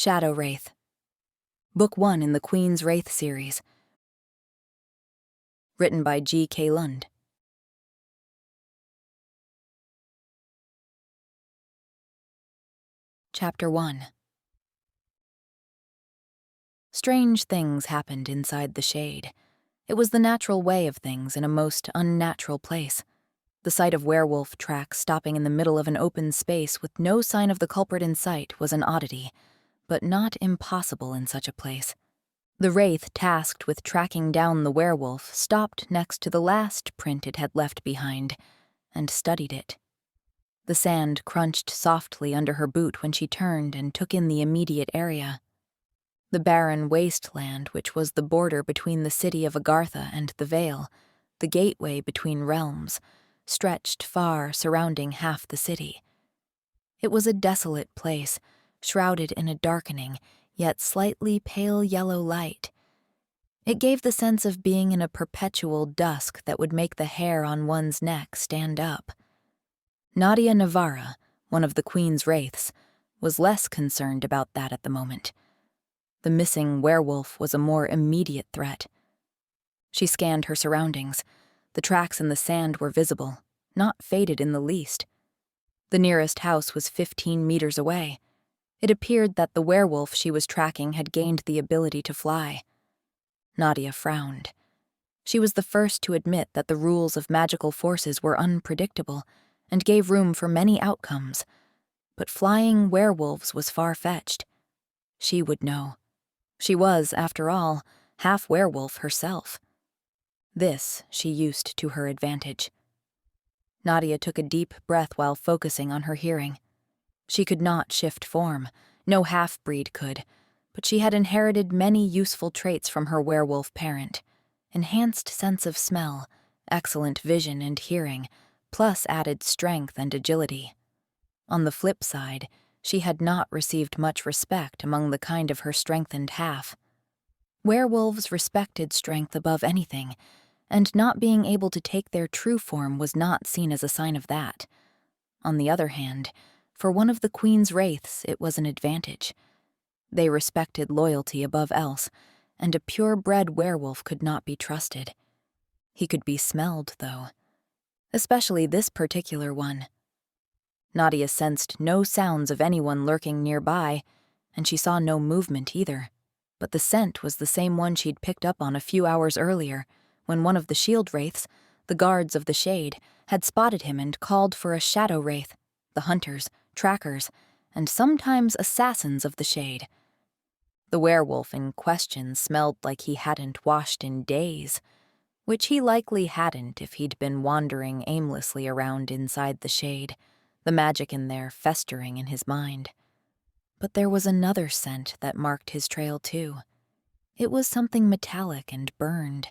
Shadow Wraith. Book 1 in the Queen's Wraith series. Written by G.K. Lund. Chapter 1. Strange things happened inside the shade. It was the natural way of things in a most unnatural place. The sight of werewolf tracks stopping in the middle of an open space with no sign of the culprit in sight was an oddity, but not impossible in such a place. The Wraith tasked with tracking down the werewolf stopped next to the last print it had left behind and studied it. The sand crunched softly under her boot when she turned and took in the immediate area. The barren wasteland, which was the border between the city of Agartha and the Vale, the gateway between realms, stretched far, surrounding half the city. It was a desolate place, shrouded in a darkening, yet slightly pale yellow light. It gave the sense of being in a perpetual dusk that would make the hair on one's neck stand up. Nadia Navarra, one of the Queen's Wraiths, was less concerned about that at the moment. The missing werewolf was a more immediate threat. She scanned her surroundings. The tracks in the sand were visible, not faded in the least. The nearest house was 15 meters away. It appeared that the werewolf she was tracking had gained the ability to fly. Nadia frowned. She was the first to admit that the rules of magical forces were unpredictable and gave room for many outcomes. But flying werewolves was far-fetched. She would know. She was, after all, half werewolf herself. This she used to her advantage. Nadia took a deep breath while focusing on her hearing. She could not shift form, no half-breed could, but she had inherited many useful traits from her werewolf parent. Enhanced sense of smell, excellent vision and hearing, plus added strength and agility. On the flip side, she had not received much respect among the kind of her strengthened half. Werewolves respected strength above anything, and not being able to take their true form was not seen as a sign of that. On the other hand, for one of the Queen's Wraiths it was an advantage. They respected loyalty above else, and a pure-bred werewolf could not be trusted. He could be smelled, though. Especially this particular one. Nadia sensed no sounds of anyone lurking nearby, and she saw no movement either. But the scent was the same one she'd picked up on a few hours earlier, when one of the shield wraiths, the guards of the shade, had spotted him and called for a shadow wraith, the hunters, trackers, and sometimes assassins of the shade. The werewolf in question smelled like he hadn't washed in days, which he likely hadn't if he'd been wandering aimlessly around inside the shade, the magic in there festering in his mind. But there was another scent that marked his trail too. It was something metallic and burned.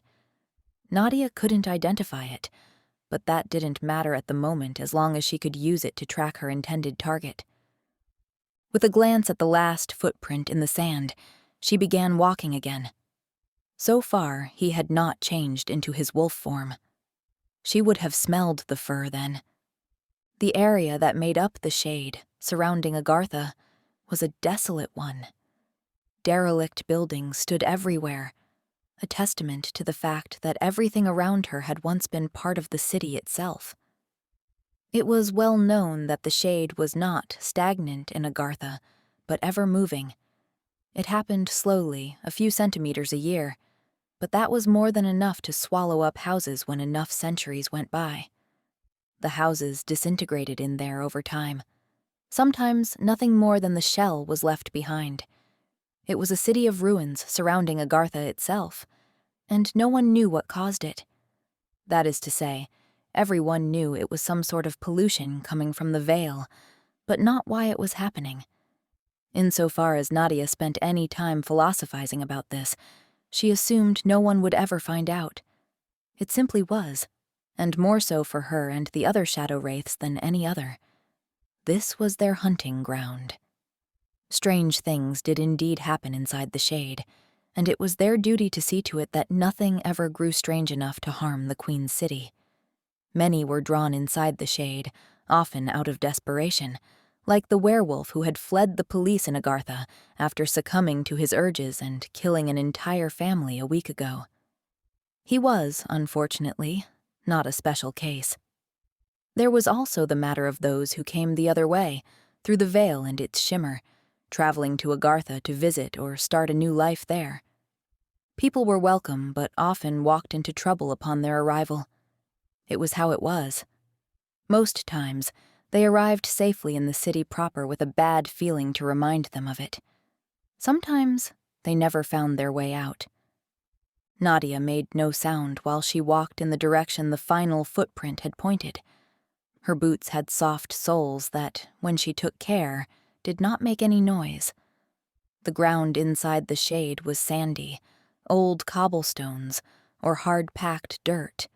Nadia couldn't identify it, but that didn't matter at the moment as long as she could use it to track her intended target. With a glance at the last footprint in the sand, she began walking again. So far, he had not changed into his wolf form. She would have smelled the fur then. The area that made up the shade, surrounding Agartha, was a desolate one. Derelict buildings stood everywhere, a testament to the fact that everything around her had once been part of the city itself. It was well known that the shade was not stagnant in Agartha, but ever moving. It happened slowly, a few centimeters a year, but that was more than enough to swallow up houses when enough centuries went by. The houses disintegrated in there over time. Sometimes nothing more than the shell was left behind. It was a city of ruins surrounding Agartha itself, and no one knew what caused it. That is to say, everyone knew it was some sort of pollution coming from the Vale, but not why it was happening. Insofar as Nadia spent any time philosophizing about this, she assumed no one would ever find out. It simply was, and more so for her and the other shadow wraiths than any other. This was their hunting ground. Strange things did indeed happen inside the shade, and it was their duty to see to it that nothing ever grew strange enough to harm the Queen's city. Many were drawn inside the shade, often out of desperation, like the werewolf who had fled the police in Agartha after succumbing to his urges and killing an entire family a week ago. He was, unfortunately, not a special case. There was also the matter of those who came the other way, through the veil and its shimmer, traveling to Agartha to visit or start a new life there. People were welcome, but often walked into trouble upon their arrival. It was how it was. Most times, they arrived safely in the city proper with a bad feeling to remind them of it. Sometimes, they never found their way out. Nadia made no sound while she walked in the direction the final footprint had pointed. Her boots had soft soles that, when she took care, did not make any noise. The ground inside the shade was sandy, old cobblestones, or hard-packed dirt.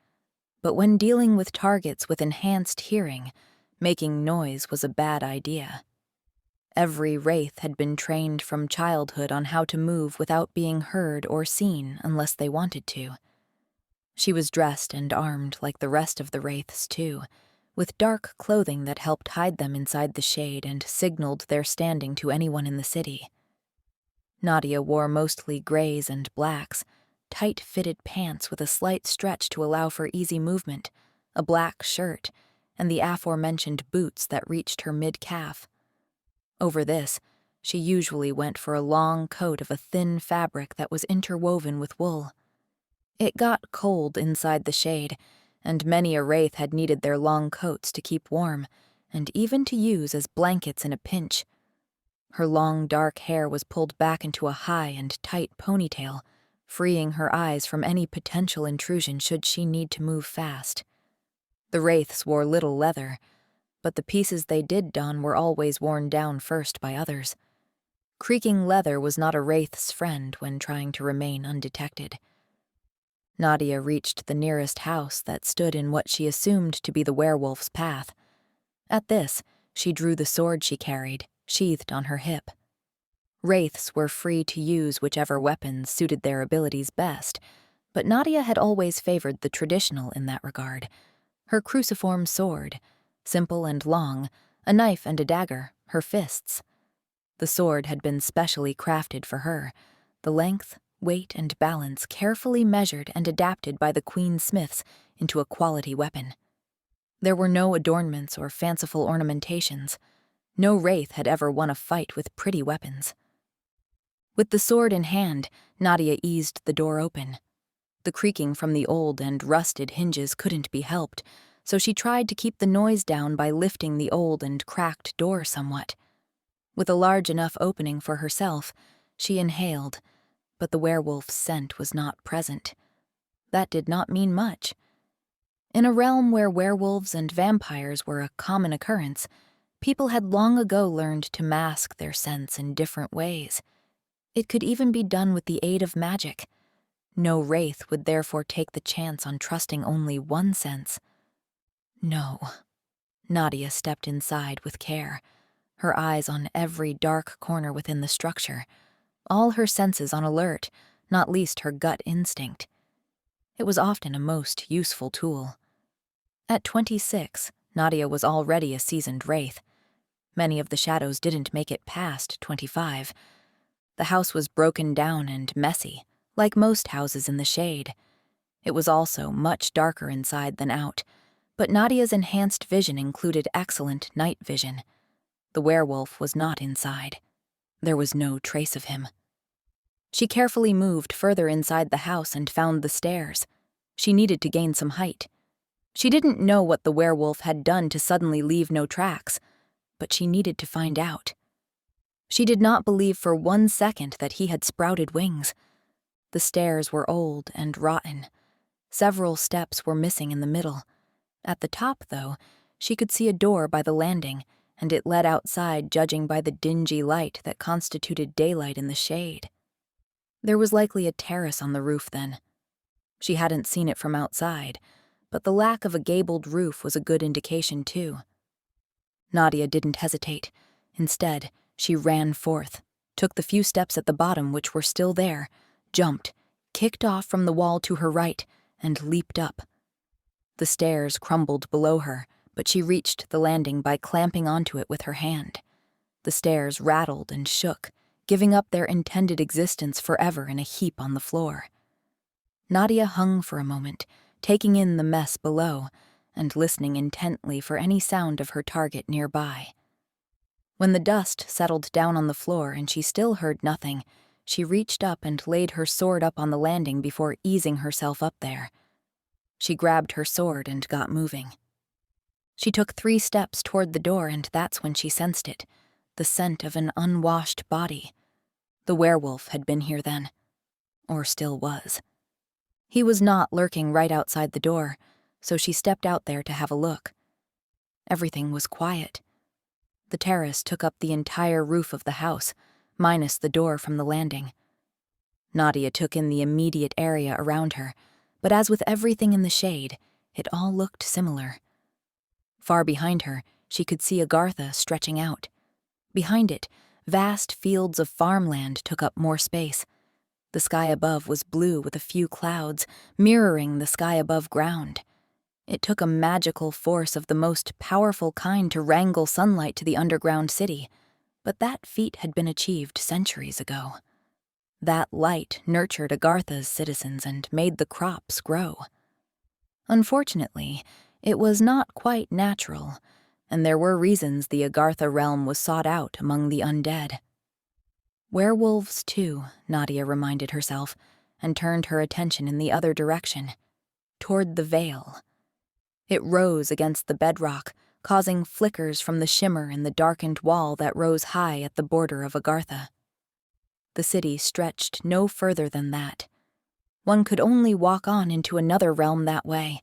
But when dealing with targets with enhanced hearing, making noise was a bad idea. Every wraith had been trained from childhood on how to move without being heard or seen unless they wanted to. She was dressed and armed like the rest of the wraiths, too, with dark clothing that helped hide them inside the shade and signaled their standing to anyone in the city. Nadia wore mostly grays and blacks, tight-fitted pants with a slight stretch to allow for easy movement, a black shirt, and the aforementioned boots that reached her mid-calf. Over this, she usually went for a long coat of a thin fabric that was interwoven with wool. It got cold inside the shade, and many a wraith had needed their long coats to keep warm, and even to use as blankets in a pinch. Her long, dark hair was pulled back into a high and tight ponytail, freeing her eyes from any potential intrusion should she need to move fast. The wraiths wore little leather, but the pieces they did don were always worn down first by others. Creaking leather was not a wraith's friend when trying to remain undetected. Nadia reached the nearest house that stood in what she assumed to be the werewolf's path. At this, she drew the sword she carried, sheathed on her hip. Wraiths were free to use whichever weapons suited their abilities best, but Nadia had always favored the traditional in that regard. Her cruciform sword, simple and long, a knife and a dagger, her fists. The sword had been specially crafted for her, the length, weight, and balance carefully measured and adapted by the queen smiths into a quality weapon. There were no adornments or fanciful ornamentations. No wraith had ever won a fight with pretty weapons. With the sword in hand, Nadia eased the door open. The creaking from the old and rusted hinges couldn't be helped, so she tried to keep the noise down by lifting the old and cracked door somewhat. With a large enough opening for herself, she inhaled, but the werewolf's scent was not present. That did not mean much. In a realm where werewolves and vampires were a common occurrence, people had long ago learned to mask their scents in different ways. It could even be done with the aid of magic. No wraith would therefore take the chance on trusting only one sense. No. Nadia stepped inside with care, her eyes on every dark corner within the structure, all her senses on alert, not least her gut instinct. It was often a most useful tool. At 26, Nadia was already a seasoned wraith. Many of the shadows didn't make it past 25. The house was broken down and messy, like most houses in the shade. It was also much darker inside than out, but Nadia's enhanced vision included excellent night vision. The werewolf was not inside. There was no trace of him. She carefully moved further inside the house and found the stairs. She needed to gain some height. She didn't know what the werewolf had done to suddenly leave no tracks, but she needed to find out. She did not believe for 1 second that he had sprouted wings. The stairs were old and rotten. Several steps were missing in the middle. At the top, though, she could see a door by the landing, and it led outside judging by the dingy light that constituted daylight in the shade. There was likely a terrace on the roof then. She hadn't seen it from outside, but the lack of a gabled roof was a good indication too. Nadia didn't hesitate. Instead, she ran forth, took the few steps at the bottom which were still there, jumped, kicked off from the wall to her right, and leaped up. The stairs crumbled below her, but she reached the landing by clamping onto it with her hand. The stairs rattled and shook, giving up their intended existence forever in a heap on the floor. Nadia hung for a moment, taking in the mess below and listening intently for any sound of her target nearby. When the dust settled down on the floor and she still heard nothing, she reached up and laid her sword up on the landing before easing herself up there. She grabbed her sword and got moving. She took 3 steps toward the door, and that's when she sensed it, the scent of an unwashed body. The werewolf had been here then, or still was. He was not lurking right outside the door, so she stepped out there to have a look. Everything was quiet. The terrace took up the entire roof of the house, minus the door from the landing. Nadia took in the immediate area around her, but as with everything in the shade, it all looked similar. Far behind her, she could see Agartha stretching out. Behind it, vast fields of farmland took up more space. The sky above was blue with a few clouds, mirroring the sky above ground. It took a magical force of the most powerful kind to wrangle sunlight to the underground city, but that feat had been achieved centuries ago. That light nurtured Agartha's citizens and made the crops grow. Unfortunately, it was not quite natural, and there were reasons the Agartha realm was sought out among the undead. Werewolves, too, Nadia reminded herself, and turned her attention in the other direction, toward the veil. It rose against the bedrock, causing flickers from the shimmer in the darkened wall that rose high at the border of Agartha. The city stretched no further than that. One could only walk on into another realm that way.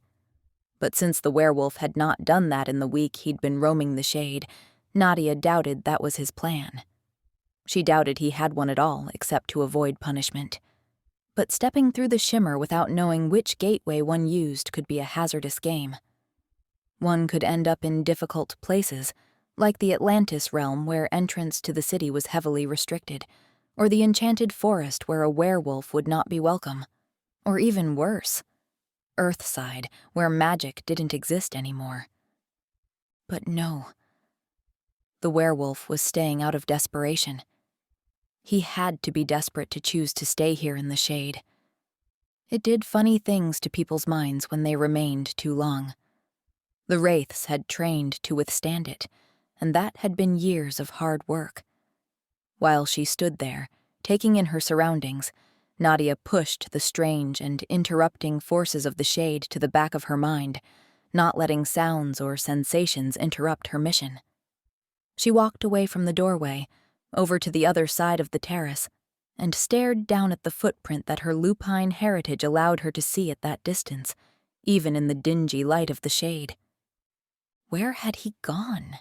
But since the werewolf had not done that in the week he'd been roaming the shade, Nadia doubted that was his plan. She doubted he had one at all, except to avoid punishment. But stepping through the shimmer without knowing which gateway one used could be a hazardous game. One could end up in difficult places, like the Atlantis realm where entrance to the city was heavily restricted, or the enchanted forest where a werewolf would not be welcome, or even worse, Earthside, where magic didn't exist anymore. But no. The werewolf was staying out of desperation. He had to be desperate to choose to stay here in the shade. It did funny things to people's minds when they remained too long. The Wraiths had trained to withstand it, and that had been years of hard work. While she stood there, taking in her surroundings, Nadia pushed the strange and interrupting forces of the shade to the back of her mind, not letting sounds or sensations interrupt her mission. She walked away from the doorway, over to the other side of the terrace, and stared down at the footprint that her lupine heritage allowed her to see at that distance, even in the dingy light of the shade. Where had he gone?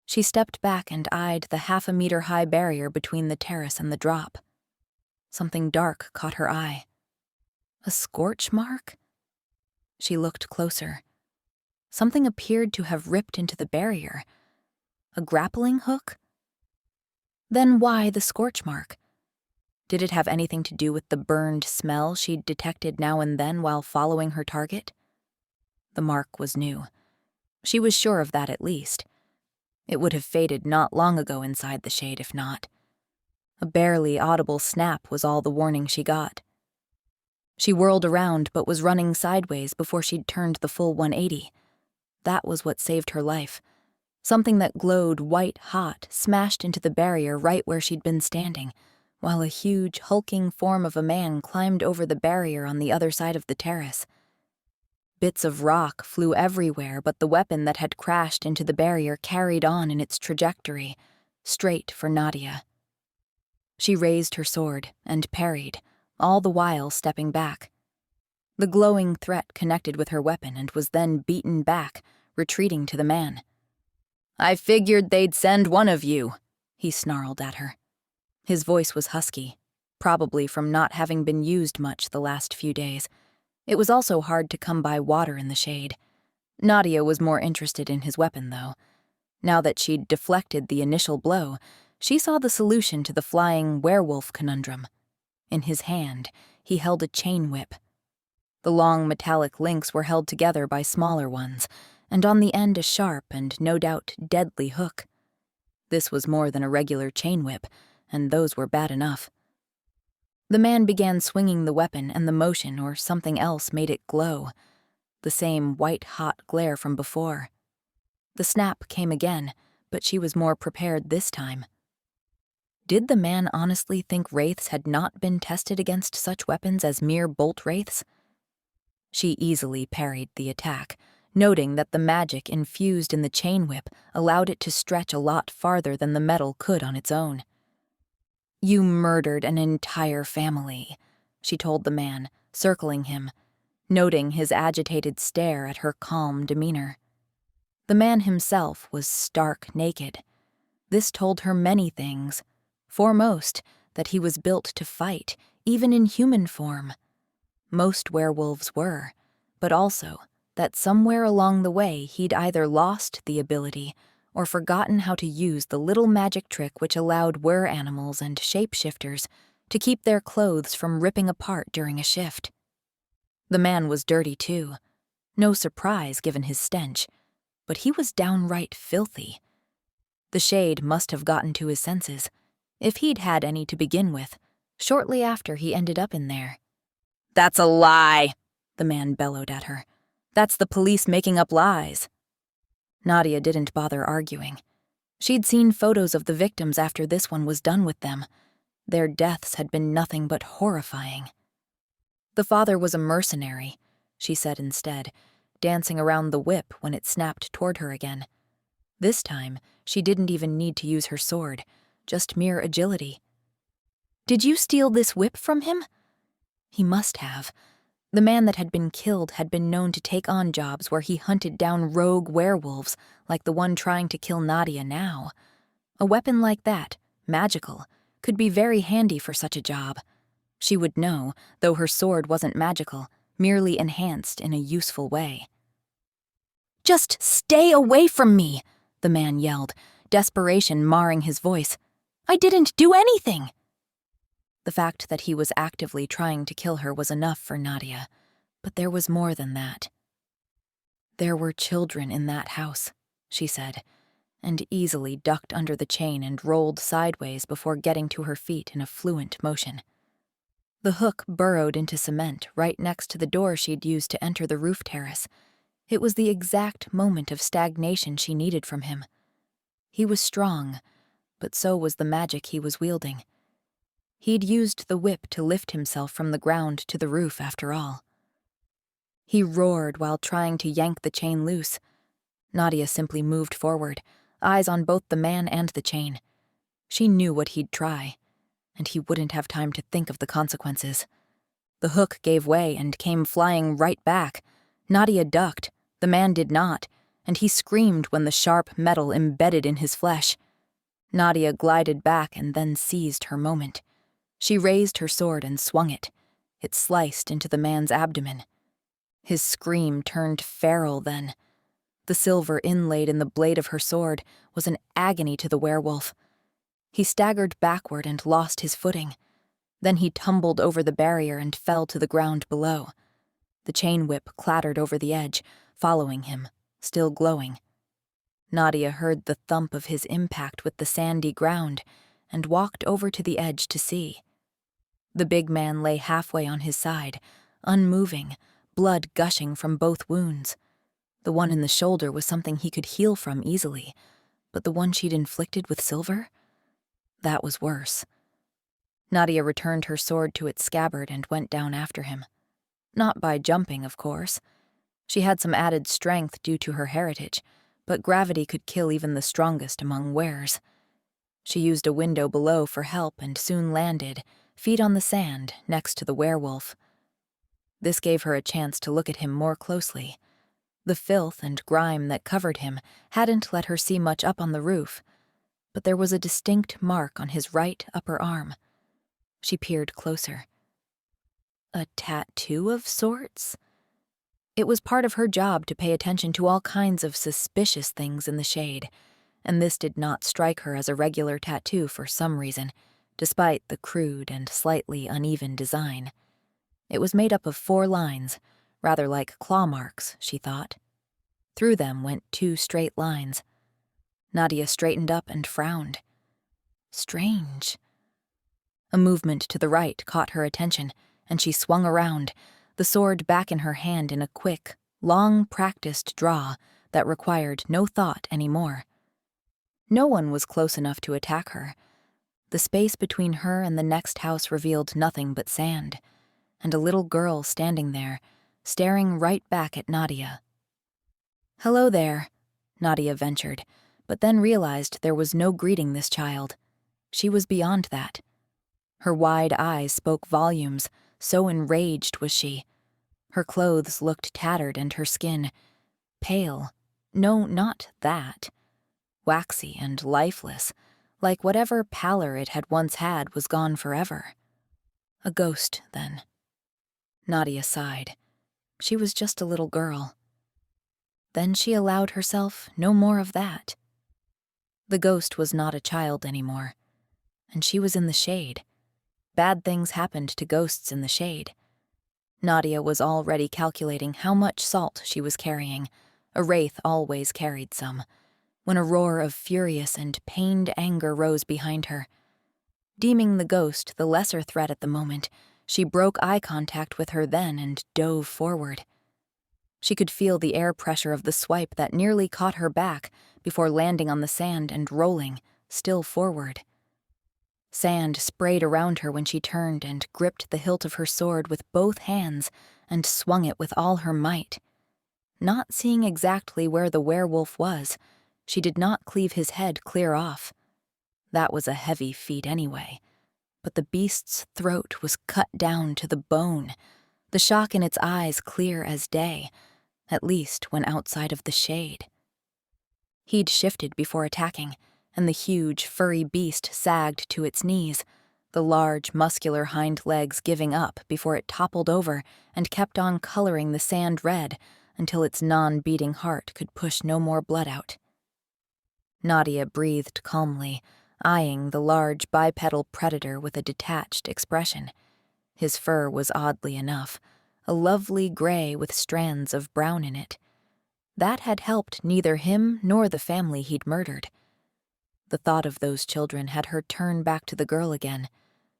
She stepped back and eyed the half-a-meter-high barrier between the terrace and the drop. Something dark caught her eye. A scorch mark? She looked closer. Something appeared to have ripped into the barrier. A grappling hook? Then why the scorch mark? Did it have anything to do with the burned smell she'd detected now and then while following her target? The mark was new. She was sure of that at least. It would have faded not long ago inside the shade if not. A barely audible snap was all the warning she got. She whirled around but was running sideways before she'd turned the full 180. That was what saved her life. Something that glowed white-hot smashed into the barrier right where she'd been standing, while a huge, hulking form of a man climbed over the barrier on the other side of the terrace. Bits of rock flew everywhere, but the weapon that had crashed into the barrier carried on in its trajectory, straight for Nadia. She raised her sword and parried, all the while stepping back. The glowing threat connected with her weapon and was then beaten back, retreating to the man. "I figured they'd send one of you," he snarled at her. His voice was husky, probably from not having been used much the last few days. It was also hard to come by water in the shade. Nadia was more interested in his weapon, though. Now that she'd deflected the initial blow, she saw the solution to the flying werewolf conundrum. In his hand, he held a chain whip. The long metallic links were held together by smaller ones, and on the end a sharp and no doubt deadly hook. This was more than a regular chain whip, and those were bad enough. The man began swinging the weapon, and the motion or something else made it glow, the same white-hot glare from before. The snap came again, but she was more prepared this time. Did the man honestly think wraiths had not been tested against such weapons as mere bolt wraiths? She easily parried the attack, noting that the magic infused in the chain whip allowed it to stretch a lot farther than the metal could on its own. "You murdered an entire family," she told the man, circling him, noting his agitated stare at her calm demeanor. The man himself was stark naked. This told her many things. Foremost, that he was built to fight, even in human form. Most werewolves were, but also that somewhere along the way he'd either lost the ability or forgotten how to use the little magic trick which allowed were-animals and shapeshifters to keep their clothes from ripping apart during a shift. The man was dirty too. No surprise given his stench, but he was downright filthy. The shade must have gotten to his senses, if he'd had any to begin with, shortly after he ended up in there. "That's a lie," the man bellowed at her. "That's the police making up lies." Nadia didn't bother arguing. She'd seen photos of the victims after this one was done with them. Their deaths had been nothing but horrifying. "The father was a mercenary," she said instead, dancing around the whip when it snapped toward her again. This time, she didn't even need to use her sword, just mere agility. "Did you steal this whip from him?" He must have. The man that had been killed had been known to take on jobs where he hunted down rogue werewolves like the one trying to kill Nadia now. A weapon like that, magical, could be very handy for such a job. She would know, though her sword wasn't magical, merely enhanced in a useful way. "Just stay away from me," the man yelled, desperation marring his voice. "I didn't do anything." The fact that he was actively trying to kill her was enough for Nadia, but there was more than that. "There were children in that house," she said, and easily ducked under the chain and rolled sideways before getting to her feet in a fluent motion. The hook burrowed into cement right next to the door she'd used to enter the roof terrace. It was the exact moment of stagnation she needed from him. He was strong, but so was the magic he was wielding. He'd used the whip to lift himself from the ground to the roof, after all. He roared while trying to yank the chain loose. Nadia simply moved forward, eyes on both the man and the chain. She knew what he'd try, and he wouldn't have time to think of the consequences. The hook gave way and came flying right back. Nadia ducked, the man did not, and he screamed when the sharp metal embedded in his flesh. Nadia glided back and then seized her moment. She raised her sword and swung it. It sliced into the man's abdomen. His scream turned feral then. The silver inlaid in the blade of her sword was an agony to the werewolf. He staggered backward and lost his footing. Then he tumbled over the barrier and fell to the ground below. The chain whip clattered over the edge, following him, still glowing. Nadia heard the thump of his impact with the sandy ground and walked over to the edge to see. The big man lay halfway on his side, unmoving, blood gushing from both wounds. The one in the shoulder was something he could heal from easily, but the one she'd inflicted with silver? That was worse. Nadia returned her sword to its scabbard and went down after him. Not by jumping, of course. She had some added strength due to her heritage, but gravity could kill even the strongest among wares. She used a window below for help and soon landed, feet on the sand, next to the werewolf. This gave her a chance to look at him more closely. The filth and grime that covered him hadn't let her see much up on the roof, but there was a distinct mark on his right upper arm. She peered closer. A tattoo of sorts? It was part of her job to pay attention to all kinds of suspicious things in the shade, and this did not strike her as a regular tattoo for some reason, despite the crude and slightly uneven design. It was made up of 4 lines, rather like claw marks, she thought. Through them went 2 straight lines. Nadia straightened up and frowned. Strange. A movement to the right caught her attention, and she swung around, the sword back in her hand in a quick, long-practiced draw that required no thought anymore. No one was close enough to attack her. The space between her and the next house revealed nothing but sand, and a little girl standing there, staring right back at Nadia. "Hello there," Nadia ventured, but then realized there was no greeting this child. She was beyond that. Her wide eyes spoke volumes, so enraged was she. Her clothes looked tattered and her skin pale. No, not that. Waxy and lifeless, like whatever pallor it had once had was gone forever. A ghost, then. Nadia sighed. She was just a little girl. Then she allowed herself no more of that. The ghost was not a child anymore, and she was in the shade. Bad things happened to ghosts in the shade. Nadia was already calculating how much salt she was carrying. A wraith always carried some, when a roar of furious and pained anger rose behind her. Deeming the ghost the lesser threat at the moment, she broke eye contact with her then and dove forward. She could feel the air pressure of the swipe that nearly caught her back before landing on the sand and rolling, still forward. Sand sprayed around her when she turned and gripped the hilt of her sword with both hands and swung it with all her might. Not seeing exactly where the werewolf was, she did not cleave his head clear off. That was a heavy feat anyway. But the beast's throat was cut down to the bone, the shock in its eyes clear as day, at least when outside of the shade. He'd shifted before attacking, and the huge, furry beast sagged to its knees, the large, muscular hind legs giving up before it toppled over and kept on coloring the sand red until its non-beating heart could push no more blood out. Nadia breathed calmly, eyeing the large bipedal predator with a detached expression. His fur was oddly enough, a lovely gray with strands of brown in it. That had helped neither him nor the family he'd murdered. The thought of those children had her turn back to the girl again,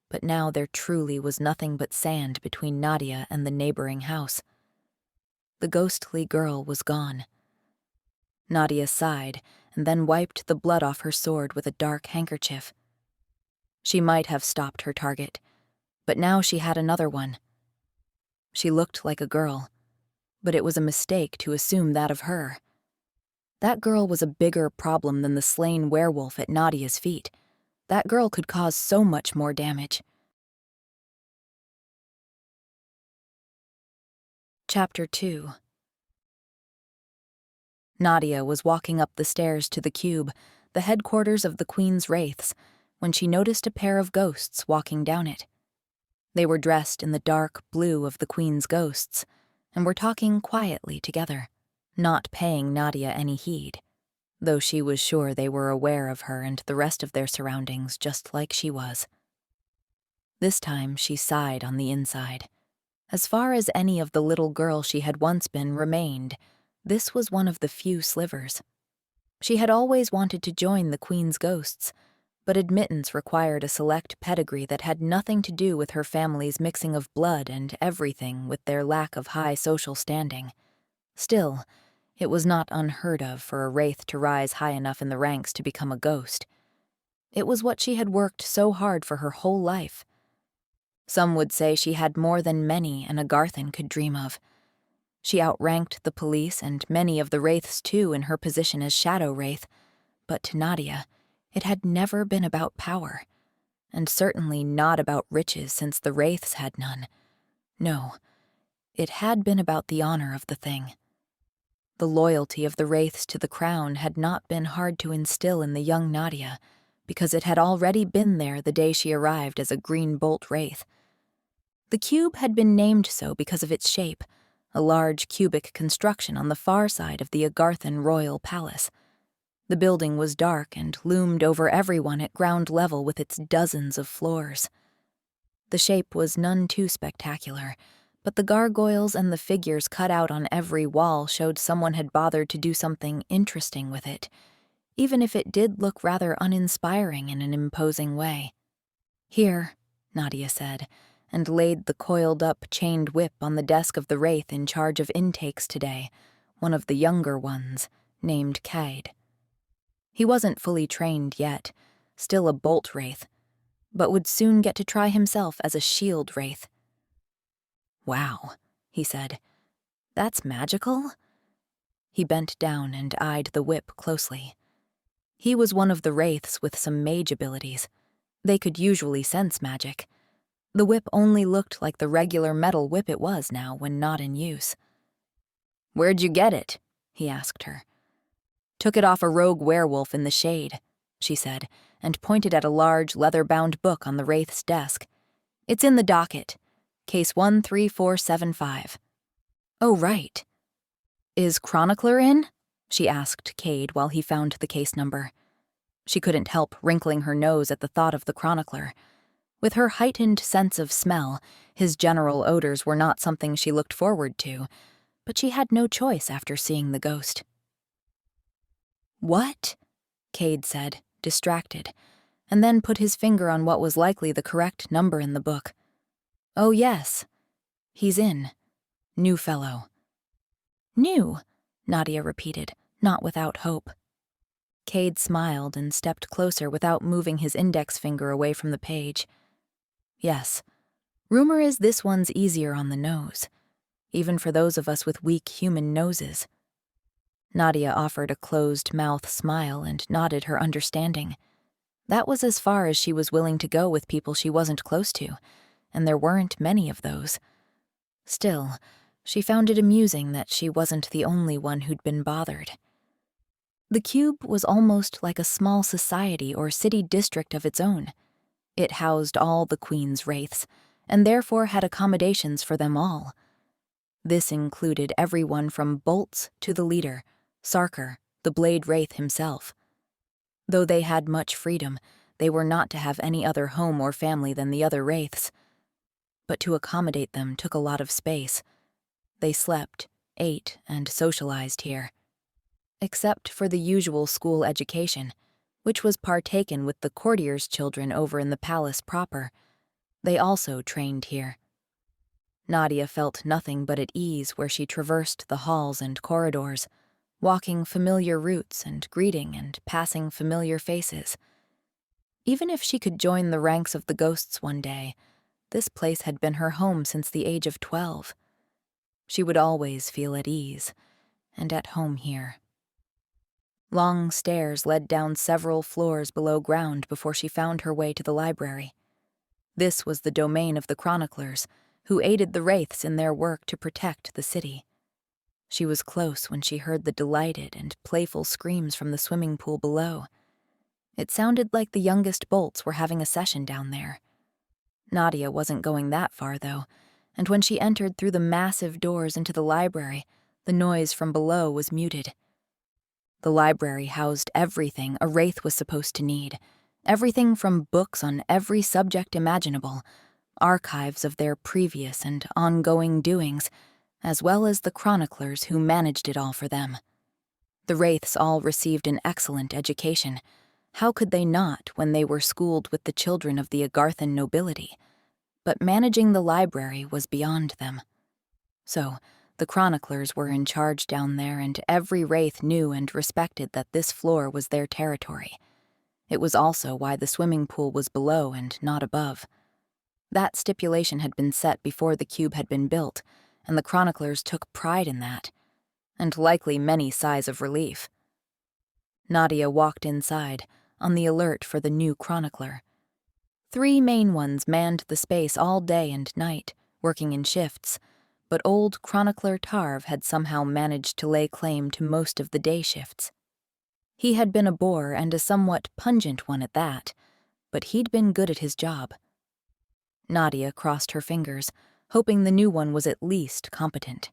but now there truly was nothing but sand between Nadia and the neighboring house. The ghostly girl was gone. Nadia sighed and then wiped the blood off her sword with a dark handkerchief. She might have stopped her target, but now she had another one. She looked like a girl, but it was a mistake to assume that of her. That girl was a bigger problem than the slain werewolf at Nadia's feet. That girl could cause so much more damage. Chapter 2. Nadia was walking up the stairs to the cube, the headquarters of the Queen's Wraiths, when she noticed a pair of ghosts walking down it. They were dressed in the dark blue of the Queen's ghosts, and were talking quietly together, not paying Nadia any heed, though she was sure they were aware of her and the rest of their surroundings just like she was. This time she sighed on the inside. As far as any of the little girl she had once been remained, this was one of the few slivers. She had always wanted to join the Queen's ghosts, but admittance required a select pedigree that had nothing to do with her family's mixing of blood and everything with their lack of high social standing. Still, it was not unheard of for a wraith to rise high enough in the ranks to become a ghost. It was what she had worked so hard for her whole life. Some would say she had more than many an Agarthan could dream of. She outranked the police and many of the wraiths too in her position as shadow wraith, but to Nadia, it had never been about power, and certainly not about riches since the wraiths had none. No, it had been about the honor of the thing. The loyalty of the wraiths to the crown had not been hard to instill in the young Nadia, because it had already been there the day she arrived as a green bolt wraith. The cube had been named so because of its shape, a large cubic construction on the far side of the Agarthan royal palace. The building was dark and loomed over everyone at ground level with its dozens of floors. The shape was none too spectacular, but the gargoyles and the figures cut out on every wall showed someone had bothered to do something interesting with it, even if it did look rather uninspiring in an imposing way. "Here," Nadia said, and laid the coiled-up chained whip on the desk of the Wraith in charge of intakes today, one of the younger ones, named Cade. He wasn't fully trained yet, still a bolt Wraith, but would soon get to try himself as a shield Wraith. "Wow," he said. "That's magical?" He bent down and eyed the whip closely. He was one of the Wraiths with some mage abilities. They could usually sense magic. The whip only looked like the regular metal whip it was now when not in use. "Where'd you get it?" he asked her. "Took it off a rogue werewolf in the shade," she said, and pointed at a large leather-bound book on the Wraith's desk. "It's in the docket. Case 13475. "Oh, right. Is Chronicler in?" she asked Cade while he found the case number. She couldn't help wrinkling her nose at the thought of the Chronicler. With her heightened sense of smell, his general odors were not something she looked forward to, but she had no choice after seeing the ghost. "What?" Cade said, distracted, and then put his finger on what was likely the correct number in the book. "Oh, yes. He's in. New fellow." "New," Nadia repeated, not without hope. Cade smiled and stepped closer without moving his index finger away from the page. "Yes. Rumor is this one's easier on the nose, even for those of us with weak human noses." Nadia offered a closed-mouth smile and nodded her understanding. That was as far as she was willing to go with people she wasn't close to, and there weren't many of those. Still, she found it amusing that she wasn't the only one who'd been bothered. The cube was almost like a small society or city district of its own. It housed all the Queen's Wraiths, and therefore had accommodations for them all. This included everyone from Bolts to the leader, Sarker, the Blade Wraith himself. Though they had much freedom, they were not to have any other home or family than the other Wraiths. But to accommodate them took a lot of space. They slept, ate, and socialized here. Except for the usual school education, which was partaken with the courtiers' children over in the palace proper. They also trained here. Nadia felt nothing but at ease where she traversed the halls and corridors, walking familiar routes and greeting and passing familiar faces. Even if she could join the ranks of the ghosts one day, this place had been her home since the age of 12. She would always feel at ease, and at home here. Long stairs led down several floors below ground before she found her way to the library. This was the domain of the chroniclers, who aided the Wraiths in their work to protect the city. She was close when she heard the delighted and playful screams from the swimming pool below. It sounded like the youngest Bolts were having a session down there. Nadia wasn't going that far, though, and when she entered through the massive doors into the library, the noise from below was muted. The library housed everything a Wraith was supposed to need, everything from books on every subject imaginable, archives of their previous and ongoing doings, as well as the chroniclers who managed it all for them. The Wraiths all received an excellent education. How could they not when they were schooled with the children of the Agarthan nobility? But managing the library was beyond them. So, the chroniclers were in charge down there, and every Wraith knew and respected that this floor was their territory. It was also why the swimming pool was below and not above. That stipulation had been set before the cube had been built, and the chroniclers took pride in that, and likely many sighs of relief. Nadia walked inside, on the alert for the new chronicler. 3 main ones manned the space all day and night, working in shifts, but old chronicler Tarv had somehow managed to lay claim to most of the day shifts. He had been a bore and a somewhat pungent one at that, but he'd been good at his job. Nadia crossed her fingers, hoping the new one was at least competent.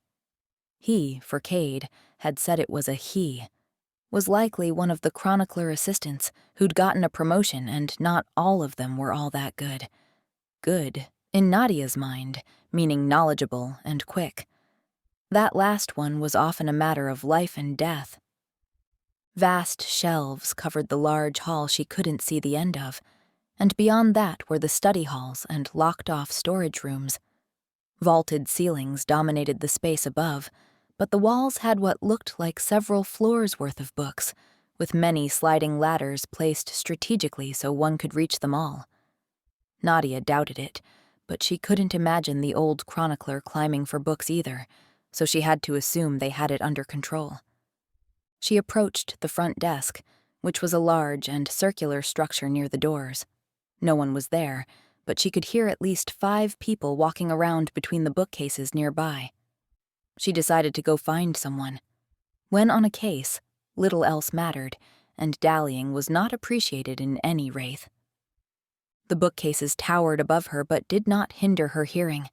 He, for Cade, had said it was a he, was likely one of the chronicler assistants who'd gotten a promotion, and not all of them were all that good. Good, in Nadia's mind, meaning knowledgeable and quick. That last one was often a matter of life and death. Vast shelves covered the large hall she couldn't see the end of, and beyond that were the study halls and locked-off storage rooms. Vaulted ceilings dominated the space above, but the walls had what looked like several floors' worth of books, with many sliding ladders placed strategically so one could reach them all. Nadia doubted it, but she couldn't imagine the old chronicler climbing for books either, so she had to assume they had it under control. She approached the front desk, which was a large and circular structure near the doors. No one was there, but she could hear at least 5 people walking around between the bookcases nearby. She decided to go find someone. When on a case, little else mattered, and dallying was not appreciated in any wraith. The bookcases towered above her but did not hinder her hearing.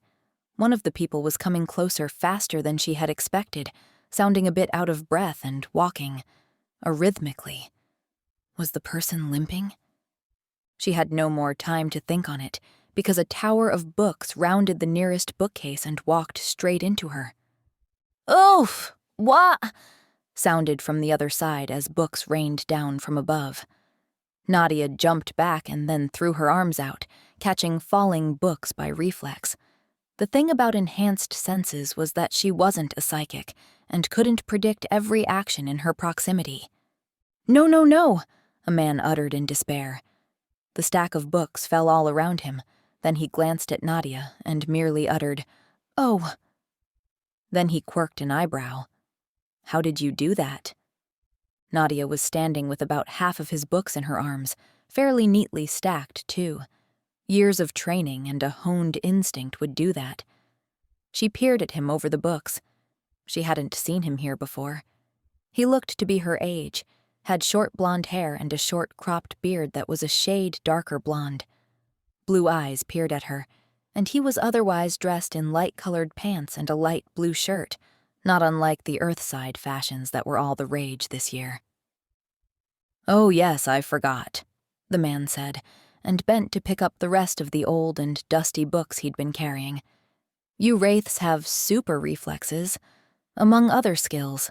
One of the people was coming closer faster than she had expected, sounding a bit out of breath and walking arrhythmically. Was the person limping? She had no more time to think on it, because a tower of books rounded the nearest bookcase and walked straight into her. "Oof! What?" sounded from the other side as books rained down from above. Nadia jumped back and then threw her arms out, catching falling books by reflex. The thing about enhanced senses was that she wasn't a psychic and couldn't predict every action in her proximity. "No, no, no," a man uttered in despair. The stack of books fell all around him. Then he glanced at Nadia and merely uttered, "Oh." Then he quirked an eyebrow. "How did you do that?" Nadia was standing with about half of his books in her arms, fairly neatly stacked, too. Years of training and a honed instinct would do that. She peered at him over the books. She hadn't seen him here before. He looked to be her age, had short blonde hair and a short cropped beard that was a shade darker blonde. Blue eyes peered at her, and he was otherwise dressed in light-colored pants and a light blue shirt, not unlike the Earthside fashions that were all the rage this year. "Oh yes, I forgot," the man said, and bent to pick up the rest of the old and dusty books he'd been carrying. "You Wraiths have super reflexes, among other skills."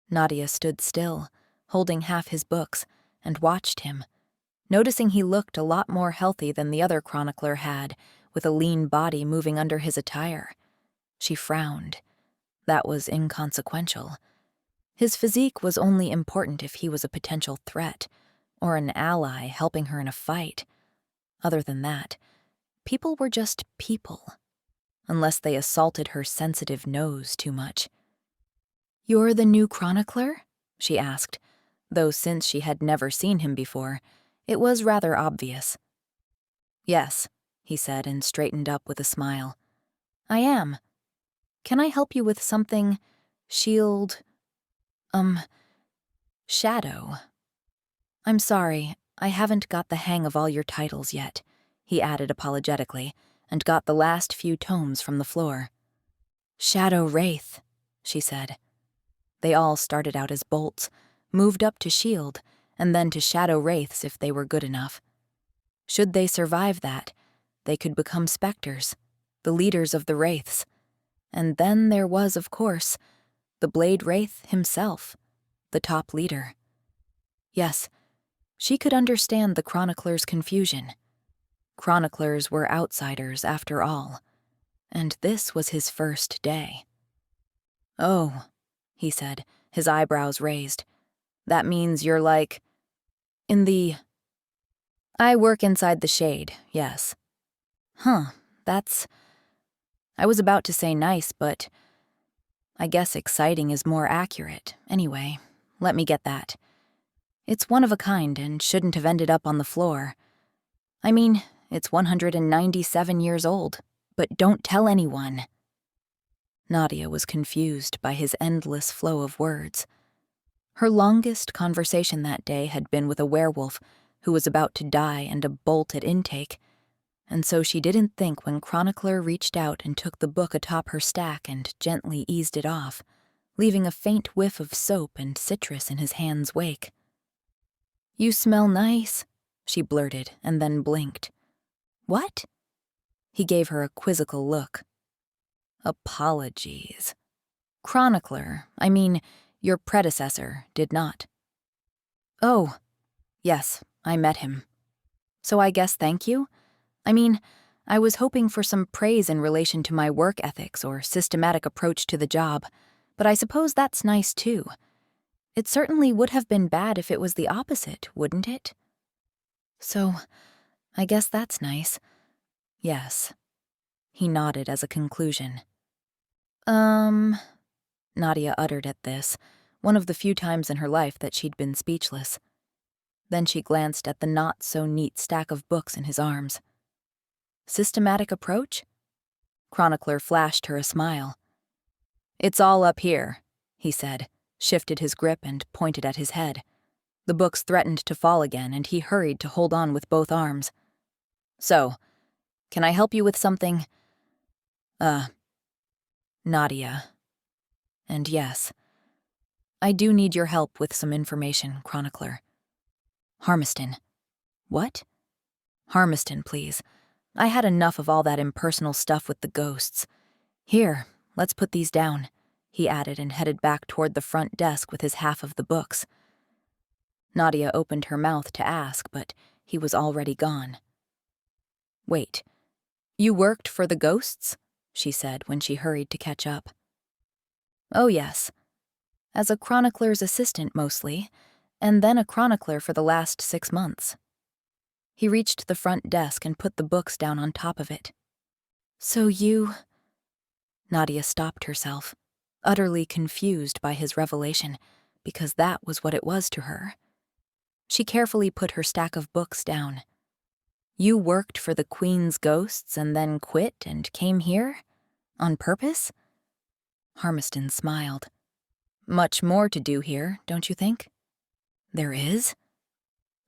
Nadia stood still, holding half his books, and watched him, noticing he looked a lot more healthy than the other chronicler had, with a lean body moving under his attire. She frowned. That was inconsequential. His physique was only important if he was a potential threat, or an ally helping her in a fight. Other than that, people were just people, unless they assaulted her sensitive nose too much. "You're the new chronicler?" she asked, though since she had never seen him before, it was rather obvious. "Yes," he said and straightened up with a smile. "I am. Can I help you with something? Shadow. I'm sorry, I haven't got the hang of all your titles yet," he added apologetically, and got the last few tomes from the floor. "Shadow Wraith," she said. They all started out as bolts, moved up to shield, and then to shadow wraiths if they were good enough. Should they survive that, they could become specters, the leaders of the wraiths. And then there was, of course, the Blade Wraith himself, the top leader. Yes, she could understand the chronicler's confusion. Chroniclers were outsiders after all, and this was his first day. "Oh," he said, his eyebrows raised. "That means you're like... in the... I work inside the shade, yes." "Huh, that's... I was about to say nice, but... I guess exciting is more accurate. Anyway, let me get that. It's one of a kind and shouldn't have ended up on the floor. I mean, it's 197 years old, but don't tell anyone." Nadia was confused by his endless flow of words. Her longest conversation that day had been with a werewolf who was about to die and a bolt at intake, and so she didn't think when Chronicler reached out and took the book atop her stack and gently eased it off, leaving a faint whiff of soap and citrus in his hand's wake. "You smell nice," she blurted and then blinked. "What?" He gave her a quizzical look. "Apologies. Chronicler, I mean, Your predecessor did not. Oh, yes, I met him. So I guess thank you? I mean, I was hoping for some praise in relation to my work ethics or systematic approach to the job, but I suppose that's nice too. It certainly would have been bad if it was the opposite, wouldn't it? So, I guess that's nice. Yes. He nodded as a conclusion. Nadia uttered at this, one of the few times in her life that she'd been speechless. Then she glanced at the not-so-neat stack of books in his arms. Systematic approach? Chronicler flashed her a smile. It's all up here, he said, shifted his grip and pointed at his head. The books threatened to fall again, and he hurried to hold on with both arms. So, can I help you with something? Nadia. And yes, I do need your help with some information, Chronicler. Harmiston. What? Harmiston, please. I had enough of all that impersonal stuff with the ghosts. Here, let's put these down, he added and headed back toward the front desk with his half of the books. Nadia opened her mouth to ask, but he was already gone. Wait, you worked for the ghosts? She said when she hurried to catch up. Oh yes. As a chronicler's assistant mostly, and then a chronicler for the last 6 months. He reached the front desk and put the books down on top of it. So you... Nadia stopped herself, utterly confused by his revelation, because that was what it was to her. She carefully put her stack of books down. You worked for the Queen's ghosts and then quit and came here? On purpose? Harmiston smiled. Much more to do here, don't you think? There is?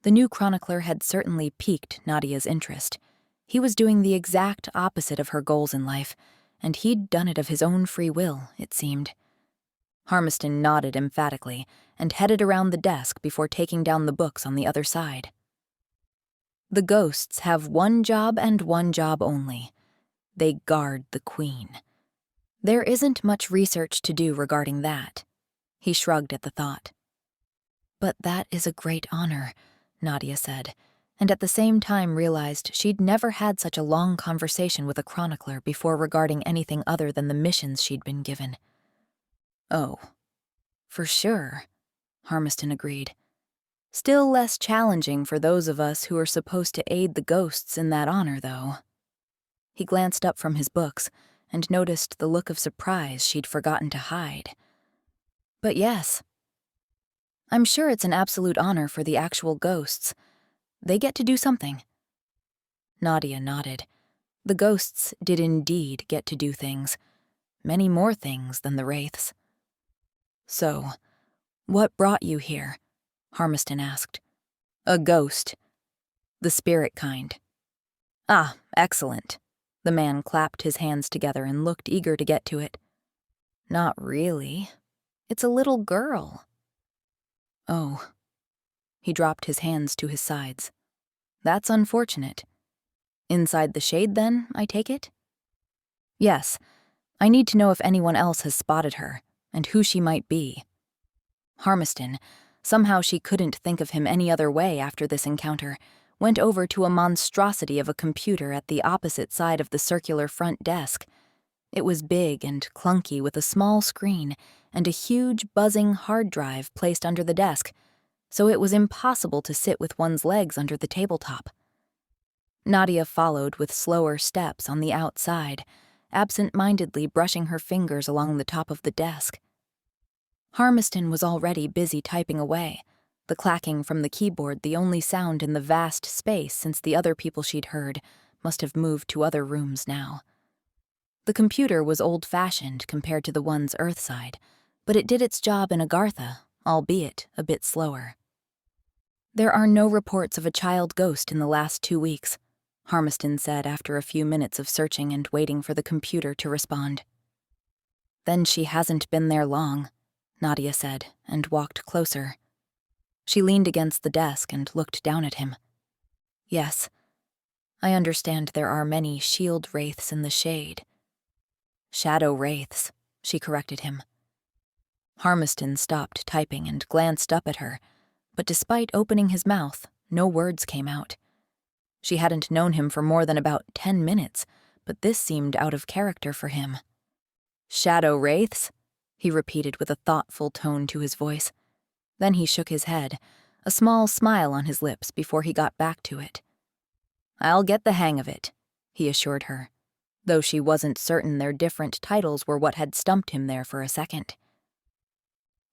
The new chronicler had certainly piqued Nadia's interest. He was doing the exact opposite of her goals in life, and he'd done it of his own free will, it seemed. Harmiston nodded emphatically and headed around the desk before taking down the books on the other side. The ghosts have one job and one job only. They guard the Queen. There isn't much research to do regarding that. He shrugged at the thought. But that is a great honor, Nadia said, and at the same time realized she'd never had such a long conversation with a chronicler before regarding anything other than the missions she'd been given. Oh, for sure, Harmiston agreed. Still less challenging for those of us who are supposed to aid the ghosts in that honor, though. He glanced up from his books and noticed the look of surprise she'd forgotten to hide. But yes, I'm sure it's an absolute honor for the actual ghosts. They get to do something. Nadia nodded. The ghosts did indeed get to do things. Many more things than the Wraiths. So, what brought you here? Harmiston asked. A ghost. The spirit kind. Ah, excellent. The man clapped his hands together and looked eager to get to it. Not really. It's a little girl. Oh. He dropped his hands to his sides. That's unfortunate. Inside the shade, then, I take it? Yes. I need to know if anyone else has spotted her, and who she might be. Harmiston, somehow she couldn't think of him any other way after this encounter, went over to a monstrosity of a computer at the opposite side of the circular front desk. It was big and clunky with a small screen and a huge buzzing hard drive placed under the desk, so it was impossible to sit with one's legs under the tabletop. Nadia followed with slower steps on the outside, absent-mindedly brushing her fingers along the top of the desk. Harmiston was already busy typing away, the clacking from the keyboard the only sound in the vast space since the other people she'd heard must have moved to other rooms now. The computer was old-fashioned compared to the ones Earthside, but it did its job in Agartha, albeit a bit slower. There are no reports of a child ghost in the last 2 weeks, Harmiston said after a few minutes of searching and waiting for the computer to respond. Then she hasn't been there long, Nadia said, and walked closer. She leaned against the desk and looked down at him. Yes, I understand there are many shield wraiths in the shade. Shadow wraiths, she corrected him. Harmiston stopped typing and glanced up at her, but despite opening his mouth, no words came out. She hadn't known him for more than about 10 minutes, but this seemed out of character for him. "Shadow Wraiths?" he repeated with a thoughtful tone to his voice. Then he shook his head, a small smile on his lips before he got back to it. "I'll get the hang of it," he assured her, though she wasn't certain their different titles were what had stumped him there for a second.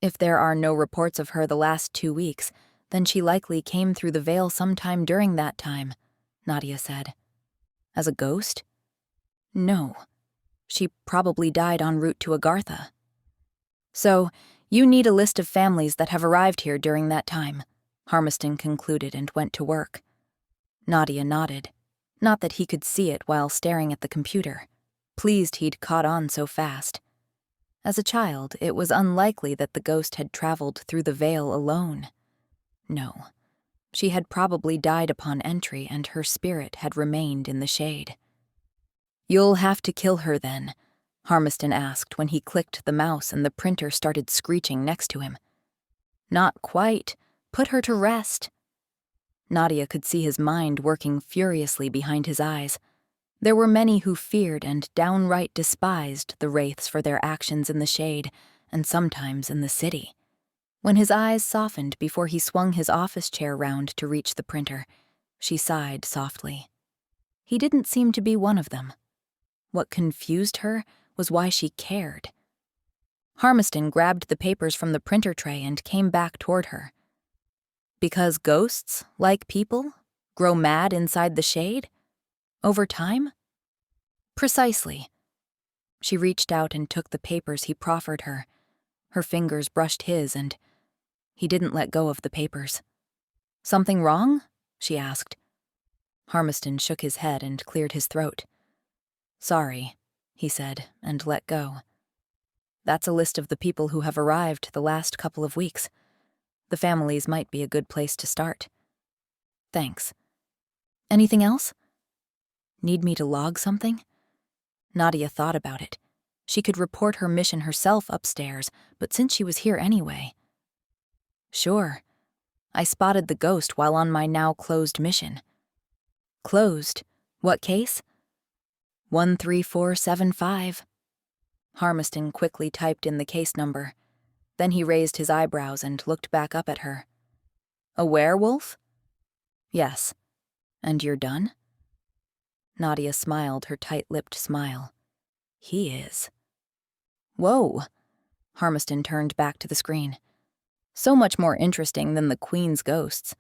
"If there are no reports of her the last 2 weeks, then she likely came through the veil sometime during that time," Nadia said. "As a ghost?" "No. She probably died en route to Agartha." "So, you need a list of families that have arrived here during that time," Harmiston concluded and went to work. Nadia nodded, not that he could see it while staring at the computer, pleased he'd caught on so fast. As a child, it was unlikely that the ghost had traveled through the veil alone. No, she had probably died upon entry and her spirit had remained in the shade. "You'll have to kill her then," Harmiston asked when he clicked the mouse and the printer started screeching next to him. "Not quite. Put her to rest." Nadia could see his mind working furiously behind his eyes. There were many who feared and downright despised the Wraiths for their actions in the shade, and sometimes in the city. When his eyes softened before he swung his office chair round to reach the printer, she sighed softly. He didn't seem to be one of them. What confused her was why she cared. Harmiston grabbed the papers from the printer tray and came back toward her. "Because ghosts, like people, grow mad inside the shade? Over time?" "Precisely." She reached out and took the papers he proffered her. Her fingers brushed his and he didn't let go of the papers. "Something wrong?" she asked. Harmiston shook his head and cleared his throat. "Sorry," he said, and let go. "That's a list of the people who have arrived the last couple of weeks. The families might be a good place to start." "Thanks. Anything else? Need me to log something?" Nadia thought about it. She could report her mission herself upstairs, but since she was here anyway. "Sure. I spotted the ghost while on my now closed mission." "Closed? What case?" 13475. Harmiston quickly typed in the case number. Then he raised his eyebrows and looked back up at her. "A werewolf?" "Yes. And you're done?" Nadia smiled her tight-lipped smile. "He is." "Whoa." Harmiston turned back to the screen. "So much more interesting than the Queen's ghosts."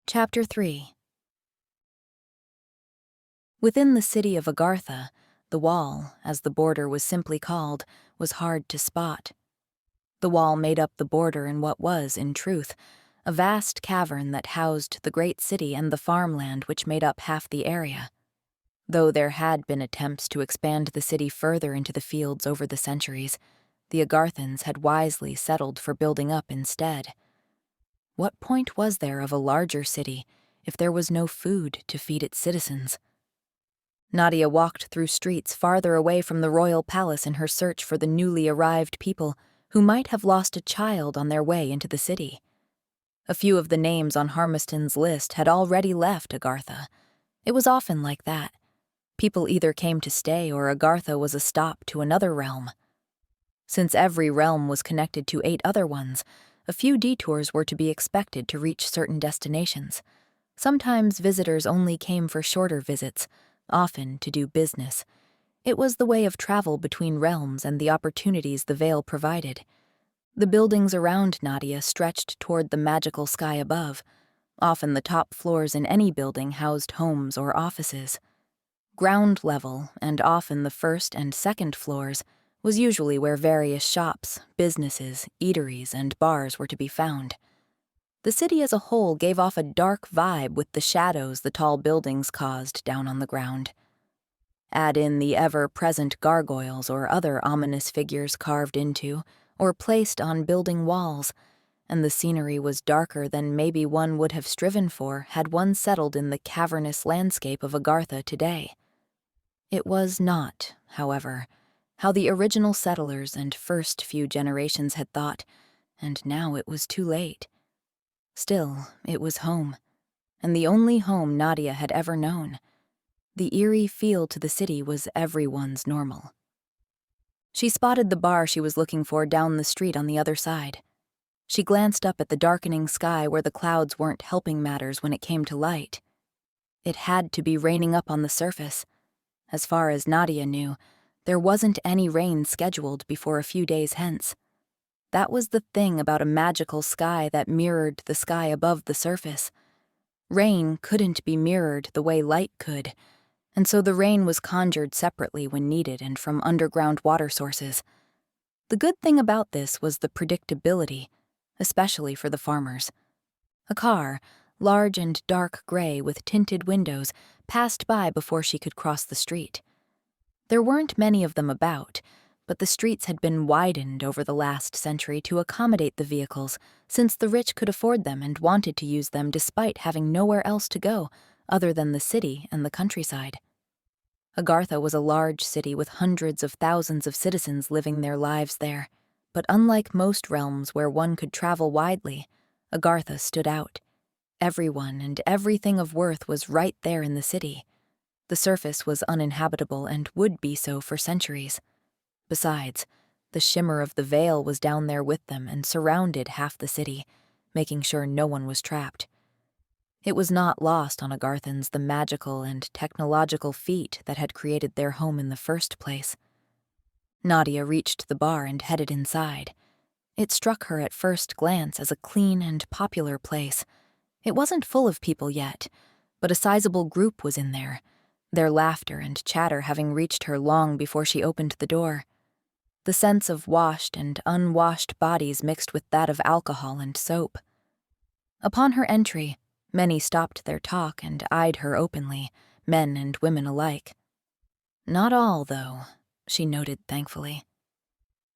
Chapter 3. Within the city of Agartha, the wall, as the border was simply called, was hard to spot. The wall made up the border in what was, in truth, a vast cavern that housed the great city and the farmland which made up half the area. Though there had been attempts to expand the city further into the fields over the centuries, the Agarthans had wisely settled for building up instead. What point was there of a larger city if there was no food to feed its citizens? Nadia walked through streets farther away from the royal palace in her search for the newly arrived people who might have lost a child on their way into the city. A few of the names on Harmiston's list had already left Agartha. It was often like that. People either came to stay or Agartha was a stop to another realm. Since every realm was connected to 8 other ones, a few detours were to be expected to reach certain destinations. Sometimes visitors only came for shorter visits, often to do business. It was the way of travel between realms and the opportunities the veil provided. The buildings around Nadia stretched toward the magical sky above. Often the top floors in any building housed homes or offices. Ground level, and often the first and second floors, was usually where various shops, businesses, eateries, and bars were to be found. The city as a whole gave off a dark vibe with the shadows the tall buildings caused down on the ground. Add in the ever-present gargoyles or other ominous figures carved into or placed on building walls, and the scenery was darker than maybe one would have striven for had one settled in the cavernous landscape of Agartha today. It was not, however, how the original settlers and first few generations had thought, and now it was too late. Still, it was home, and the only home Nadia had ever known. The eerie feel to the city was everyone's normal. She spotted the bar she was looking for down the street on the other side. She glanced up at the darkening sky where the clouds weren't helping matters when it came to light. It had to be raining up on the surface. As far as Nadia knew, there wasn't any rain scheduled before a few days hence. That was the thing about a magical sky that mirrored the sky above the surface. Rain couldn't be mirrored the way light could, and so the rain was conjured separately when needed and from underground water sources. The good thing about this was the predictability, especially for the farmers. A car, large and dark gray with tinted windows, passed by before she could cross the street. There weren't many of them about, but the streets had been widened over the last century to accommodate the vehicles, since the rich could afford them and wanted to use them despite having nowhere else to go other than the city and the countryside. Agartha was a large city with hundreds of thousands of citizens living their lives there, but unlike most realms where one could travel widely, Agartha stood out. Everyone and everything of worth was right there in the city. The surface was uninhabitable and would be so for centuries. Besides, the shimmer of the veil was down there with them and surrounded half the city, making sure no one was trapped. It was not lost on Agarthans the magical and technological feat that had created their home in the first place. Nadia reached the bar and headed inside. It struck her at first glance as a clean and popular place. It wasn't full of people yet, but a sizable group was in there, their laughter and chatter having reached her long before she opened the door. The sense of washed and unwashed bodies mixed with that of alcohol and soap. Upon her entry, many stopped their talk and eyed her openly, men and women alike. Not all, though, she noted thankfully.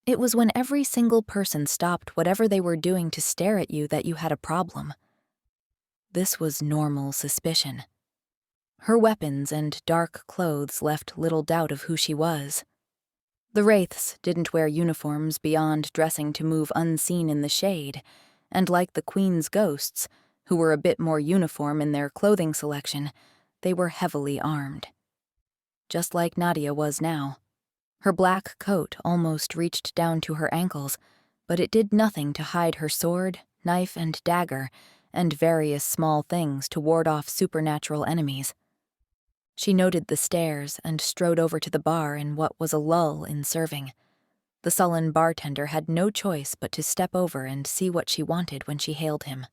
It was when every single person stopped whatever they were doing to stare at you that you had a problem. This was normal suspicion. Her weapons and dark clothes left little doubt of who she was. The Wraiths didn't wear uniforms beyond dressing to move unseen in the shade, and like the Queen's ghosts, who were a bit more uniform in their clothing selection, they were heavily armed. Just like Nadia was now. Her black coat almost reached down to her ankles, but it did nothing to hide her sword, knife, and dagger, and various small things to ward off supernatural enemies. She noted the stairs and strode over to the bar in what was a lull in serving. The sullen bartender had no choice but to step over and see what she wanted when she hailed him.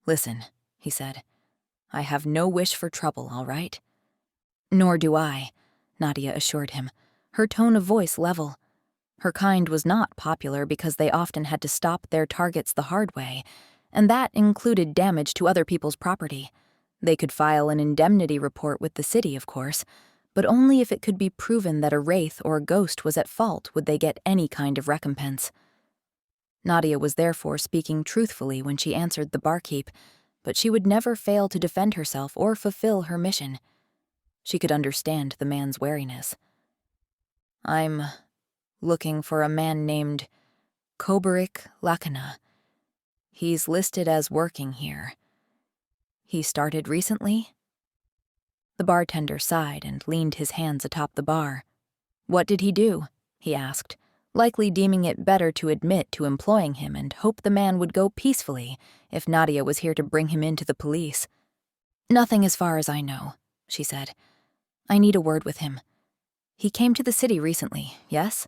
"Listen," he said. "I have no wish for trouble, all right?" "Nor do I," Nadia assured him, her tone of voice level. Her kind was not popular because they often had to stop their targets the hard way, and that included damage to other people's property. They could file an indemnity report with the city, of course, but only if it could be proven that a wraith or a ghost was at fault would they get any kind of recompense. Nadia was therefore speaking truthfully when she answered the barkeep, but she would never fail to defend herself or fulfill her mission. She could understand the man's wariness. "I'm looking for a man named Koberik Lakana. He's listed as working here. He started recently?" The bartender sighed and leaned his hands atop the bar. "What did he do?" he asked, likely deeming it better to admit to employing him and hope the man would go peacefully if Nadia was here to bring him in to the police. "Nothing as far as I know," she said. "I need a word with him. He came to the city recently, yes?"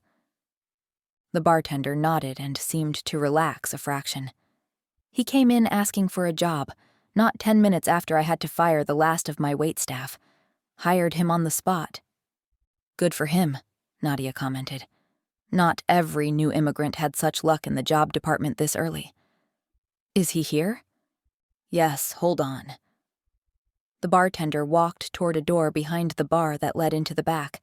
The bartender nodded and seemed to relax a fraction. "He came in asking for a job, not 10 minutes after I had to fire the last of my waitstaff. Hired him on the spot." "Good for him," Nadia commented. Not every new immigrant had such luck in the job department this early. "Is he here?" "Yes, hold on." The bartender walked toward a door behind the bar that led into the back.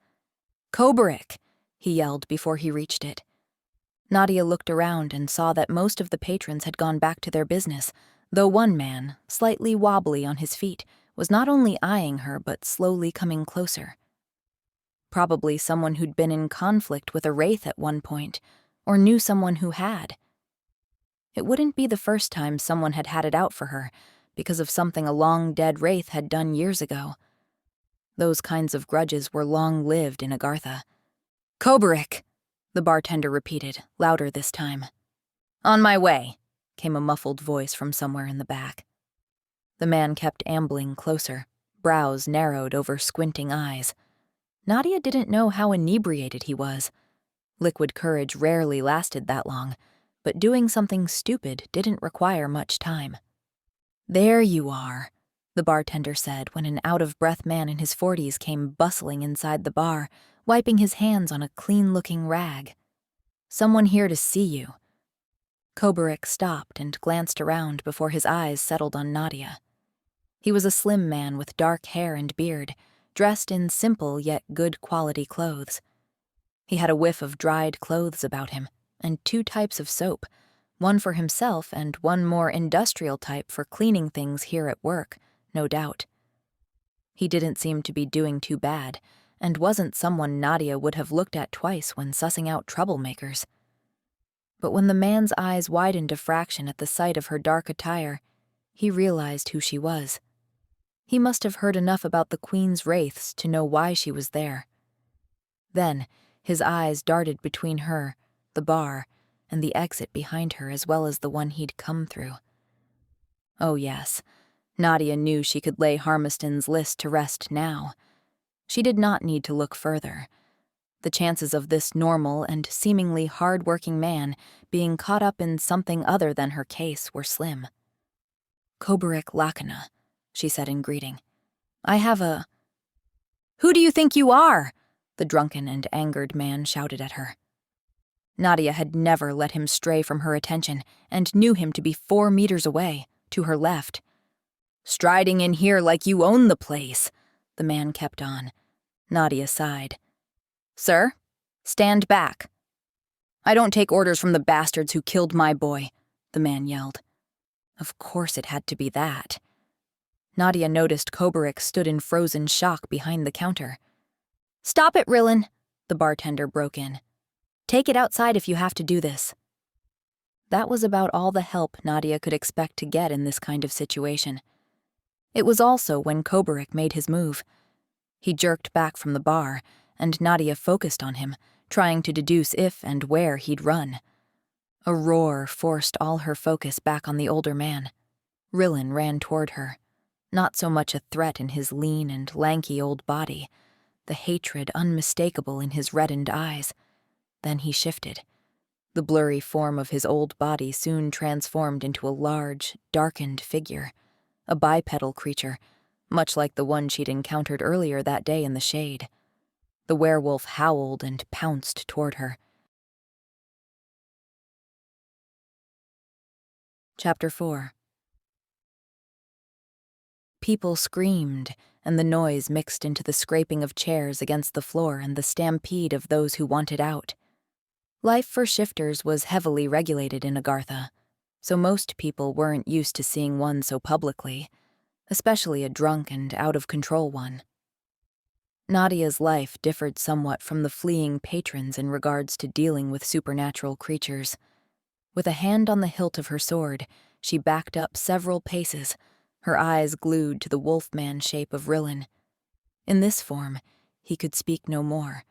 "Koberik!" he yelled before he reached it. Nadia looked around and saw that most of the patrons had gone back to their business, though one man, slightly wobbly on his feet, was not only eyeing her but slowly coming closer. Probably someone who'd been in conflict with a Wraith at one point, or knew someone who had. It wouldn't be the first time someone had had it out for her because of something a long-dead Wraith had done years ago. Those kinds of grudges were long-lived in Agartha. "Kobarik," the bartender repeated, louder this time. "On my way," came a muffled voice from somewhere in the back. The man kept ambling closer, brows narrowed over squinting eyes. Nadia didn't know how inebriated he was. Liquid courage rarely lasted that long, but doing something stupid didn't require much time. "There you are," the bartender said when an out-of-breath man in his 40s came bustling inside the bar, wiping his hands on a clean-looking rag. "Someone here to see you." Kobarik stopped and glanced around before his eyes settled on Nadia. He was a slim man with dark hair and beard, dressed in simple yet good-quality clothes. He had a whiff of dried clothes about him, and 2 types of soap, one for himself and one more industrial type for cleaning things here at work, no doubt. He didn't seem to be doing too bad, and wasn't someone Nadia would have looked at twice when sussing out troublemakers. But when the man's eyes widened a fraction at the sight of her dark attire, he realized who she was. He must have heard enough about the Queen's Wraiths to know why she was there. Then, his eyes darted between her, the bar, and the exit behind her as well as the one he'd come through. Oh yes, Nadia knew she could lay Harmiston's list to rest now. She did not need to look further. The chances of this normal and seemingly hard-working man being caught up in something other than her case were slim. "Kobarik Lakana," she said in greeting. "I have a—" "Who do you think you are?" the drunken and angered man shouted at her. Nadia had never let him stray from her attention and knew him to be 4 meters away, to her left. "Striding in here like you own the place," the man kept on. Nadia sighed. "Sir, stand back." "I don't take orders from the bastards who killed my boy," the man yelled. Of course it had to be that. Nadia noticed Kobarik stood in frozen shock behind the counter. "Stop it, Rillin," the bartender broke in. "Take it outside if you have to do this." That was about all the help Nadia could expect to get in this kind of situation. It was also when Kobarik made his move. He jerked back from the bar, and Nadia focused on him, trying to deduce if and where he'd run. A roar forced all her focus back on the older man. Rillin ran toward her. Not so much a threat in his lean and lanky old body, the hatred unmistakable in his reddened eyes. Then he shifted. The blurry form of his old body soon transformed into a large, darkened figure, a bipedal creature, much like the one she'd encountered earlier that day in the shade. The werewolf howled and pounced toward her. Chapter 4. People screamed, and the noise mixed into the scraping of chairs against the floor and the stampede of those who wanted out. Life for shifters was heavily regulated in Agartha, so most people weren't used to seeing one so publicly, especially a drunk and out-of-control one. Nadia's life differed somewhat from the fleeing patrons in regards to dealing with supernatural creatures. With a hand on the hilt of her sword, she backed up several paces, her eyes glued to the wolfman shape of Rillin. In this form, he could speak no more,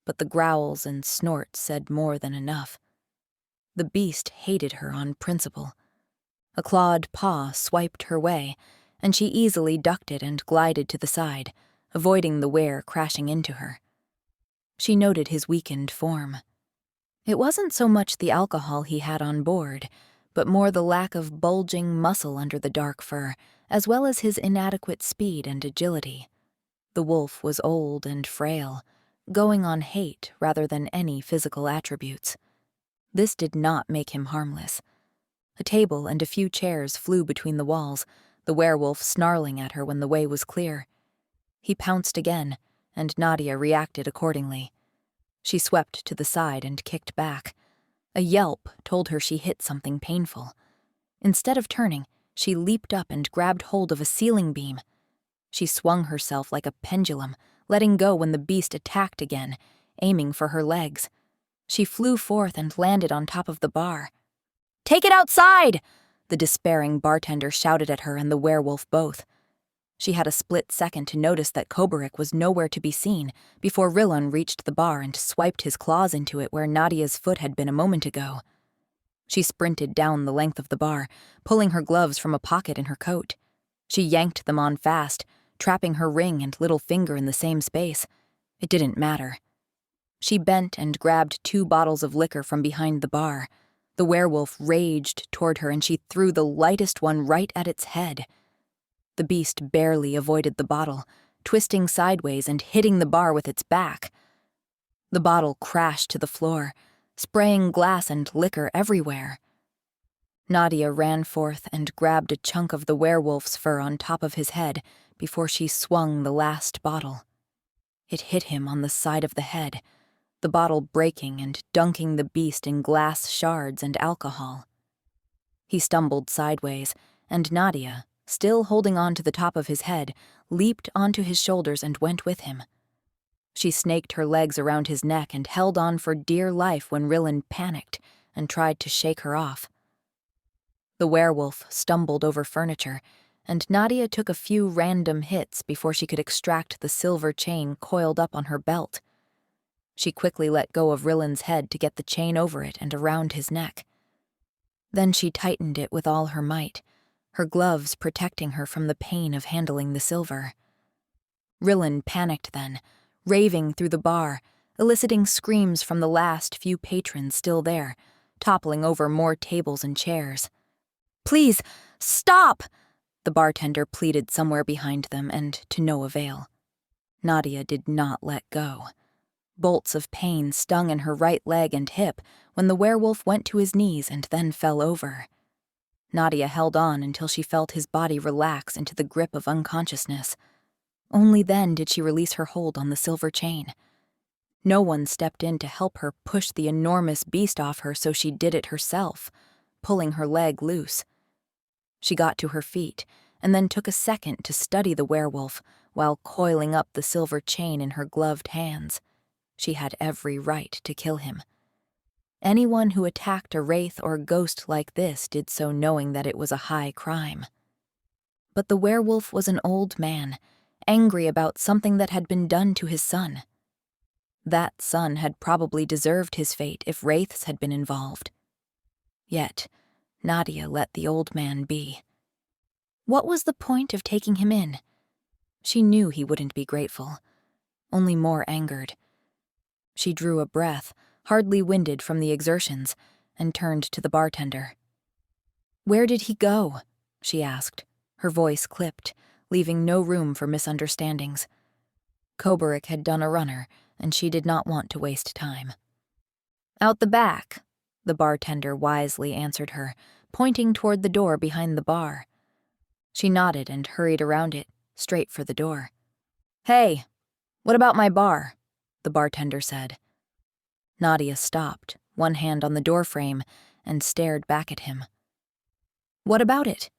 but the growls and snorts said more than enough. The beast hated her on principle. A clawed paw swiped her way, and she easily ducked it and glided to the side, avoiding the were crashing into her. She noted his weakened form. It wasn't so much the alcohol he had on board, but more the lack of bulging muscle under the dark fur, as well as his inadequate speed and agility. The wolf was old and frail, going on hate rather than any physical attributes. This did not make him harmless. A table and a few chairs flew between the walls, the werewolf snarling at her when the way was clear. He pounced again, and Nadia reacted accordingly. She swept to the side and kicked back. A yelp told her she hit something painful. Instead of turning, she leaped up and grabbed hold of a ceiling beam. She swung herself like a pendulum, letting go when the beast attacked again, aiming for her legs. She flew forth and landed on top of the bar. "Take it outside!" the despairing bartender shouted at her and the werewolf both. She had a split second to notice that Kobarik was nowhere to be seen before Rillon reached the bar and swiped his claws into it where Nadia's foot had been a moment ago. She sprinted down the length of the bar, pulling her gloves from a pocket in her coat. She yanked them on fast, trapping her ring and little finger in the same space. It didn't matter. She bent and grabbed 2 bottles of liquor from behind the bar. The werewolf raged toward her and she threw the lightest one right at its head. The beast barely avoided the bottle, twisting sideways and hitting the bar with its back. The bottle crashed to the floor, spraying glass and liquor everywhere. Nadia ran forth and grabbed a chunk of the werewolf's fur on top of his head before she swung the last bottle. It hit him on the side of the head, the bottle breaking and dunking the beast in glass shards and alcohol. He stumbled sideways, and Nadia, still holding on to the top of his head, leaped onto his shoulders and went with him. She snaked her legs around his neck and held on for dear life when Rillon panicked and tried to shake her off. The werewolf stumbled over furniture, and Nadia took a few random hits before she could extract the silver chain coiled up on her belt. She quickly let go of Rillon's head to get the chain over it and around his neck. Then she tightened it with all her might, her gloves protecting her from the pain of handling the silver. Rillon panicked then, raving through the bar, eliciting screams from the last few patrons still there, toppling over more tables and chairs. "Please, stop!" the bartender pleaded somewhere behind them, and to no avail. Nadia did not let go. Bolts of pain stung in her right leg and hip when the werewolf went to his knees and then fell over. Nadia held on until she felt his body relax into the grip of unconsciousness. Only then did she release her hold on the silver chain. No one stepped in to help her push the enormous beast off her, so she did it herself, pulling her leg loose. She got to her feet, and then took a second to study the werewolf while coiling up the silver chain in her gloved hands. She had every right to kill him. Anyone who attacked a wraith or ghost like this did so knowing that it was a high crime. But the werewolf was an old man, angry about something that had been done to his son. That son had probably deserved his fate if wraiths had been involved. Yet, Nadia let the old man be. What was the point of taking him in? She knew he wouldn't be grateful, only more angered. She drew a breath, hardly winded from the exertions, and turned to the bartender. "Where did he go?" she asked, her voice clipped, leaving no room for misunderstandings. Kobarik had done a runner, and she did not want to waste time. "Out the back," the bartender wisely answered her, pointing toward the door behind the bar. She nodded and hurried around it, straight for the door. "Hey, what about my bar?" the bartender said. Nadia stopped, one hand on the doorframe, and stared back at him. "What about it?"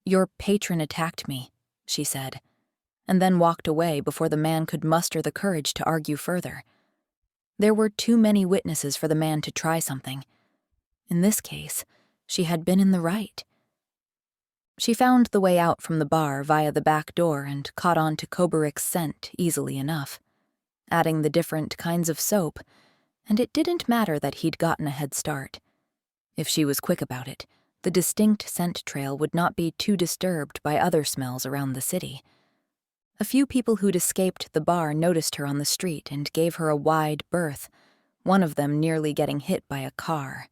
Your patron attacked me," she said, and then walked away before the man could muster the courage to argue further. There were too many witnesses for the man to try something. In this case, she had been in the right. She found the way out from the bar via the back door and caught on to Kobarik's scent easily enough, adding the different kinds of soap, and it didn't matter that he'd gotten a head start. If she was quick about it, the distinct scent trail would not be too disturbed by other smells around the city. A few people who'd escaped the bar noticed her on the street and gave her a wide berth, one of them nearly getting hit by a car.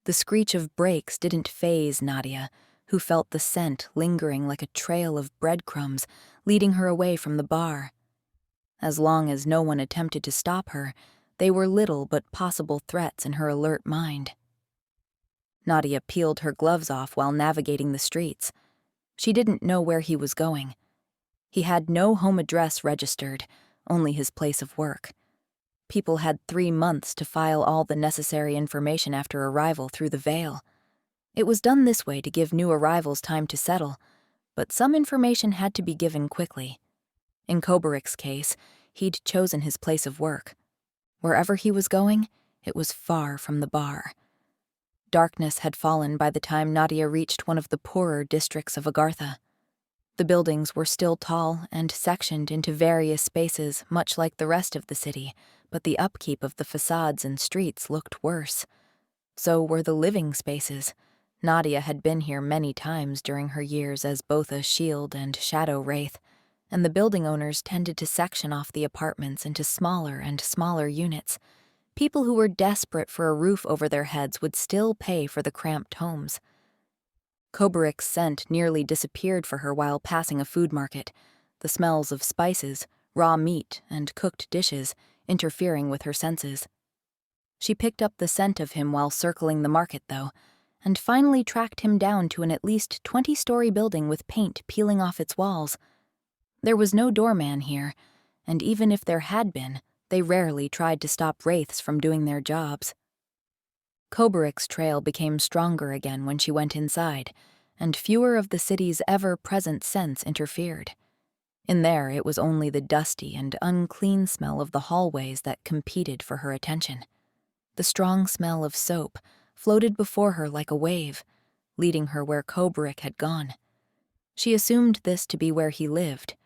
The screech of brakes didn't faze Nadia, who felt the scent lingering like a trail of breadcrumbs leading her away from the bar. As long as no one attempted to stop her, they were little but possible threats in her alert mind. Nadia peeled her gloves off while navigating the streets. She didn't know where he was going. He had no home address registered, only his place of work. People had 3 months to file all the necessary information after arrival through the Veil. It was done this way to give new arrivals time to settle, but some information had to be given quickly. In Koberik's case, he'd chosen his place of work. Wherever he was going, it was far from the bar. Darkness had fallen by the time Nadia reached one of the poorer districts of Agartha. The buildings were still tall and sectioned into various spaces much like the rest of the city, but the upkeep of the facades and streets looked worse. So were the living spaces. Nadia had been here many times during her years as both a shield and shadow wraith, and the building owners tended to section off the apartments into smaller and smaller units. People who were desperate for a roof over their heads would still pay for the cramped homes. Koberik's scent nearly disappeared for her while passing a food market, the smells of spices, raw meat, and cooked dishes interfering with her senses. She picked up the scent of him while circling the market, though, and finally tracked him down to an at least 20-story building with paint peeling off its walls. There was no doorman here, and even if there had been, they rarely tried to stop wraiths from doing their jobs. Koberik's trail became stronger again when she went inside, and fewer of the city's ever-present scents interfered. In there, it was only the dusty and unclean smell of the hallways that competed for her attention. The strong smell of soap floated before her like a wave, leading her where Koberik had gone. She assumed this to be where he lived.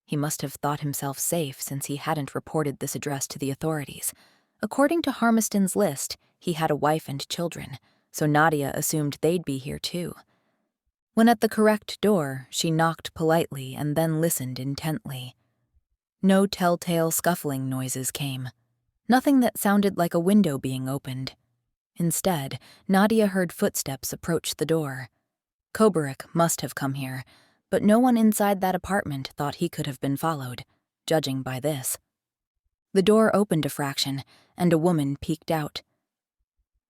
He must have thought himself safe since he hadn't reported this address to the authorities. According to Harmiston's list, he had a wife and children, so Nadia assumed they'd be here too. When at the correct door, she knocked politely and then listened intently. No telltale scuffling noises came. Nothing that sounded like a window being opened. Instead, Nadia heard footsteps approach the door. Koberik must have come here, but no one inside that apartment thought he could have been followed, judging by this. The door opened a fraction, and a woman peeked out.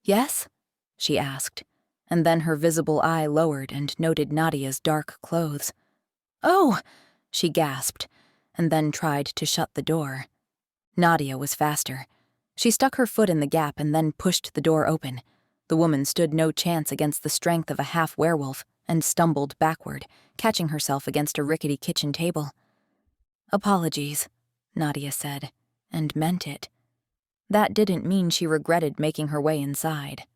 "Yes?" she asked, and then her visible eye lowered and noted Nadia's dark clothes. "Oh!" she gasped, and then tried to shut the door. Nadia was faster. She stuck her foot in the gap and then pushed the door open. The woman stood no chance against the strength of a half-werewolf and stumbled backward, catching herself against a rickety kitchen table. "Apologies," Nadia said, and meant it. That didn't mean she regretted making her way inside.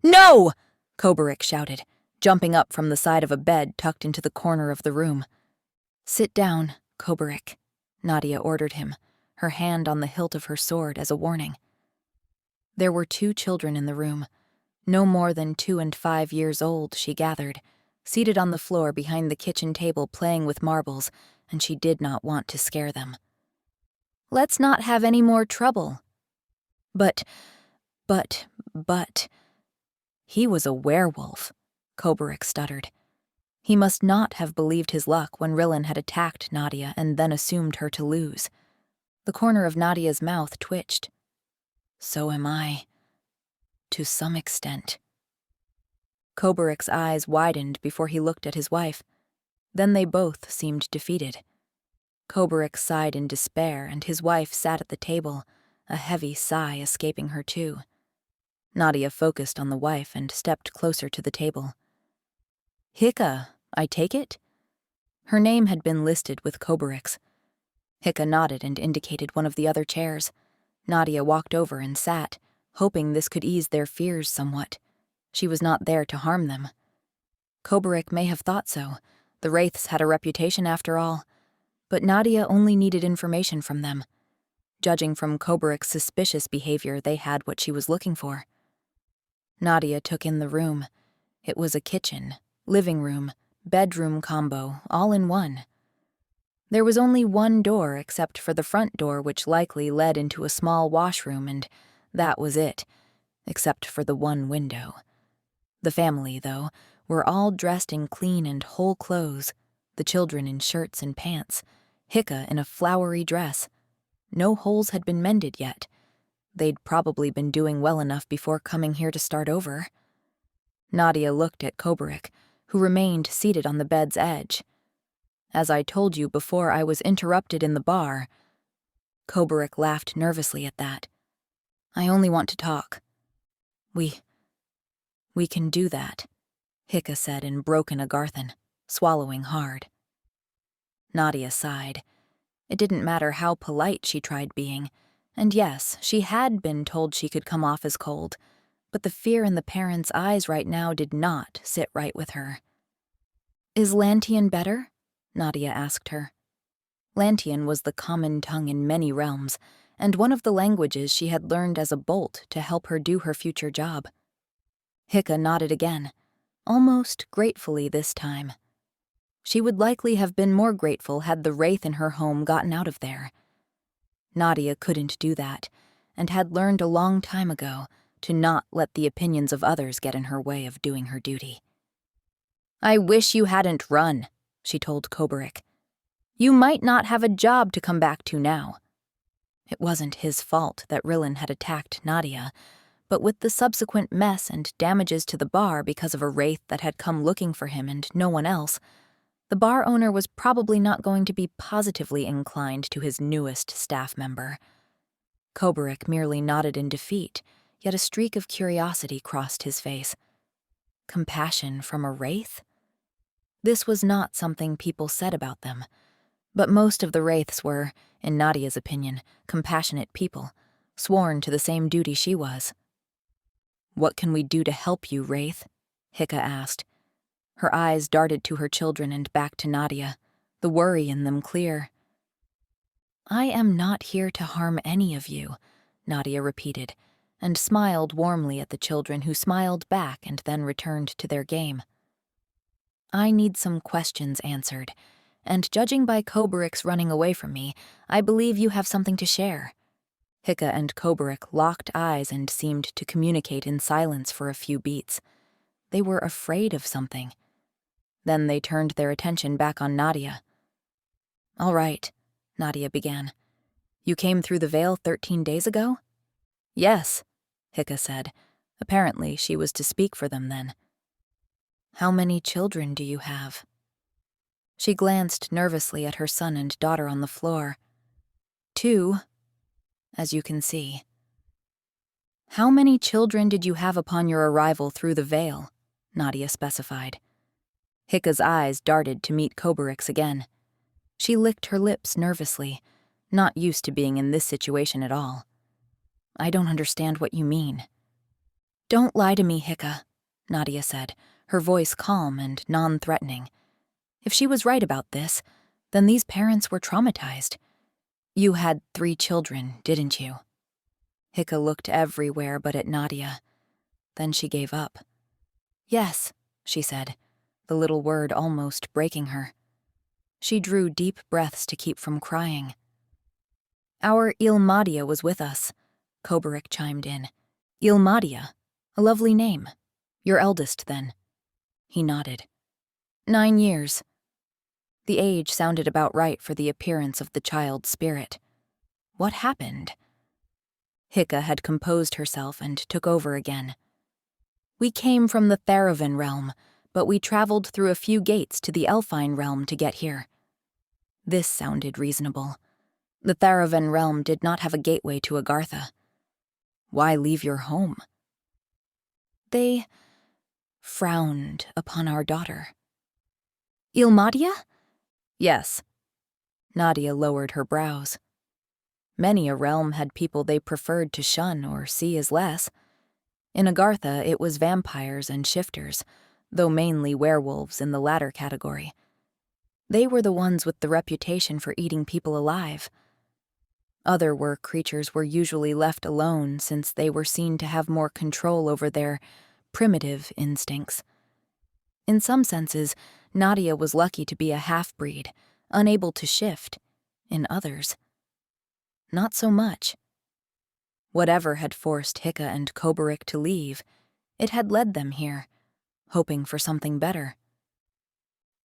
"No!" Koberik shouted, jumping up from the side of a bed tucked into the corner of the room. "Sit down, Koberik," Nadia ordered him, her hand on the hilt of her sword as a warning. There were 2 children in the room, no more than 2 and 5 years old, she gathered, seated on the floor behind the kitchen table playing with marbles, and she did not want to scare them. "Let's not have any more trouble." But... He was a werewolf, Koberik stuttered. He must not have believed his luck when Rillin had attacked Nadia and then assumed her to lose. The corner of Nadia's mouth twitched. "So am I. To some extent." Koberik's eyes widened before he looked at his wife. Then they both seemed defeated. Koberik sighed in despair, and his wife sat at the table, a heavy sigh escaping her too. Nadia focused on the wife and stepped closer to the table. "Hika, I take it?" Her name had been listed with Koberik's. Hika nodded and indicated one of the other chairs. Nadia walked over and sat, hoping this could ease their fears somewhat. She was not there to harm them. Koberik may have thought so. The Wraiths had a reputation after all. But Nadia only needed information from them. Judging from Koberik's suspicious behavior, they had what she was looking for. Nadia took in the room. It was a kitchen, living room, bedroom combo, all in one. There was only one door except for the front door, which likely led into a small washroom, and that was it, except for the one window. The family, though, were all dressed in clean and whole clothes, the children in shirts and pants, Hika in a flowery dress. No holes had been mended yet. They'd probably been doing well enough before coming here to start over. Nadia looked at Koberik, who remained seated on the bed's edge. "As I told you before I was interrupted in the bar." Koberik laughed nervously at that. "I only want to talk." We can do that," Hika said in broken Agarthan. swallowing hard. Nadia sighed. It didn't matter how polite she tried being, and yes, she had been told she could come off as cold, but the fear in the parents' eyes right now did not sit right with her. "Is Lantian better?" Nadia asked her. Lantian was the common tongue in many realms, and one of the languages she had learned as a bolt to help her do her future job. Hika nodded again, almost gratefully this time. She would likely have been more grateful had the Wraith in her home gotten out of there. Nadia couldn't do that, and had learned a long time ago to not let the opinions of others get in her way of doing her duty. "I wish you hadn't run," she told Koberik. "You might not have a job to come back to now." It wasn't his fault that Rillin had attacked Nadia, but with the subsequent mess and damages to the bar because of a Wraith that had come looking for him and no one else, the bar owner was probably not going to be positively inclined to his newest staff member. Koberik merely nodded in defeat, yet a streak of curiosity crossed his face. Compassion from a Wraith? This was not something people said about them, but most of the Wraiths were, in Nadia's opinion, compassionate people, sworn to the same duty she was. "What can we do to help you, Wraith?" Hika asked. Her eyes darted to her children and back to Nadia, the worry in them clear. "I am not here to harm any of you," Nadia repeated, and smiled warmly at the children who smiled back and then returned to their game. "I need some questions answered, and judging by Koberik's running away from me, I believe you have something to share." Hika and Koberik locked eyes and seemed to communicate in silence for a few beats. They were afraid of something. Then they turned their attention back on Nadia. "All right," Nadia began. "You came through the veil 13 days ago?" "Yes," Hika said. Apparently she was to speak for them then. "How many children do you have?" She glanced nervously at her son and daughter on the floor. "2, as you can see." "How many children did you have upon your arrival through the veil?" Nadia specified. Hika's eyes darted to meet Koberik's again. She licked her lips nervously, not used to being in this situation at all. "I don't understand what you mean." "Don't lie to me, Hika," Nadia said, her voice calm and non-threatening. If she was right about this, then these parents were traumatized. "You had 3 children, didn't you?" Hika looked everywhere but at Nadia. Then she gave up. "Yes," she said, the little word almost breaking her. She drew deep breaths to keep from crying. "Our Ilmadia was with us," Koberik chimed in. "Ilmadia, a lovely name. Your eldest, then." He nodded. 9 years. The age sounded about right for the appearance of the child's spirit. What happened? Hika had composed herself and took over again. "We came from the Theravan realm, but we traveled through a few gates to the Elfine realm to get here." This sounded reasonable. The Theravan realm did not have a gateway to Agartha. "Why leave your home?" "They frowned upon our daughter." "Ilmadia?" "Yes." Nadia lowered her brows. Many a realm had people they preferred to shun or see as less. In Agartha, it was vampires and shifters, though mainly werewolves in the latter category. They were the ones with the reputation for eating people alive. Other work creatures were usually left alone since they were seen to have more control over their primitive instincts. In some senses, Nadia was lucky to be a half-breed, unable to shift. In others, not so much. Whatever had forced Hika and Koberik to leave, it had led them here, hoping for something better.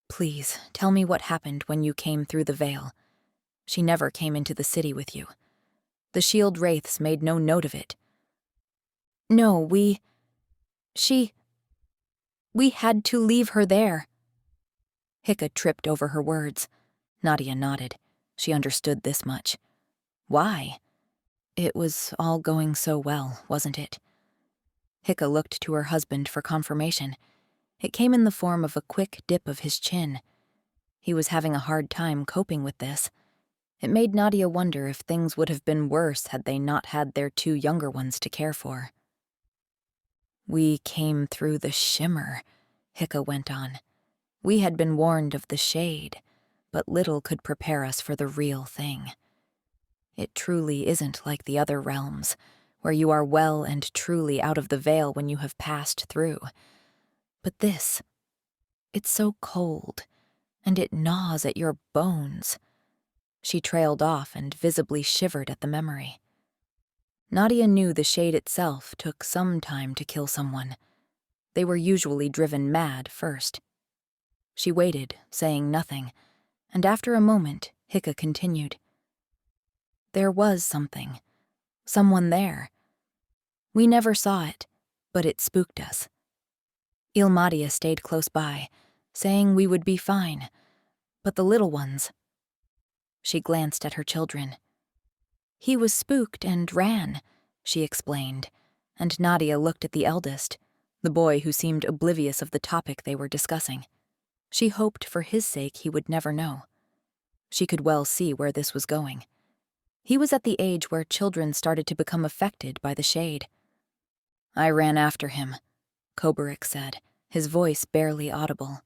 "Please, tell me what happened when you came through the veil. She never came into the city with you. The shield Wraiths made no note of it." "No, we had to leave her there." Hika tripped over her words. Nadia nodded. She understood this much. Why? It was all going so well, wasn't it? Hika looked to her husband for confirmation. It came in the form of a quick dip of his chin. He was having a hard time coping with this. It made Nadia wonder if things would have been worse had they not had their 2 younger ones to care for. "We came through the shimmer," Hika went on. "We had been warned of the shade, but little could prepare us for the real thing. It truly isn't like the other realms, where you are well and truly out of the veil when you have passed through. But this, it's so cold, and it gnaws at your bones." She trailed off and visibly shivered at the memory. Nadia knew the shade itself took some time to kill someone. They were usually driven mad first. She waited, saying nothing, and after a moment, Hika continued. "There was something. Someone there. We never saw it, but it spooked us. Ilmadia stayed close by, saying we would be fine, but the little ones..." She glanced at her children. "He was spooked and ran," she explained, and Nadia looked at the eldest, the boy who seemed oblivious of the topic they were discussing. She hoped for his sake he would never know. She could well see where this was going. He was at the age where children started to become affected by the shade. "I ran after him," Koberik said, his voice barely audible.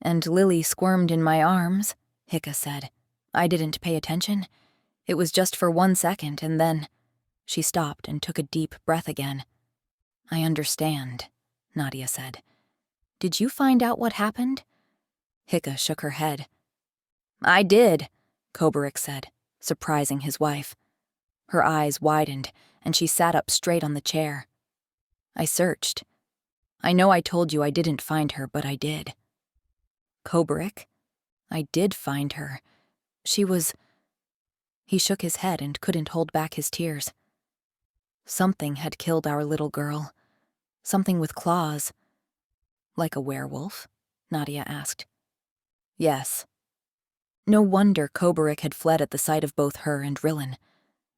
"And Lily squirmed in my arms," Hika said. "I didn't pay attention. It was just for 1 second, and then..." She stopped and took a deep breath again. "I understand," Nadia said. "Did you find out what happened?" Hika shook her head. "I did," Koberik said, surprising his wife. Her eyes widened, and she sat up straight on the chair. "I searched. I know I told you I didn't find her, but I did." "Koberik? I did find her. She was..." He shook his head and couldn't hold back his tears. "Something had killed our little girl. Something with claws." "Like a werewolf?" Nadia asked. "Yes." No wonder Koberik had fled at the sight of both her and Rillen.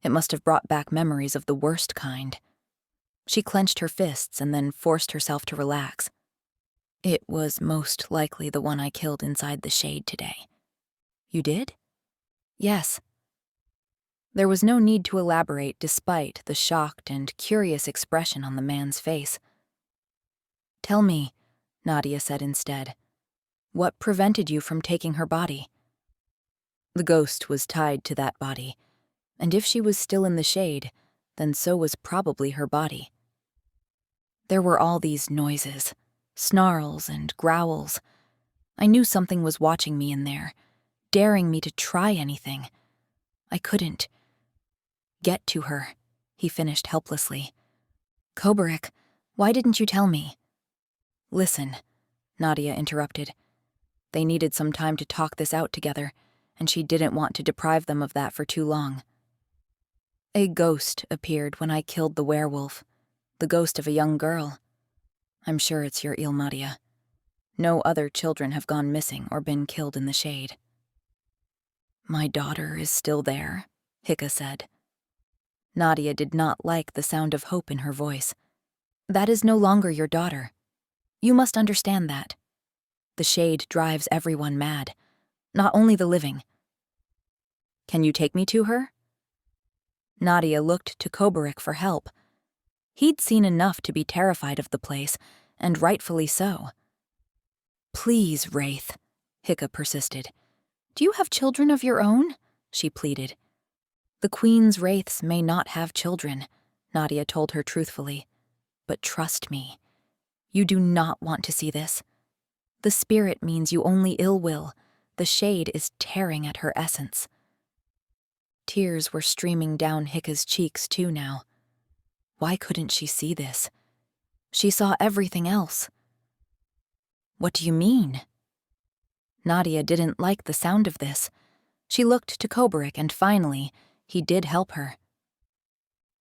It must have brought back memories of the worst kind. She clenched her fists and then forced herself to relax. "It was most likely the one I killed inside the shade today." "You did?" "Yes." There was no need to elaborate despite the shocked and curious expression on the man's face. "Tell me," Nadia said instead, "what prevented you from taking her body?" The ghost was tied to that body, and if she was still in the shade, then so was probably her body. There were all these noises, snarls and growls. I knew something was watching me in there, daring me to try anything. I couldn't get to her, he finished helplessly. "Koberik, why didn't you tell me?" "Listen," Nadia interrupted. They needed some time to talk this out together, and she didn't want to deprive them of that for too long. "A ghost appeared when I killed the werewolf, the ghost of a young girl. I'm sure it's your Ilmadia. No other children have gone missing or been killed in the shade." "My daughter is still there," Hika said. Nadia did not like the sound of hope in her voice. "That is no longer your daughter. You must understand that. The shade drives everyone mad, not only the living." "Can you take me to her?" Nadia looked to Koberik for help. He'd seen enough to be terrified of the place, and rightfully so. "Please, Wraith," Hika persisted. "Do you have children of your own?" she pleaded. "The Queen's Wraiths may not have children," Nadia told her truthfully. "But trust me, you do not want to see this. The spirit means you only ill will. The shade is tearing at her essence." Tears were streaming down Hika's cheeks too now. Why couldn't she see this? She saw everything else. "What do you mean?" Nadia didn't like the sound of this. She looked to Koberik, and finally, he did help her.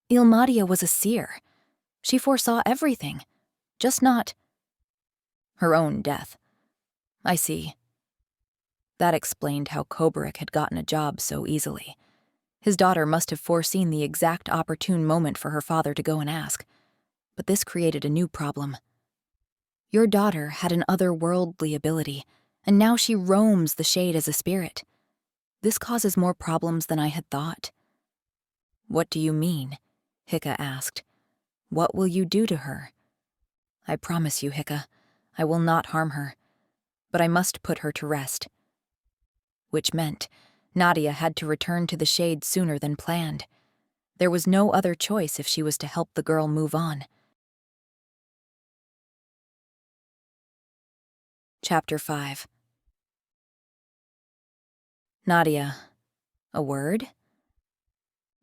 "Ilmadia was a seer. She foresaw everything, just not her own death. I see." That explained how Koberik had gotten a job so easily. His daughter must have foreseen the exact opportune moment for her father to go and ask. But this created a new problem. Your daughter had an otherworldly ability, and now she roams the shade as a spirit. This causes more problems than I had thought." "What do you mean?" Hika asked. "What will you do to her?" "I promise you, Hika, I will not harm her. But I must put her to rest." Which meant Nadia had to return to the shade sooner than planned. There was no other choice if she was to help the girl move on. Chapter 5. "Nadia, a word?"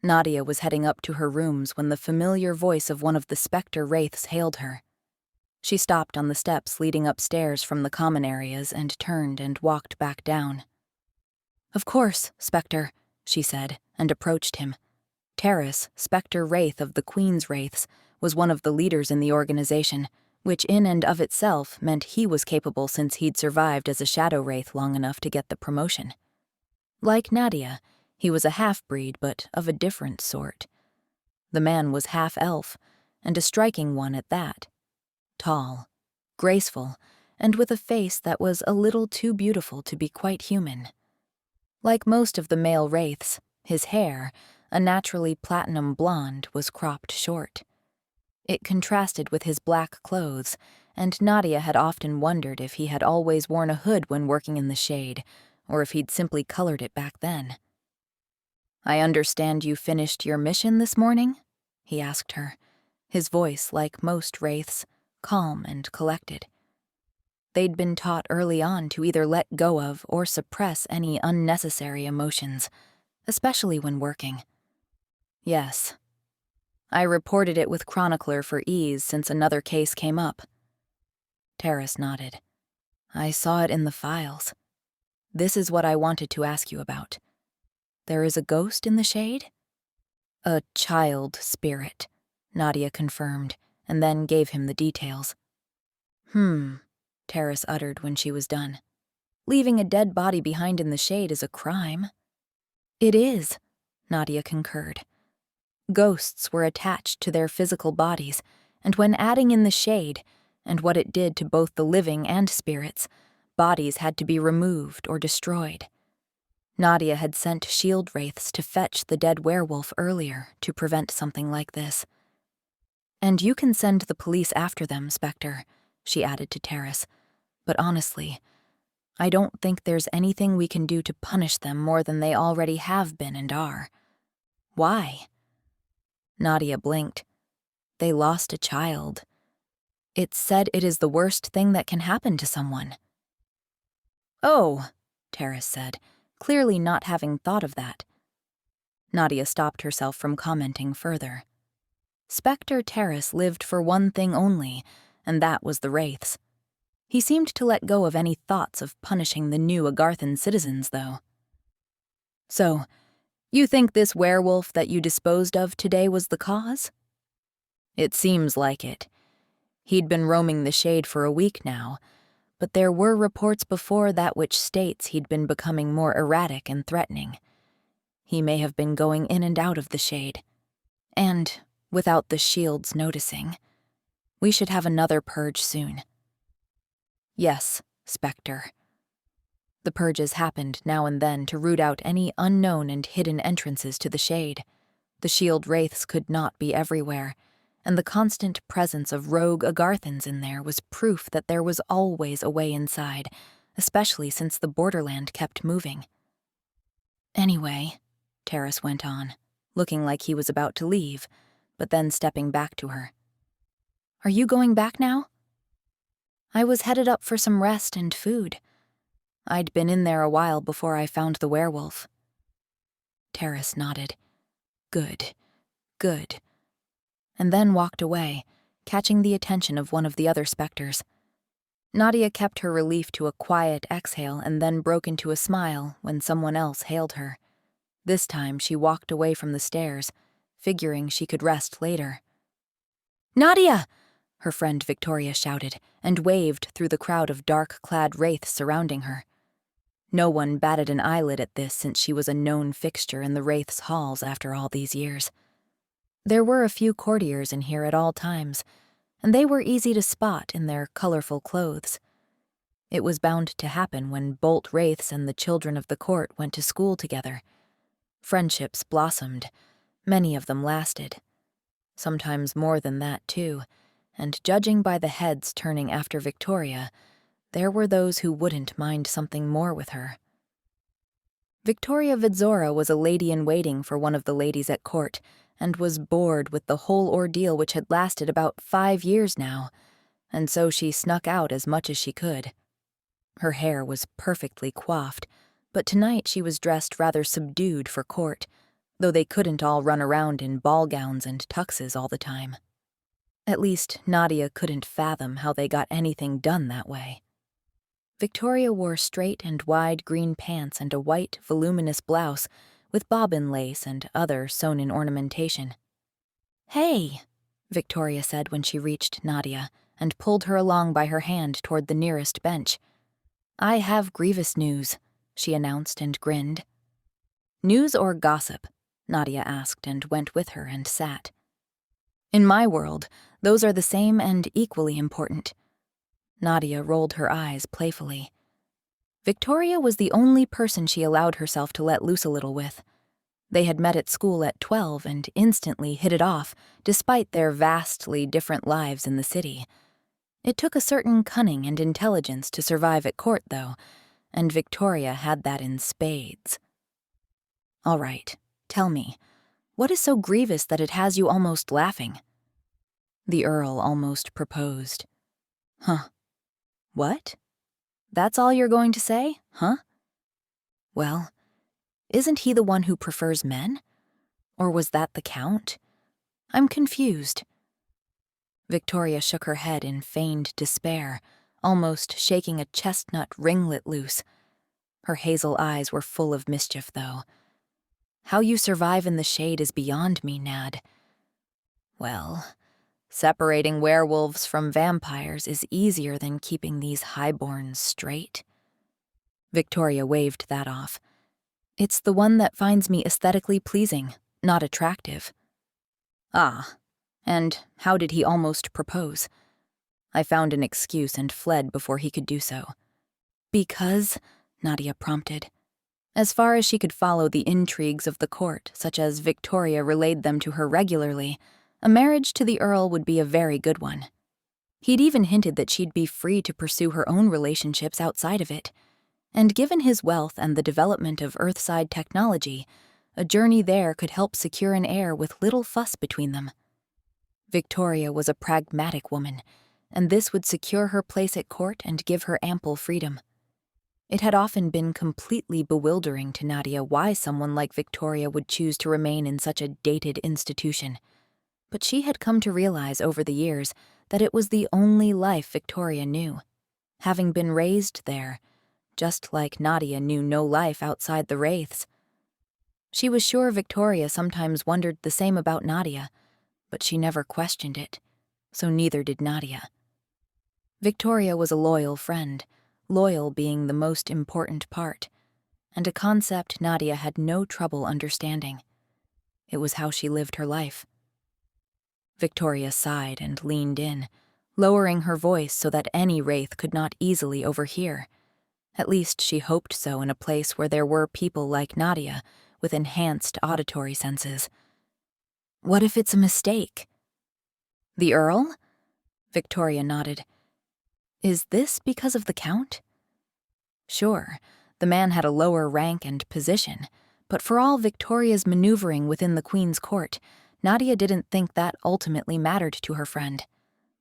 Nadia was heading up to her rooms when the familiar voice of one of the specter wraiths hailed her. She stopped on the steps leading upstairs from the common areas and turned and walked back down. "Of course, Spectre," she said, and approached him. Terrace, Spectre Wraith of the Queen's Wraiths, was one of the leaders in the organization, which in and of itself meant he was capable since he'd survived as a shadow wraith long enough to get the promotion. Like Nadia, he was a half-breed, but of a different sort. The man was half-elf, and a striking one at that. Tall, graceful, and with a face that was a little too beautiful to be quite human. Like most of the male wraiths, his hair, a naturally platinum blonde, was cropped short. It contrasted with his black clothes, and Nadia had often wondered if he had always worn a hood when working in the shade, or if he'd simply colored it back then. "I understand you finished your mission this morning?" he asked her, his voice, like most wraiths, calm and collected. They'd been taught early on to either let go of or suppress any unnecessary emotions, especially when working. "Yes. I reported it with Chronicler for ease since another case came up." Terrace nodded. "I saw it in the files. This is what I wanted to ask you about. There is a ghost in the shade?" "A child spirit," Nadia confirmed, and then gave him the details. Terrace uttered when she was done. "Leaving a dead body behind in the shade is a crime." "It is," Nadia concurred. Ghosts were attached to their physical bodies, and when adding in the shade, and what it did to both the living and spirits, bodies had to be removed or destroyed. Nadia had sent shield wraiths to fetch the dead werewolf earlier to prevent something like this. "And you can send the police after them, Spectre," she added to Terrace. "But honestly, I don't think there's anything we can do to punish them more than they already have been and are." "Why?" Nadia blinked. "They lost a child. It's said it is the worst thing that can happen to someone." "Oh," Terrace said, clearly not having thought of that. Nadia stopped herself from commenting further. Spectre Terrace lived for one thing only, and that was the Wraiths. He seemed to let go of any thoughts of punishing the new Agarthan citizens, though. "So, you think this werewolf that you disposed of today was the cause?" "It seems like it. He'd been roaming the shade for a week now, but there were reports before that which states he'd been becoming more erratic and threatening. He may have been going in and out of the shade. And, without the shields noticing, we should have another purge soon." "Yes, Spectre." The purges happened now and then to root out any unknown and hidden entrances to the shade. The shield wraiths could not be everywhere, and the constant presence of rogue Agarthans in there was proof that there was always a way inside, especially since the borderland kept moving. "Anyway," Terrace went on, looking like he was about to leave, but then stepping back to her. "Are you going back now?" "I was headed up for some rest and food. I'd been in there a while before I found the werewolf." Terrace nodded. Good, and then walked away, catching the attention of one of the other specters. Nadia kept her relief to a quiet exhale and then broke into a smile when someone else hailed her. This time she walked away from the stairs, figuring she could rest later. "Nadia!" her friend Victoria shouted, and waved through the crowd of dark-clad wraiths surrounding her. No one batted an eyelid at this since she was a known fixture in the wraiths' halls after all these years. There were a few courtiers in here at all times, and they were easy to spot in their colorful clothes. It was bound to happen when bolt Wraiths and the children of the court went to school together. Friendships blossomed. Many of them lasted. Sometimes more than that, too, and judging by the heads turning after Victoria, there were those who wouldn't mind something more with her. Victoria Vidzora was a lady-in-waiting for one of the ladies at court, and was bored with the whole ordeal which had lasted about 5 years now, and so she snuck out as much as she could. Her hair was perfectly coiffed, but tonight she was dressed rather subdued for court, though they couldn't all run around in ball gowns and tuxes all the time. At least, Nadia couldn't fathom how they got anything done that way. Victoria wore straight and wide green pants and a white, voluminous blouse with bobbin lace and other sewn-in ornamentation. "Hey," Victoria said when she reached Nadia and pulled her along by her hand toward the nearest bench. "I have grievous news," she announced and grinned. "News or gossip?" Nadia asked and went with her and sat. "In my world, those are the same and equally important." Nadia rolled her eyes playfully. Victoria was the only person she allowed herself to let loose a little with. They had met at school at 12 and instantly hit it off, despite their vastly different lives in the city. It took a certain cunning and intelligence to survive at court, though, and Victoria had that in spades. "All right, tell me, what is so grievous that it has you almost laughing?" The Earl almost proposed. "Huh. What? That's all you're going to say, huh? Well, isn't he the one who prefers men? Or was that the Count? I'm confused." Victoria shook her head in feigned despair, almost shaking a chestnut ringlet loose. Her hazel eyes were full of mischief, though. "How you survive in the shade is beyond me, Nad. Well, separating werewolves from vampires is easier than keeping these highborns straight." Victoria waved that off. "It's the one that finds me aesthetically pleasing, not attractive." "Ah, and how did he almost propose?" I found an excuse and fled before he could do so. "Because," Nadia prompted. As far as she could follow the intrigues of the court, such as Victoria relayed them to her regularly, a marriage to the Earl would be a very good one. He'd even hinted that she'd be free to pursue her own relationships outside of it. And given his wealth and the development of Earthside technology, a journey there could help secure an heir with little fuss between them. Victoria was a pragmatic woman, and this would secure her place at court and give her ample freedom. It had often been completely bewildering to Nadia why someone like Victoria would choose to remain in such a dated institution. But she had come to realize over the years that it was the only life Victoria knew. Having been raised there, just like Nadia knew no life outside the Wraiths. She was sure Victoria sometimes wondered the same about Nadia, but she never questioned it, so neither did Nadia. Victoria was a loyal friend, loyal being the most important part, and a concept Nadia had no trouble understanding. It was how she lived her life. Victoria sighed and leaned in, lowering her voice so that any Wraith could not easily overhear. At least she hoped so in a place where there were people like Nadia with enhanced auditory senses. "What if it's a mistake?" "The Earl?" Victoria nodded. "Is this because of the Count?" Sure, the man had a lower rank and position, but for all Victoria's maneuvering within the Queen's court, Nadia didn't think that ultimately mattered to her friend.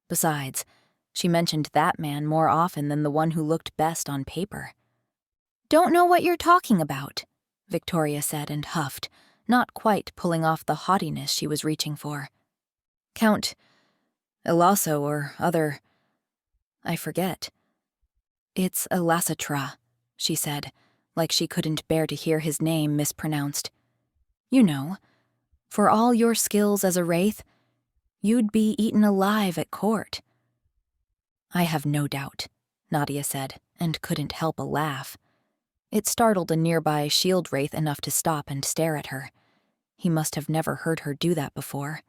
Besides, she mentioned that man more often than the one who looked best on paper. "Don't know what you're talking about," Victoria said and huffed, not quite pulling off the haughtiness she was reaching for. "Count Elasso or other... I forget." "It's Elasatra," she said, like she couldn't bear to hear his name mispronounced. "You know, for all your skills as a Wraith, you'd be eaten alive at court." "I have no doubt," Nadia said, and couldn't help a laugh. It startled a nearby shield Wraith enough to stop and stare at her. He must have never heard her do that before.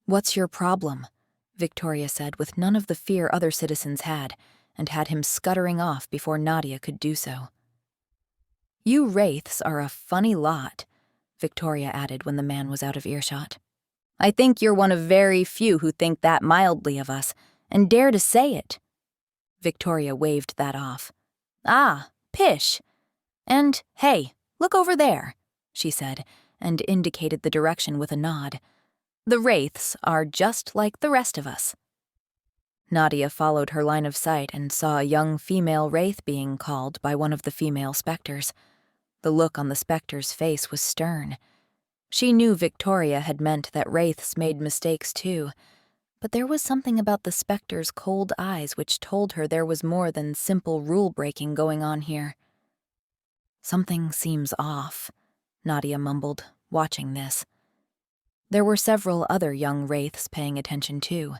"What's your problem?" Victoria said with none of the fear other citizens had, and had him scuttering off before Nadia could do so. You Wraiths are a funny lot, Victoria added when the man was out of earshot. I think you're one of very few who think that mildly of us, and dare to say it. Victoria waved that off. Ah, pish! And, hey, look over there, she said, and indicated the direction with a nod. The Wraiths are just like the rest of us. Nadia followed her line of sight and saw a young female Wraith being called by one of the female specters. The look on the specter's face was stern. She knew Victoria had meant that Wraiths made mistakes too, but there was something about the specter's cold eyes which told her there was more than simple rule-breaking going on here. Something seems off, Nadia mumbled, watching this. There were several other young Wraiths paying attention too,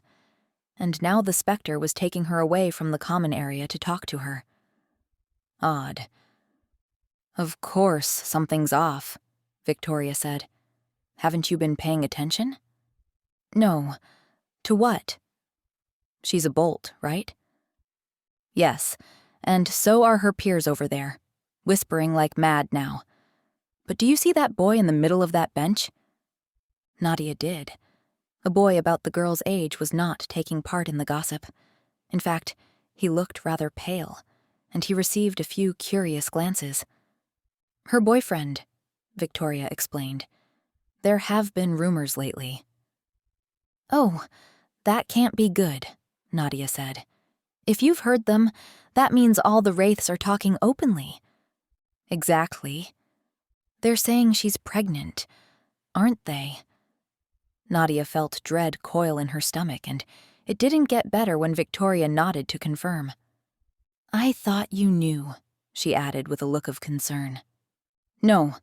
and now the specter was taking her away from the common area to talk to her. Odd. Of course something's off, Victoria said. Haven't you been paying attention? No. To what? She's a bolt, right? Yes, and so are her peers over there, whispering like mad now. But do you see that boy in the middle of that bench? Nadia did. A boy about the girl's age was not taking part in the gossip. In fact, he looked rather pale, and he received a few curious glances. Her boyfriend, Victoria explained. There have been rumors lately. Oh, that can't be good, Nadia said. If you've heard them, that means all the Wraiths are talking openly. Exactly. They're saying she's pregnant, aren't they? Nadia felt dread coil in her stomach, and it didn't get better when Victoria nodded to confirm. I thought you knew, she added with a look of concern. No,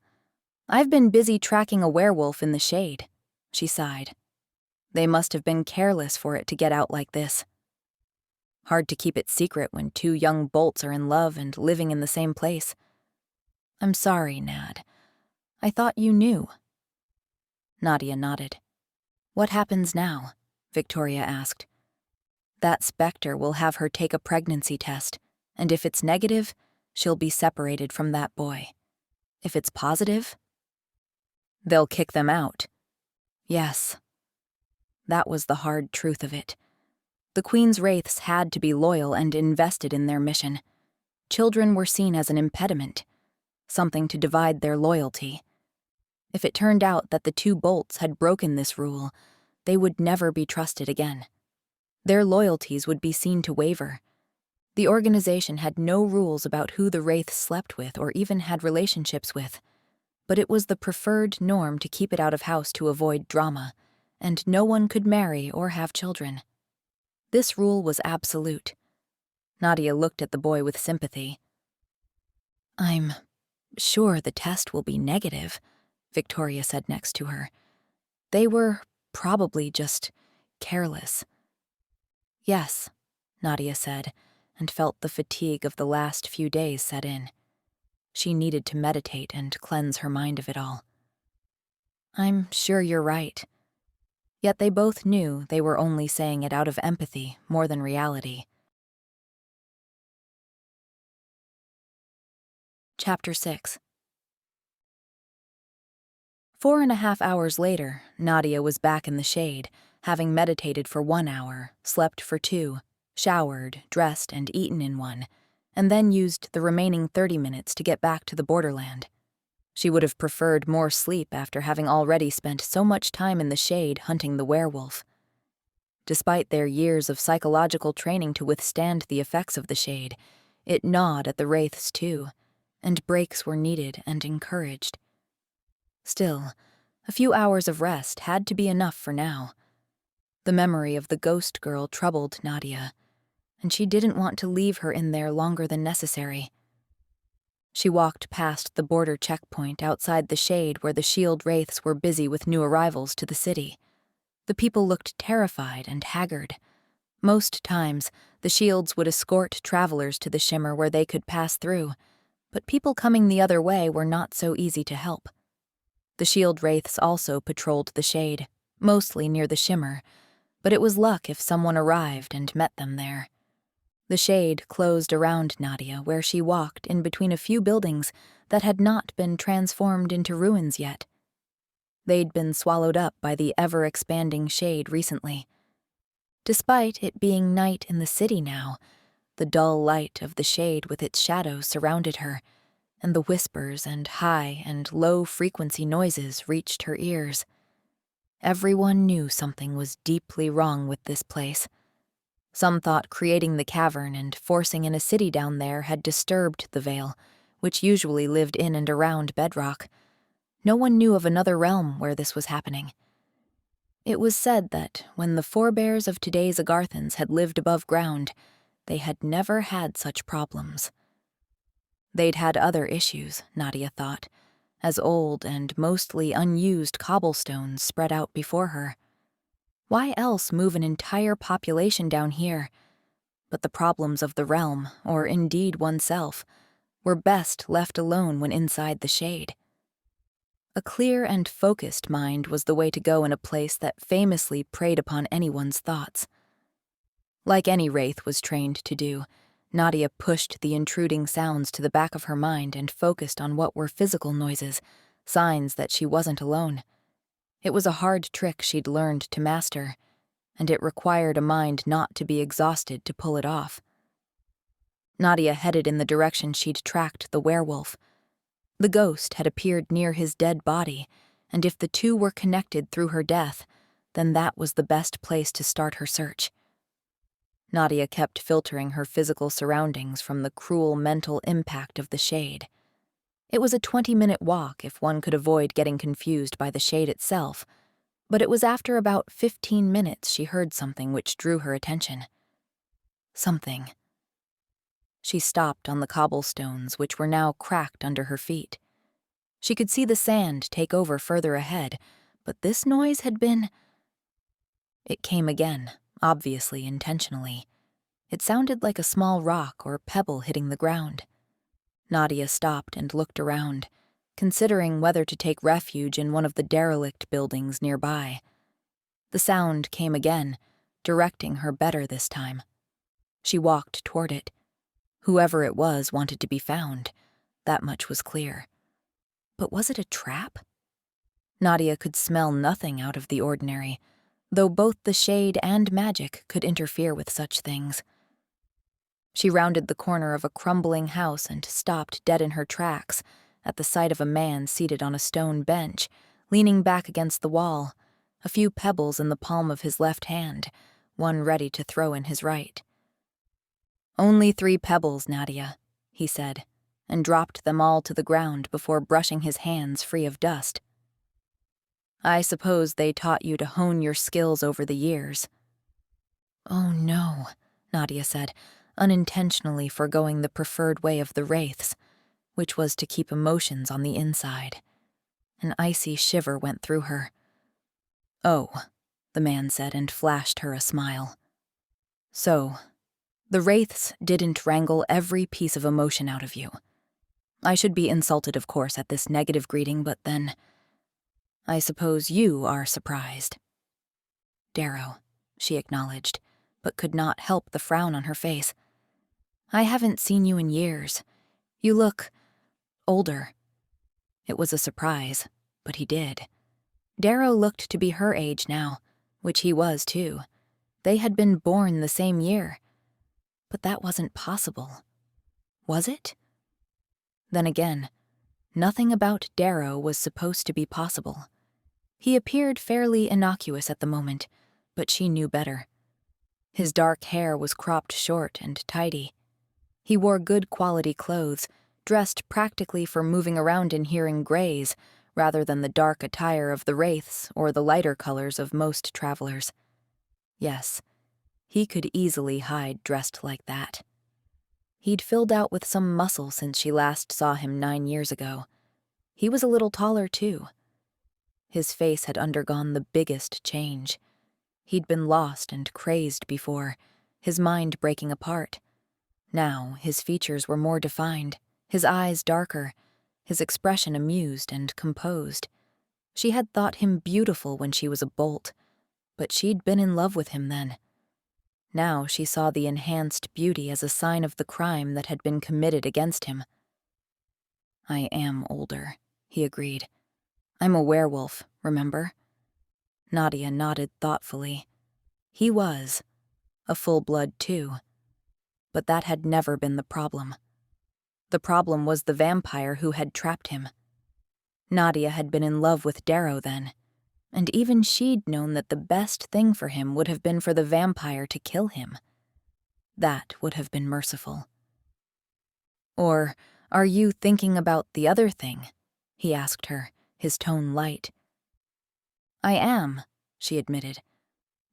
I've been busy tracking a werewolf in the shade, she sighed. They must have been careless for it to get out like this. Hard to keep it secret when two young bolts are in love and living in the same place. I'm sorry, Nad. I thought you knew. Nadia nodded. What happens now? Victoria asked. That specter will have her take a pregnancy test, and if it's negative, she'll be separated from that boy. If it's positive, they'll kick them out. Yes. That was the hard truth of it. The Queen's Wraiths had to be loyal and invested in their mission. Children were seen as an impediment, something to divide their loyalty. If it turned out that the two bolts had broken this rule, they would never be trusted again. Their loyalties would be seen to waver. The organization had no rules about who the Wraiths slept with or even had relationships with, but it was the preferred norm to keep it out of house to avoid drama, and no one could marry or have children. This rule was absolute. Nadia looked at the boy with sympathy. I'm sure the test will be negative, Victoria said next to her. They were probably just careless. Yes, Nadia said, and felt the fatigue of the last few days set in. She needed to meditate and cleanse her mind of it all. I'm sure you're right. Yet they both knew they were only saying it out of empathy more than reality. Chapter 6. 4.5 hours later, Nadia was back in the shade, having meditated for 1 hour, slept for 2, showered, dressed, and eaten in 1, and then used the remaining 30 minutes to get back to the borderland. She would have preferred more sleep after having already spent so much time in the shade hunting the werewolf. Despite their years of psychological training to withstand the effects of the shade, it gnawed at the Wraiths too, and breaks were needed and encouraged. Still, a few hours of rest had to be enough for now. The memory of the ghost girl troubled Nadia, and she didn't want to leave her in there longer than necessary. She walked past the border checkpoint outside the shade where the shield Wraiths were busy with new arrivals to the city. The people looked terrified and haggard. Most times, the shields would escort travelers to the shimmer where they could pass through, but people coming the other way were not so easy to help. The shield Wraiths also patrolled the shade, mostly near the shimmer, but it was luck if someone arrived and met them there. The shade closed around Nadia where she walked in between a few buildings that had not been transformed into ruins yet. They'd been swallowed up by the ever-expanding shade recently. Despite it being night in the city now, the dull light of the shade with its shadows surrounded her, and the whispers and high and low-frequency noises reached her ears. Everyone knew something was deeply wrong with this place. Some thought creating the cavern and forcing in a city down there had disturbed the Veil, which usually lived in and around bedrock. No one knew of another realm where this was happening. It was said that when the forebears of today's Agarthans had lived above ground, they had never had such problems. They'd had other issues, Nadia thought, as old and mostly unused cobblestones spread out before her. Why else move an entire population down here? But the problems of the realm, or indeed oneself, were best left alone when inside the shade. A clear and focused mind was the way to go in a place that famously preyed upon anyone's thoughts. Like any Wraith was trained to do, Nadia pushed the intruding sounds to the back of her mind and focused on what were physical noises, signs that she wasn't alone. It was a hard trick she'd learned to master, and it required a mind not to be exhausted to pull it off. Nadia headed in the direction she'd tracked the werewolf. The ghost had appeared near his dead body, and if the two were connected through her death, then that was the best place to start her search. Nadia kept filtering her physical surroundings from the cruel mental impact of the shade. It was a 20-minute walk if one could avoid getting confused by the shade itself, but it was after about 15 minutes she heard something which drew her attention. Something. She stopped on the cobblestones, which were now cracked under her feet. She could see the sand take over further ahead, but this noise had been... It came again, obviously intentionally. It sounded like a small rock or pebble hitting the ground. Nadia stopped and looked around, considering whether to take refuge in one of the derelict buildings nearby. The sound came again, directing her better this time. She walked toward it. Whoever it was wanted to be found. That much was clear. But was it a trap? Nadia could smell nothing out of the ordinary, though both the shade and magic could interfere with such things. She rounded the corner of a crumbling house and stopped dead in her tracks at the sight of a man seated on a stone bench, leaning back against the wall, a few pebbles in the palm of his left hand, one ready to throw in his right. "Only 3 pebbles, Nadia," he said, and dropped them all to the ground before brushing his hands free of dust. "I suppose they taught you to hone your skills over the years." "Oh no," Nadia said, unintentionally forgoing the preferred way of the Wraiths, which was to keep emotions on the inside. An icy shiver went through her. "Oh," the man said and flashed her a smile. "So, the Wraiths didn't wrangle every piece of emotion out of you. I should be insulted, of course, at this negative greeting, but then I suppose you are surprised." "Darrow," she acknowledged, but could not help the frown on her face. "I haven't seen you in years. You look older." It was a surprise, but he did. Darrow looked to be her age now, which he was too. They had been born the same year. But that wasn't possible. Was it? Then again, nothing about Darrow was supposed to be possible. He appeared fairly innocuous at the moment, but she knew better. His dark hair was cropped short and tidy. He wore good quality clothes, dressed practically for moving around in here in grays, rather than the dark attire of the Wraiths or the lighter colors of most travelers. Yes, he could easily hide dressed like that. He'd filled out with some muscle since she last saw him 9 years ago. He was a little taller, too. His face had undergone the biggest change. He'd been lost and crazed before, his mind breaking apart. Now, his features were more defined, his eyes darker, his expression amused and composed. She had thought him beautiful when she was a bolt, But she'd been in love with him then. Now she saw the enhanced beauty as a sign of the crime that had been committed against him. I am older, he agreed. I'm a werewolf, remember? Nadia nodded thoughtfully. He was. A full-blood, too. But that had never been the problem. The problem was the vampire who had trapped him. Nadia had been in love with Darrow then, and even she'd known that the best thing for him would have been for the vampire to kill him. That would have been merciful. Or are you thinking about the other thing? He asked her, his tone light. I am, she admitted.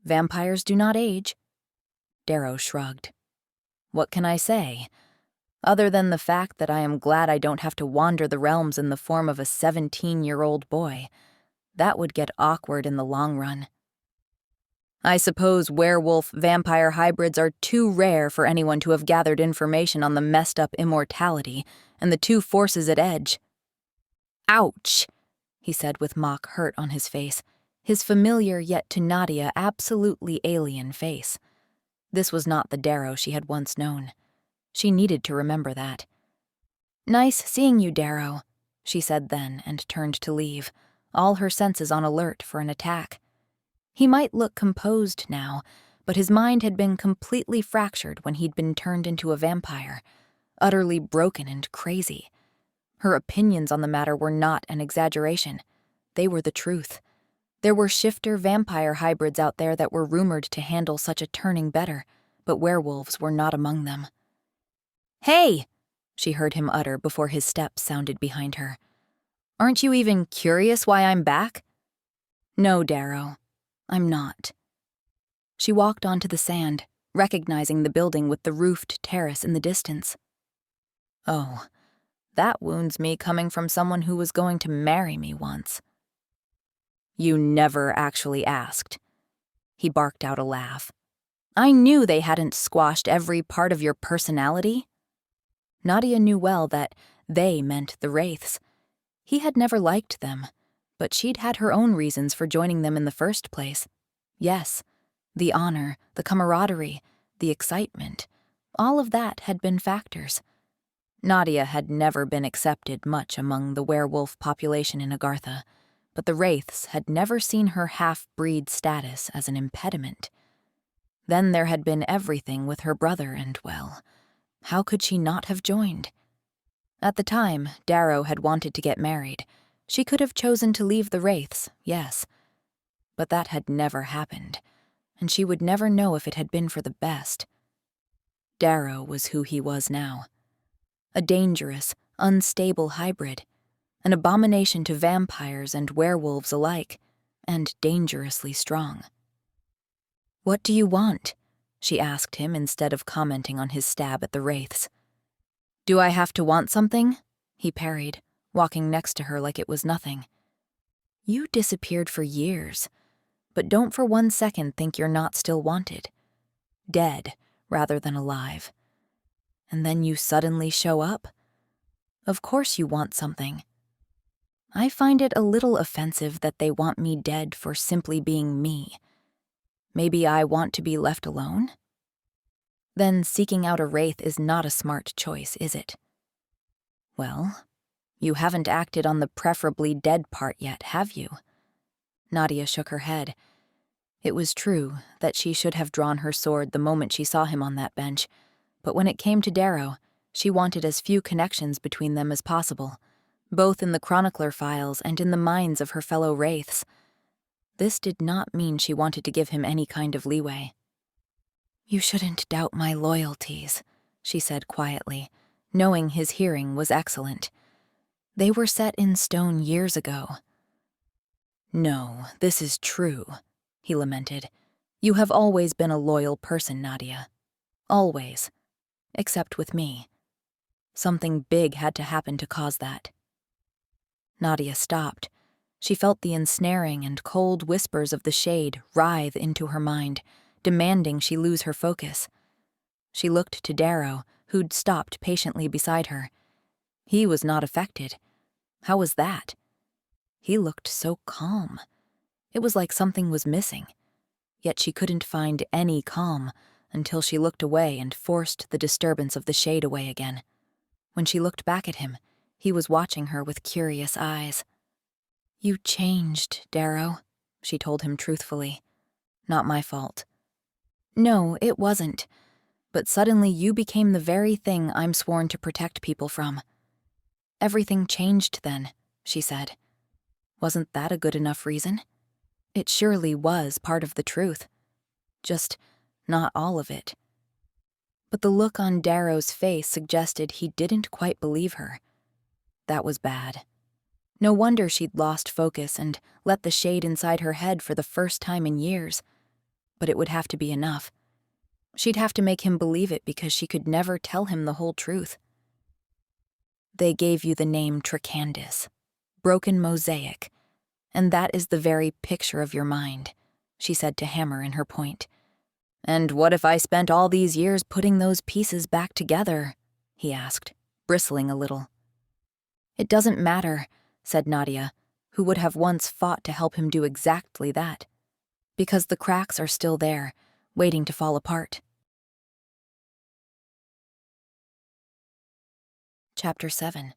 Vampires do not age. Darrow shrugged. What can I say? Other than the fact that I am glad I don't have to wander the realms in the form of a 17-year-old boy. That would get awkward in the long run. I suppose werewolf-vampire hybrids are too rare for anyone to have gathered information on the messed-up immortality and the two forces at edge. Ouch, he said with mock hurt on his face, his familiar yet to Nadia absolutely alien face. This was not the Darrow she had once known. She needed to remember that. Nice seeing you, Darrow, she said then and turned to leave, all her senses on alert for an attack. He might look composed now, but his mind had been completely fractured when he'd been turned into a vampire, utterly broken and crazy. Her opinions on the matter were not an exaggeration. They were the truth. There were shifter vampire hybrids out there that were rumored to handle such a turning better, but werewolves were not among them. Hey, she heard him utter before his steps sounded behind her. Aren't you even curious why I'm back? No, Darrow, I'm not. She walked onto the sand, recognizing the building with the roofed terrace in the distance. Oh, that wounds me coming from someone who was going to marry me once. You never actually asked. He barked out a laugh. I knew they hadn't squashed every part of your personality. Nadia knew well that they meant the Wraiths. He had never liked them, but she'd had her own reasons for joining them in the first place. Yes, the honor, the camaraderie, the excitement, all of that had been factors. Nadia had never been accepted much among the werewolf population in Agartha, but the Wraiths had never seen her half-breed status as an impediment. Then there had been everything with her brother and, well, how could she not have joined? At the time, Darrow had wanted to get married. She could have chosen to leave the Wraiths, yes. But that had never happened, and she would never know if it had been for the best. Darrow was who he was now. A dangerous, unstable hybrid, an abomination to vampires and werewolves alike, and dangerously strong. What do you want? She asked him instead of commenting on his stab at the Wraiths. Do I have to want something? He parried, walking next to her like it was nothing. You disappeared for years, but don't for 1 second think you're not still wanted. Dead, rather than alive. And then you suddenly show up? Of course you want something. I find it a little offensive that they want me dead for simply being me. Maybe I want to be left alone? Then seeking out a Wraith is not a smart choice, is it? Well, you haven't acted on the preferably dead part yet, have you? Nadia shook her head. It was true that she should have drawn her sword the moment she saw him on that bench, but when it came to Darrow, she wanted as few connections between them as possible, both in the chronicler files and in the minds of her fellow Wraiths. This did not mean she wanted to give him any kind of leeway. You shouldn't doubt my loyalties, she said quietly, knowing his hearing was excellent. They were set in stone years ago. No, this is true, he lamented. You have always been a loyal person, Nadia. Always. Except with me. Something big had to happen to cause that. Nadia stopped. She felt the ensnaring and cold whispers of the shade writhe into her mind, demanding she lose her focus. She looked to Darrow, who'd stopped patiently beside her. He was not affected. How was that? He looked so calm. It was like something was missing. Yet she couldn't find any calm until she looked away and forced the disturbance of the shade away again. When she looked back at him, he was watching her with curious eyes. "You changed, Darrow," she told him truthfully. "Not my fault." "No, it wasn't. But suddenly you became the very thing I'm sworn to protect people from." "Everything changed then," she said. Wasn't that a good enough reason? It surely was part of the truth. Just not all of it. But the look on Darrow's face suggested he didn't quite believe her. That was bad. No wonder she'd lost focus and let the shade inside her head for the first time in years. But it would have to be enough. She'd have to make him believe it because she could never tell him the whole truth. "They gave you the name Tricandis, broken mosaic, and that is the very picture of your mind," she said to hammer in her point. "And what if I spent all these years putting those pieces back together?" he asked, bristling a little. "It doesn't matter," said Nadia, who would have once fought to help him do exactly that. "Because the cracks are still there, waiting to fall apart." Chapter 7.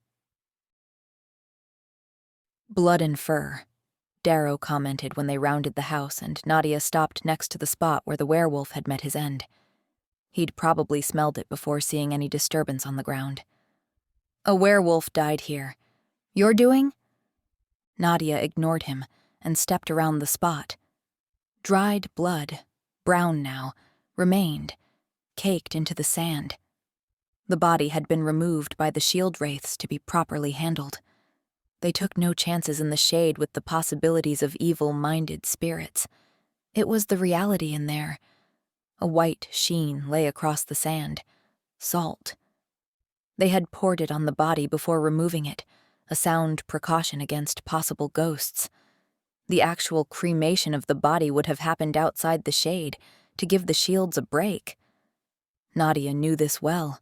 "Blood and fur," Darrow commented when they rounded the house and Nadia stopped next to the spot where the werewolf had met his end. He'd probably smelled it before seeing any disturbance on the ground. "A werewolf died here. You're doing?" Nadia ignored him and stepped around the spot. Dried blood, brown now, remained, caked into the sand. The body had been removed by the shield wraiths to be properly handled. They took no chances in the shade with the possibilities of evil-minded spirits. It was the reality in there. A white sheen lay across the sand. Salt. They had poured it on the body before removing it, a sound precaution against possible ghosts. The actual cremation of the body would have happened outside the shade, to give the shields a break. Nadia knew this well.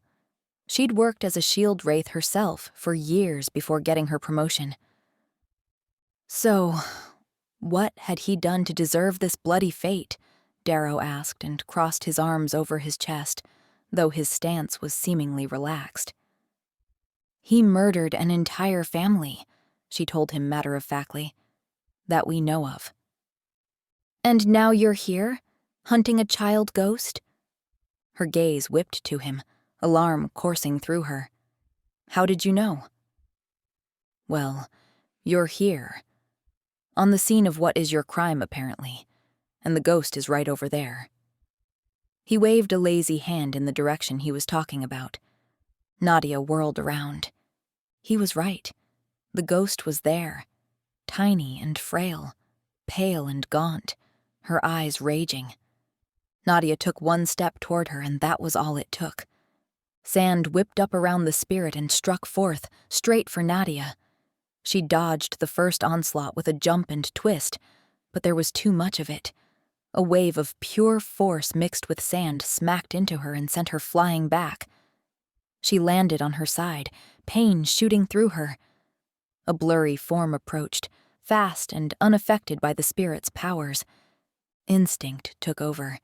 She'd worked as a shield wraith herself for years before getting her promotion. "So, what had he done to deserve this bloody fate?" Darrow asked and crossed his arms over his chest, though his stance was seemingly relaxed. "He murdered an entire family," she told him matter-of-factly, "that we know of." "And now you're here, hunting a child ghost?" Her gaze whipped to him, alarm coursing through her. "How did you know?" "Well, you're here. On the scene of what is your crime, apparently, and the ghost is right over there." He waved a lazy hand in the direction he was talking about. Nadia whirled around. He was right. The ghost was there, tiny and frail, pale and gaunt, her eyes raging. Nadia took one step toward her, and that was all it took. Sand whipped up around the spirit and struck forth, straight for Nadia. She dodged the first onslaught with a jump and twist, but there was too much of it. A wave of pure force mixed with sand smacked into her and sent her flying back. She landed on her side, pain shooting through her. A blurry form approached, fast and unaffected by the spirit's powers. Instinct took over.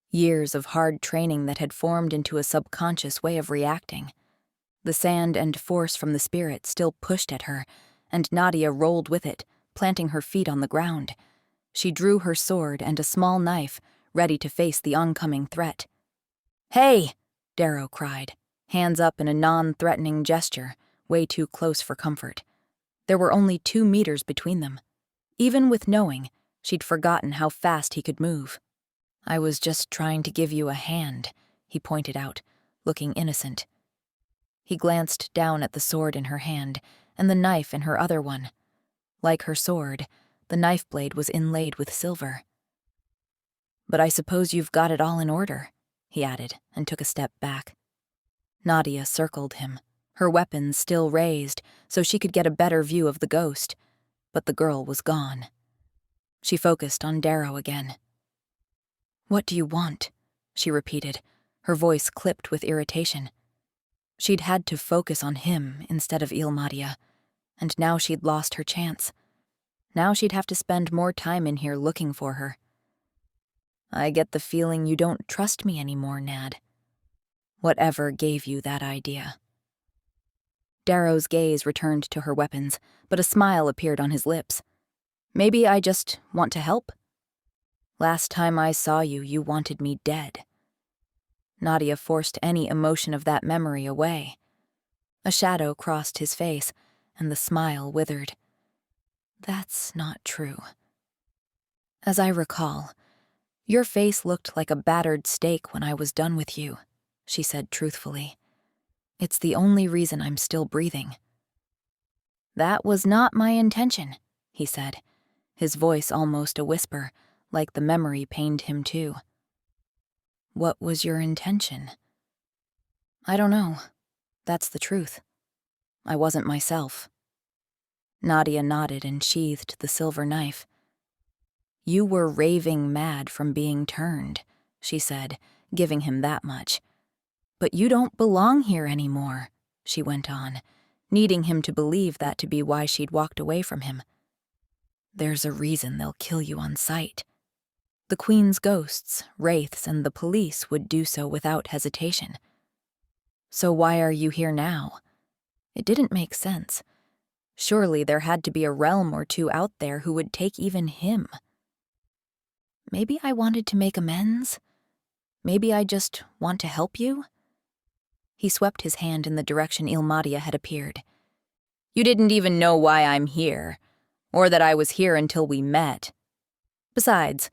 Years of hard training that had formed into a subconscious way of reacting. The sand and force from the spirit still pushed at her, and Nadia rolled with it, planting her feet on the ground. She drew her sword and a small knife, ready to face the oncoming threat. "Hey!" Darrow cried, hands up in a non-threatening gesture, way too close for comfort. There were only 2 meters between them. Even with knowing, she'd forgotten how fast he could move. "I was just trying to give you a hand," he pointed out, looking innocent. He glanced down at the sword in her hand and the knife in her other one. Like her sword, the knife blade was inlaid with silver. "But I suppose you've got it all in order," he added, and took a step back. Nadia circled him, her weapons still raised so she could get a better view of the ghost, but the girl was gone. She focused on Darrow again. "What do you want?" she repeated, her voice clipped with irritation. She'd had to focus on him instead of Ilmadia, and now she'd lost her chance. Now she'd have to spend more time in here looking for her. I get the feeling you don't trust me anymore, Nad. Whatever gave you that idea?" Darrow's gaze returned to her weapons, but a smile appeared on his lips. "Maybe I just want to help. Last time I saw you, you wanted me dead." Nadia forced any emotion of that memory away. A shadow crossed his face, and the smile withered. "That's not true. As I recall, your face looked like a battered steak when I was done with you," she said truthfully. "It's the only reason I'm still breathing." "That was not my intention," he said, his voice almost a whisper, like the memory pained him too. "What was your intention?" "I don't know. That's the truth. I wasn't myself." Nadia nodded and sheathed the silver knife. "You were raving mad from being turned," she said, giving him that much. "But you don't belong here anymore," she went on, needing him to believe that to be why she'd walked away from him. "There's a reason they'll kill you on sight. The Queen's ghosts, Wraiths, and the police would do so without hesitation. So why are you here now?" It didn't make sense. Surely there had to be a realm or two out there who would take even him. "Maybe I wanted to make amends? Maybe I just want to help you?" He swept his hand in the direction Ilmadia had appeared. "You didn't even know why I'm here, or that I was here until we met. Besides,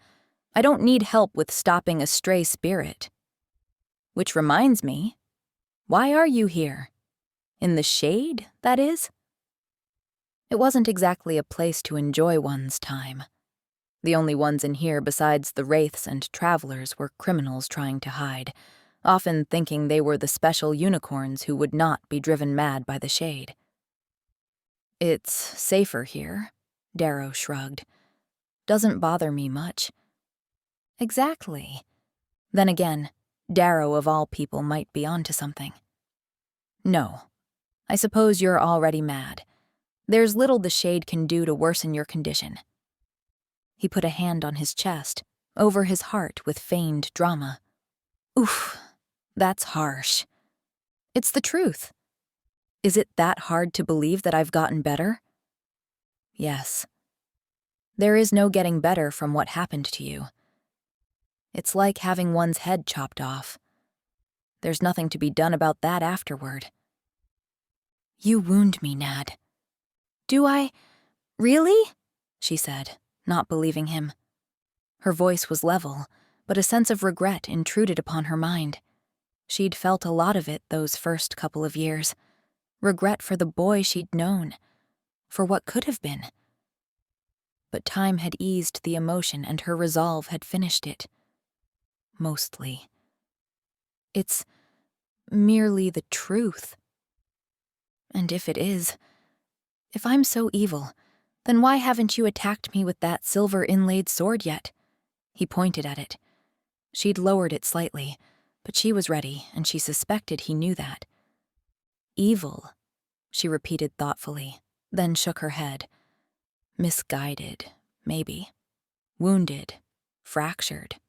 I don't need help with stopping a stray spirit. Which reminds me, why are you here? In the shade, that is?" It wasn't exactly a place to enjoy one's time. The only ones in here besides the Wraiths and travelers were criminals trying to hide, often thinking they were the special unicorns who would not be driven mad by the shade. "It's safer here," Darrow shrugged. "Doesn't bother me much." "Exactly." Then again, Darrow of all people might be onto something. "No. I suppose you're already mad. There's little the shade can do to worsen your condition." He put a hand on his chest, over his heart with feigned drama. "Oof, that's harsh. It's the truth. Is it that hard to believe that I've gotten better?" "Yes. There is no getting better from what happened to you. It's like having one's head chopped off. There's nothing to be done about that afterward." "You wound me, Nad." "Do I? Really?" she said, not believing him. Her voice was level, but a sense of regret intruded upon her mind. She'd felt a lot of it those first couple of years. Regret for the boy she'd known, for what could have been. But time had eased the emotion and her resolve had finished it. Mostly. "It's merely the truth. And if it is, if I'm so evil, then why haven't you attacked me with that silver-inlaid sword yet?" He pointed at it. She'd lowered it slightly, but she was ready, and she suspected he knew that. "Evil," she repeated thoughtfully, then shook her head. "Misguided, maybe. Wounded, fractured.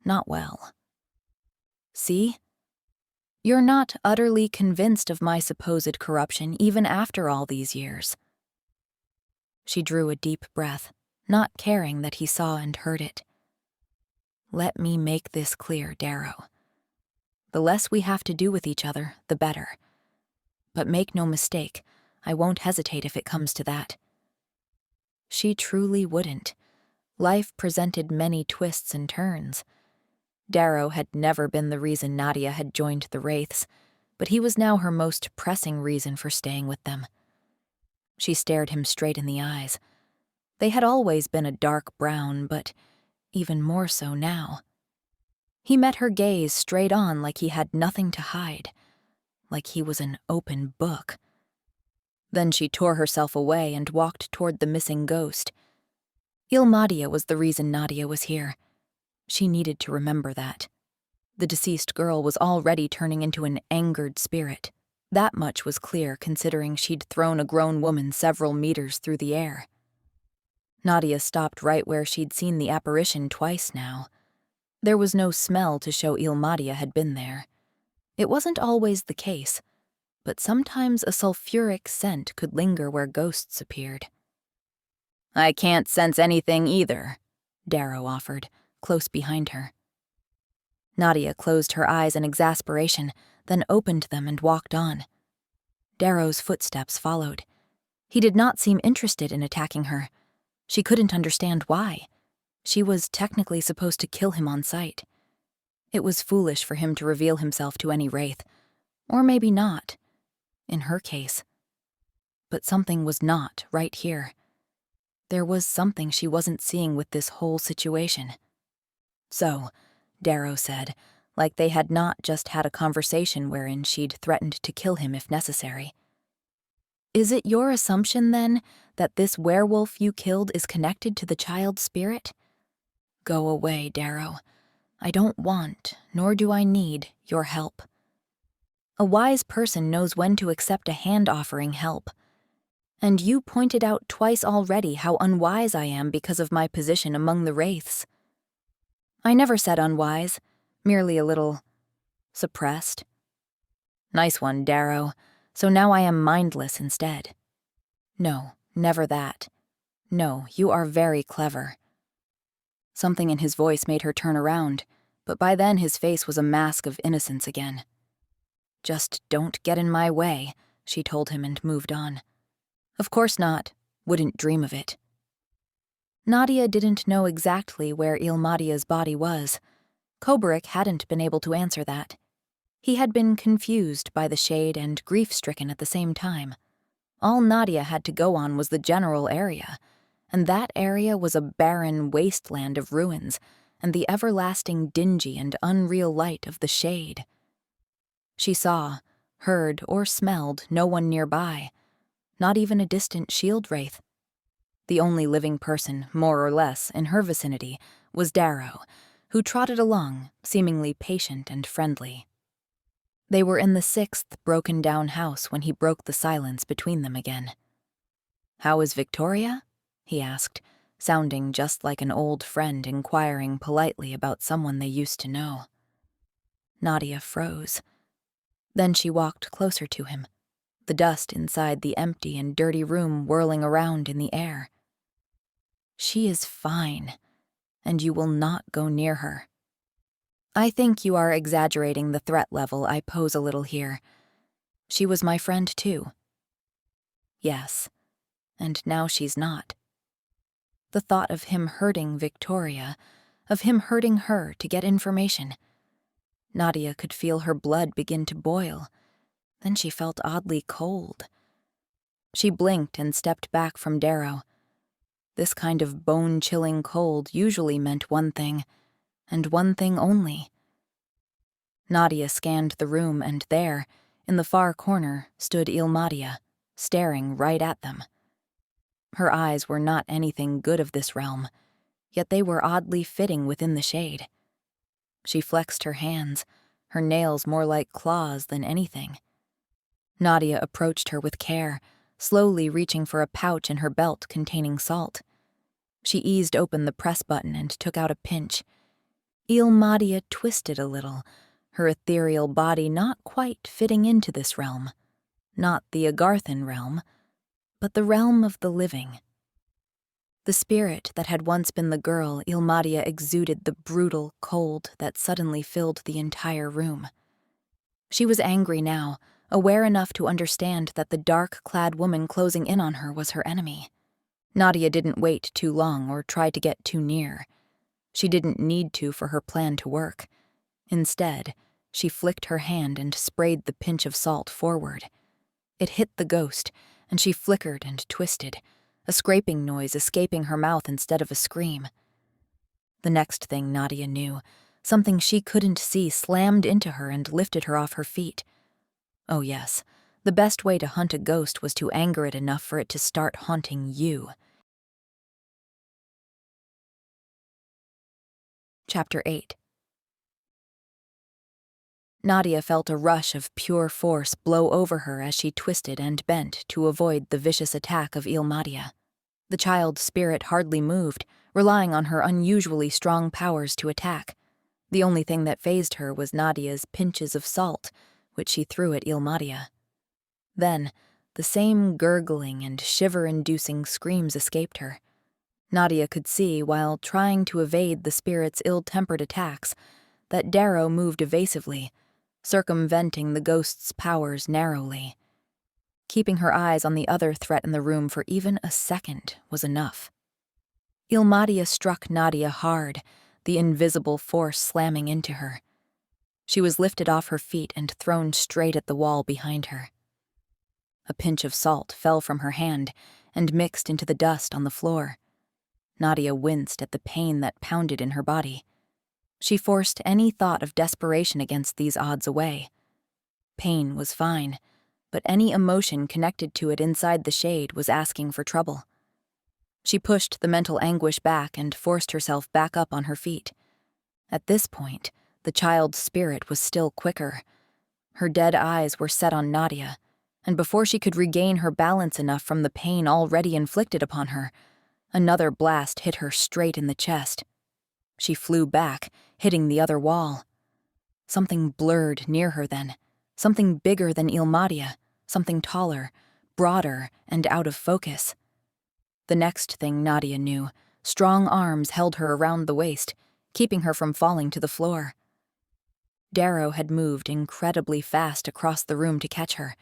Not well. See? You're not utterly convinced of my supposed corruption even after all these years." She drew a deep breath, not caring that he saw and heard it. "Let me make this clear, Darrow. The less we have to do with each other, the better. But make no mistake, I won't hesitate if it comes to that." She truly wouldn't. Life presented many twists and turns. Darrow had never been the reason Nadia had joined the Wraiths, but he was now her most pressing reason for staying with them. She stared him straight in the eyes. They had always been a dark brown, but even more so now. He met her gaze straight on like he had nothing to hide, like he was an open book. Then she tore herself away and walked toward the missing ghost. Ilmadia was the reason Nadia was here. She needed to remember that. The deceased girl was already turning into an angered spirit. That much was clear considering she'd thrown a grown woman several meters through the air. Nadia stopped right where she'd seen the apparition twice now. There was no smell to show Ilmadia had been there. It wasn't always the case, but sometimes a sulfuric scent could linger where ghosts appeared. "I can't sense anything either," Darrow offered, close behind her. Nadia closed her eyes in exasperation, then opened them and walked on. Darrow's footsteps followed. He did not seem interested in attacking her. She couldn't understand why. She was technically supposed to kill him on sight. It was foolish for him to reveal himself to any Wraith. Or maybe not. In her case. But something was not right here. There was something she wasn't seeing with this whole situation. "So," Darrow said, like they had not just had a conversation wherein she'd threatened to kill him if necessary. "Is it your assumption, then, that this werewolf you killed is connected to the child's spirit? Go away, Darrow. I don't want, nor do I need, your help. A wise person knows when to accept a hand offering help. And you pointed out twice already how unwise I am because of my position among the Wraiths." "I never said unwise, merely a little suppressed." "Nice one, Darrow. So now I am mindless instead." "No, never that. No, you are very clever." Something in his voice made her turn around, but by then his face was a mask of innocence again. "Just don't get in my way," she told him and moved on. "Of course not. Wouldn't dream of it." Nadia didn't know exactly where Ilmadia's body was. Koberik hadn't been able to answer that. He had been confused by the shade and grief-stricken at the same time. All Nadia had to go on was the general area, and that area was a barren wasteland of ruins and the everlasting dingy and unreal light of the shade. She saw, heard, or smelled no one nearby, not even a distant shield wraith. The only living person, more or less, in her vicinity was Darrow, who trotted along, seemingly patient and friendly. They were in the 6th broken-down house when he broke the silence between them again. "How is Victoria?" he asked, sounding just like an old friend inquiring politely about someone they used to know. Nadia froze. Then she walked closer to him, the dust inside the empty and dirty room whirling around in the air. "She is fine, and you will not go near her. I think you are exaggerating the threat level I pose a little here. She was my friend too." "Yes, and now she's not." The thought of him hurting Victoria, of him hurting her to get information. Nadia could feel her blood begin to boil. Then she felt oddly cold. She blinked and stepped back from Darrow. This kind of bone-chilling cold usually meant one thing, and one thing only. Nadia scanned the room, and there, in the far corner, stood Ilmadia, staring right at them. Her eyes were not anything good of this realm, yet they were oddly fitting within the shade. She flexed her hands, her nails more like claws than anything. Nadia approached her with care, slowly reaching for a pouch in her belt containing salt. She eased open the press button and took out a pinch. Ilmadia twisted a little, her ethereal body not quite fitting into this realm. Not the Agarthan realm, but the realm of the living. The spirit that had once been the girl Ilmadia exuded the brutal cold that suddenly filled the entire room. She was angry now, aware enough to understand that the dark-clad woman closing in on her was her enemy. Nadia didn't wait too long or try to get too near. She didn't need to for her plan to work. Instead, she flicked her hand and sprayed the pinch of salt forward. It hit the ghost, and she flickered and twisted, a scraping noise escaping her mouth instead of a scream. The next thing Nadia knew, something she couldn't see slammed into her and lifted her off her feet. Oh yes, the best way to hunt a ghost was to anger it enough for it to start haunting you. Chapter 8. Nadia felt a rush of pure force blow over her as she twisted and bent to avoid the vicious attack of Ilmadia. The child's spirit hardly moved, relying on her unusually strong powers to attack. The only thing that fazed her was Nadia's pinches of salt, which she threw at Ilmadia. Then, the same gurgling and shiver-inducing screams escaped her. Nadia could see, while trying to evade the spirit's ill-tempered attacks, that Darrow moved evasively, circumventing the ghost's powers narrowly. Keeping her eyes on the other threat in the room for even a second was enough. Ilmadia struck Nadia hard, the invisible force slamming into her. She was lifted off her feet and thrown straight at the wall behind her. A pinch of salt fell from her hand and mixed into the dust on the floor. Nadia winced at the pain that pounded in her body. She forced any thought of desperation against these odds away. Pain was fine, but any emotion connected to it inside the shade was asking for trouble. She pushed the mental anguish back and forced herself back up on her feet. At this point, the child's spirit was still quicker. Her dead eyes were set on Nadia, and before she could regain her balance enough from the pain already inflicted upon her, another blast hit her straight in the chest. She flew back, hitting the other wall. Something blurred near her then, something bigger than Ilmadia, something taller, broader, and out of focus. The next thing Nadia knew, strong arms held her around the waist, keeping her from falling to the floor. Darrow had moved incredibly fast across the room to catch her.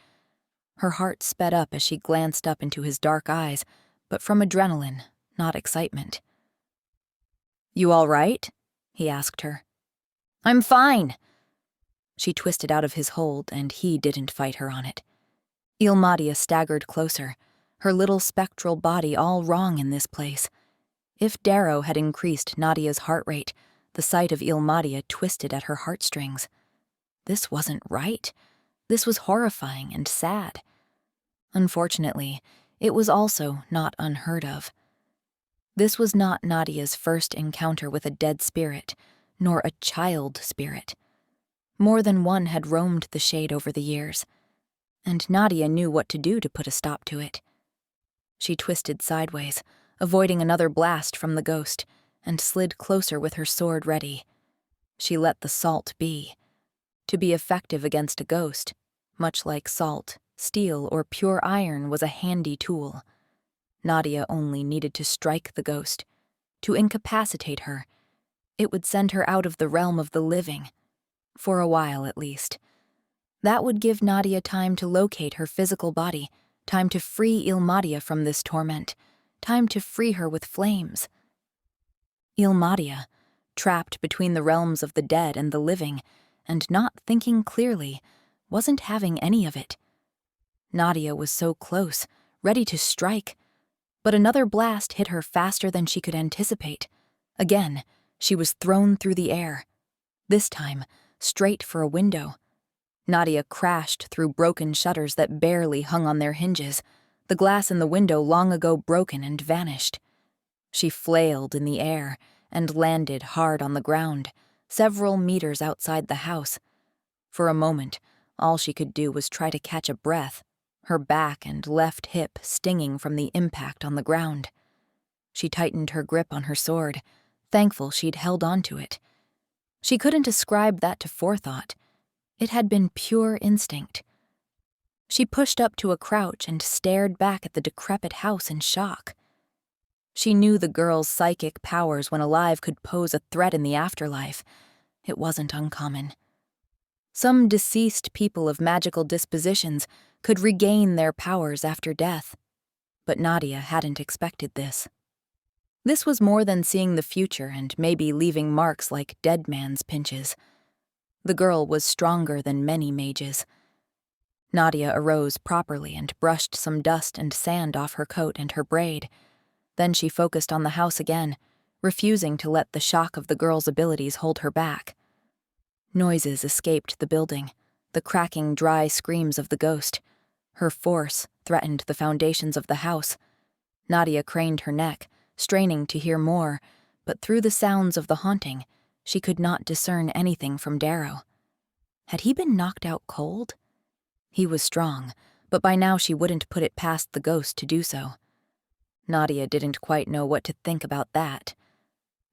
Her heart sped up as she glanced up into his dark eyes, but from adrenaline, not excitement. "You all right?" he asked her. "I'm fine." She twisted out of his hold, and he didn't fight her on it. Ilmadia staggered closer, her little spectral body all wrong in this place. If Darrow had increased Nadia's heart rate, the sight of Ilmadia twisted at her heartstrings. This wasn't right. This was horrifying and sad. Unfortunately, it was also not unheard of. This was not Nadia's first encounter with a dead spirit, nor a child spirit. More than one had roamed the shade over the years, and Nadia knew what to do to put a stop to it. She twisted sideways, avoiding another blast from the ghost, and slid closer with her sword ready. She let the salt be. To be effective against a ghost, much like salt, steel, or pure iron was a handy tool. Nadia only needed to strike the ghost, to incapacitate her. It would send her out of the realm of the living, for a while at least. That would give Nadia time to locate her physical body, time to free Ilmadia from this torment, time to free her with flames. Ilmadia, trapped between the realms of the dead and the living, and not thinking clearly, wasn't having any of it. Nadia was so close, ready to strike, but another blast hit her faster than she could anticipate. Again, she was thrown through the air. This time, straight for a window. Nadia crashed through broken shutters that barely hung on their hinges, the glass in the window long ago broken and vanished. She flailed in the air and landed hard on the ground, several meters outside the house. For a moment, all she could do was try to catch a breath, her back and left hip stinging from the impact on the ground. She tightened her grip on her sword, thankful she'd held on to it. She couldn't ascribe that to forethought. It had been pure instinct. She pushed up to a crouch and stared back at the decrepit house in shock. She knew the girl's psychic powers when alive could pose a threat in the afterlife. It wasn't uncommon. Some deceased people of magical dispositions could regain their powers after death, but Nadia hadn't expected this. This was more than seeing the future and maybe leaving marks like dead man's pinches. The girl was stronger than many mages. Nadia arose properly and brushed some dust and sand off her coat and her braid. Then she focused on the house again, refusing to let the shock of the girl's abilities hold her back. Noises escaped the building, the cracking, dry screams of the ghost. Her force threatened the foundations of the house. Nadia craned her neck, straining to hear more, but through the sounds of the haunting, she could not discern anything from Darrow. Had he been knocked out cold? He was strong, but by now she wouldn't put it past the ghost to do so. Nadia didn't quite know what to think about that.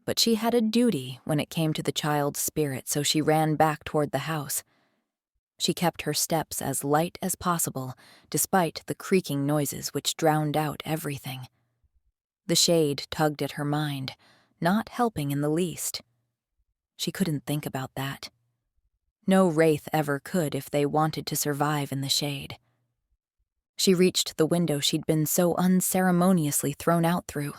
but she had a duty when it came to the child's spirit, so she ran back toward the house. She kept her steps as light as possible, despite the creaking noises which drowned out everything. The shade tugged at her mind, not helping in the least. She couldn't think about that. No wraith ever could if they wanted to survive in the shade. She reached the window she'd been so unceremoniously thrown out through.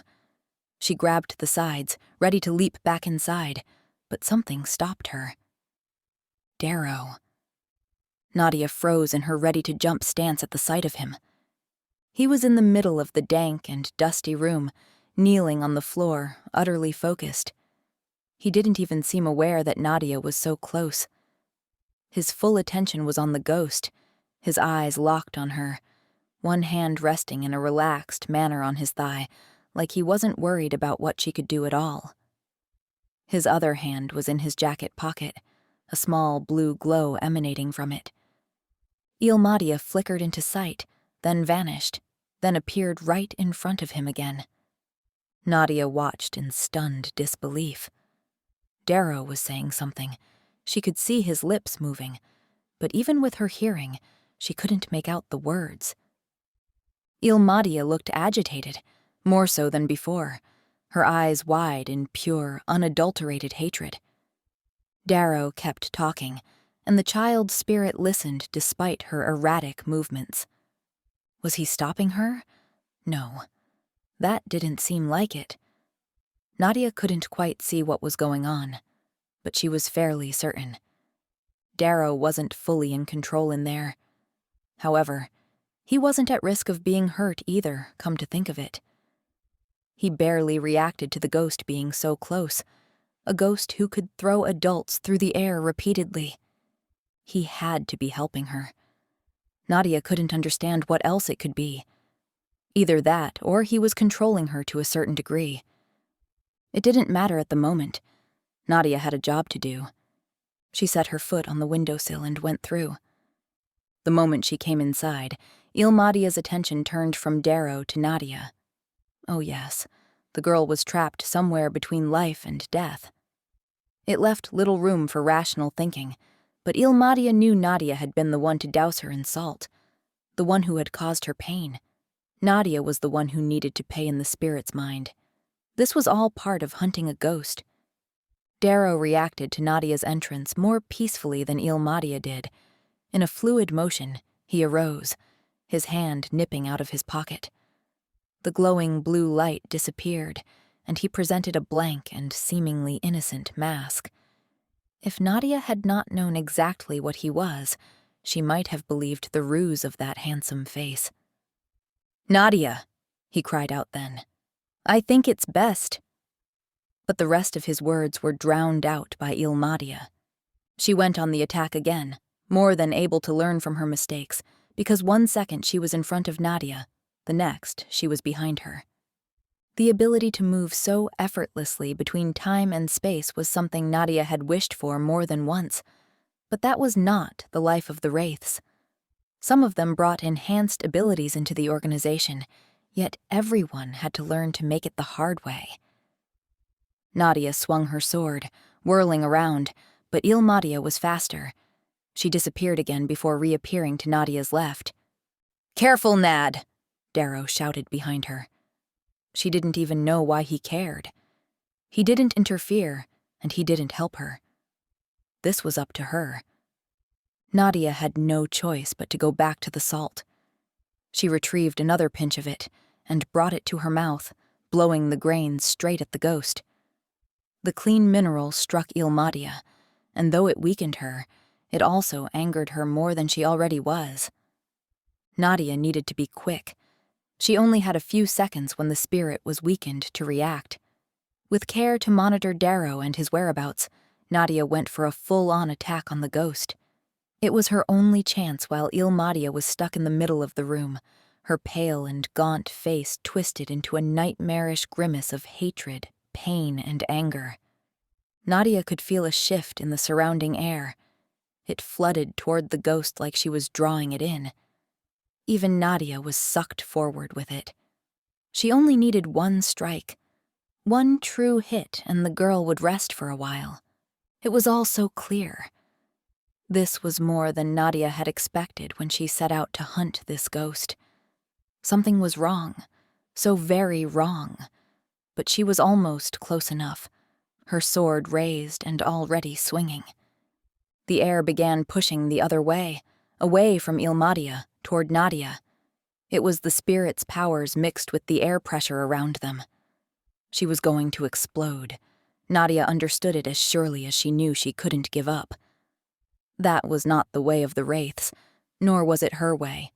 She grabbed the sides, ready to leap back inside, but something stopped her. Darrow. Nadia froze in her ready-to-jump stance at the sight of him. He was in the middle of the dank and dusty room, kneeling on the floor, utterly focused. He didn't even seem aware that Nadia was so close. His full attention was on the ghost, his eyes locked on her, one hand resting in a relaxed manner on his thigh, like he wasn't worried about what she could do at all. His other hand was in his jacket pocket, a small blue glow emanating from it. Ilmadia flickered into sight, then vanished, then appeared right in front of him again. Nadia watched in stunned disbelief. Darrow was saying something. She could see his lips moving, but even with her hearing, she couldn't make out the words. Ilmadia looked agitated, more so than before, her eyes wide in pure, unadulterated hatred. Darrow kept talking, and the child's spirit listened despite her erratic movements. Was he stopping her? No. That didn't seem like it. Nadia couldn't quite see what was going on, but she was fairly certain. Darrow wasn't fully in control in there. However, he wasn't at risk of being hurt either, come to think of it. He barely reacted to the ghost being so close, a ghost who could throw adults through the air repeatedly. He had to be helping her. Nadia couldn't understand what else it could be. Either that, or he was controlling her to a certain degree. It didn't matter at the moment. Nadia had a job to do. She set her foot on the windowsill and went through. The moment she came inside, Ilmadia's attention turned from Darrow to Nadia. Oh yes, the girl was trapped somewhere between life and death. It left little room for rational thinking, but Ilmadia knew Nadia had been the one to douse her in salt, the one who had caused her pain. Nadia was the one who needed to pay in the spirit's mind. This was all part of hunting a ghost. Darrow reacted to Nadia's entrance more peacefully than Ilmadia did. In a fluid motion, he arose, his hand nipping out of his pocket. The glowing blue light disappeared, and he presented a blank and seemingly innocent mask. If Nadia had not known exactly what he was, she might have believed the ruse of that handsome face. "Nadia," he cried out then, "I think it's best." But the rest of his words were drowned out by Ilmadia. She went on the attack again, more than able to learn from her mistakes, because one second she was in front of Nadia, the next she was behind her. The ability to move so effortlessly between time and space was something Nadia had wished for more than once, but that was not the life of the Wraiths. Some of them brought enhanced abilities into the organization, yet everyone had to learn to make it the hard way. Nadia swung her sword, whirling around, but Ilmadia was faster. She disappeared again before reappearing to Nadia's left. "Careful, Nad!" Darrow shouted behind her. She didn't even know why he cared. He didn't interfere, and he didn't help her. This was up to her. Nadia had no choice but to go back to the salt. She retrieved another pinch of it and brought it to her mouth, blowing the grains straight at the ghost. The clean mineral struck Ilmadia, and though it weakened her, it also angered her more than she already was. Nadia needed to be quick. She only had a few seconds when the spirit was weakened to react. With care to monitor Darrow and his whereabouts, Nadia went for a full-on attack on the ghost. It was her only chance while Ilmadia was stuck in the middle of the room, her pale and gaunt face twisted into a nightmarish grimace of hatred, pain, and anger. Nadia could feel a shift in the surrounding air. It flooded toward the ghost like she was drawing it in. Even Nadia was sucked forward with it. She only needed one strike, One true hit and the girl would rest for a while. It was all so clear. This was more than Nadia had expected when she set out to hunt this ghost. Something was wrong, so very wrong, but she was almost close enough, her sword raised and already swinging. The air began pushing the other way, away from Ilmadia, toward Nadia. It was the spirit's powers mixed with the air pressure around them. She was going to explode. Nadia understood it as surely as she knew she couldn't give up. That was not the way of the Wraiths, nor was it her way.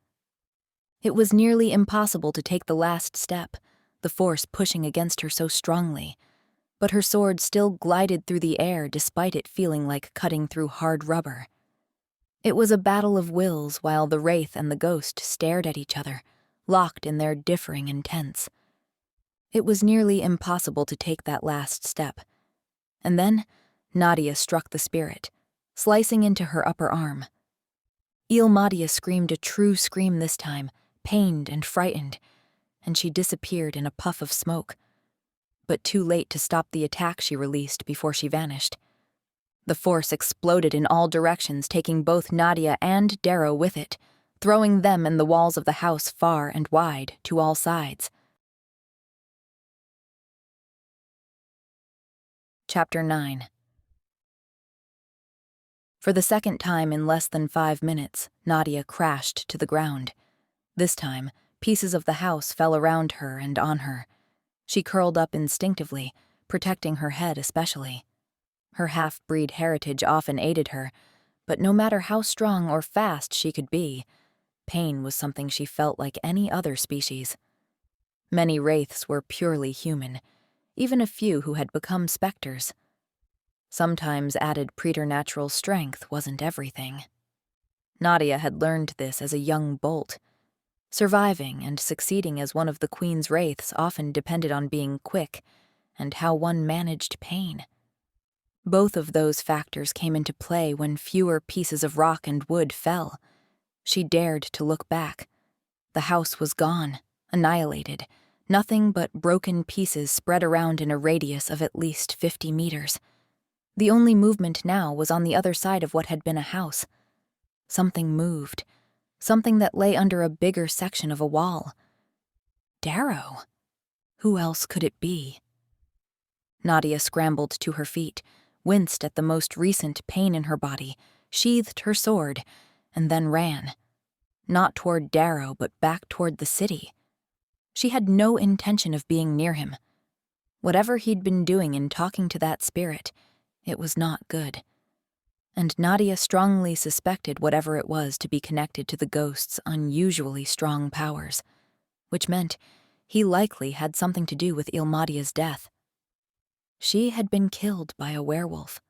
It was nearly impossible to take the last step, the force pushing against her so strongly, but her sword still glided through the air despite it feeling like cutting through hard rubber. It was a battle of wills while the Wraith and the ghost stared at each other, locked in their differing intents. It was nearly impossible to take that last step. And then, Nadia struck the spirit, slicing into her upper arm. Ilmadia screamed a true scream this time, pained and frightened, and she disappeared in a puff of smoke. But too late to stop the attack she released before she vanished. The force exploded in all directions, taking both Nadia and Darrow with it, throwing them and the walls of the house far and wide, to all sides. Chapter 9. For the second time in less than 5 minutes, Nadia crashed to the ground. This time, pieces of the house fell around her and on her. She curled up instinctively, protecting her head especially. Her half-breed heritage often aided her, but no matter how strong or fast she could be, pain was something she felt like any other species. Many Wraiths were purely human, even a few who had become specters. Sometimes added preternatural strength wasn't everything. Nadia had learned this as a young bolt. Surviving and succeeding as one of the Queen's Wraiths often depended on being quick and how one managed pain. Both of those factors came into play when fewer pieces of rock and wood fell. She dared to look back. The house was gone, annihilated, nothing but broken pieces spread around in a radius of at least 50 meters. The only movement now was on the other side of what had been a house. Something moved, something that lay under a bigger section of a wall. Darrow? Who else could it be? Nadia scrambled to her feet, winced at the most recent pain in her body, sheathed her sword, and then ran. Not toward Darrow, but back toward the city. She had no intention of being near him. Whatever he'd been doing in talking to that spirit, it was not good. And Nadia strongly suspected whatever it was to be connected to the ghost's unusually strong powers, which meant he likely had something to do with Ilmadia's death. She had been killed by a werewolf.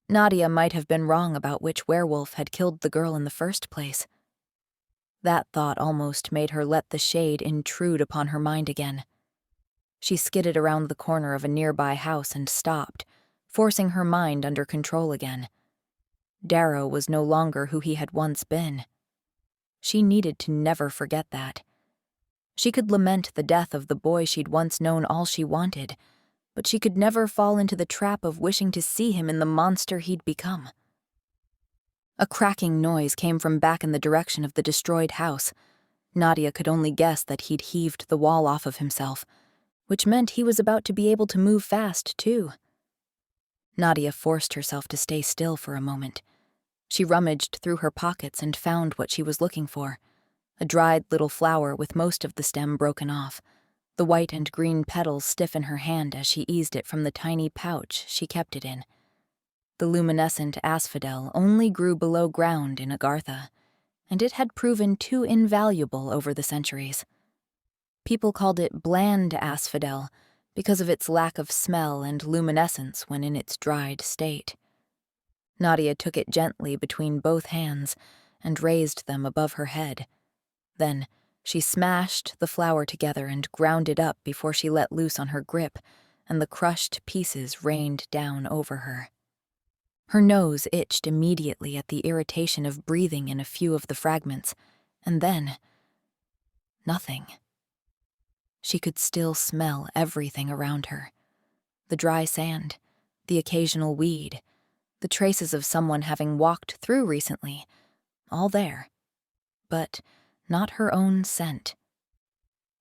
Nadia might have been wrong about which werewolf had killed the girl in the first place. That thought almost made her let the shade intrude upon her mind again. She skidded around the corner of a nearby house and stopped, forcing her mind under control again. Darrow was no longer who he had once been. She needed to never forget that. She could lament the death of the boy she'd once known all she wanted, but she could never fall into the trap of wishing to see him in the monster he'd become. A cracking noise came from back in the direction of the destroyed house. Nadia could only guess that he'd heaved the wall off of himself, which meant he was about to be able to move fast, too. Nadia forced herself to stay still for a moment. She rummaged through her pockets and found what she was looking for, a dried little flower with most of the stem broken off, the white and green petals stiff in her hand as she eased it from the tiny pouch she kept it in. The luminescent asphodel only grew below ground in Agartha, and it had proven too invaluable over the centuries. People called it bland asphodel because of its lack of smell and luminescence when in its dried state. Nadia took it gently between both hands and raised them above her head. Then she smashed the flower together and ground it up before she let loose on her grip, and the crushed pieces rained down over her. Her nose itched immediately at the irritation of breathing in a few of the fragments, and then nothing. she could still smell everything around her. The dry sand, the occasional weed, the traces of someone having walked through recently, all there. But not her own scent.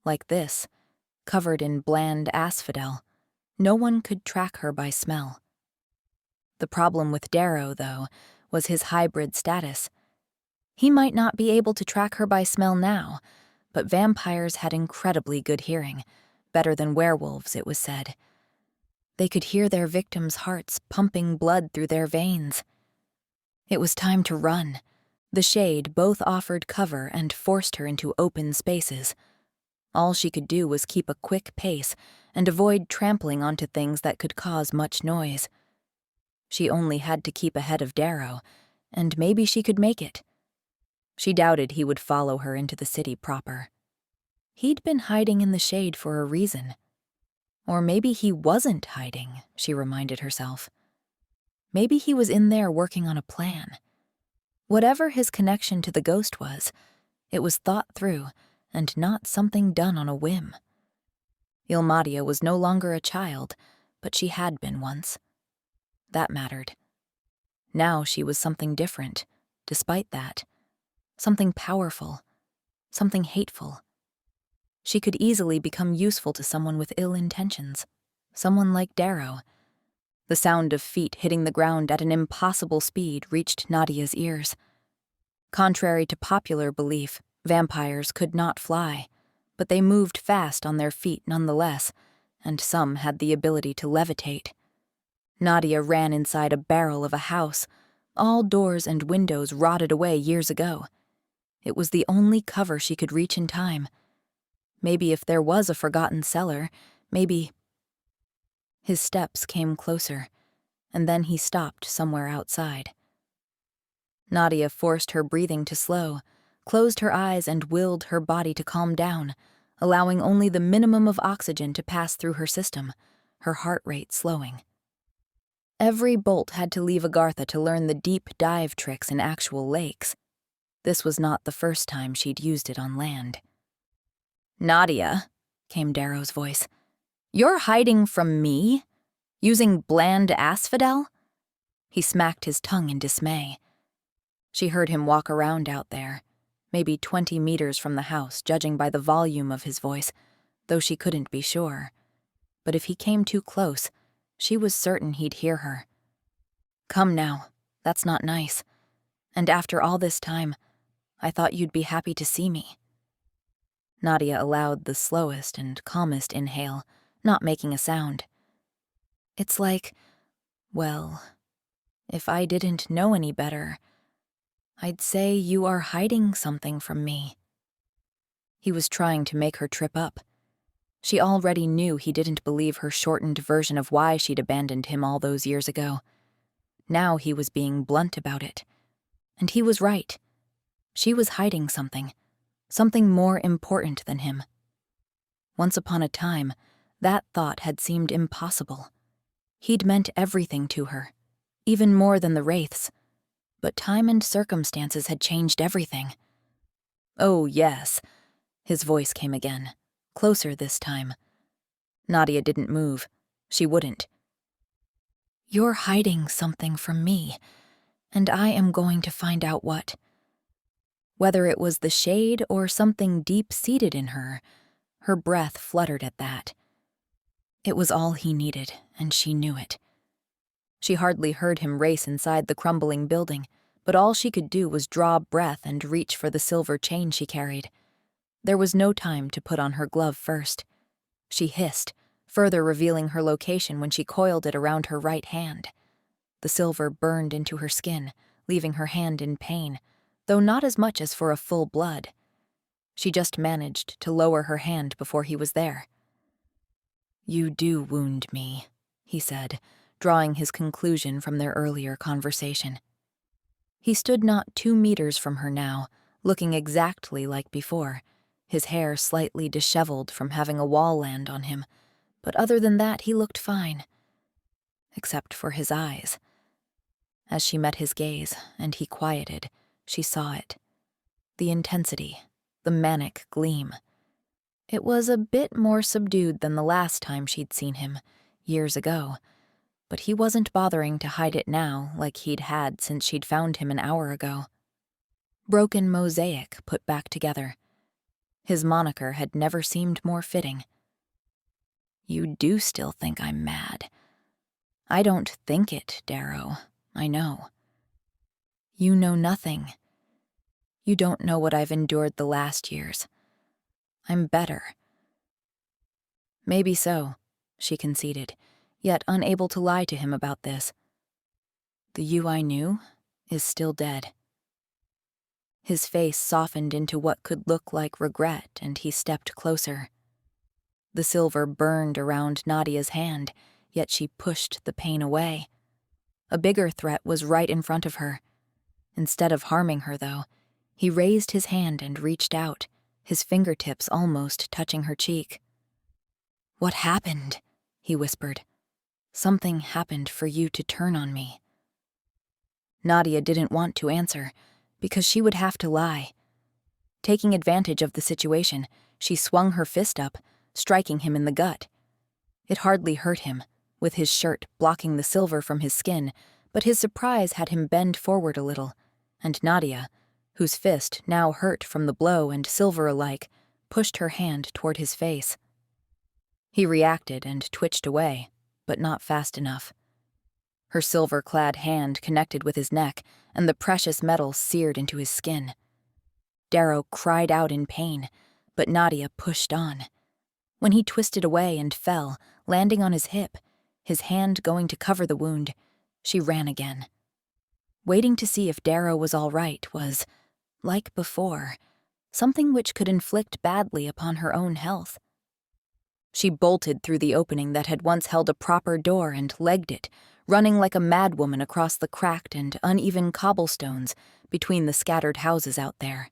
Like this, covered in bland asphodel, no one could track her by smell. The problem with Darrow, though, was his hybrid status. He might not be able to track her by smell now, but vampires had incredibly good hearing, better than werewolves, it was said. They could hear their victims' hearts pumping blood through their veins. It was time to run. The shade both offered cover and forced her into open spaces. All she could do was keep a quick pace and avoid trampling onto things that could cause much noise. She only had to keep ahead of Darrow, and maybe she could make it. She doubted he would follow her into the city proper. He'd been hiding in the shade for a reason. Or maybe he wasn't hiding, she reminded herself. Maybe he was in there working on a plan. Whatever his connection to the ghost was, it was thought through and not something done on a whim. Ilmadia was no longer a child, but she had been once. That mattered. Now she was something different, despite that. Something powerful, something hateful. She could easily become useful to someone with ill intentions, someone like Darrow. The sound of feet hitting the ground at an impossible speed reached Nadia's ears. Contrary to popular belief, vampires could not fly, but they moved fast on their feet nonetheless, and some had the ability to levitate. Nadia ran inside a barrel of a house, all doors and windows rotted away years ago. It was the only cover she could reach in time. Maybe if there was a forgotten cellar, maybe... His steps came closer, and then he stopped somewhere outside. Nadia forced her breathing to slow, closed her eyes and willed her body to calm down, allowing only the minimum of oxygen to pass through her system, her heart rate slowing. Every bolt had to leave Agartha to learn the deep dive tricks in actual lakes. This was not the first time she'd used it on land. "Nadia," came Darrow's voice, "you're hiding from me? Using bland asphodel?" He smacked his tongue in dismay. She heard him walk around out there, maybe 20 meters from the house, judging by the volume of his voice, though she couldn't be sure. But if he came too close, she was certain he'd hear her. "Come now, that's not nice. And after all this time, I thought you'd be happy to see me." Nadia allowed the slowest and calmest inhale, not making a sound. "It's like, well, if I didn't know any better, I'd say you are hiding something from me." He was trying to make her trip up. She already knew he didn't believe her shortened version of why she'd abandoned him all those years ago. Now he was being blunt about it. And he was right. She was hiding something more important than him. Once upon a time, that thought had seemed impossible. He'd meant everything to her, even more than the Wraiths. But time and circumstances had changed everything. "Oh, yes," his voice came again, closer this time. Nadia didn't move. She wouldn't. "You're hiding something from me, and I am going to find out what." Whether it was the shade or something deep-seated in her, her breath fluttered at that. It was all he needed, and she knew it. She hardly heard him race inside the crumbling building, but all she could do was draw breath and reach for the silver chain she carried. There was no time to put on her glove first. She hissed, further revealing her location when she coiled it around her right hand. The silver burned into her skin, leaving her hand in pain, though not as much as for a full blood. She just managed to lower her hand before he was there. "You do wound me," he said, drawing his conclusion from their earlier conversation. He stood not 2 meters from her now, looking exactly like before, his hair slightly disheveled from having a wall land on him, but other than that he looked fine. Except for his eyes. As she met his gaze, and he quieted, she saw it. The intensity, the manic gleam. It was a bit more subdued than the last time she'd seen him, years ago, but he wasn't bothering to hide it now like he'd had since she'd found him an hour ago. Broken mosaic put back together. His moniker had never seemed more fitting. You do still think I'm mad. I don't think it, Darrow. I know. You know nothing. You don't know what I've endured the last years. I'm better. Maybe so, she conceded, yet unable to lie to him about this. The you I knew is still dead. His face softened into what could look like regret, and he stepped closer. The silver burned around Nadia's hand, yet she pushed the pain away. A bigger threat was right in front of her. Instead of harming her, though, he raised his hand and reached out, his fingertips almost touching her cheek. "What happened?" he whispered. "Something happened for you to turn on me." Nadia didn't want to answer, because she would have to lie. Taking advantage of the situation, she swung her fist up, striking him in the gut. It hardly hurt him, with his shirt blocking the silver from his skin, but his surprise had him bend forward a little, and Nadia, whose fist now hurt from the blow and silver alike, pushed her hand toward his face. He reacted and twitched away, but not fast enough. Her silver-clad hand connected with his neck, and the precious metal seared into his skin. Darrow cried out in pain, but Nadia pushed on. When he twisted away and fell, landing on his hip, his hand going to cover the wound, she ran again. Waiting to see if Darrow was all right was, like before, something which could inflict badly upon her own health. She bolted through the opening that had once held a proper door and legged it, running like a madwoman across the cracked and uneven cobblestones between the scattered houses out there.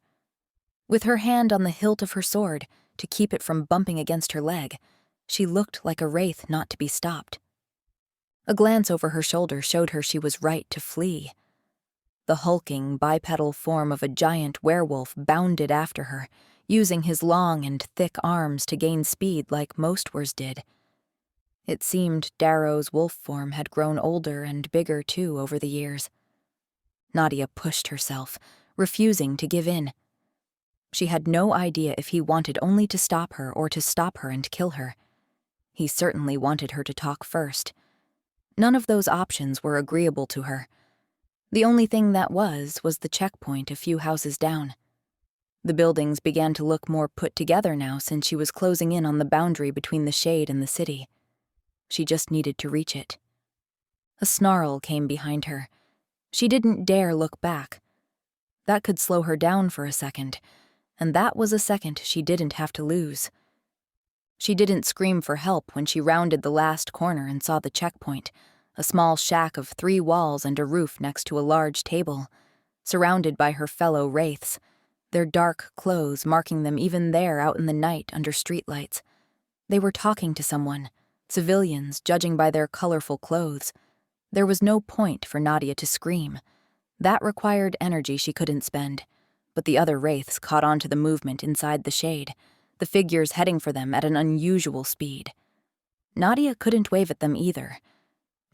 With her hand on the hilt of her sword to keep it from bumping against her leg, she looked like a wraith not to be stopped. A glance over her shoulder showed her she was right to flee. The hulking, bipedal form of a giant werewolf bounded after her, using his long and thick arms to gain speed like most wers did. It seemed Darrow's wolf form had grown older and bigger too over the years. Nadia pushed herself, refusing to give in. She had no idea if he wanted only to stop her or to stop her and kill her. He certainly wanted her to talk first. None of those options were agreeable to her. The only thing that was the checkpoint a few houses down. The buildings began to look more put together now since she was closing in on the boundary between the shade and the city. She just needed to reach it. A snarl came behind her. She didn't dare look back. That could slow her down for a second, and that was a second she didn't have to lose. She didn't scream for help when she rounded the last corner and saw the checkpoint, a small shack of 3 walls and a roof next to a large table, surrounded by her fellow wraiths, their dark clothes marking them even there out in the night under streetlights. They were talking to someone, civilians judging by their colorful clothes. There was no point for Nadia to scream. That required energy she couldn't spend, but the other wraiths caught on to the movement inside the shade, the figures heading for them at an unusual speed. Nadia couldn't wave at them either.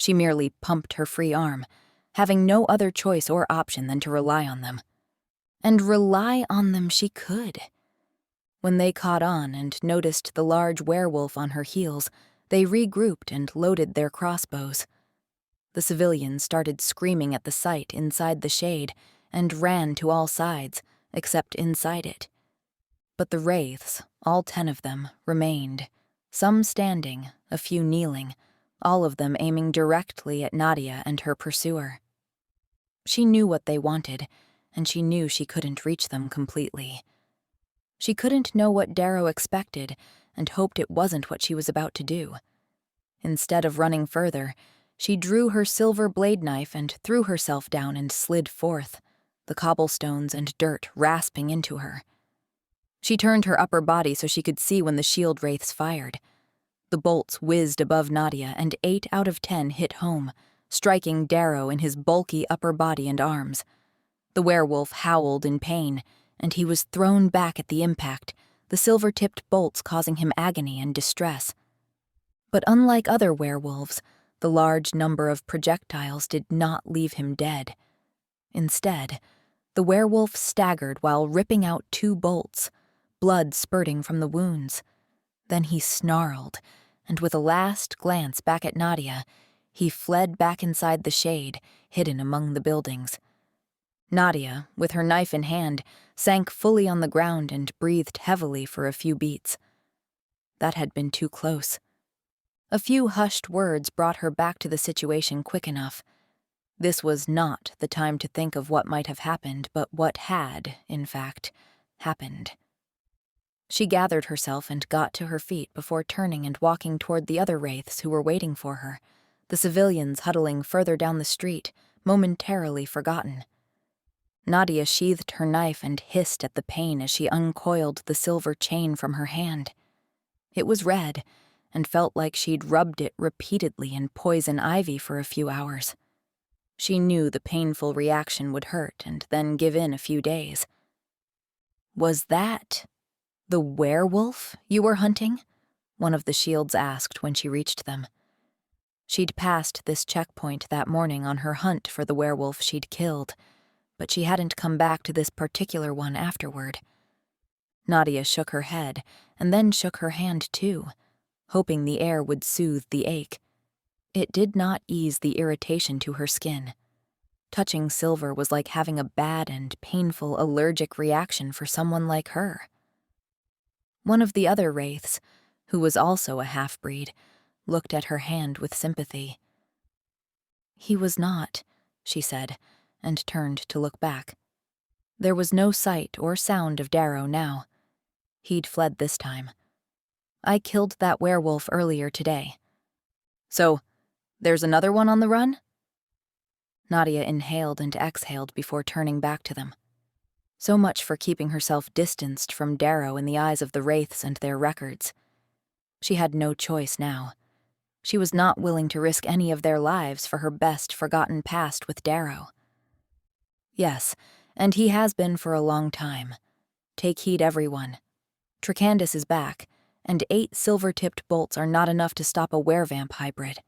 She merely pumped her free arm, having no other choice or option than to rely on them. And rely on them she could. When they caught on and noticed the large werewolf on her heels, they regrouped and loaded their crossbows. The civilians started screaming at the sight inside the shade and ran to all sides, except inside it. But the wraiths, all 10 of them, remained, some standing, a few kneeling, all of them aiming directly at Nadia and her pursuer. She knew what they wanted, and she knew she couldn't reach them completely. She couldn't know what Darrow expected and hoped it wasn't what she was about to do. Instead of running further, she drew her silver blade knife and threw herself down and slid forth, the cobblestones and dirt rasping into her. She turned her upper body so she could see when the shield wraiths fired. The bolts whizzed above Nadia, and 8 out of 10 hit home, striking Darrow in his bulky upper body and arms. The werewolf howled in pain, and he was thrown back at the impact, the silver-tipped bolts causing him agony and distress. But unlike other werewolves, the large number of projectiles did not leave him dead. Instead, the werewolf staggered while ripping out 2 bolts, blood spurting from the wounds. Then he snarled, and with a last glance back at Nadia, he fled back inside the shade, hidden among the buildings. Nadia, with her knife in hand, sank fully on the ground and breathed heavily for a few beats. That had been too close. A few hushed words brought her back to the situation quick enough. This was not the time to think of what might have happened, but what had, in fact, happened. She gathered herself and got to her feet before turning and walking toward the other wraiths who were waiting for her, the civilians huddling further down the street, momentarily forgotten. Nadia sheathed her knife and hissed at the pain as she uncoiled the silver chain from her hand. It was red, and felt like she'd rubbed it repeatedly in poison ivy for a few hours. She knew the painful reaction would hurt and then give in a few days. "Was that the werewolf you were hunting?" one of the shields asked when she reached them. She'd passed this checkpoint that morning on her hunt for the werewolf she'd killed, but she hadn't come back to this particular one afterward. Nadia shook her head and then shook her hand too, hoping the air would soothe the ache. It did not ease the irritation to her skin. Touching silver was like having a bad and painful allergic reaction for someone like her. One of the other wraiths, who was also a half-breed, looked at her hand with sympathy. "He was not," she said, and turned to look back. There was no sight or sound of Darrow now. He'd fled this time. "I killed that werewolf earlier today." "So, there's another one on the run?" Nadia inhaled and exhaled before turning back to them. So much for keeping herself distanced from Darrow in the eyes of the wraiths and their records. She had no choice now. She was not willing to risk any of their lives for her best forgotten past with Darrow. "Yes, and he has been for a long time. Take heed, everyone. Tricandis is back, and 8 silver-tipped bolts are not enough to stop a werevamp hybrid."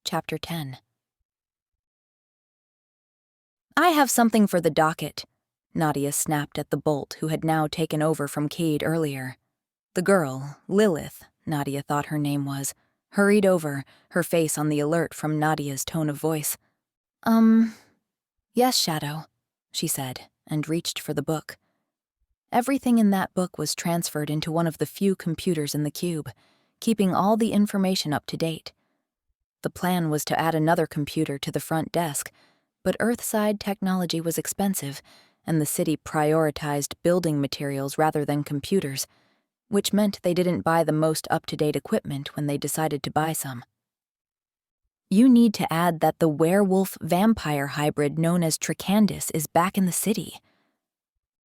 Chapter 10. "I have something for the docket," Nadia snapped at the bolt who had now taken over from Cade earlier. The girl, Lilith, Nadia thought her name was, hurried over, her face on the alert from Nadia's tone of voice. Yes, Shadow," she said, and reached for the book. Everything in that book was transferred into one of the few computers in the cube, keeping all the information up to date. The plan was to add another computer to the front desk, but Earthside technology was expensive, and the city prioritized building materials rather than computers, which meant they didn't buy the most up-to-date equipment when they decided to buy some. "You need to add that the werewolf-vampire hybrid known as Tricandis is back in the city."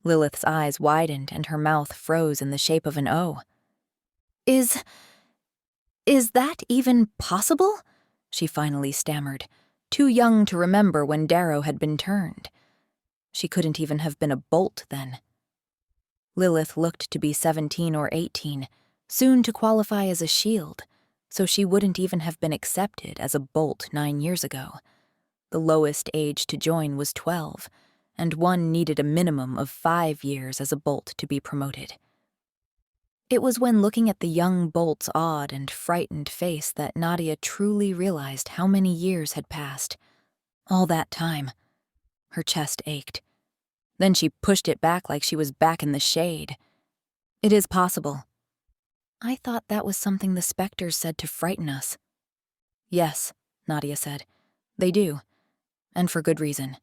Lilith's eyes widened and her mouth froze in the shape of an O. Is that even possible?" she finally stammered, too young to remember when Darrow had been turned. She couldn't even have been a bolt then. Lilith looked to be 17 or 18, soon to qualify as a shield, so she wouldn't even have been accepted as a bolt 9 years ago. The lowest age to join was 12, and one needed a minimum of 5 years as a bolt to be promoted. It was when looking at the young bolt's odd and frightened face that Nadia truly realized how many years had passed. All that time. Her chest ached. Then she pushed it back like she was back in the shade. "It is possible." "I thought that was something the specters said to frighten us." "Yes," Nadia said. "They do. And for good reason."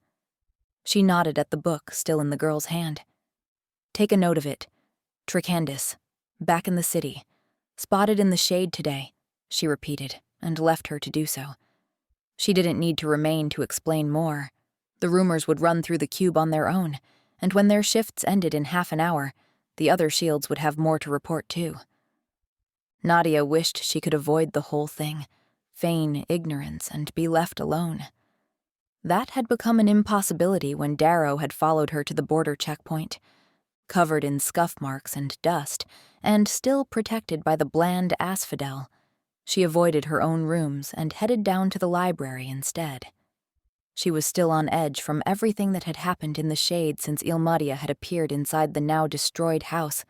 She nodded at the book still in the girl's hand. "Take a note of it. Tricandis. Back in the city. Spotted in the shade today," she repeated, and left her to do so. She didn't need to remain to explain more. The rumors would run through the cube on their own, and when their shifts ended in half an hour, the other shields would have more to report too. Nadia wished she could avoid the whole thing, feign ignorance, and be left alone. That had become an impossibility when Darrow had followed her to the border checkpoint. Covered in scuff marks and dust, and still protected by the bland asphodel, she avoided her own rooms and headed down to the library instead. She was still on edge from everything that had happened in the shade since Ilmaria had appeared inside the now destroyed house,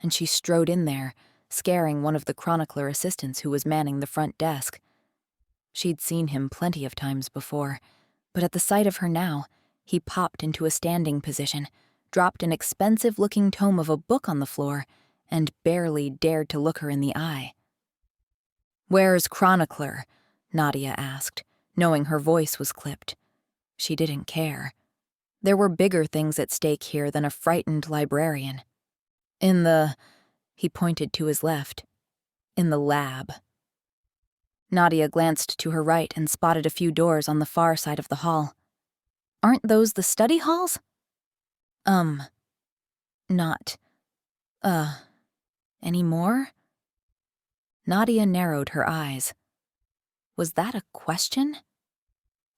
and she strode in there, scaring one of the chronicler assistants who was manning the front desk. She'd seen him plenty of times before, but at the sight of her now, he popped into a standing position, dropped an expensive-looking tome of a book on the floor, and barely dared to look her in the eye. "Where's Chronicler?" Nadia asked, knowing her voice was clipped. She didn't care. There were bigger things at stake here than a frightened librarian. He pointed to his left. "In the lab." Nadia glanced to her right and spotted a few doors on the far side of the hall. "Aren't those the study halls?" Not. Any more?" Nadia narrowed her eyes. Was that a question?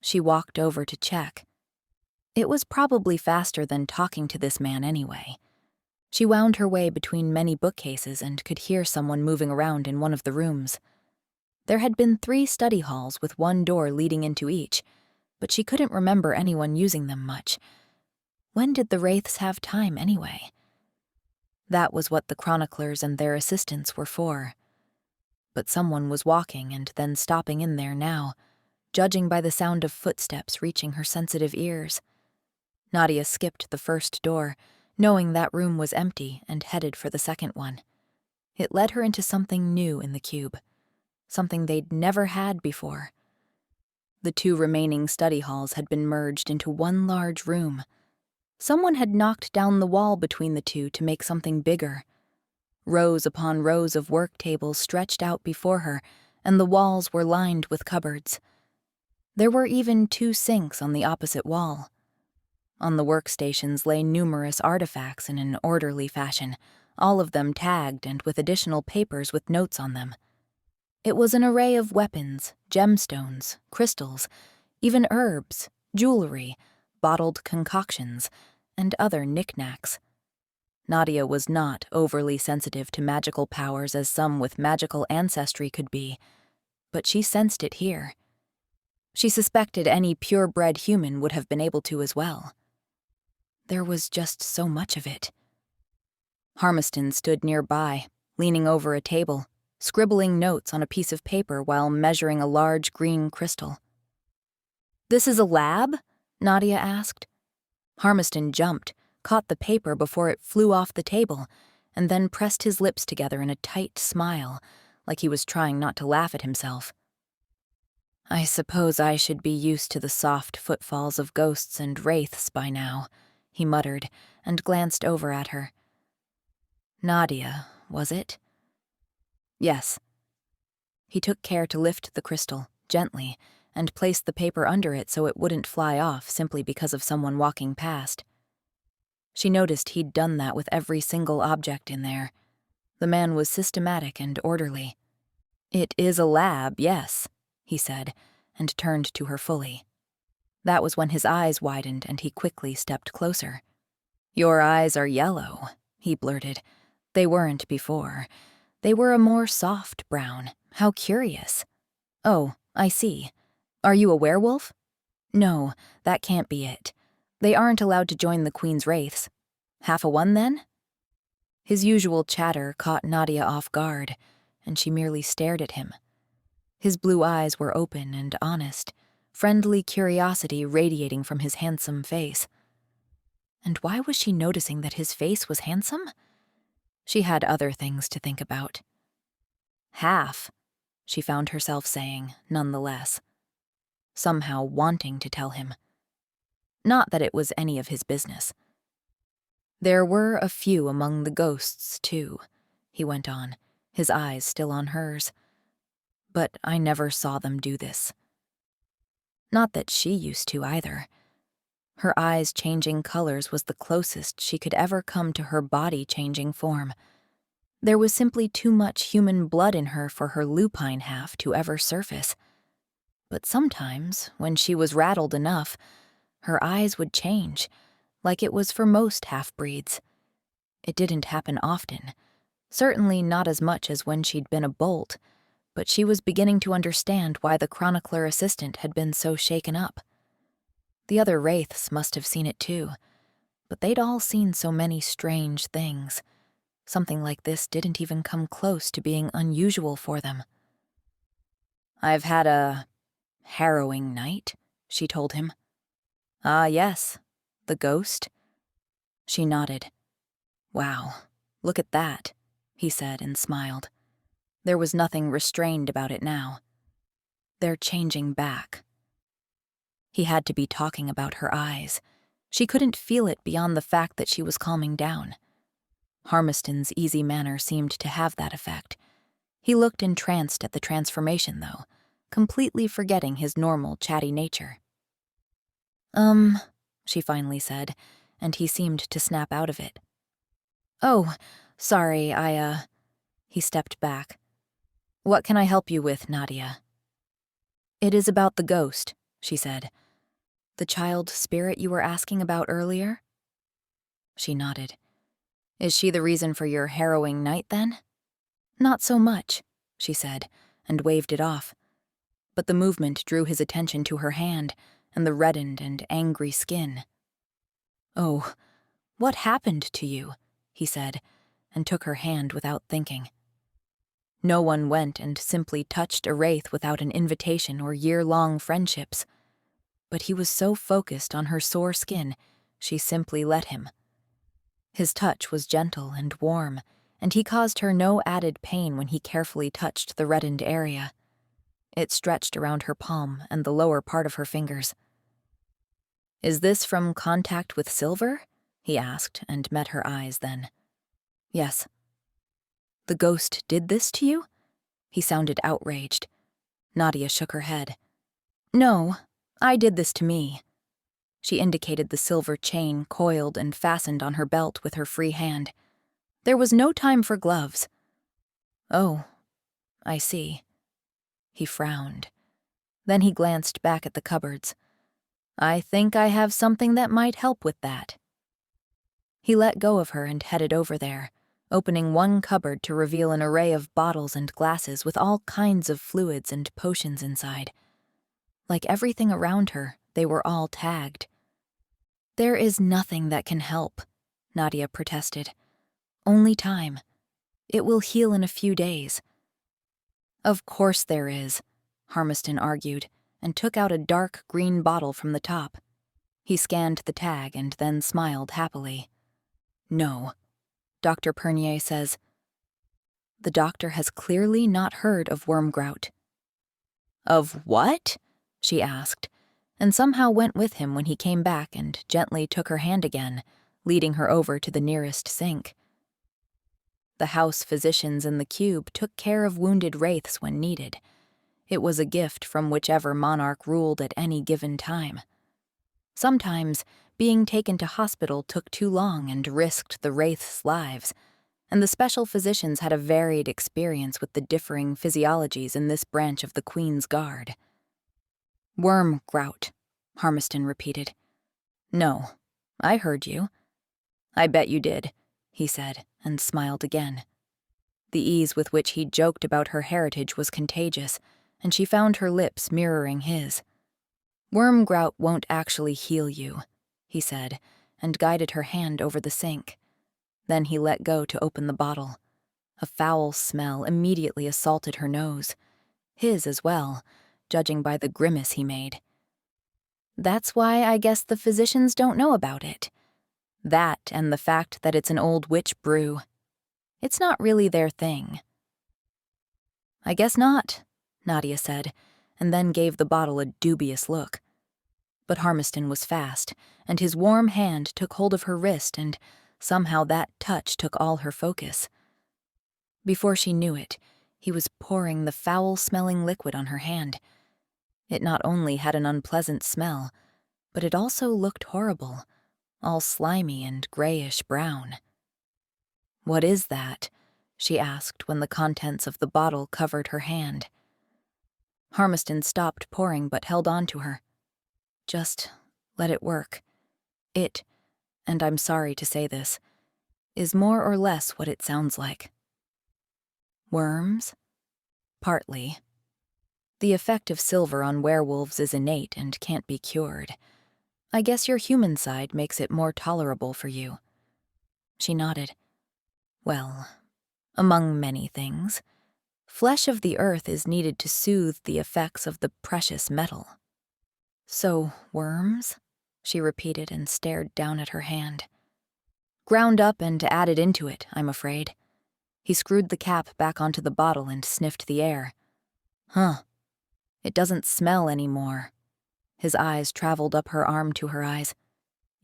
She walked over to check. It was probably faster than talking to this man anyway. She wound her way between many bookcases and could hear someone moving around in one of the rooms. There had been 3 study halls with one door leading into each, but she couldn't remember anyone using them much. When did the Wraiths have time anyway? That was what the chroniclers and their assistants were for. But someone was walking and then stopping in there now, judging by the sound of footsteps reaching her sensitive ears. Nadia skipped the first door, knowing that room was empty, and headed for the second one. It led her into something new in the cube, something they'd never had before. The 2 remaining study halls had been merged into one large room. Someone had knocked down the wall between the 2 to make something bigger. Rows upon rows of work tables stretched out before her, and the walls were lined with cupboards. There were even 2 sinks on the opposite wall. On the workstations lay numerous artifacts in an orderly fashion, all of them tagged and with additional papers with notes on them. It was an array of weapons, gemstones, crystals, even herbs, jewelry, bottled concoctions, and other knickknacks. Nadia was not overly sensitive to magical powers as some with magical ancestry could be, but she sensed it here. She suspected any purebred human would have been able to as well. There was just so much of it. Harmiston stood nearby, leaning over a table, scribbling notes on a piece of paper while measuring a large green crystal. "This is a lab?" Nadia asked. Harmiston jumped, caught the paper before it flew off the table, and then pressed his lips together in a tight smile, like he was trying not to laugh at himself. "I suppose I should be used to the soft footfalls of ghosts and wraiths by now," he muttered, and glanced over at her. "Nadia, was it?" "Yes." He took care to lift the crystal, gently, and placed the paper under it so it wouldn't fly off simply because of someone walking past. She noticed he'd done that with every single object in there. The man was systematic and orderly. "It is a lab, yes," he said, and turned to her fully. That was when his eyes widened and he quickly stepped closer. "Your eyes are yellow," he blurted. "They weren't before. They were a more soft brown. How curious." "Oh, I see. Are you a werewolf?" "No, that can't be it. They aren't allowed to join the Queen's Wraiths. Half a one, then?" His usual chatter caught Nadia off guard, and she merely stared at him. His blue eyes were open and honest, friendly curiosity radiating from his handsome face. And why was she noticing that his face was handsome? She had other things to think about. "Half," she found herself saying, nonetheless. Somehow wanting to tell him. Not that it was any of his business. "There were a few among the ghosts, too," he went on, his eyes still on hers. "But I never saw them do this. Not that she used to, either. Her eyes changing colors was the closest she could ever come to her body changing form. There was simply too much human blood in her for her lupine half to ever surface. But sometimes, when she was rattled enough, her eyes would change, like it was for most half-breeds. It didn't happen often, certainly not as much as when she'd been a bolt, but she was beginning to understand why the chronicler assistant had been so shaken up. The other Wraiths must have seen it too, but they'd all seen so many strange things. Something like this didn't even come close to being unusual for them. "I've had a harrowing night," she told him. "Ah, yes. The ghost?" She nodded. "Wow, look at that," he said and smiled. There was nothing restrained about it now. "They're changing back." He had to be talking about her eyes. She couldn't feel it beyond the fact that she was calming down. Harmiston's easy manner seemed to have that effect. He looked entranced at the transformation, though, completely forgetting his normal chatty nature. She finally said, and he seemed to snap out of it. "Oh, sorry, He stepped back. "What can I help you with, Nadia?" "It is about the ghost," she said. "The child spirit you were asking about earlier?" She nodded. "Is she the reason for your harrowing night, then?" "Not so much," she said, and waved it off. But the movement drew his attention to her hand and the reddened and angry skin. "Oh, what happened to you?" he said, and took her hand without thinking. No one went and simply touched a Wraith without an invitation or year-long friendships. But he was so focused on her sore skin, she simply let him. His touch was gentle and warm, and he caused her no added pain when he carefully touched the reddened area. It stretched around her palm and the lower part of her fingers. "Is this from contact with silver?" he asked, and met her eyes then. "Yes." "The ghost did this to you?" He sounded outraged. Nadia shook her head. "No, I did this to me." She indicated the silver chain coiled and fastened on her belt with her free hand. "There was no time for gloves." "Oh, I see." He frowned. Then he glanced back at the cupboards. "I think I have something that might help with that." He let go of her and headed over there, opening one cupboard to reveal an array of bottles and glasses with all kinds of fluids and potions inside. Like everything around her, they were all tagged. "There is nothing that can help," Nadia protested. "Only time. It will heal in a few days." "Of course there is," Harmiston argued, and took out a dark green bottle from the top. He scanned the tag and then smiled happily. "No. Dr. Pernier says." The doctor has clearly not heard of wormgrout. "Of what?" she asked, and somehow went with him when he came back and gently took her hand again, leading her over to the nearest sink. The house physicians in the cube took care of wounded Wraiths when needed. It was a gift from whichever monarch ruled at any given time. Sometimes, being taken to hospital took too long and risked the Wraiths' lives, and the special physicians had a varied experience with the differing physiologies in this branch of the Queen's Guard. "Wormgrout," Harmiston repeated. "No, I heard you." "I bet you did," he said, and smiled again. The ease with which he joked about her heritage was contagious, and she found her lips mirroring his. "Wormgrout won't actually heal you," he said, and guided her hand over the sink. Then he let go to open the bottle. A foul smell immediately assaulted her nose. His as well, judging by the grimace he made. "That's why I guess the physicians don't know about it. That and the fact that it's an old witch brew. It's not really their thing." "I guess not," Nadia said, and then gave the bottle a dubious look. But Harmiston was fast, and his warm hand took hold of her wrist, and somehow that touch took all her focus. Before she knew it, he was pouring the foul-smelling liquid on her hand. It not only had an unpleasant smell, but it also looked horrible, all slimy and grayish-brown. "What is that?" she asked when the contents of the bottle covered her hand. Harmiston stopped pouring but held on to her. Just let it work. It, and I'm sorry to say this, is more or less what it sounds like. Worms? Partly. The effect of silver on werewolves is innate and can't be cured. I guess your human side makes it more tolerable for you. She nodded. Well, among many things, flesh of the earth is needed to soothe the effects of the precious metal. So, worms? She repeated and stared down at her hand. Ground up and added into it, I'm afraid. He screwed the cap back onto the bottle and sniffed the air. Huh. It doesn't smell anymore. His eyes traveled up her arm to her eyes.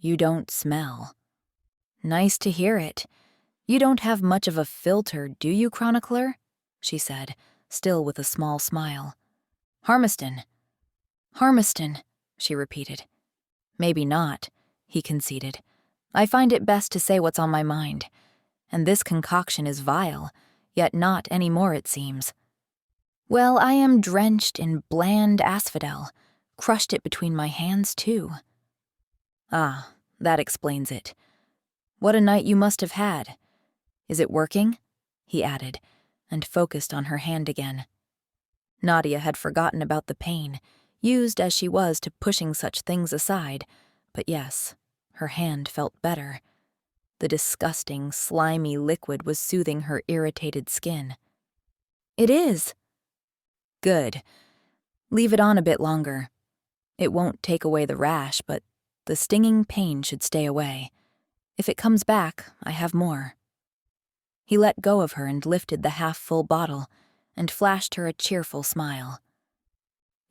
You don't smell. Nice to hear it. You don't have much of a filter, do you, chronicler? She said, still with a small smile. Harmiston, she repeated. Maybe not, he conceded. I find it best to say what's on my mind. And this concoction is vile, yet not any more, it seems. Well, I am drenched in bland asphodel, crushed it between my hands, too. Ah, that explains it. What a night you must have had. Is it working? He added, and focused on her hand again. Nadia had forgotten about the pain, used as she was to pushing such things aside, but yes, her hand felt better. The disgusting, slimy liquid was soothing her irritated skin. It is. Good. Leave it on a bit longer. It won't take away the rash, but the stinging pain should stay away. If it comes back, I have more. He let go of her and lifted the half-full bottle and flashed her a cheerful smile.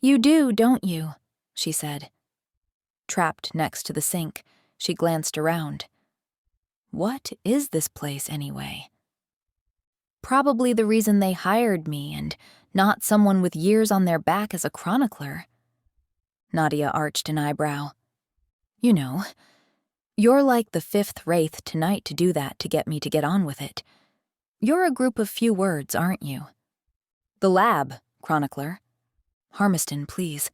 You do, don't you? She said. Trapped next to the sink, she glanced around. What is this place, anyway? Probably the reason they hired me and not someone with years on their back as a chronicler. Nadia arched an eyebrow. You know, you're like the 5th Wraith tonight to do that to get me to get on with it. You're a group of few words, aren't you? The lab, chronicler. Harmiston, please.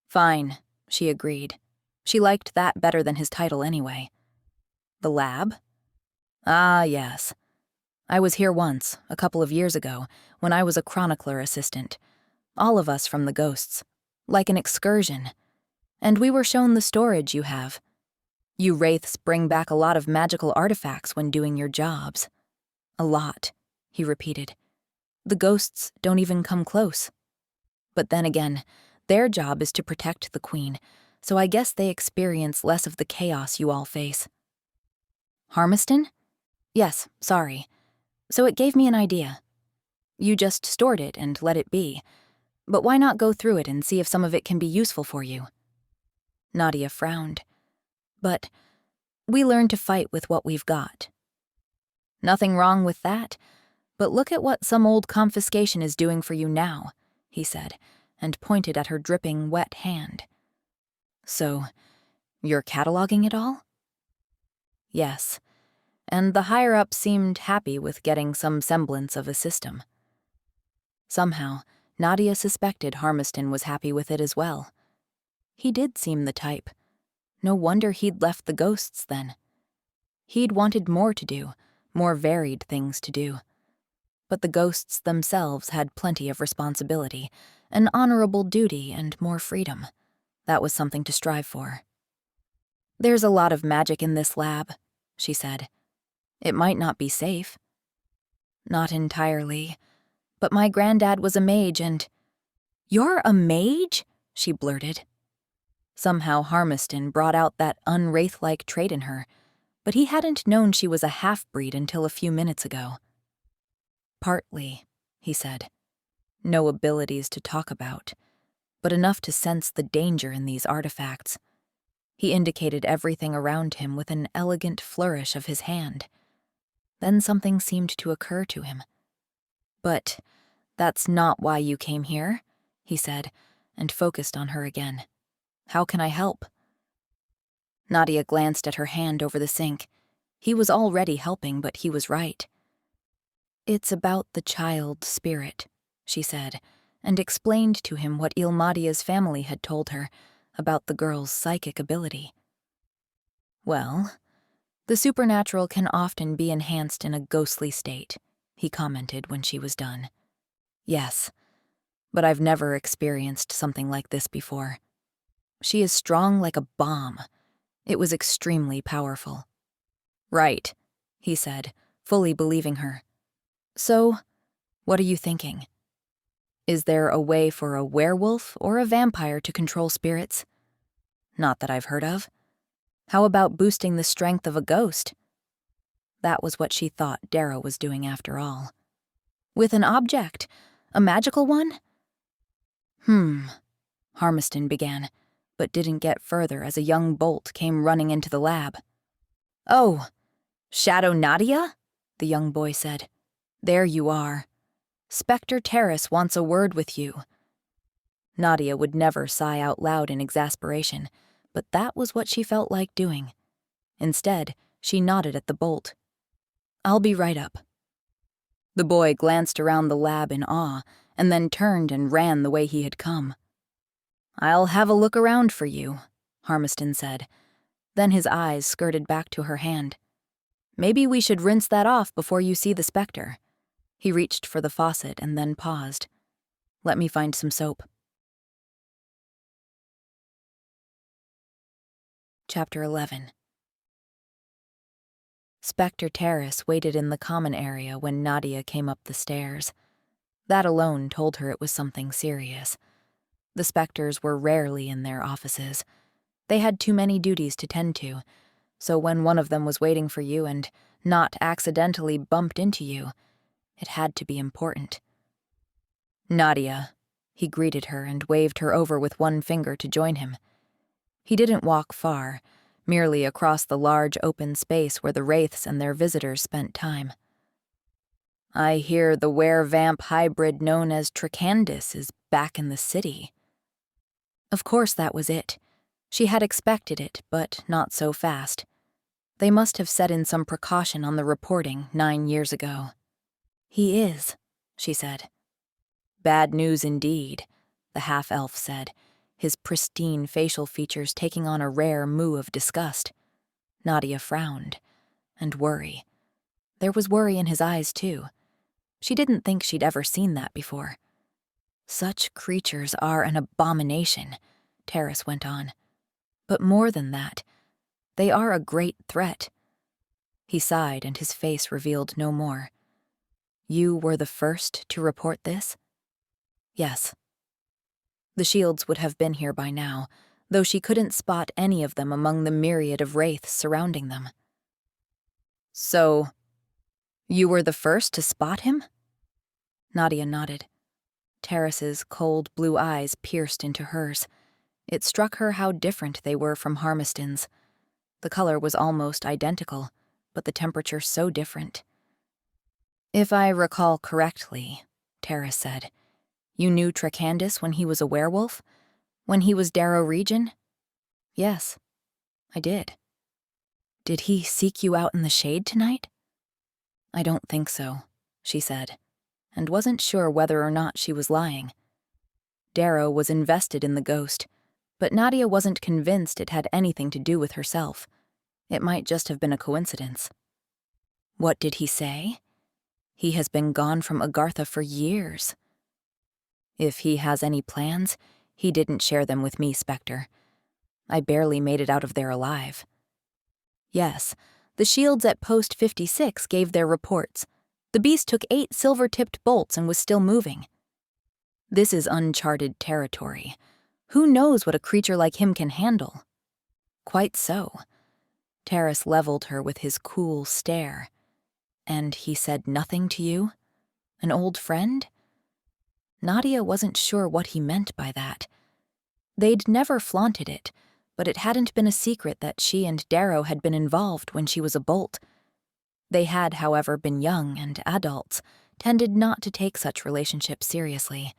Fine, she agreed. She liked that better than his title anyway. The lab? Ah, yes. I was here once, a couple of years ago, when I was a chronicler assistant. All of us from the ghosts. Like an excursion. And we were shown the storage you have. You Wraiths bring back a lot of magical artifacts when doing your jobs. A lot, he repeated. The ghosts don't even come close. But then again, their job is to protect the Queen, so I guess they experience less of the chaos you all face. Harmiston? Yes, sorry. So it gave me an idea. You just stored it and let it be. But why not go through it and see if some of it can be useful for you? Nadia frowned. But we learn to fight with what we've got. Nothing wrong with that, but look at what some old confiscation is doing for you now, he said, and pointed at her dripping, wet hand. So, you're cataloging it all? Yes, and the higher-ups seemed happy with getting some semblance of a system. Somehow, Nadia suspected Harmiston was happy with it as well. He did seem the type. No wonder he'd left the ghosts then. He'd wanted more to do, more varied things to do. But the ghosts themselves had plenty of responsibility, an honorable duty, and more freedom. That was something to strive for. There's a lot of magic in this lab, she said. It might not be safe. Not entirely. But my granddad was a mage and... You're a mage? She blurted. Somehow Harmiston brought out that un-Wraith-like trait in her, but he hadn't known she was a half-breed until a few minutes ago. Partly, he said. No abilities to talk about, but enough to sense the danger in these artifacts. He indicated everything around him with an elegant flourish of his hand. Then something seemed to occur to him. But that's not why you came here, he said, and focused on her again. How can I help? Nadia glanced at her hand over the sink. He was already helping, but he was right. It's about the child spirit, she said, and explained to him what Ilmadia's family had told her about the girl's psychic ability. "Well, the supernatural can often be enhanced in a ghostly state," he commented when she was done. "Yes, but I've never experienced something like this before. She is strong like a bomb. It was extremely powerful." "Right," he said, fully believing her. "So, what are you thinking? Is there a way for a werewolf or a vampire to control spirits?" "Not that I've heard of. How about boosting the strength of a ghost?" That was what she thought Darrow was doing after all. "With an object? A magical one?" Harmiston began, but didn't get further as a young bolt came running into the lab. "Oh, Shadow Nadia?" the young boy said. "There you are. Spectre Terrace wants a word with you." Nadia would never sigh out loud in exasperation, but that was what she felt like doing. Instead, she nodded at the bolt. "I'll be right up." The boy glanced around the lab in awe, and then turned and ran the way he had come. "I'll have a look around for you," Harmiston said. Then his eyes skirted back to her hand. "Maybe we should rinse that off before you see the specter." He reached for the faucet and then paused. "Let me find some soap." Chapter 11. Spectre Terrace waited in the common area when Nadia came up the stairs. That alone told her it was something serious. The specters were rarely in their offices. They had too many duties to tend to, so when one of them was waiting for you and not accidentally bumped into you, it had to be important. "Nadia," he greeted her and waved her over with one finger to join him. He didn't walk far, merely across the large open space where the Wraiths and their visitors spent time. "I hear the were-vamp hybrid known as Tracandis is back in the city." Of course that was it. She had expected it, but not so fast. They must have set in some precaution on the reporting 9 years ago. "He is," she said. "Bad news indeed," the half-elf said, his pristine facial features taking on a rare moue of disgust. Nadia frowned. And worry. There was worry in his eyes, too. She didn't think she'd ever seen that before. "Such creatures are an abomination," Terrace went on. "But more than that, they are a great threat." He sighed and his face revealed no more. "You were the first to report this?" "Yes." The shields would have been here by now, though she couldn't spot any of them among the myriad of wraiths surrounding them. "So, you were the first to spot him?" Nadia nodded. Terrace's cold blue eyes pierced into hers. It struck her how different they were from Harmiston's. The color was almost identical, but the temperature so different. "If I recall correctly," Terrace said, "you knew Tracandis when he was a werewolf? When he was Darrow region?" "Yes, I did." "Did he seek you out in the shade tonight?" "I don't think so," she said, and wasn't sure whether or not she was lying. Darrow was invested in the ghost, but Nadia wasn't convinced it had anything to do with herself. It might just have been a coincidence. "What did he say?" "He has been gone from Agartha for years." "If he has any plans, he didn't share them with me, Spectre. I barely made it out of there alive." "Yes, the shields at Post 56 gave their reports. The beast took 8 silver-tipped bolts and was still moving. This is uncharted territory. Who knows what a creature like him can handle?" "Quite so." Terrace leveled her with his cool stare. "And he said nothing to you? An old friend?" Nadia wasn't sure what he meant by that. They'd never flaunted it, but it hadn't been a secret that she and Darrow had been involved when she was a bolt. They had, however, been young, and adults tended not to take such relationships seriously.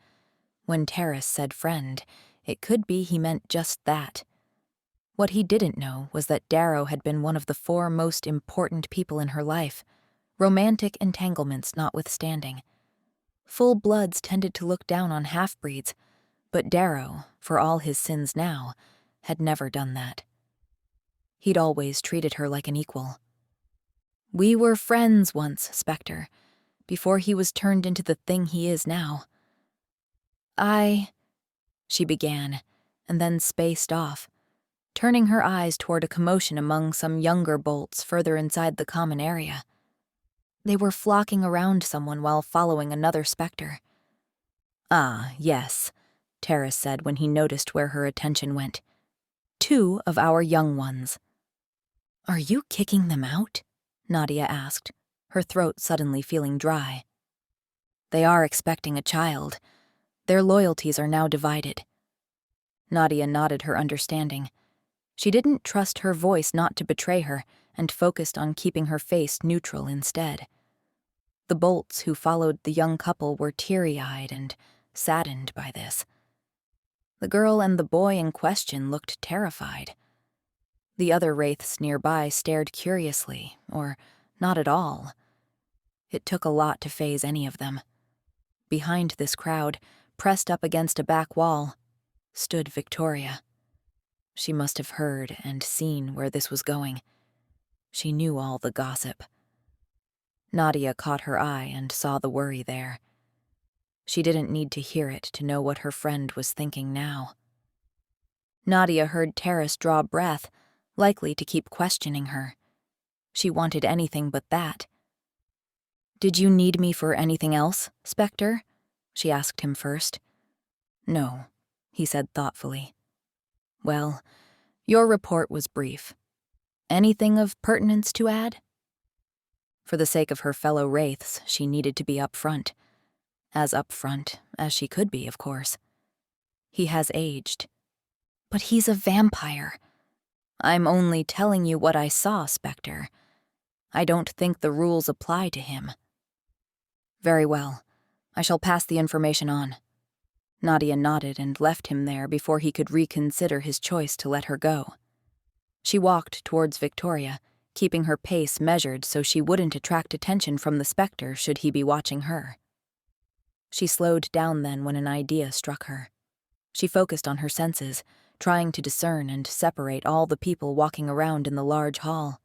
When Terrace said friend, it could be he meant just that. What he didn't know was that Darrow had been one of the 4 most important people in her life, romantic entanglements notwithstanding. Full-bloods tended to look down on half-breeds, but Darrow, for all his sins now, had never done that. He'd always treated her like an equal. "We were friends once, Spectre, before he was turned into the thing he is now." She began, and then spaced off, turning her eyes toward a commotion among some younger bolts further inside the common area. They were flocking around someone while following another Spectre. "Ah, yes," Terrace said when he noticed where her attention went. "Two of our young ones." "Are you kicking them out?" Nadia asked, her throat suddenly feeling dry. "They are expecting a child. Their loyalties are now divided." Nadia nodded her understanding. She didn't trust her voice not to betray her and focused on keeping her face neutral instead. The bolts who followed the young couple were teary-eyed and saddened by this. The girl and the boy in question looked terrified. The other wraiths nearby stared curiously, or not at all. It took a lot to faze any of them. Behind this crowd, pressed up against a back wall, stood Victoria. She must have heard and seen where this was going. She knew all the gossip. Nadia caught her eye and saw the worry there. She didn't need to hear it to know what her friend was thinking now. Nadia heard Terrace draw breath, likely to keep questioning her. She wanted anything but that. "Did you need me for anything else, Spectre?" she asked him first. "No," he said thoughtfully. "Well, your report was brief. Anything of pertinence to add?" For the sake of her fellow Wraiths, she needed to be upfront. As upfront as she could be, of course. "He has aged." "But he's a vampire." "I'm only telling you what I saw, Spectre. I don't think the rules apply to him." "Very well. I shall pass the information on." Nadia nodded and left him there before he could reconsider his choice to let her go. She walked towards Victoria, keeping her pace measured so she wouldn't attract attention from the Spectre should he be watching her. She slowed down then when an idea struck her. She focused on her senses, trying to discern and separate all the people walking around in the large hall.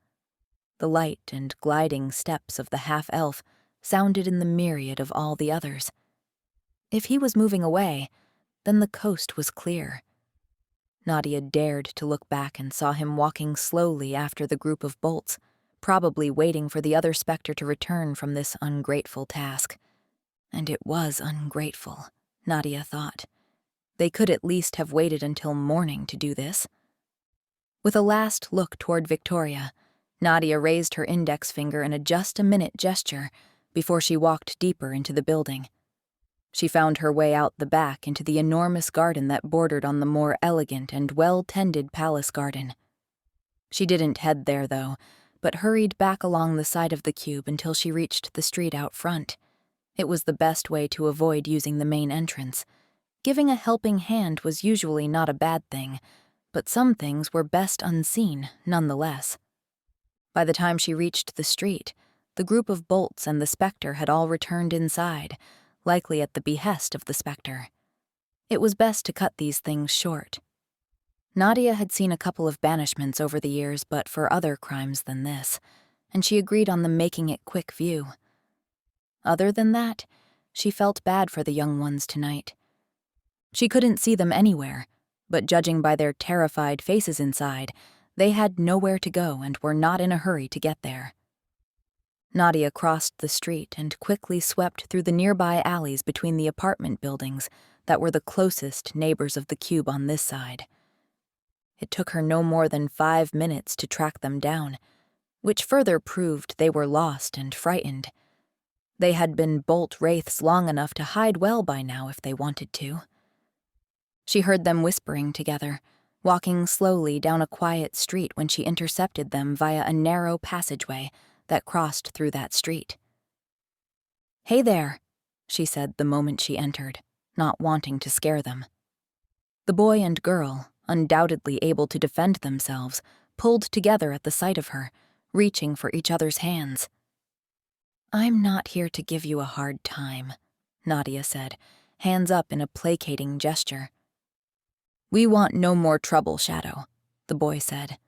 The light and gliding steps of the half-elf sounded in the myriad of all the others. If he was moving away, then the coast was clear. Nadia dared to look back and saw him walking slowly after the group of bolts, probably waiting for the other Spectre to return from this ungrateful task. And it was ungrateful, Nadia thought. They could at least have waited until morning to do this. With a last look toward Victoria, Nadia raised her index finger in a just-a-minute gesture before she walked deeper into the building. She found her way out the back into the enormous garden that bordered on the more elegant and well-tended palace garden. She didn't head there, though, but hurried back along the side of the cube until she reached the street out front. It was the best way to avoid using the main entrance. Giving a helping hand was usually not a bad thing, but some things were best unseen, nonetheless. By the time she reached the street, the group of bolts and the Spectre had all returned inside, likely at the behest of the Spectre. It was best to cut these things short. Nadia had seen a couple of banishments over the years, but for other crimes than this, and she agreed on the making it quick view. Other than that, she felt bad for the young ones tonight. She couldn't see them anywhere, but judging by their terrified faces inside, they had nowhere to go and were not in a hurry to get there. Nadia crossed the street and quickly swept through the nearby alleys between the apartment buildings that were the closest neighbors of the cube on this side. It took her no more than 5 minutes to track them down, which further proved they were lost and frightened. They had been bolt wraiths long enough to hide well by now if they wanted to. She heard them whispering together, walking slowly down a quiet street when she intercepted them via a narrow passageway that crossed through that street. "Hey there," she said the moment she entered, not wanting to scare them. The boy and girl, undoubtedly able to defend themselves, pulled together at the sight of her, reaching for each other's hands. "I'm not here to give you a hard time," Nadia said, hands up in a placating gesture. We want no more trouble, Shadow, the boy said.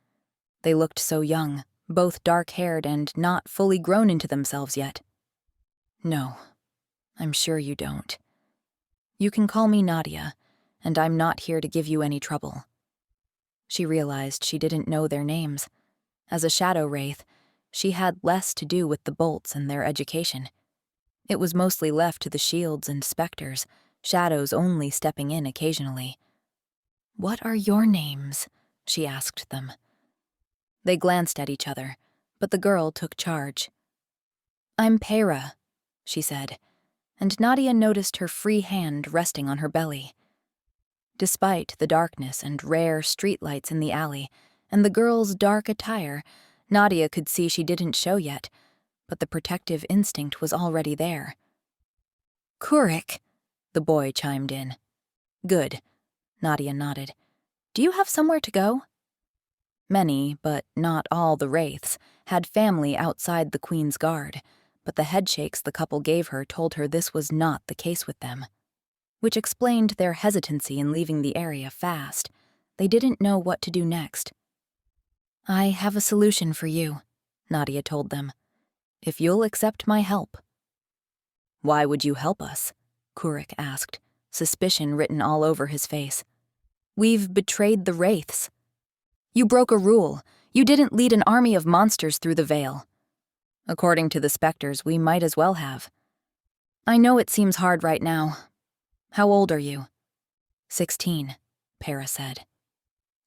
They looked so young, both dark-haired and not fully grown into themselves yet. No, I'm sure you don't. You can call me Nadia, and I'm not here to give you any trouble. She realized she didn't know their names. As a shadow wraith, she had less to do with the bolts and their education. It was mostly left to the shields and specters, shadows only stepping in occasionally. What are your names? She asked them. They glanced at each other, but the girl took charge. I'm Para, she said, and Nadia noticed her free hand resting on her belly. Despite the darkness and rare streetlights in the alley, and the girl's dark attire, Nadia could see she didn't show yet, but the protective instinct was already there. Kurik, the boy chimed in. Good, Nadia nodded. Do you have somewhere to go? Many, but not all the Wraiths, had family outside the Queen's Guard, but the headshakes the couple gave her told her this was not the case with them, which explained their hesitancy in leaving the area fast. They didn't know what to do next. I have a solution for you, Nadia told them, if you'll accept my help. Why would you help us? Kurik asked, suspicion written all over his face. We've betrayed the Wraiths. You broke a rule. You didn't lead an army of monsters through the veil. According to the specters, we might as well have. I know it seems hard right now. How old are you? 16, Para said.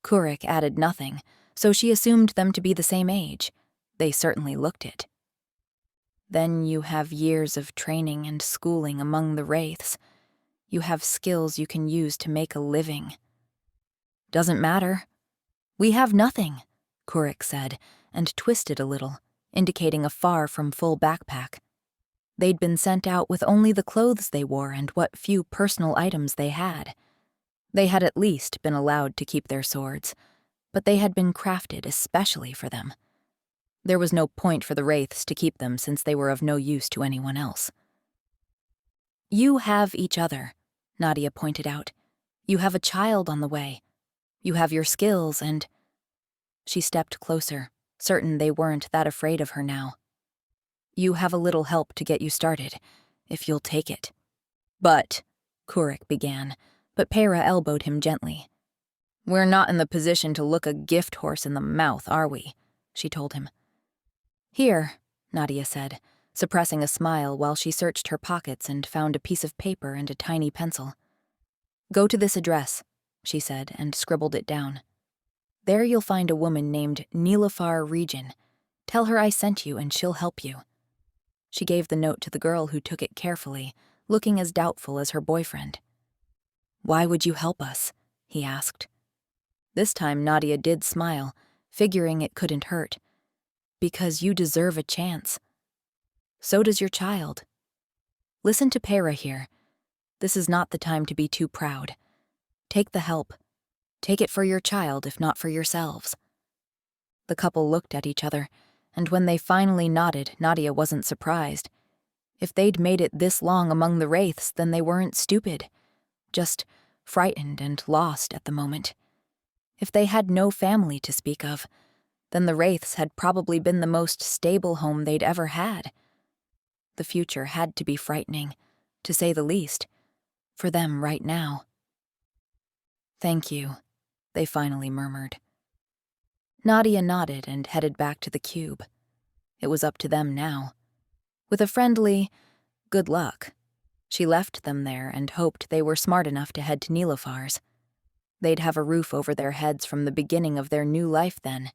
Kurik added nothing, so she assumed them to be the same age. They certainly looked it. Then you have years of training and schooling among the Wraiths. You have skills you can use to make a living. Doesn't matter. We have nothing, Kurik said, and twisted a little, indicating a far from full backpack. They'd been sent out with only the clothes they wore and what few personal items they had. They had at least been allowed to keep their swords, but they had been crafted especially for them. There was no point for the Wraiths to keep them since they were of no use to anyone else. You have each other, Nadia pointed out. You have a child on the way. You have your skills and... She stepped closer, certain they weren't that afraid of her now. You have a little help to get you started, if you'll take it. But, Kurik began, but Para elbowed him gently. We're not in the position to look a gift horse in the mouth, are we? She told him. Here, Nadia said, suppressing a smile while she searched her pockets and found a piece of paper and a tiny pencil. Go to this address, she said, and scribbled it down. There you'll find a woman named Nilafar Regin. Tell her I sent you and she'll help you. She gave the note to the girl who took it carefully, looking as doubtful as her boyfriend. Why would you help us? He asked. This time Nadia did smile, figuring it couldn't hurt. Because you deserve a chance. So does your child. Listen to Para here. This is not the time to be too proud. Take the help. Take it for your child, if not for yourselves. The couple looked at each other, and when they finally nodded, Nadia wasn't surprised. If they'd made it this long among the Wraiths, then they weren't stupid. Just frightened and lost at the moment. If they had no family to speak of, then the Wraiths had probably been the most stable home they'd ever had. The future had to be frightening, to say the least, for them right now. Thank you, they finally murmured. Nadia nodded and headed back to the cube. It was up to them now. With a friendly, good luck, she left them there and hoped they were smart enough to head to Nilofar's. They'd have a roof over their heads from the beginning of their new life then.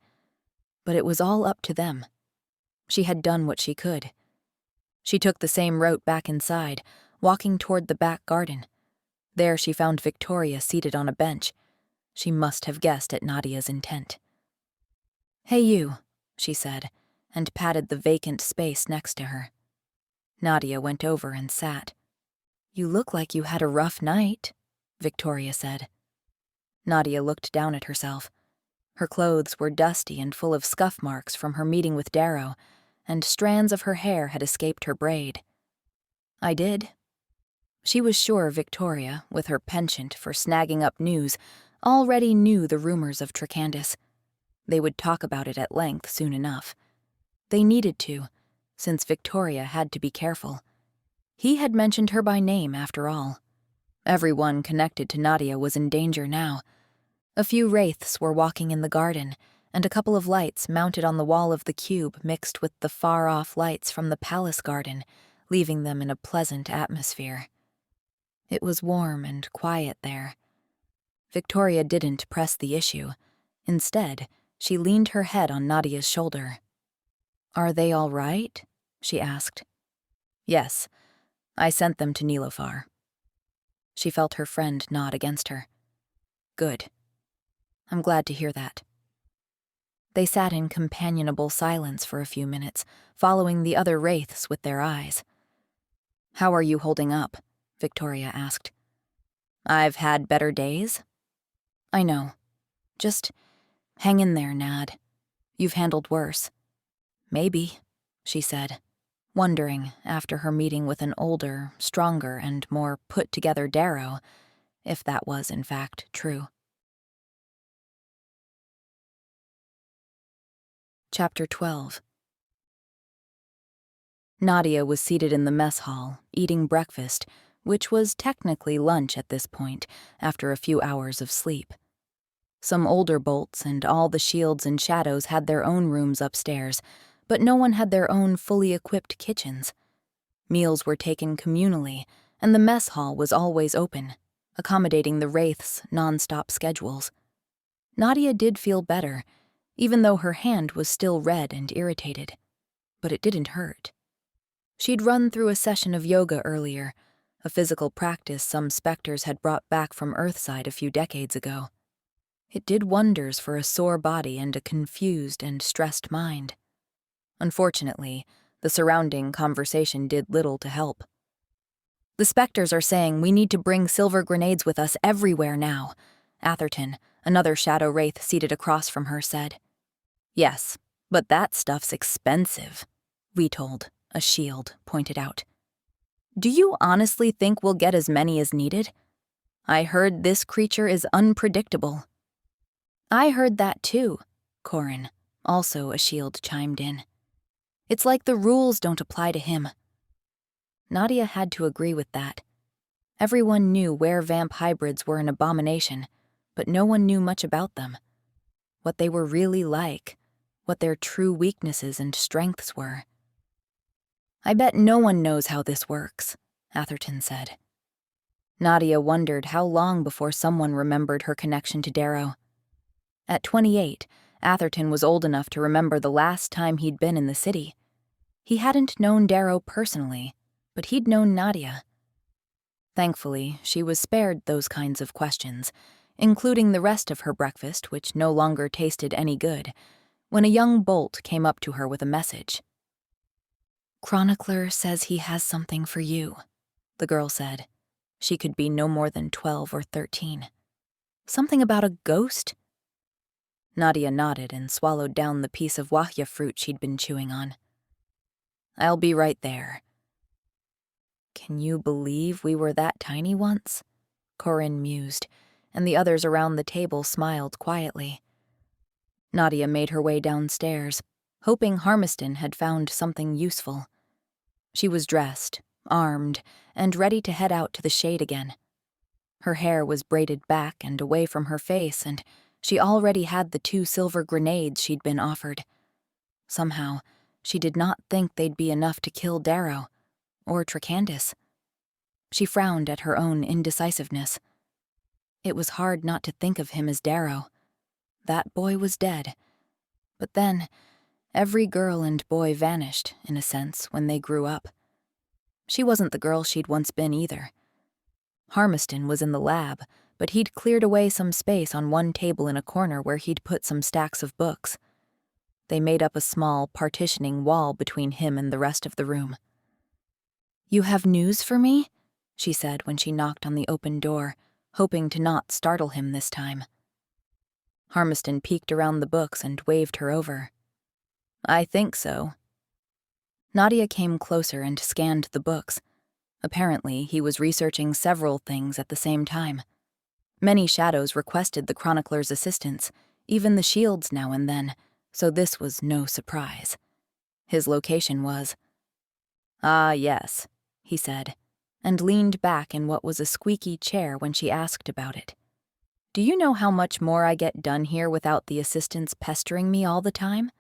But it was all up to them. She had done what she could. She took the same route back inside, walking toward the back garden. There she found Victoria seated on a bench. She must have guessed at Nadia's intent. Hey you, she said, and patted the vacant space next to her. Nadia went over and sat. You look like you had a rough night, Victoria said. Nadia looked down at herself. Her clothes were dusty and full of scuff marks from her meeting with Darrow, and strands of her hair had escaped her braid. I did. She was sure Victoria, with her penchant for snagging up news, already knew the rumors of Tracandis. They would talk about it at length soon enough. They needed to, since Victoria had to be careful. He had mentioned her by name, after all. Everyone connected to Nadia was in danger now. A few wraiths were walking in the garden, and a couple of lights mounted on the wall of the cube mixed with the far-off lights from the palace garden, leaving them in a pleasant atmosphere. It was warm and quiet there. Victoria didn't press the issue. Instead, she leaned her head on Nadia's shoulder. "Are they all right?" she asked. "Yes. I sent them to Nilofar." She felt her friend nod against her. "Good. I'm glad to hear that." They sat in companionable silence for a few minutes, following the other wraiths with their eyes. "How are you holding up?" Victoria asked. "I've had better days." "I know. Just hang in there, Nad. You've handled worse." "Maybe," she said, wondering, after her meeting with an older, stronger, and more put-together Darrow, if that was in fact true. Chapter 12. Nadia was seated in the mess hall, eating breakfast, which was technically lunch at this point, after a few hours of sleep. Some older bolts and all the shields and shadows had their own rooms upstairs, but no one had their own fully equipped kitchens. Meals were taken communally, and the mess hall was always open, accommodating the Wraiths' non-stop schedules. Nadia did feel better, even though her hand was still red and irritated. But it didn't hurt. She'd run through a session of yoga earlier, a physical practice some specters had brought back from Earthside a few decades ago. It did wonders for a sore body and a confused and stressed mind. Unfortunately, the surrounding conversation did little to help. "The specters are saying we need to bring silver grenades with us everywhere now," Atherton, another shadow wraith seated across from her, said. "Yes, but that stuff's expensive," Wetold, a shield, pointed out. "Do you honestly think we'll get as many as needed? I heard this creature is unpredictable." "I heard that too," Corin, also a shield, chimed in. "It's like the rules don't apply to him." Nadia had to agree with that. Everyone knew were-vamp hybrids were an abomination, but no one knew much about them. What they were really like, what their true weaknesses and strengths were. "I bet no one knows how this works," Atherton said. Nadia wondered how long before someone remembered her connection to Darrow. At 28, Atherton was old enough to remember the last time he'd been in the city. He hadn't known Darrow personally, but he'd known Nadia. Thankfully, she was spared those kinds of questions, including the rest of her breakfast, which no longer tasted any good, when a young bolt came up to her with a message. "Chronicler says he has something for you," the girl said. She could be no more than 12 or 13. "Something about a ghost?" Nadia nodded and swallowed down the piece of wahya fruit she'd been chewing on. "I'll be right there." "Can you believe we were that tiny once?" Corin mused, and the others around the table smiled quietly. Nadia made her way downstairs, hoping Harmiston had found something useful. She was dressed, armed, and ready to head out to the shade again. Her hair was braided back and away from her face, and she already had the 2 silver grenades she'd been offered. Somehow, she did not think they'd be enough to kill Darrow, or Tracandis. She frowned at her own indecisiveness. It was hard not to think of him as Darrow. That boy was dead. But then, every girl and boy vanished, in a sense, when they grew up. She wasn't the girl she'd once been either. Harmiston was in the lab, but he'd cleared away some space on one table in a corner where he'd put some stacks of books. They made up a small, partitioning wall between him and the rest of the room. "You have news for me?" she said when she knocked on the open door, hoping to not startle him this time. Harmiston peeked around the books and waved her over. "I think so." Nadia came closer and scanned the books. Apparently, he was researching several things at the same time. Many shadows requested the chronicler's assistance, even the shields now and then, so this was no surprise. His location was... "Ah, yes," he said, and leaned back in what was a squeaky chair when she asked about it. "Do you know how much more I get done here without the assistants pestering me all the time?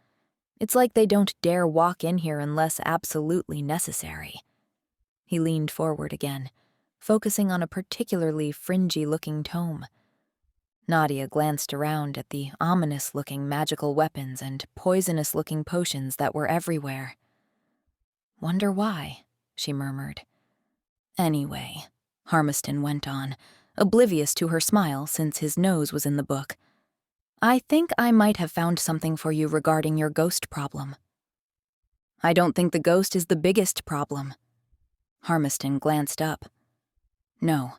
It's like they don't dare walk in here unless absolutely necessary." He leaned forward again, focusing on a particularly fringy-looking tome. Nadia glanced around at the ominous-looking magical weapons and poisonous-looking potions that were everywhere. "Wonder why," she murmured. "Anyway," Harmiston went on, oblivious to her smile since his nose was in the book, "I think I might have found something for you regarding your ghost problem." "I don't think the ghost is the biggest problem." Harmiston glanced up. "No,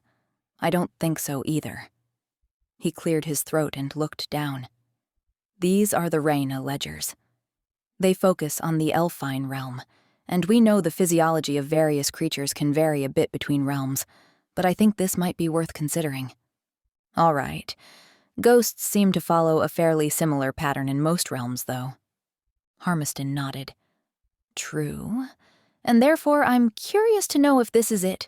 I don't think so either." He cleared his throat and looked down. "These are the Reina ledgers. They focus on the Elfine realm, and we know the physiology of various creatures can vary a bit between realms, but I think this might be worth considering." "All right. Ghosts seem to follow a fairly similar pattern in most realms, though." Harmiston nodded. "True. And therefore I'm curious to know if this is it."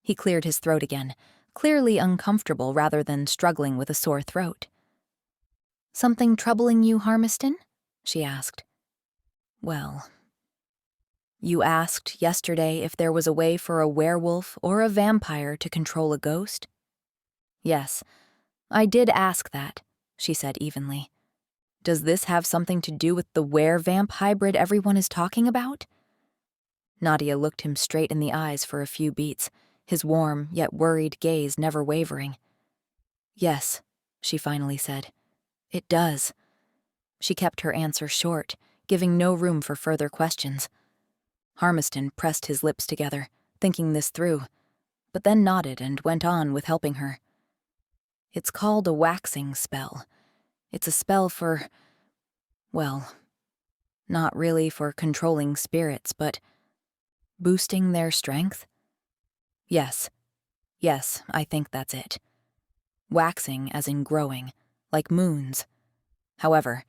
He cleared his throat again, clearly uncomfortable rather than struggling with a sore throat. "Something troubling you, Harmiston?" she asked. "Well, you asked yesterday if there was a way for a werewolf or a vampire to control a ghost?" "Yes, I did ask that," she said evenly. "Does this have something to do with the were-vamp hybrid everyone is talking about?" Nadia looked him straight in the eyes for a few beats, his warm yet worried gaze never wavering. "Yes," she finally said. "It does." She kept her answer short, giving no room for further questions. Harmiston pressed his lips together, thinking this through, but then nodded and went on with helping her. "It's called a waxing spell. It's a spell for, well, not really for controlling spirits, but boosting their strength? Yes, I think that's it. Waxing as in growing, like moons. However,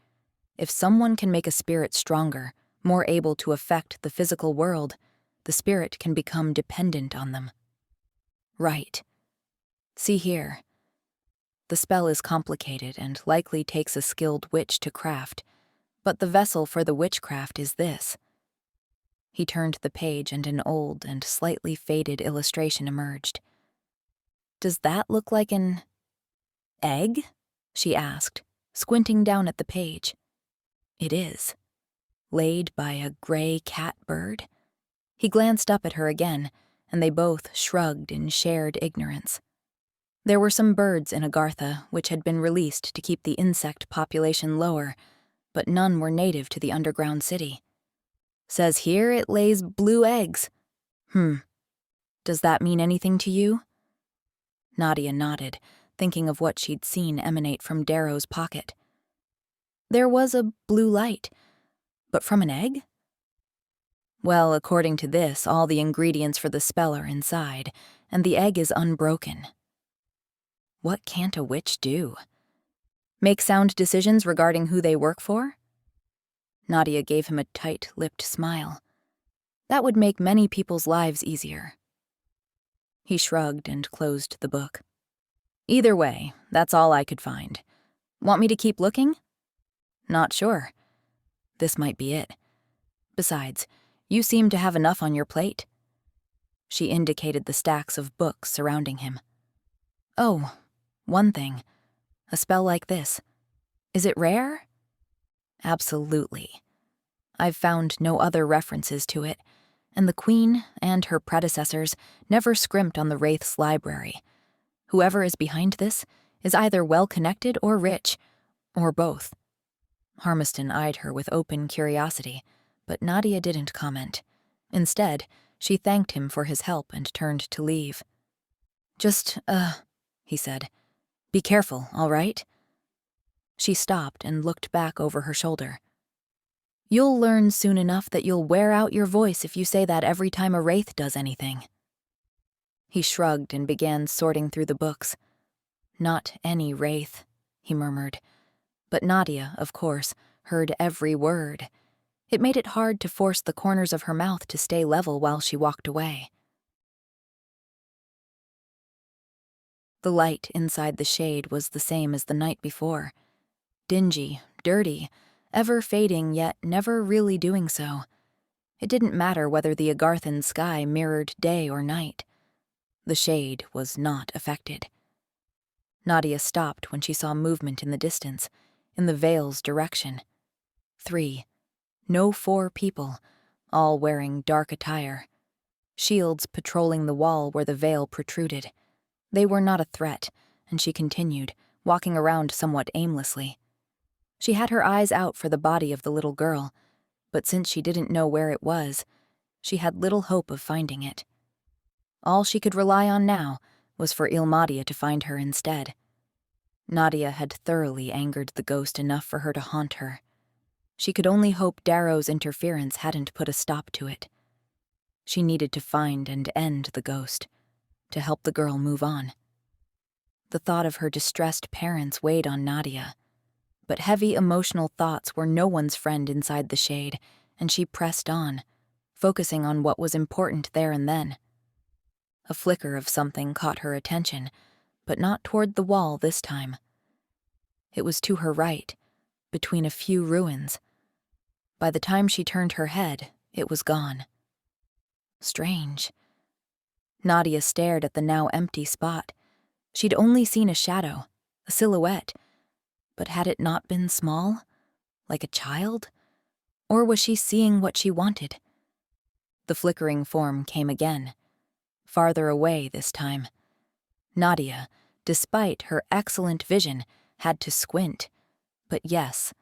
if someone can make a spirit stronger, more able to affect the physical world, the spirit can become dependent on them." "Right. See here. The spell is complicated and likely takes a skilled witch to craft, but the vessel for the witchcraft is this." He turned the page and an old and slightly faded illustration emerged. "Does that look like an egg?" she asked, squinting down at the page. "It is. Laid by a gray catbird." He glanced up at her again, and they both shrugged in shared ignorance. There were some birds in Agartha which had been released to keep the insect population lower, but none were native to the underground city. "Says here it lays blue eggs. Does that mean anything to you?" Nadia nodded, thinking of what she'd seen emanate from Darrow's pocket. "There was a blue light, but from an egg?" "Well, according to this, all the ingredients for the spell are inside, and the egg is unbroken." "What can't a witch do? Make sound decisions regarding who they work for?" Nadia gave him a tight-lipped smile. "That would make many people's lives easier." He shrugged and closed the book. "Either way, that's all I could find. Want me to keep looking?" "Not sure. This might be it. Besides, you seem to have enough on your plate." She indicated the stacks of books surrounding him. "Oh, one thing. A spell like this. Is it rare?" "Absolutely. I've found no other references to it, and the Queen and her predecessors never scrimped on the Wraiths' library. Whoever is behind this is either well-connected or rich, or both." Harmiston eyed her with open curiosity, but Nadia didn't comment. Instead, she thanked him for his help and turned to leave. "Just, he said. Be careful, all right?" She stopped and looked back over her shoulder. "You'll learn soon enough that you'll wear out your voice if you say that every time a Wraith does anything." He shrugged and began sorting through the books. Not any Wraith, he murmured. But Nadia, of course, heard every word. It made it hard to force the corners of her mouth to stay level while she walked away. The light inside the shade was the same as the night before. Dingy, dirty, ever fading yet never really doing so. It didn't matter whether the Agarthan sky mirrored day or night. The shade was not affected. Nadia stopped when she saw movement in the distance, in the veil's direction. 3. No 4 people, all wearing dark attire. Shields patrolling the wall where the veil protruded. They were not a threat, and she continued, walking around somewhat aimlessly. She had her eyes out for the body of the little girl, but since she didn't know where it was, she had little hope of finding it. All she could rely on now was for Ilmadia to find her instead. Nadia had thoroughly angered the ghost enough for her to haunt her. She could only hope Darrow's interference hadn't put a stop to it. She needed to find and end the ghost, to help the girl move on. The thought of her distressed parents weighed on Nadia, but heavy emotional thoughts were no one's friend inside the shade, and she pressed on, focusing on what was important there and then. A flicker of something caught her attention, but not toward the wall this time. It was to her right, between a few ruins. By the time she turned her head, it was gone. Strange. Nadia stared at the now empty spot. She'd only seen a shadow, a silhouette. But had it not been small? Like a child? Or was she seeing what she wanted? The flickering form came again. Farther away this time. Nadia, despite her excellent vision, had to squint. But yes,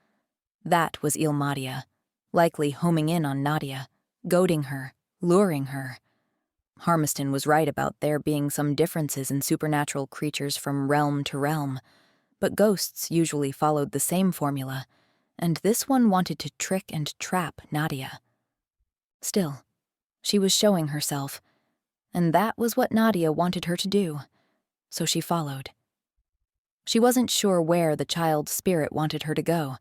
that was Ilmadia, likely homing in on Nadia, goading her, luring her. Harmiston was right about there being some differences in supernatural creatures from realm to realm, but ghosts usually followed the same formula, and this one wanted to trick and trap Nadia. Still, she was showing herself, and that was what Nadia wanted her to do, so she followed. She wasn't sure where the child's spirit wanted her to go,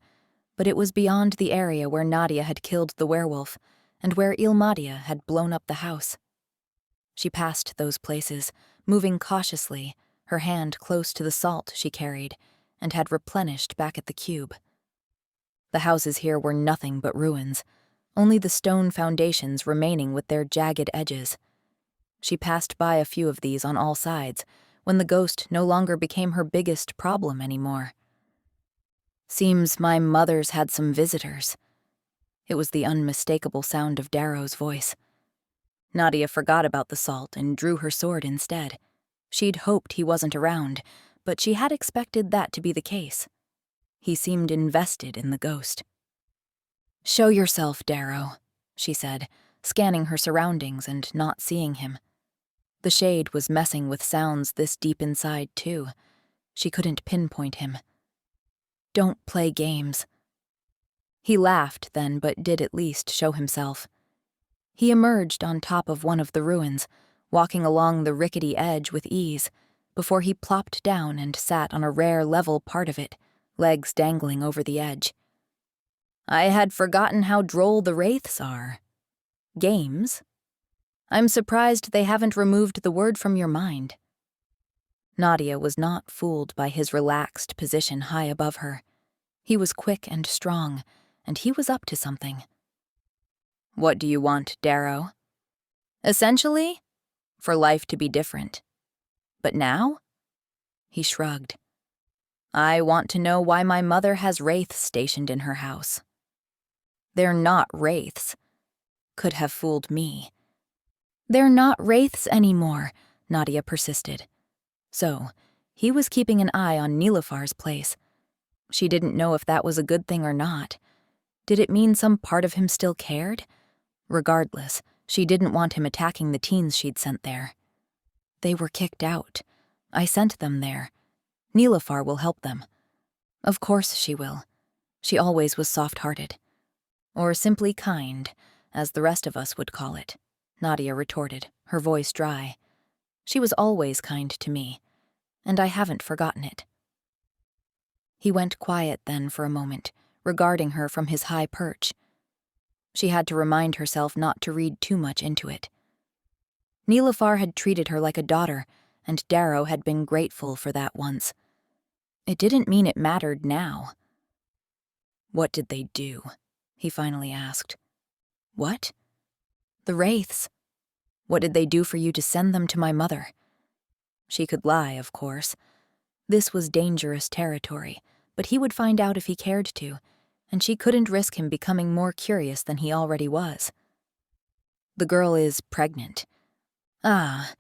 but it was beyond the area where Nadia had killed the werewolf, and where Ilmadia had blown up the house. She passed those places, moving cautiously, her hand close to the salt she carried, and had replenished back at the cube. The houses here were nothing but ruins, only the stone foundations remaining with their jagged edges. She passed by a few of these on all sides, when the ghost no longer became her biggest problem anymore. "Seems my mother's had some visitors." It was the unmistakable sound of Darrow's voice. Nadia forgot about the salt and drew her sword instead. She'd hoped he wasn't around, but she had expected that to be the case. He seemed invested in the ghost. "Show yourself, Darrow," she said, scanning her surroundings and not seeing him. The shade was messing with sounds this deep inside, too. She couldn't pinpoint him. "Don't play games." He laughed then, but did at least show himself. He emerged on top of one of the ruins, walking along the rickety edge with ease, before he plopped down and sat on a rare level part of it, legs dangling over the edge. "I had forgotten how droll the Wraiths are. Games? I'm surprised they haven't removed the word from your mind." Nadia was not fooled by his relaxed position high above her. He was quick and strong, and he was up to something. "What do you want, Darrow?" "Essentially, for life to be different. But now?" He shrugged. "I want to know why my mother has Wraiths stationed in her house." "They're not Wraiths." Could have fooled me. "They're not Wraiths anymore," Nadia persisted. So, he was keeping an eye on Nilufar's place. She didn't know if that was a good thing or not. Did it mean some part of him still cared? Regardless, she didn't want him attacking the teens she'd sent there. "They were kicked out. I sent them there. Nilufar will help them." "Of course she will. She always was soft-hearted. Or simply kind, as the rest of us would call it," Nadia retorted, her voice dry. She was always kind to me, and I haven't forgotten it." He went quiet then for a moment, regarding her from his high perch. She had to remind herself not to read too much into it. Nilafar had treated her like a daughter, and Darrow had been grateful for that once. It didn't mean it mattered now. "What did they do?" he finally asked. "What?" "The Wraiths. What did they do for you to send them to my mother?" She could lie, of course. This was dangerous territory, but he would find out if he cared to, and she couldn't risk him becoming more curious than he already was. "The girl is pregnant." "Ah,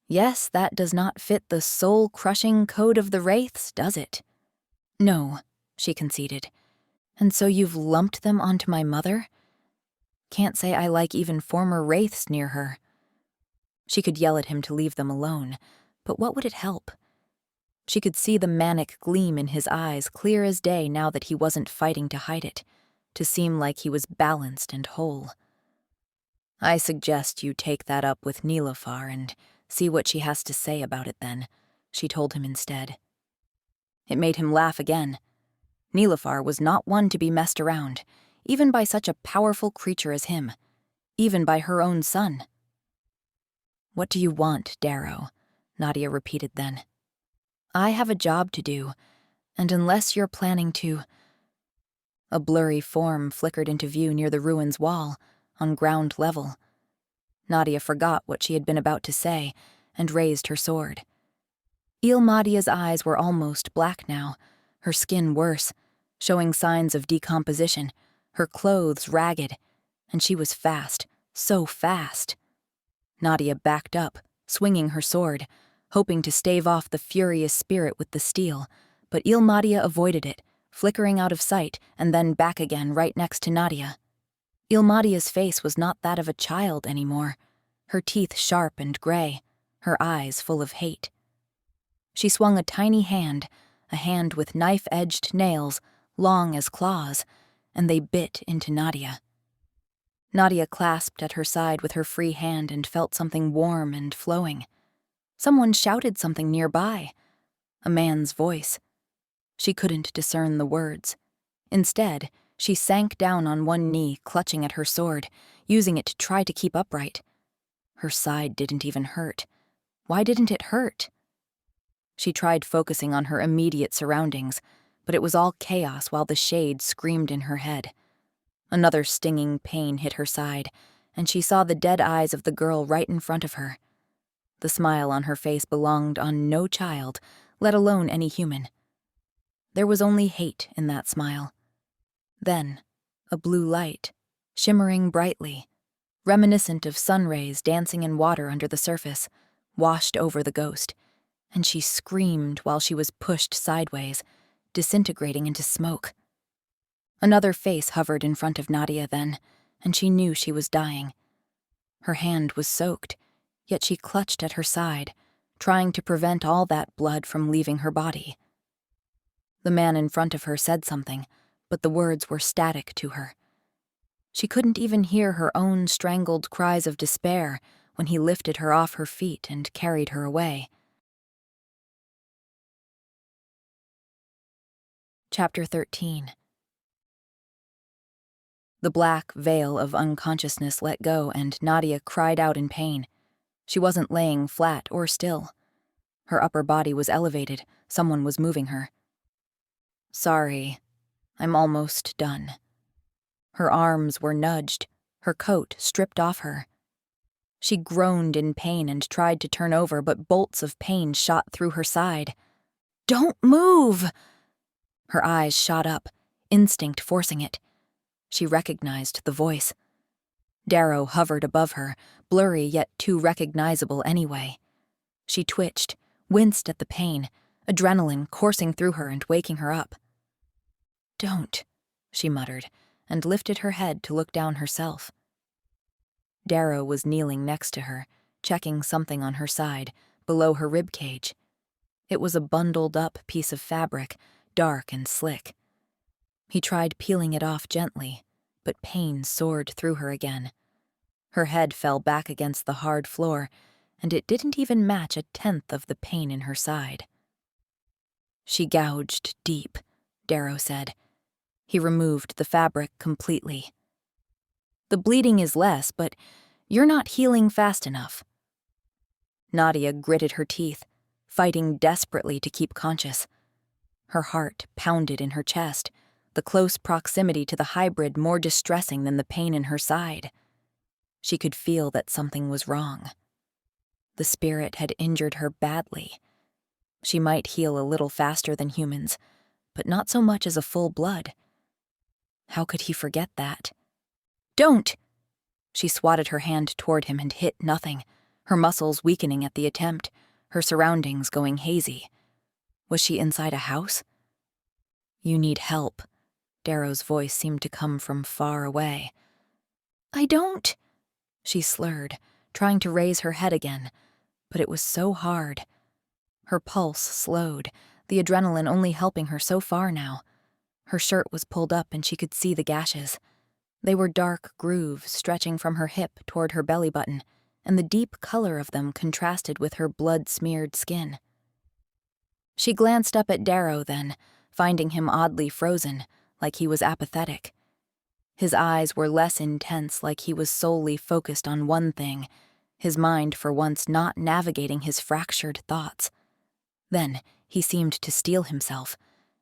yes, that does not fit the soul-crushing code of the Wraiths, does it?" "No," she conceded. "And so you've lumped them onto my mother? Can't say I like even former Wraiths near her." She could yell at him to leave them alone, but what would it help? She could see the manic gleam in his eyes clear as day now that he wasn't fighting to hide it, to seem like he was balanced and whole. "I suggest you take that up with Nilafar and see what she has to say about it then," she told him instead. It made him laugh again. Nilafar was not one to be messed around, even by such a powerful creature as him, even by her own son. "What do you want, Darrow?" Nadia repeated then. "I have a job to do, and unless you're planning to—" A blurry form flickered into view near the ruin's wall, on ground level. Nadia forgot what she had been about to say, and raised her sword. Ilmadia's eyes were almost black now, her skin worse, showing signs of decomposition, her clothes ragged, and she was fast, so fast. Nadia backed up, swinging her sword, hoping to stave off the furious spirit with the steel, but Ilmadia avoided it, flickering out of sight and then back again right next to Nadia. Ilmadia's face was not that of a child anymore, her teeth sharp and gray, her eyes full of hate. She swung a tiny hand, a hand with knife-edged nails, long as claws, and they bit into Nadia. Nadia clasped at her side with her free hand and felt something warm and flowing. Someone shouted something nearby. A man's voice. She couldn't discern the words. Instead, she sank down on one knee, clutching at her sword, using it to try to keep upright. Her side didn't even hurt. Why didn't it hurt? She tried focusing on her immediate surroundings, but it was all chaos while the shade screamed in her head. Another stinging pain hit her side, and she saw the dead eyes of the girl right in front of her. The smile on her face belonged on no child, let alone any human. There was only hate in that smile. Then, a blue light, shimmering brightly, reminiscent of sun rays dancing in water under the surface, washed over the ghost, and she screamed while she was pushed sideways, disintegrating into smoke. Another face hovered in front of Nadia then, and she knew she was dying. Her hand was soaked, yet she clutched at her side, trying to prevent all that blood from leaving her body. The man in front of her said something, but the words were static to her. She couldn't even hear her own strangled cries of despair when he lifted her off her feet and carried her away. Chapter 13. The black veil of unconsciousness let go, and Nadia cried out in pain. She wasn't laying flat or still. Her upper body was elevated. Someone was moving her. "Sorry, I'm almost done." Her arms were nudged, her coat stripped off her. She groaned in pain and tried to turn over, but bolts of pain shot through her side. "Don't move!" Her eyes shot up, instinct forcing it. She recognized the voice. Darrow hovered above her, blurry yet too recognizable anyway. She twitched, winced at the pain, adrenaline coursing through her and waking her up. "Don't," she muttered, and lifted her head to look down herself. Darrow was kneeling next to her, checking something on her side, below her rib cage. It was a bundled-up piece of fabric, dark and slick. He tried peeling it off gently, but pain soared through her again. Her head fell back against the hard floor, and it didn't even match 1/10 of the pain in her side. "She gouged deep," Darrow said. He removed the fabric completely. "The bleeding is less, but you're not healing fast enough." Nadia gritted her teeth, fighting desperately to keep conscious. Her heart pounded in her chest, the close proximity to the hybrid more distressing than the pain in her side. She could feel that something was wrong. The spirit had injured her badly. She might heal a little faster than humans, but not so much as a full blood. How could he forget that? "Don't!" She swatted her hand toward him and hit nothing, her muscles weakening at the attempt, her surroundings going hazy. Was she inside a house? "You need help." Darrow's voice seemed to come from far away. "I don't," she slurred, trying to raise her head again, but it was so hard. Her pulse slowed, the adrenaline only helping her so far now. Her shirt was pulled up and she could see the gashes. They were dark grooves stretching from her hip toward her belly button, and the deep color of them contrasted with her blood-smeared skin. She glanced up at Darrow then, finding him oddly frozen, like he was apathetic. His eyes were less intense, like he was solely focused on one thing, his mind for once not navigating his fractured thoughts. Then he seemed to steel himself,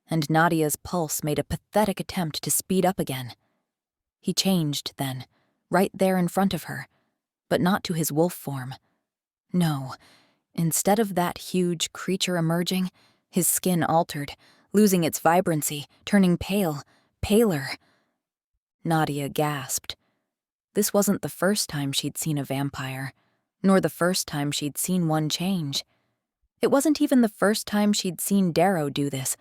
and Nadia's pulse made a pathetic attempt to speed up again. He changed then, right there in front of her, but not to his wolf form. No, instead of that huge creature emerging, his skin altered, losing its vibrancy, turning pale, paler. Nadia gasped. This wasn't the first time she'd seen a vampire, nor the first time she'd seen one change. It wasn't even the first time she'd seen Darrow do this,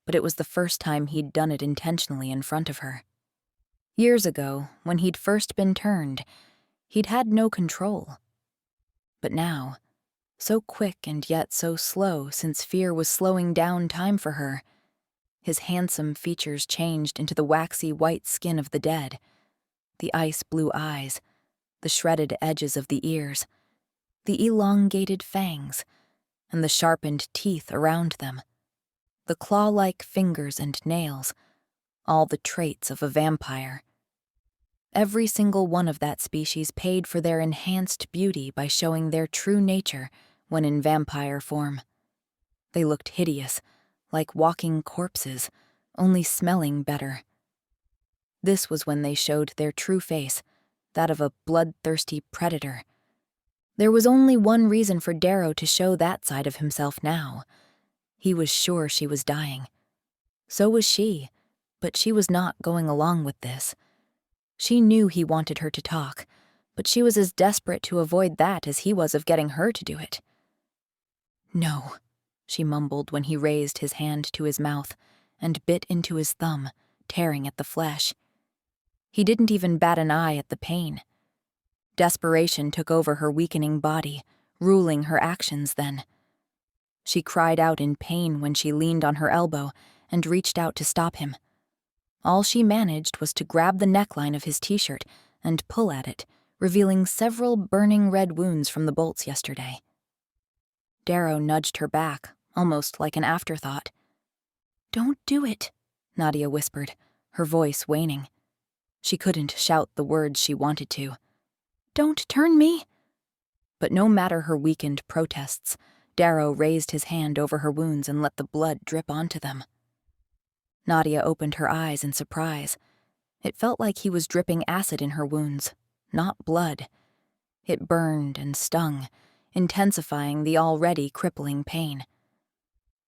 but it was the first time he'd done it intentionally in front of her. Years ago, when he'd first been turned, he'd had no control. But now, so quick and yet so slow since fear was slowing down time for her, his handsome features changed into the waxy white skin of the dead, the ice-blue eyes, the shredded edges of the ears, the elongated fangs, and the sharpened teeth around them, the claw-like fingers and nails, all the traits of a vampire. Every single one of that species paid for their enhanced beauty by showing their true nature when in vampire form. They looked hideous, like walking corpses, only smelling better. This was when they showed their true face, that of a bloodthirsty predator. There was only one reason for Darrow to show that side of himself now. He was sure she was dying. So was she, but she was not going along with this. She knew he wanted her to talk, but she was as desperate to avoid that as he was of getting her to do it. "No," she mumbled when he raised his hand to his mouth and bit into his thumb, tearing at the flesh. He didn't even bat an eye at the pain. Desperation took over her weakening body, ruling her actions then. She cried out in pain when she leaned on her elbow and reached out to stop him. All she managed was to grab the neckline of his t-shirt and pull at it, revealing several burning red wounds from the bolts yesterday. Darrow nudged her back, almost like an afterthought. "Don't do it," Nadia whispered, her voice waning. She couldn't shout the words she wanted to. "Don't turn me." But no matter her weakened protests, Darrow raised his hand over her wounds and let the blood drip onto them. Nadia opened her eyes in surprise. It felt like he was dripping acid in her wounds, not blood. It burned and stung, intensifying the already crippling pain.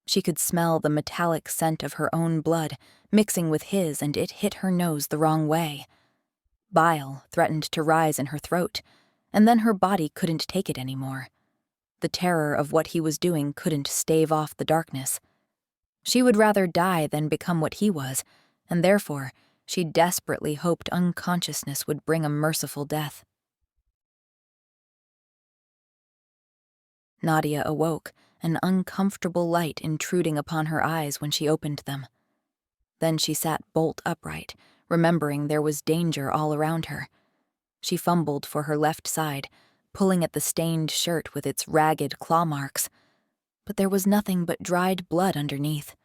She could smell the metallic scent of her own blood mixing with his, and it hit her nose the wrong way. Bile threatened to rise in her throat, and then her body couldn't take it anymore. The terror of what he was doing couldn't stave off the darkness. She would rather die than become what he was, and therefore she desperately hoped unconsciousness would bring a merciful death. Nadia awoke, an uncomfortable light intruding upon her eyes when she opened them. Then she sat bolt upright, remembering there was danger all around her. She fumbled for her left side, pulling at the stained shirt with its ragged claw marks, but there was nothing but dried blood underneath.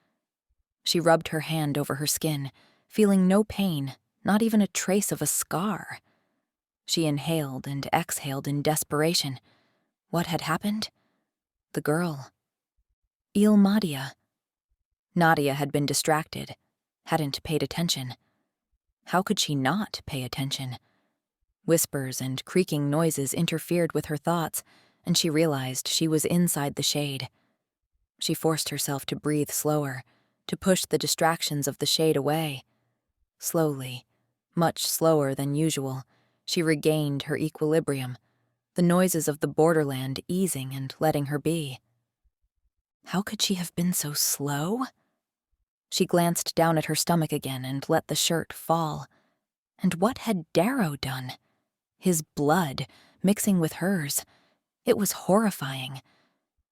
She rubbed her hand over her skin, feeling no pain, not even a trace of a scar. She inhaled and exhaled in desperation. What had happened? The girl. Nadia. Nadia had been distracted, hadn't paid attention. How could she not pay attention? Whispers and creaking noises interfered with her thoughts, and she realized she was inside the shade. She forced herself to breathe slower, to push the distractions of the shade away. Slowly, much slower than usual, she regained her equilibrium, the noises of the borderland easing and letting her be. How could she have been so slow? She glanced down at her stomach again and let the shirt fall. And what had Darrow done? His blood, mixing with hers. It was horrifying.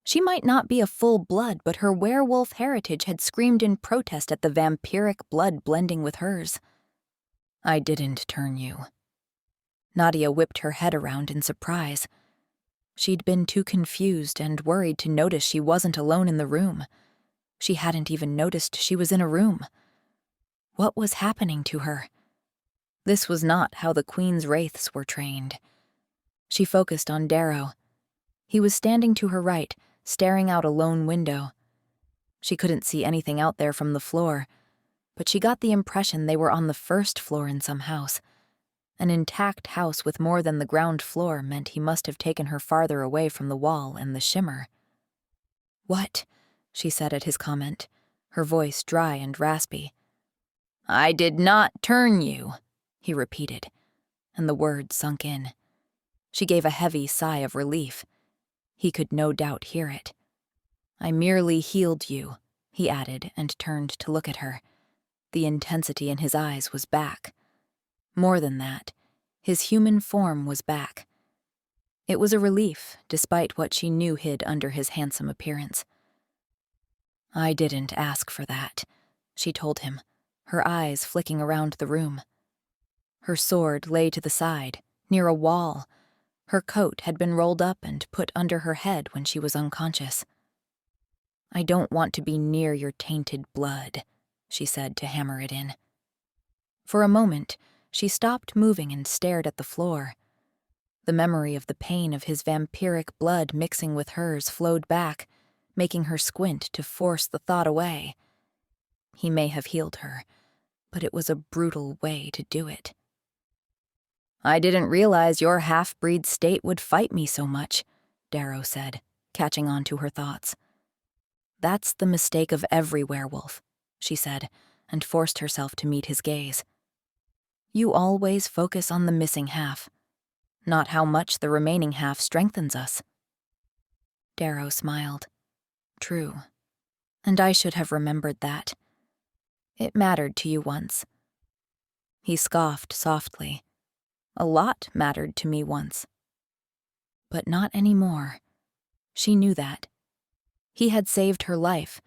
She might not be a full blood, but her werewolf heritage had screamed in protest at the vampiric blood blending with hers. I didn't turn you. Nadia whipped her head around in surprise. She'd been too confused and worried to notice she wasn't alone in the room. She hadn't even noticed she was in a room. What was happening to her? This was not how the Queen's Wraiths were trained. She focused on Darrow. He was standing to her right, staring out a lone window. She couldn't see anything out there from the floor, but she got the impression they were on the first floor in some house. An intact house with more than the ground floor meant he must have taken her farther away from the wall and the shimmer. What? She said at his comment, her voice dry and raspy. I did not turn you, he repeated, and the words sunk in. She gave a heavy sigh of relief. He could no doubt hear it. I merely healed you, he added, and turned to look at her. The intensity in his eyes was back. More than that, his human form was back. It was a relief, despite what she knew hid under his handsome appearance. I didn't ask for that, she told him, her eyes flicking around the room. Her sword lay to the side, near a wall. Her coat had been rolled up and put under her head when she was unconscious. I don't want to be near your tainted blood, she said to hammer it in. For a moment, she stopped moving and stared at the floor. The memory of the pain of his vampiric blood mixing with hers flowed back, making her squint to force the thought away. He may have healed her, but it was a brutal way to do it. I didn't realize your half-breed state would fight me so much, Darrow said, catching on to her thoughts. That's the mistake of every werewolf, she said, and forced herself to meet his gaze. You always focus on the missing half, not how much the remaining half strengthens us. Darrow smiled. True. And I should have remembered that. It mattered to you once. He scoffed softly. A lot mattered to me once. But not anymore. She knew that. He had saved her life,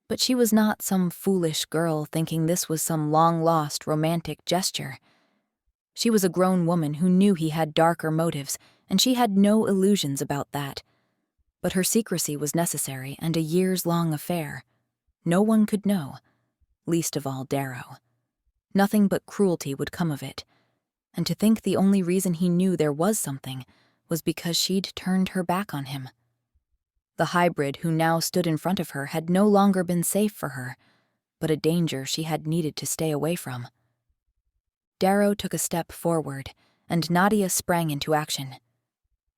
but she was not some foolish girl thinking this was some long-lost romantic gesture. She was a grown woman who knew he had darker motives, and she had no illusions about that. But her secrecy was necessary and a years-long affair. No one could know, least of all Darrow. Nothing but cruelty would come of it. And to think the only reason he knew there was something was because she'd turned her back on him. The hybrid who now stood in front of her had no longer been safe for her, but a danger she had needed to stay away from. Darrow took a step forward, and Nadia sprang into action.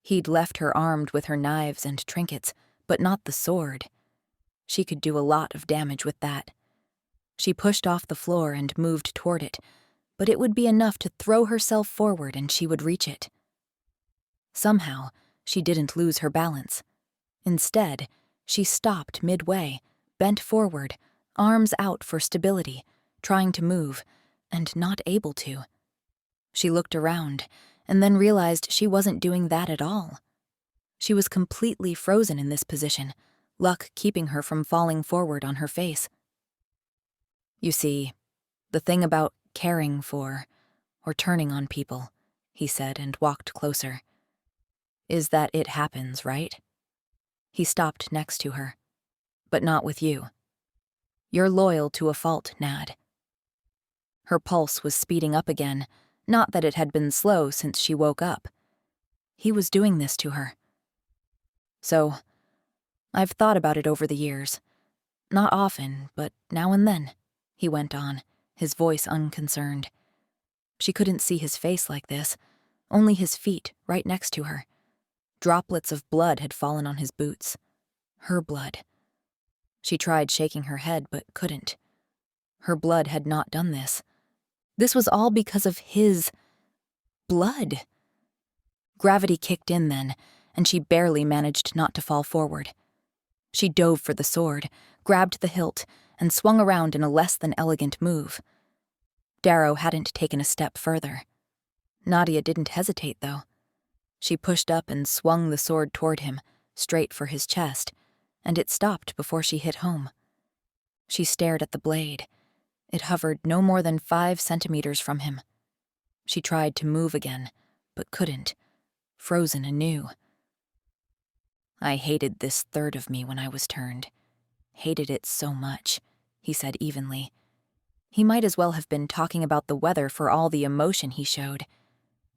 He'd left her armed with her knives and trinkets, but not the sword. She could do a lot of damage with that. She pushed off the floor and moved toward it, but it would be enough to throw herself forward and she would reach it. Somehow, she didn't lose her balance. Instead, she stopped midway, bent forward, arms out for stability, trying to move, and not able to. She looked around, and then realized she wasn't doing that at all. She was completely frozen in this position, luck keeping her from falling forward on her face. You see, the thing about caring for, or turning on people, he said and walked closer. is that it happens, right? He stopped next to her. But not with you. You're loyal to a fault, Nad. Her pulse was speeding up again, not that it had been slow since she woke up. He was doing this to her. So, I've thought about it over the years. Not often, but now and then, he went on, his voice unconcerned. She couldn't see his face like this, only his feet right next to her. Droplets of blood had fallen on his boots. Her blood. She tried shaking her head, but couldn't. Her blood had not done this. This was all because of his blood. Gravity kicked in then, and she barely managed not to fall forward. She dove for the sword, grabbed the hilt, and swung around in a less than elegant move. Darrow hadn't taken a step further. Nadia didn't hesitate, though. She pushed up and swung the sword toward him, straight for his chest, and it stopped before she hit home. She stared at the blade. It hovered no more than 5 centimeters from him. She tried to move again, but couldn't, frozen anew. I hated this third of me when I was turned. Hated it so much, he said evenly. He might as well have been talking about the weather for all the emotion he showed.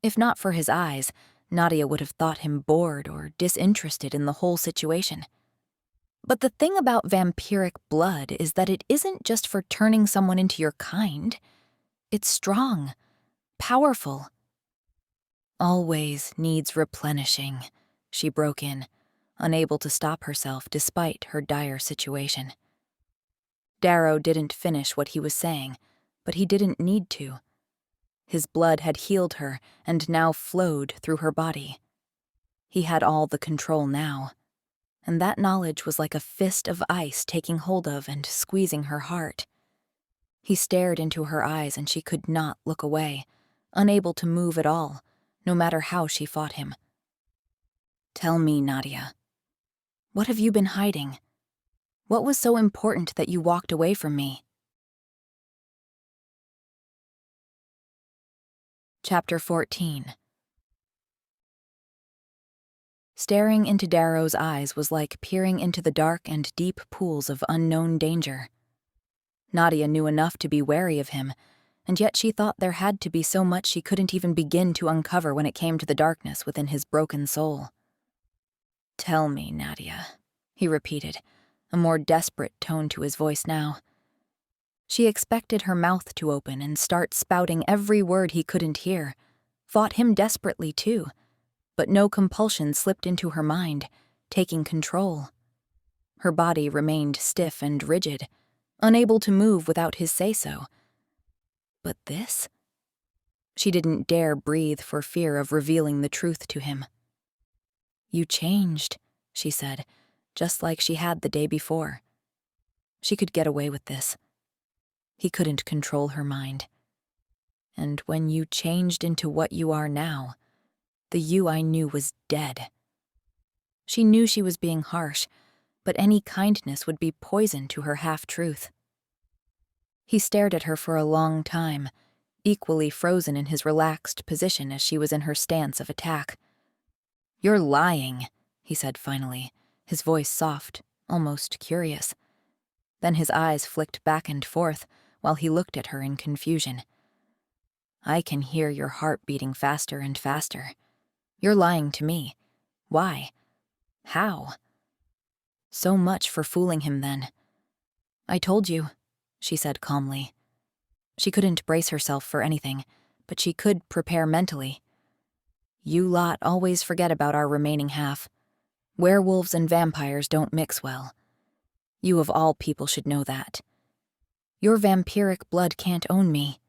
If not for his eyes, Nadia would have thought him bored or disinterested in the whole situation. But the thing about vampiric blood is that it isn't just for turning someone into your kind. It's strong, powerful. Always needs replenishing, she broke in, unable to stop herself despite her dire situation. Darrow didn't finish what he was saying, but he didn't need to. His blood had healed her and now flowed through her body. He had all the control now, and that knowledge was like a fist of ice taking hold of and squeezing her heart. He stared into her eyes and she could not look away, unable to move at all, no matter how she fought him. Tell me, Nadia, what have you been hiding? What was so important that you walked away from me? Chapter 14. Staring into Darrow's eyes was like peering into the dark and deep pools of unknown danger. Nadia knew enough to be wary of him, and yet she thought there had to be so much she couldn't even begin to uncover when it came to the darkness within his broken soul. Tell me, Nadia, he repeated, a more desperate tone to his voice now. She expected her mouth to open and start spouting every word he couldn't hear, fought him desperately too, but no compulsion slipped into her mind, taking control. Her body remained stiff and rigid, unable to move without his say-so. But this? She didn't dare breathe for fear of revealing the truth to him. You changed, she said, just like she had the day before. She could get away with this. He couldn't control her mind. And when you changed into what you are now, the you I knew was dead. She knew she was being harsh, but any kindness would be poison to her half-truth. He stared at her for a long time, equally frozen in his relaxed position as she was in her stance of attack. You're lying, he said finally, his voice soft, almost curious. Then his eyes flicked back and forth while he looked at her in confusion. I can hear your heart beating faster and faster. You're lying to me. Why? How? So much for fooling him then. I told you, she said calmly. She couldn't brace herself for anything, but she could prepare mentally. You lot always forget about our remaining half. Werewolves and vampires don't mix well. You of all people should know that. Your vampiric blood can't own me.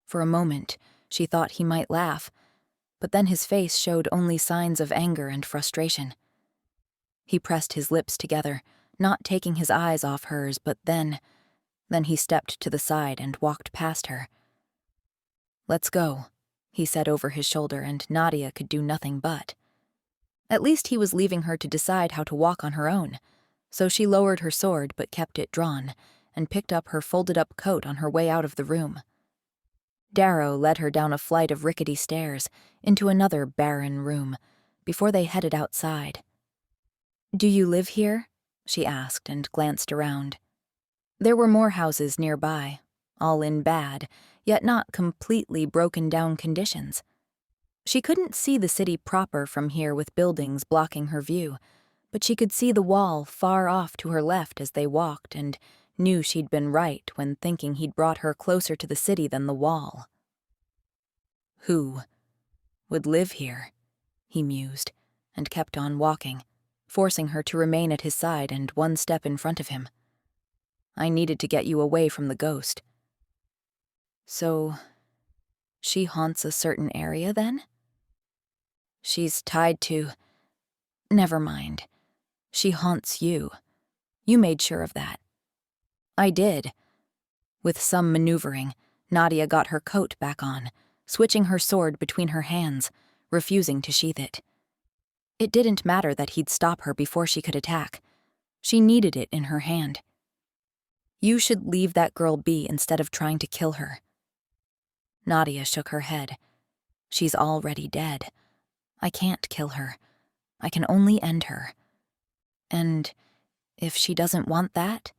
For a moment, she thought he might laugh, but then his face showed only signs of anger and frustration. He pressed his lips together, not taking his eyes off hers, but then he stepped to the side and walked past her. Let's go, he said over his shoulder, and Nadia could do nothing but. At least he was leaving her to decide how to walk on her own, so she lowered her sword but kept it drawn, and picked up her folded-up coat on her way out of the room. Darrow led her down a flight of rickety stairs, into another barren room, before they headed outside. "Do you live here?" she asked and glanced around. There were more houses nearby, all in bad, yet not completely broken-down conditions. She couldn't see the city proper from here with buildings blocking her view, but she could see the wall far off to her left as they walked and knew she'd been right when thinking he'd brought her closer to the city than the wall. Who would live here? He mused, and kept on walking, forcing her to remain at his side and one step in front of him. "I needed to get you away from the ghost." "So, she haunts a certain area, then?" "She's tied to... Never mind. She haunts you. You made sure of that." "I did." With some maneuvering, Nadia got her coat back on, switching her sword between her hands, refusing to sheath it. It didn't matter that he'd stop her before she could attack. She needed it in her hand. "You should leave that girl be instead of trying to kill her." Nadia shook her head. "She's already dead. I can't kill her. I can only end her. And if she doesn't want that?"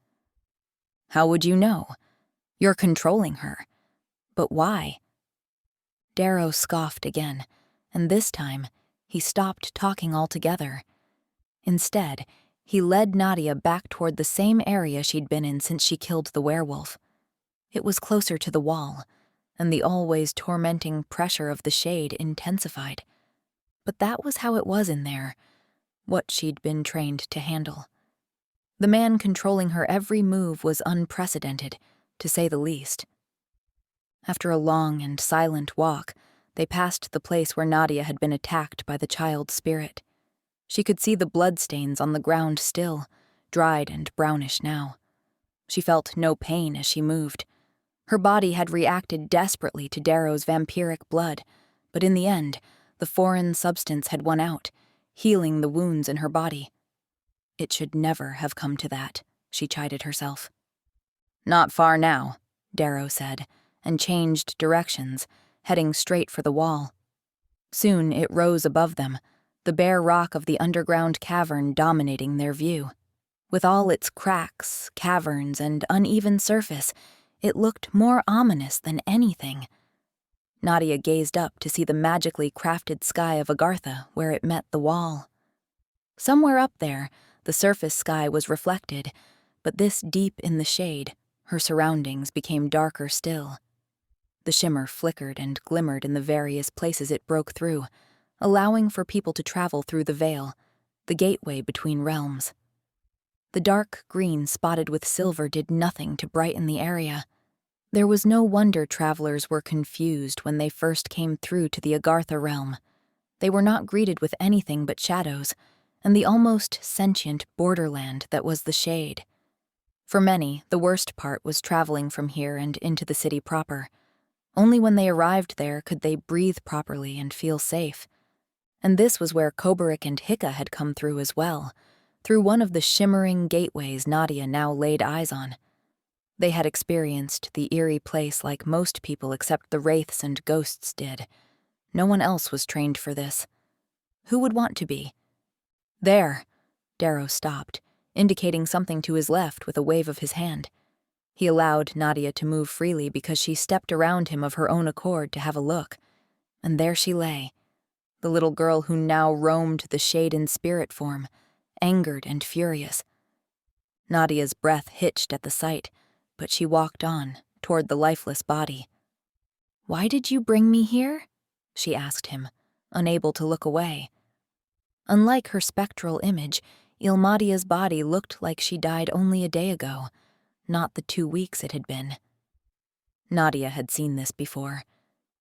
"How would you know? You're controlling her. But why?" Darrow scoffed again, and this time he stopped talking altogether. Instead, he led Nadia back toward the same area she'd been in since she killed the werewolf. It was closer to the wall, and the always tormenting pressure of the shade intensified. But that was how it was in there, what she'd been trained to handle. The man controlling her every move was unprecedented, to say the least. After a long and silent walk, they passed the place where Nadia had been attacked by the child spirit. She could see the bloodstains on the ground still, dried and brownish now. She felt no pain as she moved. Her body had reacted desperately to Darrow's vampiric blood, but in the end, the foreign substance had won out, healing the wounds in her body. It should never have come to that, she chided herself. "Not far now," Darrow said, and changed directions, heading straight for the wall. Soon it rose above them, the bare rock of the underground cavern dominating their view. With all its cracks, caverns, and uneven surface, it looked more ominous than anything. Nadia gazed up to see the magically crafted sky of Agartha where it met the wall. Somewhere up there, the surface sky was reflected, but this deep in the shade, her surroundings became darker still. The shimmer flickered and glimmered in the various places it broke through, allowing for people to travel through the veil, the gateway between realms. The dark green spotted with silver did nothing to brighten the area. There was no wonder travelers were confused when they first came through to the Agartha realm. They were not greeted with anything but shadows, and the almost sentient borderland that was the shade. For many, the worst part was traveling from here and into the city proper. Only when they arrived there could they breathe properly and feel safe. And this was where Koberic and Hika had come through as well, through one of the shimmering gateways Nadia now laid eyes on. They had experienced the eerie place like most people except the wraiths and ghosts did. No one else was trained for this. Who would want to be? "There," Darrow stopped, indicating something to his left with a wave of his hand. He allowed Nadia to move freely because she stepped around him of her own accord to have a look. And there she lay, the little girl who now roamed the shade in spirit form, angered and furious. Nadia's breath hitched at the sight, but she walked on, toward the lifeless body. "Why did you bring me here?" she asked him, unable to look away. Unlike her spectral image, Ilmadia's body looked like she died only a day ago, not the 2 weeks it had been. Nadia had seen this before.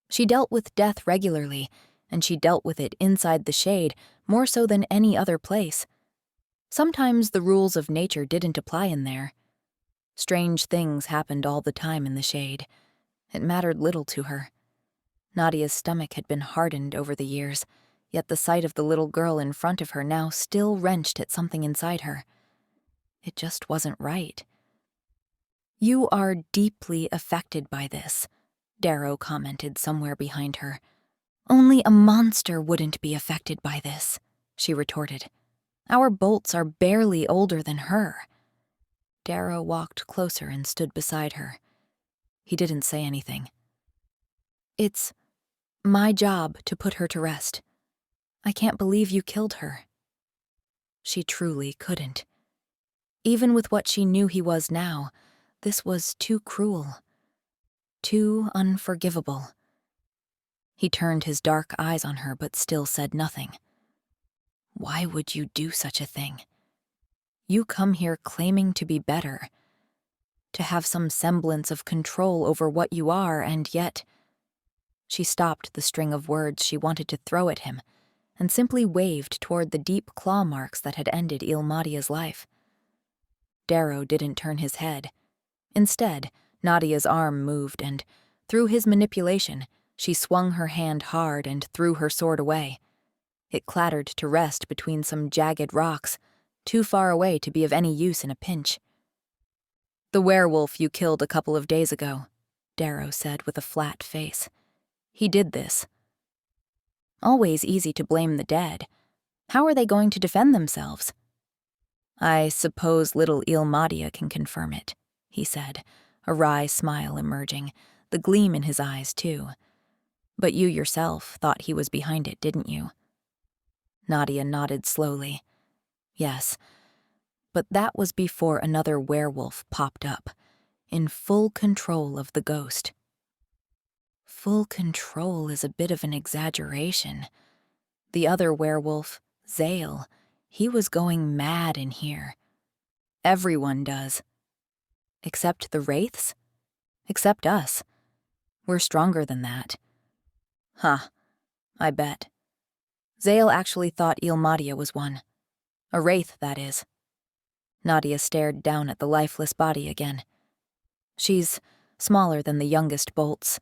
She dealt with death regularly, and she dealt with it inside the shade more so than any other place. Sometimes the rules of nature didn't apply in there. Strange things happened all the time in the shade. It mattered little to her. Nadia's stomach had been hardened over the years, yet the sight of the little girl in front of her now still wrenched at something inside her. It just wasn't right. "You are deeply affected by this," Darrow commented somewhere behind her. Only a monster wouldn't be affected by this, she retorted. Our bolts are barely older than her. Darrow walked closer and stood beside her. He didn't say anything. It's my job to put her to rest. I can't believe you killed her. She truly couldn't. Even with what she knew he was now, this was too cruel, too unforgivable. He turned his dark eyes on her but still said nothing. Why would you do such a thing? You come here claiming to be better, to have some semblance of control over what you are, and yet... She stopped the string of words she wanted to throw at him and simply waved toward the deep claw marks that had ended Ilmadia's life. Darrow didn't turn his head. Instead, Nadia's arm moved, and through his manipulation, she swung her hand hard and threw her sword away. It clattered to rest between some jagged rocks, too far away to be of any use in a pinch. "The werewolf you killed a couple of days ago," Darrow said with a flat face. "He did this." Always easy to blame the dead. How are they going to defend themselves? "I suppose little Ilmadia can confirm it," he said, a wry smile emerging, the gleam in his eyes, too. "But you yourself thought he was behind it, didn't you?" Nadia nodded slowly. Yes, but that was before another werewolf popped up, in full control of the ghost. Full control is a bit of an exaggeration. The other werewolf, Zale, he was going mad in here. Everyone does. Except the Wraiths? Except us. We're stronger than that. Huh, I bet. Zale actually thought Ilmadia was one. A Wraith, that is. Nadia stared down at the lifeless body again. She's smaller than the youngest bolts,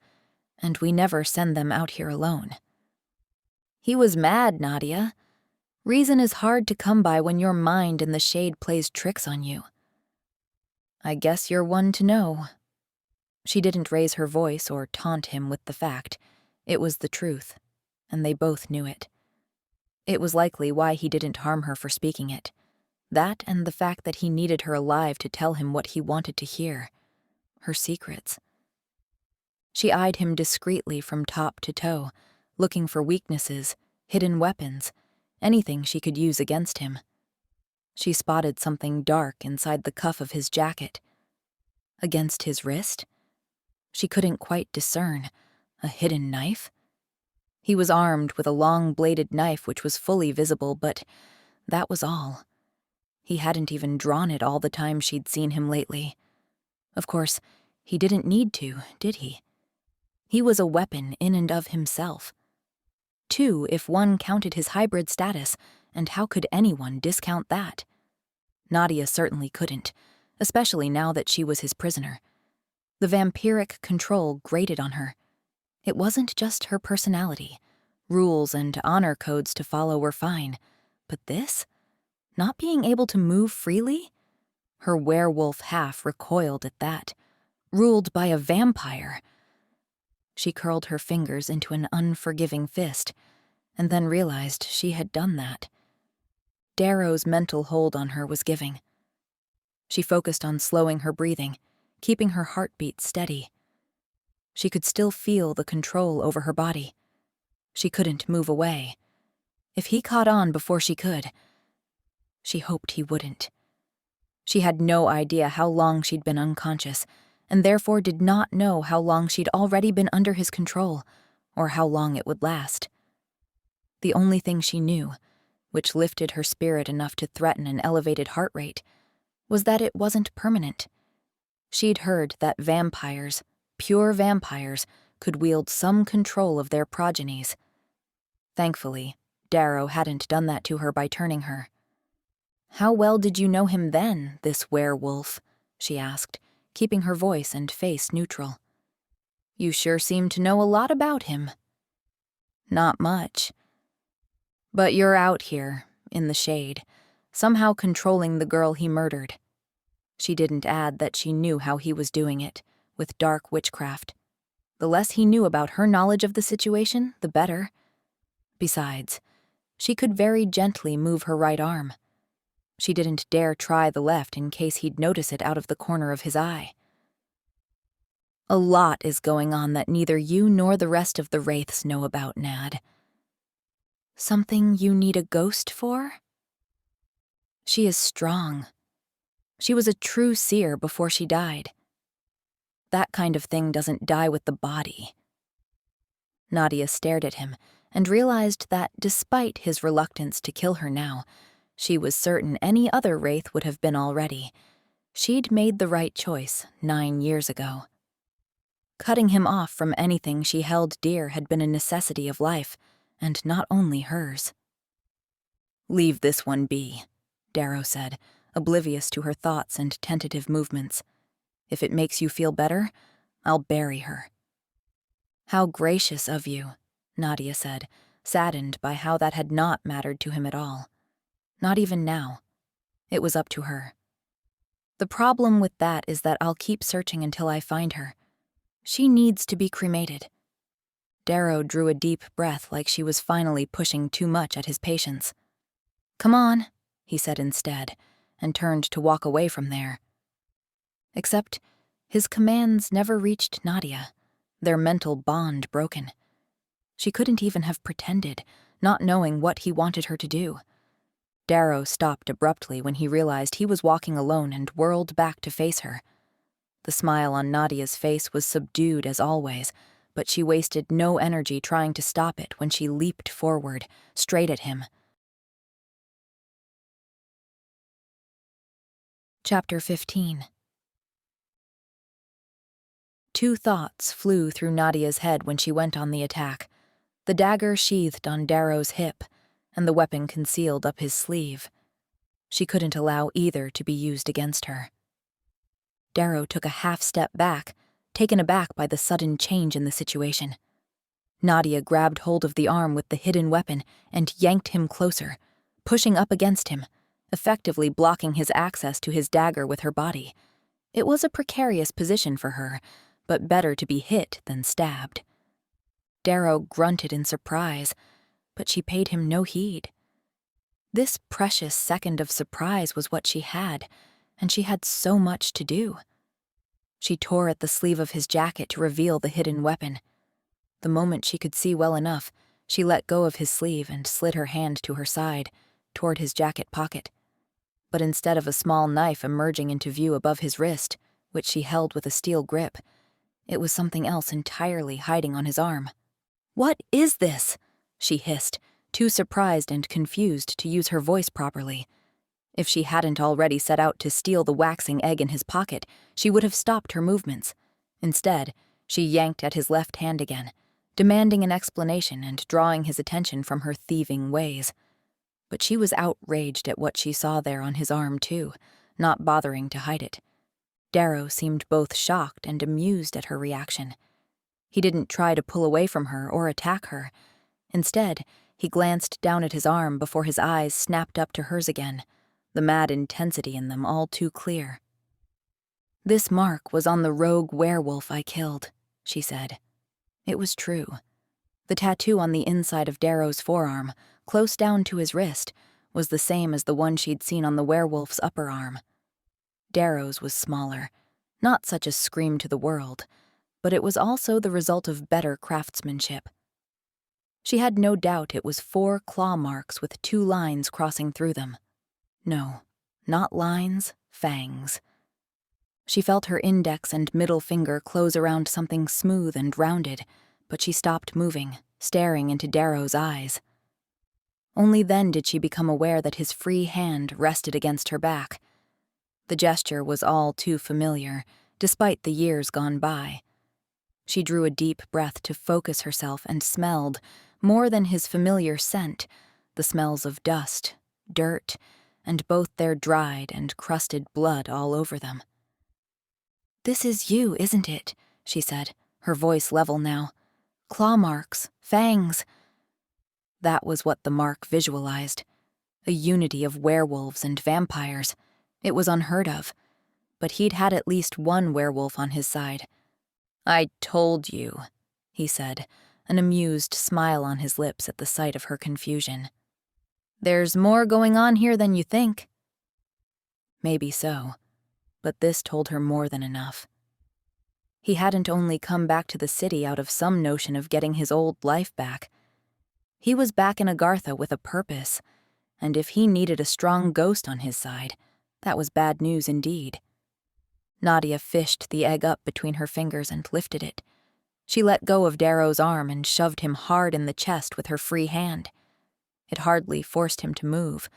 and we never send them out here alone. He was mad, Nadia. Reason is hard to come by when your mind in the shade plays tricks on you. I guess you're one to know. She didn't raise her voice or taunt him with the fact. It was the truth, and they both knew it. It was likely why he didn't harm her for speaking it. That and the fact that he needed her alive to tell him what he wanted to hear. Her secrets. She eyed him discreetly from top to toe, looking for weaknesses, hidden weapons, anything she could use against him. She spotted something dark inside the cuff of his jacket. Against his wrist? She couldn't quite discern. A hidden knife? He was armed with a long-bladed knife which was fully visible, but that was all. He hadn't even drawn it all the time she'd seen him lately. Of course, he didn't need to, did he? He was a weapon in and of himself. Two, if one counted his hybrid status, and how could anyone discount that? Nadia certainly couldn't, especially now that she was his prisoner. The vampiric control grated on her. It wasn't just her personality. Rules and honor codes to follow were fine. But this? Not being able to move freely? Her werewolf half recoiled at that. Ruled by a vampire. She curled her fingers into an unforgiving fist, and then realized she had done that. Darrow's mental hold on her was giving. She focused on slowing her breathing, keeping her heartbeat steady. She could still feel the control over her body. She couldn't move away. If he caught on before she could, she hoped he wouldn't. She had no idea how long she'd been unconscious, and therefore did not know how long she'd already been under his control, or how long it would last. The only thing she knew, which lifted her spirit enough to threaten an elevated heart rate, was that it wasn't permanent. She'd heard that vampires, pure vampires, could wield some control of their progenies. Thankfully, Darrow hadn't done that to her by turning her. "How well did you know him then, this werewolf?" she asked, keeping her voice and face neutral. "You sure seem to know a lot about him." "Not much. But you're out here, in the shade, somehow controlling the girl he murdered." She didn't add that she knew how he was doing it, with dark witchcraft. The less he knew about her knowledge of the situation, the better. Besides, she could very gently move her right arm. She didn't dare try the left in case he'd notice it out of the corner of his eye. A lot is going on that neither you nor the rest of the Wraiths know about, Nad. Something you need a ghost for? She is strong. She was a true seer before she died. That kind of thing doesn't die with the body. Nadia stared at him and realized that despite his reluctance to kill her now, she was certain any other Wraith would have been already. She'd made the right choice 9 years ago. Cutting him off from anything she held dear had been a necessity of life, and not only hers. "Leave this one be," Darrow said, oblivious to her thoughts and tentative movements. "If it makes you feel better, I'll bury her." "How gracious of you," Nadia said, saddened by how that had not mattered to him at all. Not even now. It was up to her. "The problem with that is that I'll keep searching until I find her. She needs to be cremated." Darrow drew a deep breath like she was finally pushing too much at his patience. "Come on," he said instead, and turned to walk away from there. Except his commands never reached Nadia, their mental bond broken. She couldn't even have pretended, not knowing what he wanted her to do. Darrow stopped abruptly when he realized he was walking alone and whirled back to face her. The smile on Nadia's face was subdued as always, but she wasted no energy trying to stop it when she leaped forward, straight at him. Chapter 15. Two thoughts flew through Nadia's head when she went on the attack, the dagger sheathed on Darrow's hip, and the weapon concealed up his sleeve. She couldn't allow either to be used against her. Darrow took a half-step back, taken aback by the sudden change in the situation. Nadia grabbed hold of the arm with the hidden weapon and yanked him closer, pushing up against him, effectively blocking his access to his dagger with her body. It was a precarious position for her, but better to be hit than stabbed. Darrow grunted in surprise, but she paid him no heed. This precious second of surprise was what she had, and she had so much to do. She tore at the sleeve of his jacket to reveal the hidden weapon. The moment she could see well enough, she let go of his sleeve and slid her hand to her side, toward his jacket pocket. But instead of a small knife emerging into view above his wrist, which she held with a steel grip, it was something else entirely hiding on his arm. "What is this?" she hissed, too surprised and confused to use her voice properly. If she hadn't already set out to steal the waxing egg in his pocket, she would have stopped her movements. Instead, she yanked at his left hand again, demanding an explanation and drawing his attention from her thieving ways. But she was outraged at what she saw there on his arm, too, not bothering to hide it. Darrow seemed both shocked and amused at her reaction. He didn't try to pull away from her or attack her. Instead, he glanced down at his arm before his eyes snapped up to hers again, the mad intensity in them all too clear. "This mark was on the rogue werewolf I killed," she said. It was true. The tattoo on the inside of Darrow's forearm, close down to his wrist, was the same as the one she'd seen on the werewolf's upper arm. Darrow's was smaller, not such a scream to the world, but it was also the result of better craftsmanship. She had no doubt it was 4 claw marks with 2 lines crossing through them. No, not lines, fangs. She felt her index and middle finger close around something smooth and rounded, but she stopped moving, staring into Darrow's eyes. Only then did she become aware that his free hand rested against her back. The gesture was all too familiar, despite the years gone by. She drew a deep breath to focus herself and smelled, more than his familiar scent, the smells of dust, dirt, and both their dried and crusted blood all over them. "This is you, isn't it?" she said, her voice level now. "Claw marks, fangs." That was what the mark visualized. A unity of werewolves and vampires. It was unheard of. But he'd had at least one werewolf on his side. I told you, he said, an amused smile on his lips at the sight of her confusion. There's more going on here than you think. Maybe so, but this told her more than enough. He hadn't only come back to the city out of some notion of getting his old life back. He was back in Agartha with a purpose, and if he needed a strong ghost on his side, that was bad news indeed. Nadia fished the egg up between her fingers and lifted it. She let go of Darrow's arm and shoved him hard in the chest with her free hand. It hardly forced him to move,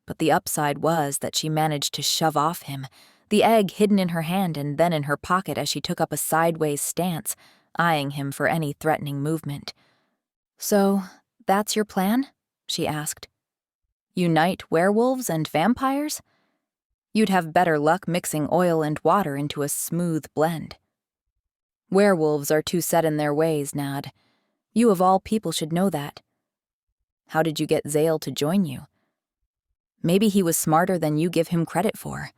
but the upside was that she managed to shove off him, the egg hidden in her hand and then in her pocket as she took up a sideways stance, eyeing him for any threatening movement. So, that's your plan? She asked. Unite werewolves and vampires? You'd have better luck mixing oil and water into a smooth blend. Werewolves are too set in their ways, Nad. You of all people should know that. How did you get Zale to join you? Maybe he was smarter than you give him credit for.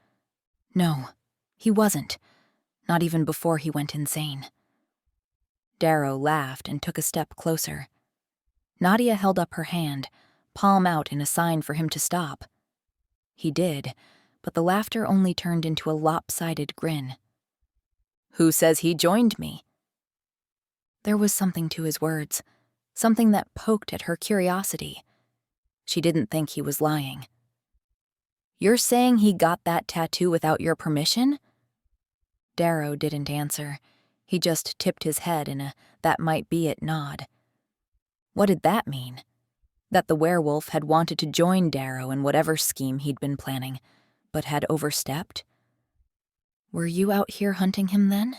No, he wasn't. Not even before he went insane. Darrow laughed and took a step closer. Nadia held up her hand, palm out in a sign for him to stop. He did, but the laughter only turned into a lopsided grin. Who says he joined me? There was something to his words, something that poked at her curiosity. She didn't think he was lying. You're saying he got that tattoo without your permission? Darrow didn't answer. He just tipped his head in a that-might-be-it nod. What did that mean? That the werewolf had wanted to join Darrow in whatever scheme he'd been planning, but had overstepped? Were you out here hunting him then?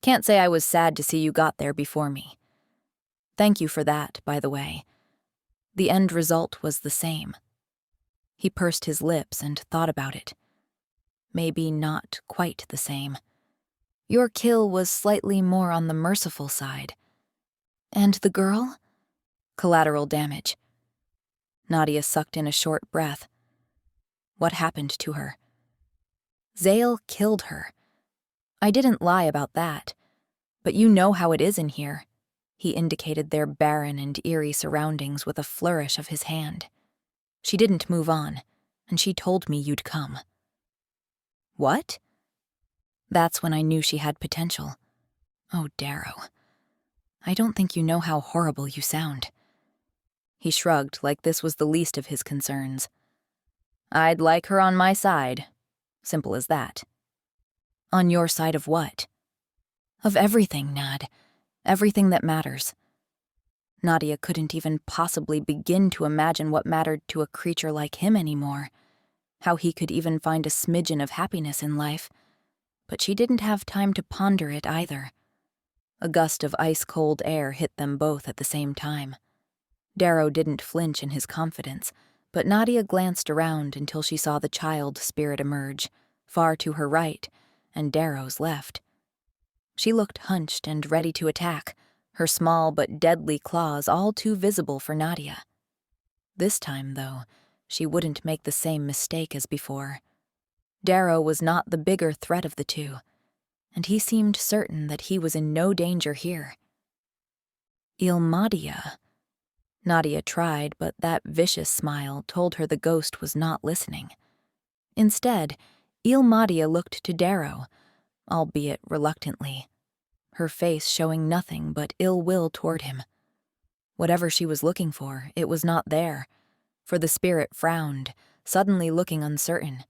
Can't say I was sad to see you got there before me. Thank you for that, by the way. The end result was the same. He pursed his lips and thought about it. Maybe not quite the same. Your kill was slightly more on the merciful side. And the girl? Collateral damage. Nadia sucked in a short breath. What happened to her? Zale killed her. I didn't lie about that. But you know how it is in here. He indicated their barren and eerie surroundings with a flourish of his hand. She didn't move on, and she told me you'd come. What? That's when I knew she had potential. Oh, Darrow. I don't think you know how horrible you sound. He shrugged like this was the least of his concerns. I'd like her on my side. Simple as that. On your side of what? Of everything, Nad. Everything that matters. Nadia couldn't even possibly begin to imagine what mattered to a creature like him anymore. How he could even find a smidgen of happiness in life. But she didn't have time to ponder it either. A gust of ice-cold air hit them both at the same time. Darrow didn't flinch in his confidence, but Nadia glanced around until she saw the child spirit emerge, far to her right, and Darrow's left. She looked hunched and ready to attack, her small but deadly claws all too visible for Nadia. This time, though, she wouldn't make the same mistake as before. Darrow was not the bigger threat of the two, and he seemed certain that he was in no danger here. Ilmadia. Nadia tried, but that vicious smile told her the ghost was not listening. Instead, Ilmadia looked to Darrow, albeit reluctantly, her face showing nothing but ill will toward him. Whatever she was looking for, it was not there, for the spirit frowned, suddenly looking uncertain.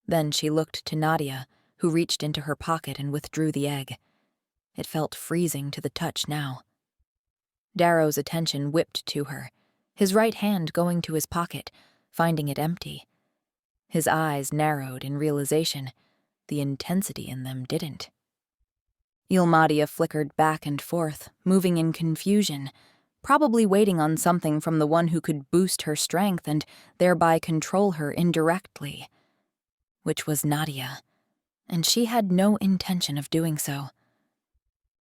Then she looked to Nadia, who reached into her pocket and withdrew the egg. It felt freezing to the touch now. Darrow's attention whipped to her, his right hand going to his pocket, finding it empty. His eyes narrowed in realization. The intensity in them didn't. Ilmadia flickered back and forth, moving in confusion, probably waiting on something from the one who could boost her strength and thereby control her indirectly. Which was Nadia, and she had no intention of doing so.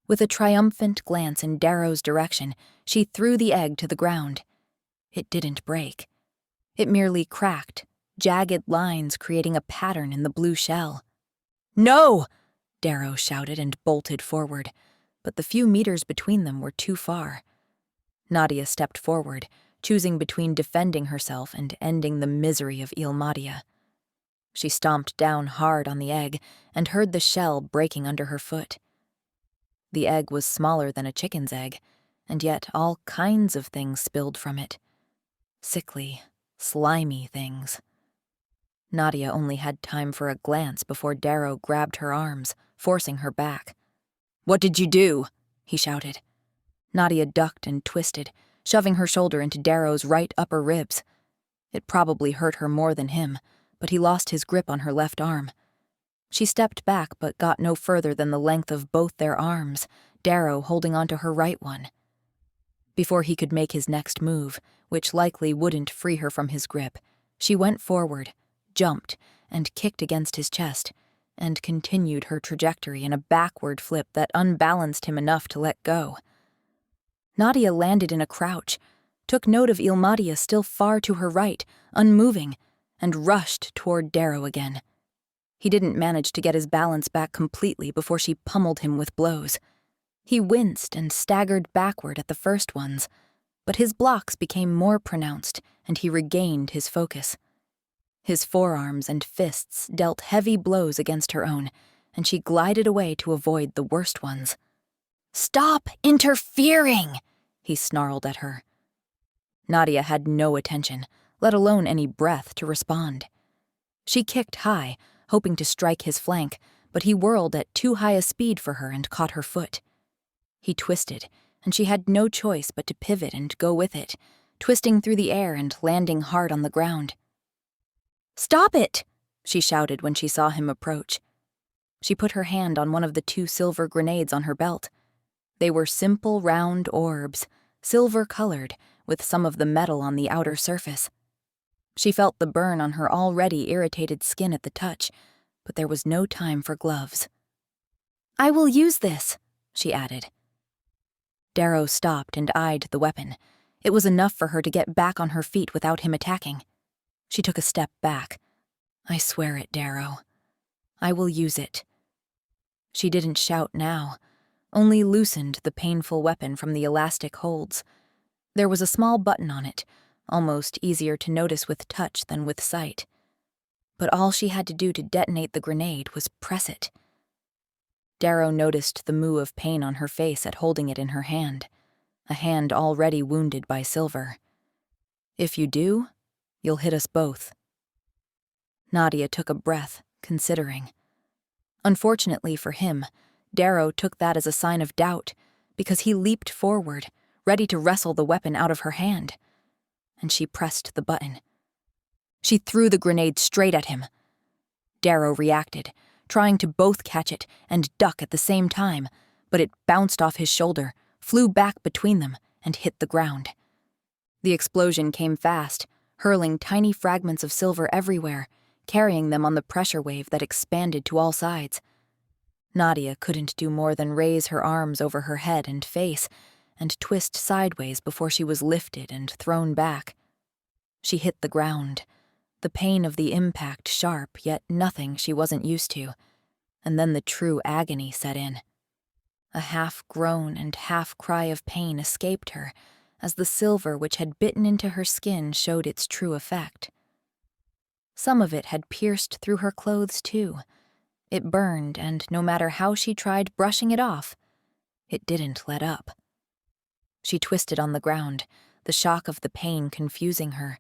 With a triumphant glance in Darrow's direction, she threw the egg to the ground. It didn't break. It merely cracked, jagged lines creating a pattern in the blue shell. "No!" Darrow shouted and bolted forward, but the few meters between them were too far. Nadia stepped forward, choosing between defending herself and ending the misery of Ilmadia. She stomped down hard on the egg and heard the shell breaking under her foot. The egg was smaller than a chicken's egg, and yet all kinds of things spilled from it. Sickly, slimy things. Nadia only had time for a glance before Darrow grabbed her arms, forcing her back. "What did you do?" he shouted. Nadia ducked and twisted, shoving her shoulder into Darrow's right upper ribs. It probably hurt her more than him, but he lost his grip on her left arm. She stepped back but got no further than the length of both their arms, Darrow holding onto her right one. Before he could make his next move, which likely wouldn't free her from his grip, she went forward, jumped, and kicked against his chest, and continued her trajectory in a backward flip that unbalanced him enough to let go. Nadia landed in a crouch, took note of Ilmadia still far to her right, unmoving, and rushed toward Darrow again. He didn't manage to get his balance back completely before she pummeled him with blows. He winced and staggered backward at the first ones, but his blocks became more pronounced, and he regained his focus. His forearms and fists dealt heavy blows against her own, and she glided away to avoid the worst ones. "Stop interfering!" he snarled at her. Nadia had no attention, let alone any breath to respond. She kicked high, hoping to strike his flank, but he whirled at too high a speed for her and caught her foot. He twisted, and she had no choice but to pivot and go with it, twisting through the air and landing hard on the ground. "Stop it!" she shouted when she saw him approach. She put her hand on one of the 2 silver grenades on her belt. They were simple round orbs, silver-colored, with some of the metal on the outer surface. She felt the burn on her already irritated skin at the touch, but there was no time for gloves. "I will use this," she added. Darrow stopped and eyed the weapon. It was enough for her to get back on her feet without him attacking. She took a step back. "I swear it, Darrow. I will use it." She didn't shout now, only loosened the painful weapon from the elastic holds. There was a small button on it, almost easier to notice with touch than with sight. But all she had to do to detonate the grenade was press it. Darrow noticed the moue of pain on her face at holding it in her hand, a hand already wounded by silver. "If you do, you'll hit us both." Nadia took a breath, considering. Unfortunately for him, Darrow took that as a sign of doubt, because he leaped forward, ready to wrestle the weapon out of her hand. And she pressed the button. She threw the grenade straight at him. Darrow reacted, trying to both catch it and duck at the same time, but it bounced off his shoulder, flew back between them, and hit the ground. The explosion came fast, hurling tiny fragments of silver everywhere, carrying them on the pressure wave that expanded to all sides. Nadia couldn't do more than raise her arms over her head and face, and twist sideways before she was lifted and thrown back. She hit the ground, the pain of the impact sharp, yet nothing she wasn't used to, and then the true agony set in. A half-groan and half-cry of pain escaped her as the silver which had bitten into her skin showed its true effect. Some of it had pierced through her clothes, too. It burned, and no matter how she tried brushing it off, it didn't let up. She twisted on the ground, the shock of the pain confusing her,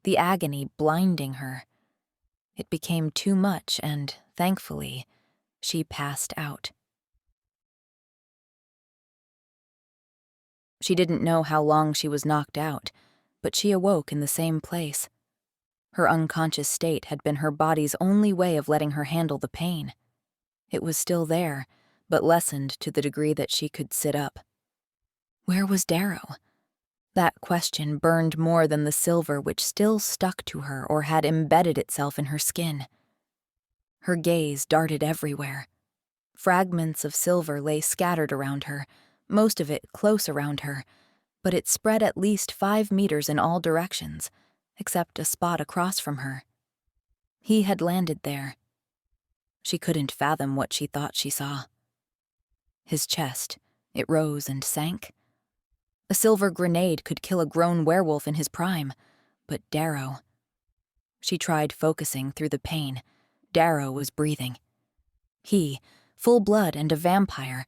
the agony blinding her. It became too much, and, thankfully, she passed out. She didn't know how long she was knocked out, but she awoke in the same place. Her unconscious state had been her body's only way of letting her handle the pain. It was still there, but lessened to the degree that she could sit up. Where was Darrow? That question burned more than the silver which still stuck to her or had embedded itself in her skin. Her gaze darted everywhere. Fragments of silver lay scattered around her, most of it close around her, but it spread at least 5 meters in all directions, except a spot across from her. He had landed there. She couldn't fathom what she thought she saw. His chest, it rose and sank. A silver grenade could kill a grown werewolf in his prime, but Darrow... She tried focusing through the pain. Darrow was breathing. He, full blood and a vampire,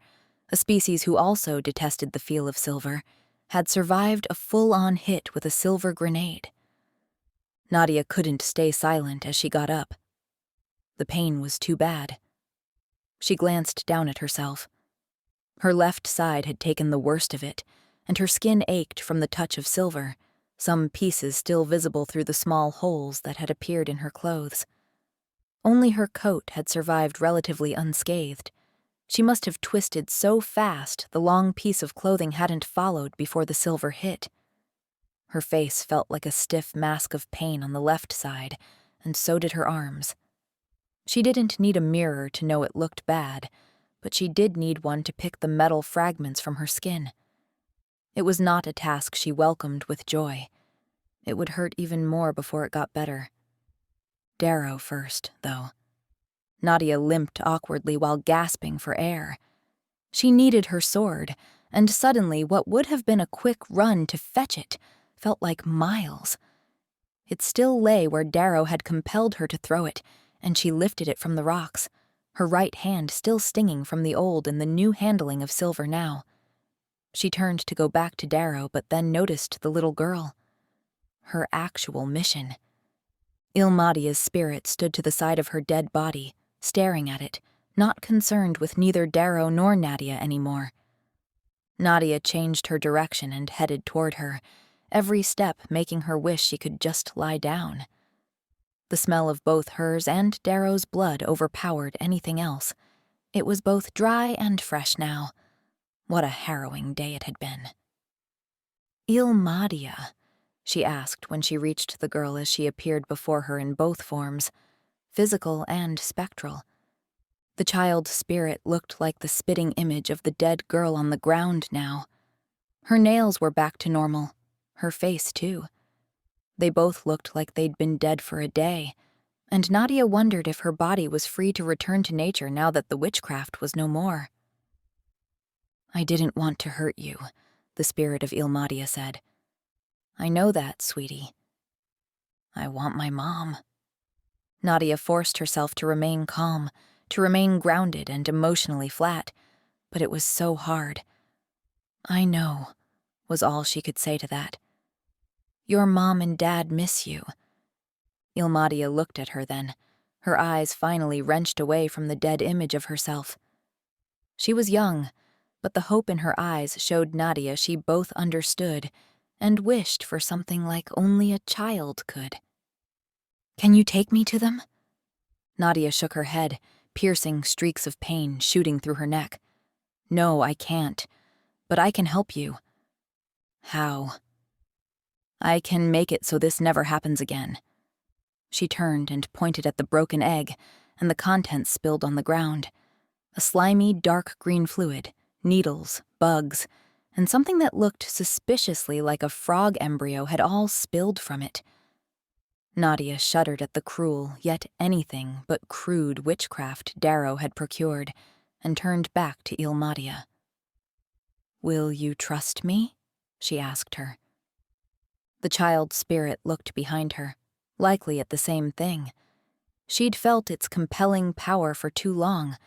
a species who also detested the feel of silver, had survived a full-on hit with a silver grenade. Nadia couldn't stay silent as she got up. The pain was too bad. She glanced down at herself. Her left side had taken the worst of it, and her skin ached from the touch of silver, some pieces still visible through the small holes that had appeared in her clothes. Only her coat had survived relatively unscathed. She must have twisted so fast the long piece of clothing hadn't followed before the silver hit. Her face felt like a stiff mask of pain on the left side, and so did her arms. She didn't need a mirror to know it looked bad, but she did need one to pick the metal fragments from her skin. It was not a task she welcomed with joy. It would hurt even more before it got better. Darrow first, though. Nadia limped awkwardly while gasping for air. She needed her sword, and suddenly what would have been a quick run to fetch it felt like miles. It still lay where Darrow had compelled her to throw it, and she lifted it from the rocks, her right hand still stinging from the old and the new handling of silver now. She turned to go back to Darrow, but then noticed the little girl. Her actual mission. Ilmadia's spirit stood to the side of her dead body, staring at it, not concerned with neither Darrow nor Nadia anymore. Nadia changed her direction and headed toward her, every step making her wish she could just lie down. The smell of both hers and Darrow's blood overpowered anything else. It was both dry and fresh now. What a harrowing day it had been. Ilmadia, she asked when she reached the girl as she appeared before her in both forms, physical and spectral. The child's spirit looked like the spitting image of the dead girl on the ground now. Her nails were back to normal, her face too. They both looked like they'd been dead for a day, and Nadia wondered if her body was free to return to nature now that the witchcraft was no more. "I didn't want to hurt you," the spirit of Ilmadia said. "I know that, sweetie. I want my mom." Nadia forced herself to remain calm, to remain grounded and emotionally flat, but it was so hard. "I know," was all she could say to that. "Your mom and dad miss you." Ilmadia looked at her then, her eyes finally wrenched away from the dead image of herself. She was young, but the hope in her eyes showed Nadia she both understood and wished for something like only a child could. "Can you take me to them?" Nadia shook her head, piercing streaks of pain shooting through her neck. "No, I can't, but I can help you." "How?" "I can make it so this never happens again." She turned and pointed at the broken egg, and the contents spilled on the ground. A slimy, dark green fluid, needles, bugs, and something that looked suspiciously like a frog embryo had all spilled from it. Nadia shuddered at the cruel, yet anything but crude witchcraft Darrow had procured, and turned back to Ilmadia. "Will you trust me?" she asked her. The child's spirit looked behind her, likely at the same thing. She'd felt its compelling power for too long,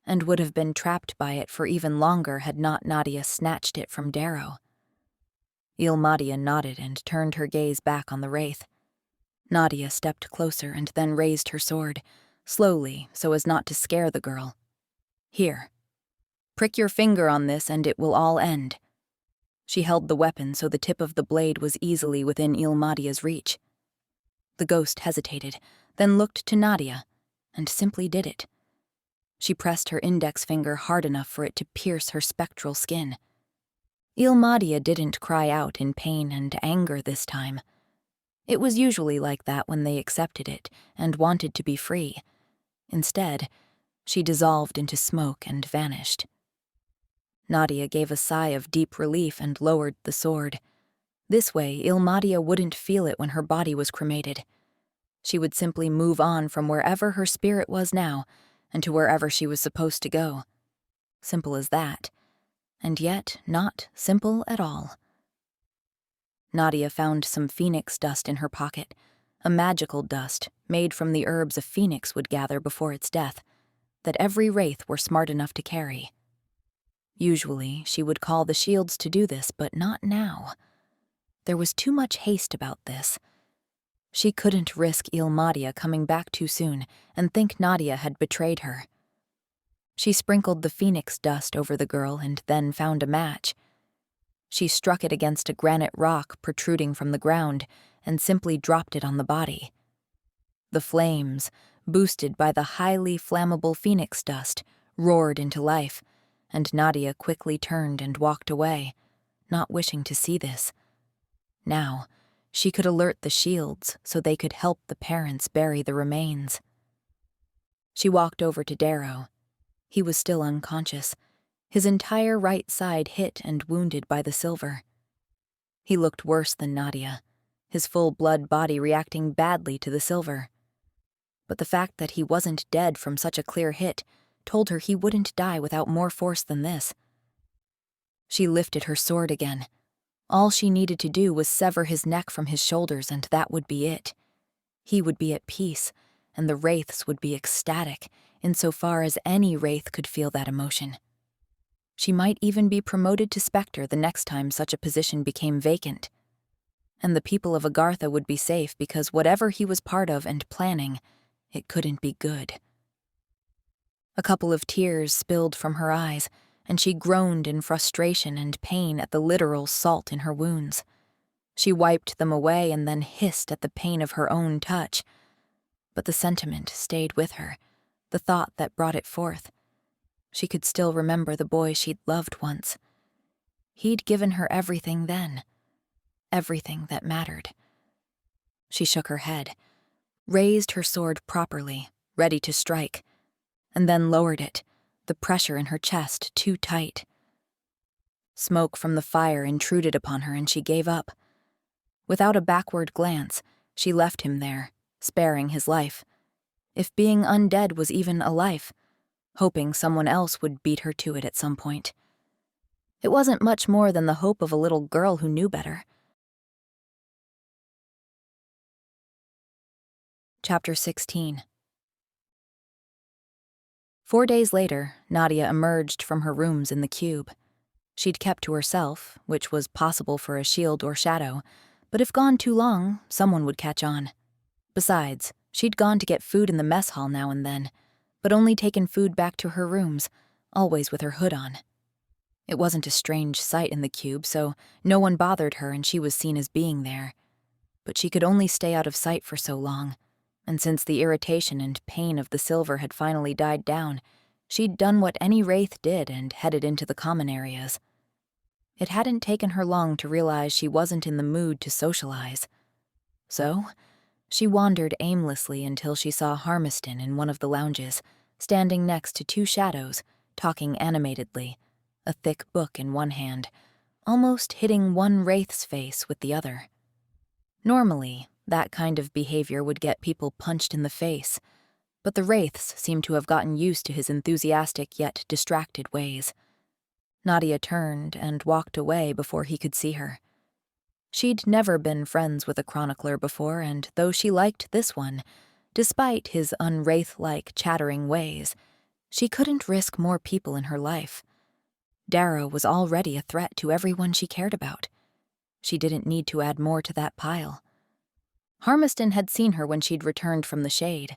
and would have been trapped by it for even longer had not Nadia snatched it from Darrow. Ilmadia nodded and turned her gaze back on the Wraith. Nadia stepped closer and then raised her sword, slowly so as not to scare the girl. "Here. Prick your finger on this and it will all end." She held the weapon so the tip of the blade was easily within Ilmadia's reach. The ghost hesitated, then looked to Nadia, and simply did it. She pressed her index finger hard enough for it to pierce her spectral skin. Ilmadia didn't cry out in pain and anger this time. It was usually like that when they accepted it and wanted to be free. Instead, she dissolved into smoke and vanished. Nadia gave a sigh of deep relief and lowered the sword. This way, Ilmadia wouldn't feel it when her body was cremated. She would simply move on from wherever her spirit was now and to wherever she was supposed to go. Simple as that. And yet not simple at all. Nadia found some phoenix dust in her pocket, a magical dust made from the herbs a phoenix would gather before its death, that every wraith were smart enough to carry. Usually, she would call the shields to do this, but not now. There was too much haste about this. She couldn't risk Ilmadia coming back too soon and think Nadia had betrayed her. She sprinkled the phoenix dust over the girl and then found a match. She struck it against a granite rock protruding from the ground and simply dropped it on the body. The flames, boosted by the highly flammable phoenix dust, roared into life, and Nadia quickly turned and walked away, not wishing to see this. Now, she could alert the shields so they could help the parents bury the remains. She walked over to Darrow. He was still unconscious, his entire right side hit and wounded by the silver. He looked worse than Nadia, his full blood body reacting badly to the silver. But the fact that he wasn't dead from such a clear hit told her he wouldn't die without more force than this. She lifted her sword again. All she needed to do was sever his neck from his shoulders, and that would be it. He would be at peace, and the Wraiths would be ecstatic, insofar as any Wraith could feel that emotion. She might even be promoted to Spectre the next time such a position became vacant. And the people of Agartha would be safe because whatever he was part of and planning, it couldn't be good. A couple of tears spilled from her eyes, and she groaned in frustration and pain at the literal salt in her wounds. She wiped them away and then hissed at the pain of her own touch. But the sentiment stayed with her, the thought that brought it forth. She could still remember the boy she'd loved once. He'd given her everything then, everything that mattered. She shook her head, raised her sword properly, ready to strike, and then lowered it, the pressure in her chest too tight. Smoke from the fire intruded upon her and she gave up. Without a backward glance, she left him there, sparing his life. If being undead was even a life, hoping someone else would beat her to it at some point. It wasn't much more than the hope of a little girl who knew better. Chapter 16. 4 days later, Nadia emerged from her rooms in the cube. She'd kept to herself, which was possible for a shield or shadow, but if gone too long, someone would catch on. Besides, she'd gone to get food in the mess hall now and then, but only taken food back to her rooms, always with her hood on. It wasn't a strange sight in the cube, so no one bothered her and she was seen as being there. But she could only stay out of sight for so long, and since the irritation and pain of the silver had finally died down, she'd done what any Wraith did and headed into the common areas. It hadn't taken her long to realize she wasn't in the mood to socialize. So, she wandered aimlessly until she saw Harmiston in one of the lounges, standing next to two shadows, talking animatedly, a thick book in one hand, almost hitting one Wraith's face with the other. Normally, that kind of behavior would get people punched in the face, but the Wraiths seemed to have gotten used to his enthusiastic yet distracted ways. Nadia turned and walked away before he could see her. She'd never been friends with a chronicler before, and though she liked this one, despite his un-Wraith-like chattering ways, she couldn't risk more people in her life. Darrow was already a threat to everyone she cared about. She didn't need to add more to that pile. Harmiston had seen her when she'd returned from the shade.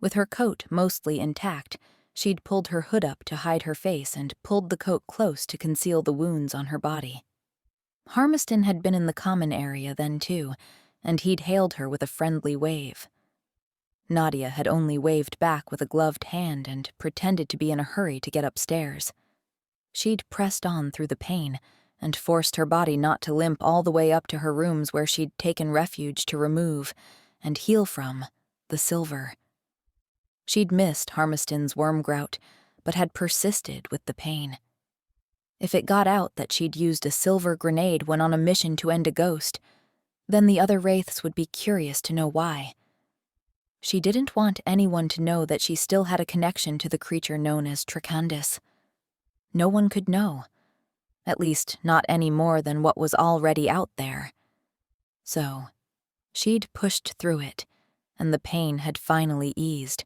With her coat mostly intact, she'd pulled her hood up to hide her face and pulled the coat close to conceal the wounds on her body. Harmiston had been in the common area then too, and he'd hailed her with a friendly wave. Nadia had only waved back with a gloved hand and pretended to be in a hurry to get upstairs. She'd pressed on through the pain and forced her body not to limp all the way up to her rooms where she'd taken refuge to remove and heal from the silver. She'd missed Harmiston's worm grout, but had persisted with the pain. If it got out that she'd used a silver grenade when on a mission to end a ghost, then the other Wraiths would be curious to know why. She didn't want anyone to know that she still had a connection to the creature known as Tricandis. No one could know. At least, not any more than what was already out there. So, she'd pushed through it, and the pain had finally eased.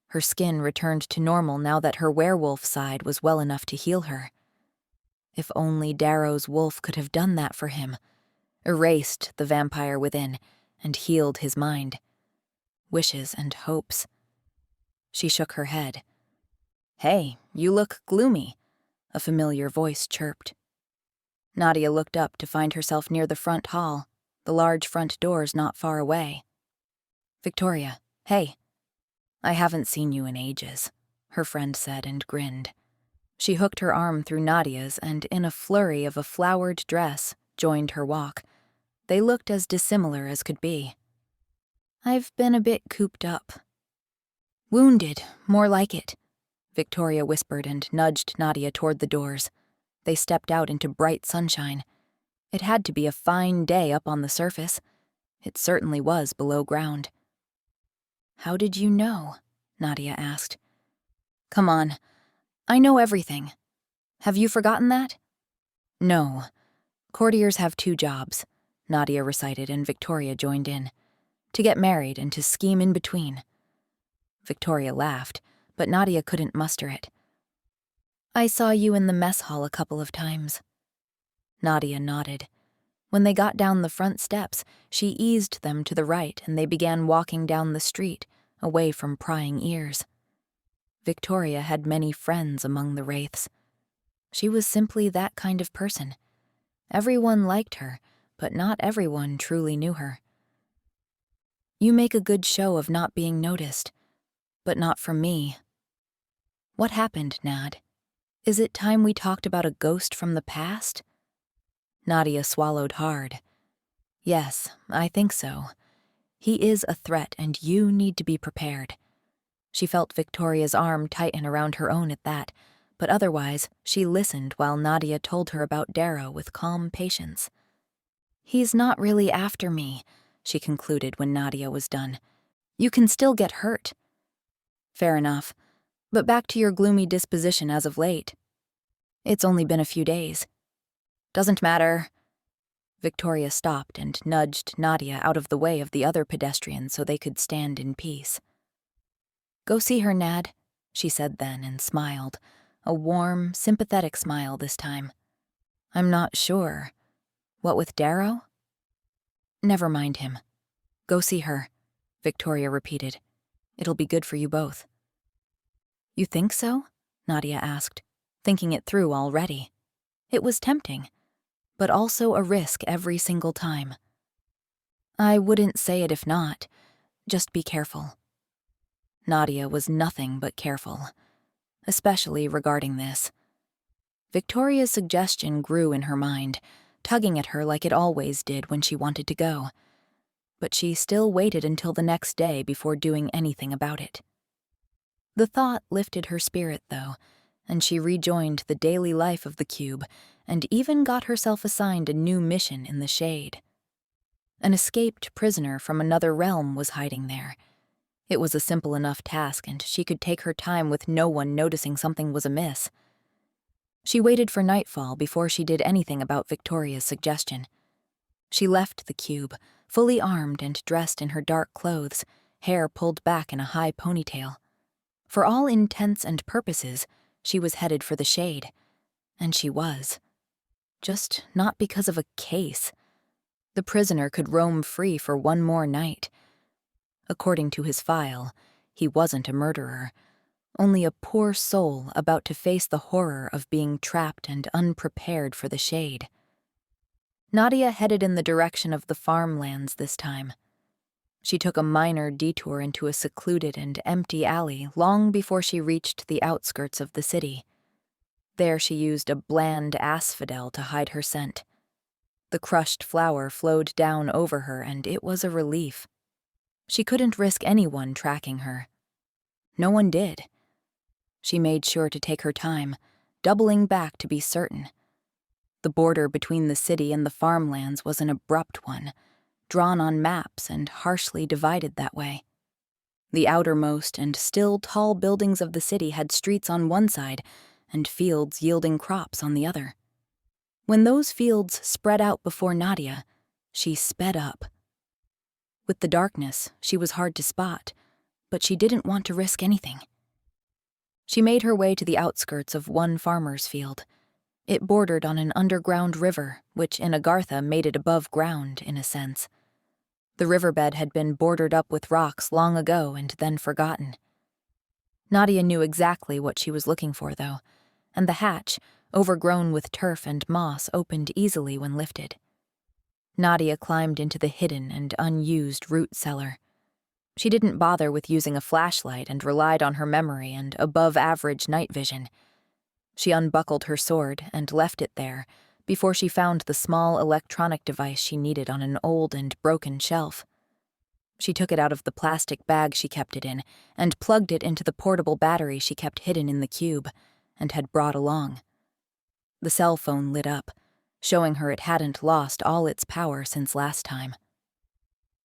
Her skin returned to normal now that her werewolf side was well enough to heal her. If only Darrow's wolf could have done that for him, erased the vampire within, and healed his mind. Wishes and hopes. She shook her head. "Hey, you look gloomy," a familiar voice chirped. Nadia looked up to find herself near the front hall, the large front doors not far away. "Victoria, hey." "I haven't seen you in ages," her friend said and grinned. She hooked her arm through Nadia's and, in a flurry of a flowered dress, joined her walk. They looked as dissimilar as could be. "I've been a bit cooped up." "Wounded, more like it," Victoria whispered and nudged Nadia toward the doors. They stepped out into bright sunshine. It had to be a fine day up on the surface. It certainly was below ground. "How did you know?" Nadia asked. "Come on. I know everything. Have you forgotten that?" "No. Courtiers have 2 jobs," Nadia recited, and Victoria joined in. "To get married and to scheme in between." Victoria laughed, but Nadia couldn't muster it. "I saw you in the mess hall a couple of times." Nadia nodded. When they got down the front steps, she eased them to the right and they began walking down the street, away from prying ears. Victoria had many friends among the Wraiths. She was simply that kind of person. Everyone liked her, but not everyone truly knew her. "You make a good show of not being noticed, but not from me." "What happened, Nad? Is it time we talked about a ghost from the past?" Nadia swallowed hard. "Yes, I think so. He is a threat, and you need to be prepared." She felt Victoria's arm tighten around her own at that, but otherwise she listened while Nadia told her about Darrow with calm patience. "He's not really after me," she concluded when Nadia was done. "You can still get hurt." "Fair enough. But back to your gloomy disposition as of late." "It's only been a few days." "Doesn't matter." Victoria stopped and nudged Nadia out of the way of the other pedestrians so they could stand in peace. "Go see her, Nad," she said then and smiled, a warm, sympathetic smile this time. "I'm not sure. What with Darrow?" "Never mind him. Go see her," Victoria repeated. "It'll be good for you both." "You think so?" Nadia asked, thinking it through already. It was tempting, but also a risk every single time. "I wouldn't say it if not. Just be careful." Nadia was nothing but careful, especially regarding this. Victoria's suggestion grew in her mind, tugging at her like it always did when she wanted to go. But she still waited until the next day before doing anything about it. The thought lifted her spirit, though, and she rejoined the daily life of the cube and even got herself assigned a new mission in the shade. An escaped prisoner from another realm was hiding there. It was a simple enough task, and she could take her time with no one noticing something was amiss. She waited for nightfall before she did anything about Victoria's suggestion. She left the cube, fully armed and dressed in her dark clothes, hair pulled back in a high ponytail. For all intents and purposes, she was headed for the shade. And she was. Just not because of a case. The prisoner could roam free for one more night. According to his file, he wasn't a murderer, only a poor soul about to face the horror of being trapped and unprepared for the shade. Nadia headed in the direction of the farmlands this time. She took a minor detour into a secluded and empty alley long before she reached the outskirts of the city. There she used a bland asphodel to hide her scent. The crushed flower flowed down over her, and it was a relief. She couldn't risk anyone tracking her. No one did. She made sure to take her time, doubling back to be certain. The border between the city and the farmlands was an abrupt one, drawn on maps and harshly divided that way. The outermost and still tall buildings of the city had streets on one side and fields yielding crops on the other. When those fields spread out before Nadia, she sped up. With the darkness, she was hard to spot, but she didn't want to risk anything. She made her way to the outskirts of one farmer's field. It bordered on an underground river, which in Agartha made it above ground, in a sense. The riverbed had been bordered up with rocks long ago and then forgotten. Nadia knew exactly what she was looking for, though, and the hatch, overgrown with turf and moss, opened easily when lifted. Nadia climbed into the hidden and unused root cellar. She didn't bother with using a flashlight and relied on her memory and above-average night vision. She unbuckled her sword and left it there before she found the small electronic device she needed on an old and broken shelf. She took it out of the plastic bag she kept it in and plugged it into the portable battery she kept hidden in the cube and had brought along. The cell phone lit up, showing her it hadn't lost all its power since last time.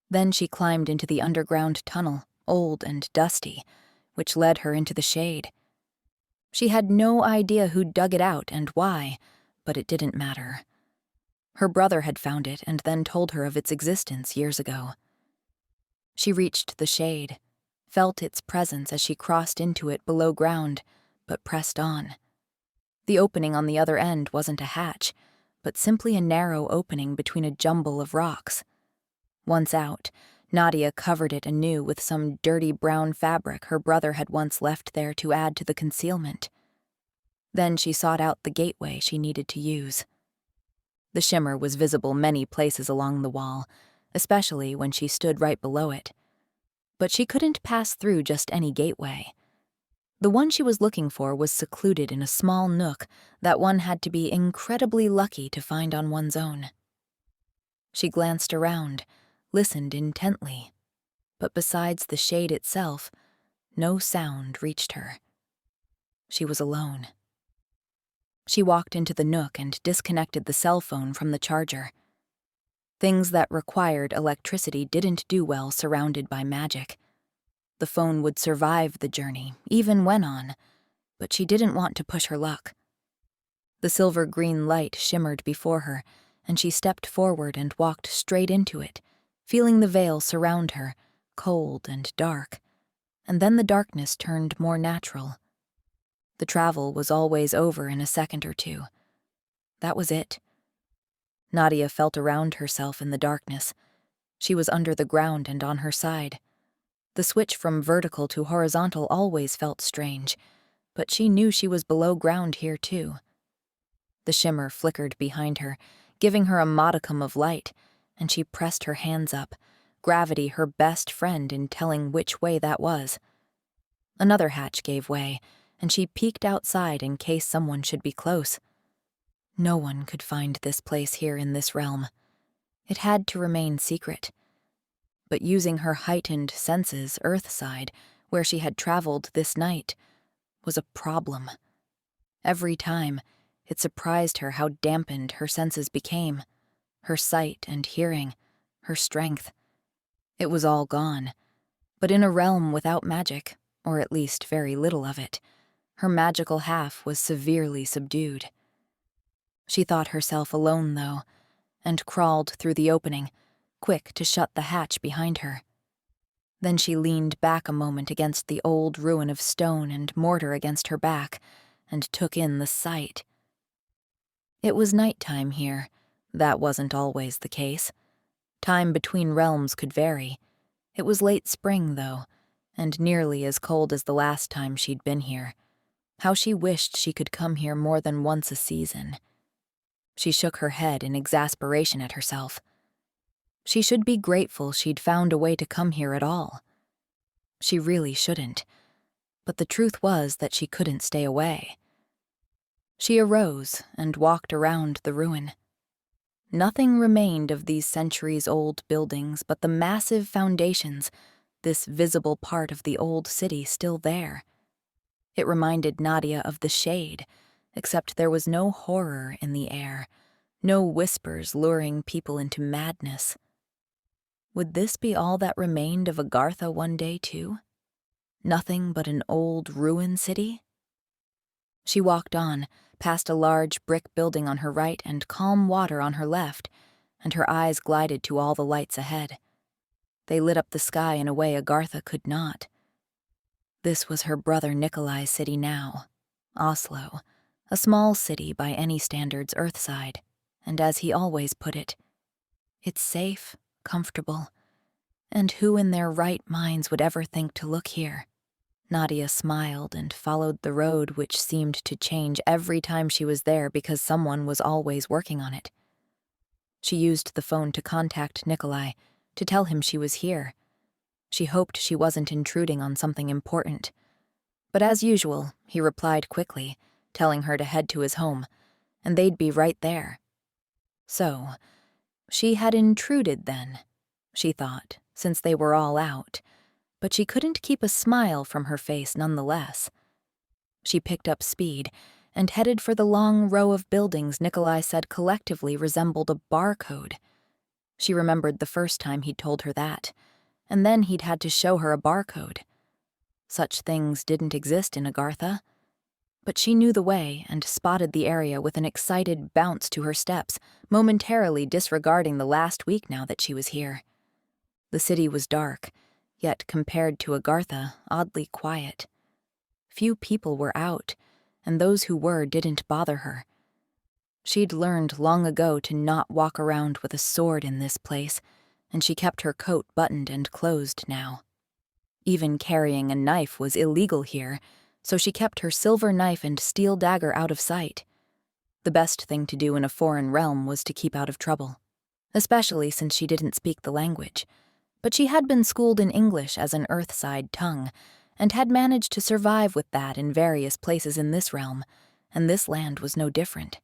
Then she climbed into the underground tunnel, old and dusty, which led her into the shade. She had no idea who dug it out and why, but it didn't matter. Her brother had found it and then told her of its existence years ago. She reached the shade, felt its presence as she crossed into it below ground, but pressed on. The opening on the other end wasn't a hatch, but simply a narrow opening between a jumble of rocks. Once out, Nadia covered it anew with some dirty brown fabric her brother had once left there to add to the concealment. Then she sought out the gateway she needed to use. The shimmer was visible many places along the wall, especially when she stood right below it. But she couldn't pass through just any gateway. The one she was looking for was secluded in a small nook that one had to be incredibly lucky to find on one's own. She glanced around, listened intently, but besides the shade itself, no sound reached her. She was alone. She walked into the nook and disconnected the cell phone from the charger. Things that required electricity didn't do well surrounded by magic. The phone would survive the journey, even when on, but she didn't want to push her luck. The silver-green light shimmered before her, and she stepped forward and walked straight into it, feeling the veil surround her, cold and dark, and then the darkness turned more natural. The travel was always over in a second or two. That was it. Nadia felt around herself in the darkness. She was under the ground and on her side. The switch from vertical to horizontal always felt strange, but she knew she was below ground here too. The shimmer flickered behind her, giving her a modicum of light, and she pressed her hands up, gravity her best friend in telling which way that was. Another hatch gave way, and she peeked outside in case someone should be close. No one could find this place here in this realm. It had to remain secret. But using her heightened senses Earthside, where she had traveled this night, was a problem. Every time, it surprised her how dampened her senses became. Her sight and hearing, her strength. It was all gone. But in a realm without magic, or at least very little of it, her magical half was severely subdued. She thought herself alone, though, and crawled through the opening, quick to shut the hatch behind her. Then she leaned back a moment against the old ruin of stone and mortar against her back, and took in the sight. It was nighttime here. That wasn't always the case. Time between realms could vary. It was late spring, though, and nearly as cold as the last time she'd been here. How she wished she could come here more than once a season. She shook her head in exasperation at herself. She should be grateful she'd found a way to come here at all. She really shouldn't, but the truth was that she couldn't stay away. She arose and walked around the ruin. Nothing remained of these centuries-old buildings but the massive foundations, this visible part of the old city still there. It reminded Nadia of the shade, except there was no horror in the air, no whispers luring people into madness. Would this be all that remained of Agartha one day, too? Nothing but an old ruin city? She walked on, past a large brick building on her right and calm water on her left, and her eyes glided to all the lights ahead. They lit up the sky in a way Agartha could not. This was her brother Nikolai's city now, Oslo, a small city by any standards Earthside, and as he always put it, it's safe, comfortable, and who in their right minds would ever think to look here? Nadia smiled and followed the road, which seemed to change every time she was there because someone was always working on it. She used the phone to contact Nikolai, to tell him she was here. She hoped she wasn't intruding on something important. But as usual, he replied quickly, telling her to head to his home, and they'd be right there. So, she had intruded then, she thought, since they were all out, but she couldn't keep a smile from her face nonetheless. She picked up speed and headed for the long row of buildings Nikolai said collectively resembled a barcode. She remembered the first time he'd told her that, and then he'd had to show her a barcode. Such things didn't exist in Agartha. But she knew the way and spotted the area with an excited bounce to her steps, momentarily disregarding the last week now that she was here. The city was dark, yet compared to Agartha, oddly quiet. Few people were out, and those who were didn't bother her. She'd learned long ago to not walk around with a sword in this place, and she kept her coat buttoned and closed now. Even carrying a knife was illegal here, so she kept her silver knife and steel dagger out of sight. The best thing to do in a foreign realm was to keep out of trouble, especially since she didn't speak the language. But she had been schooled in English as an Earthside tongue, and had managed to survive with that in various places in this realm, and this land was no different.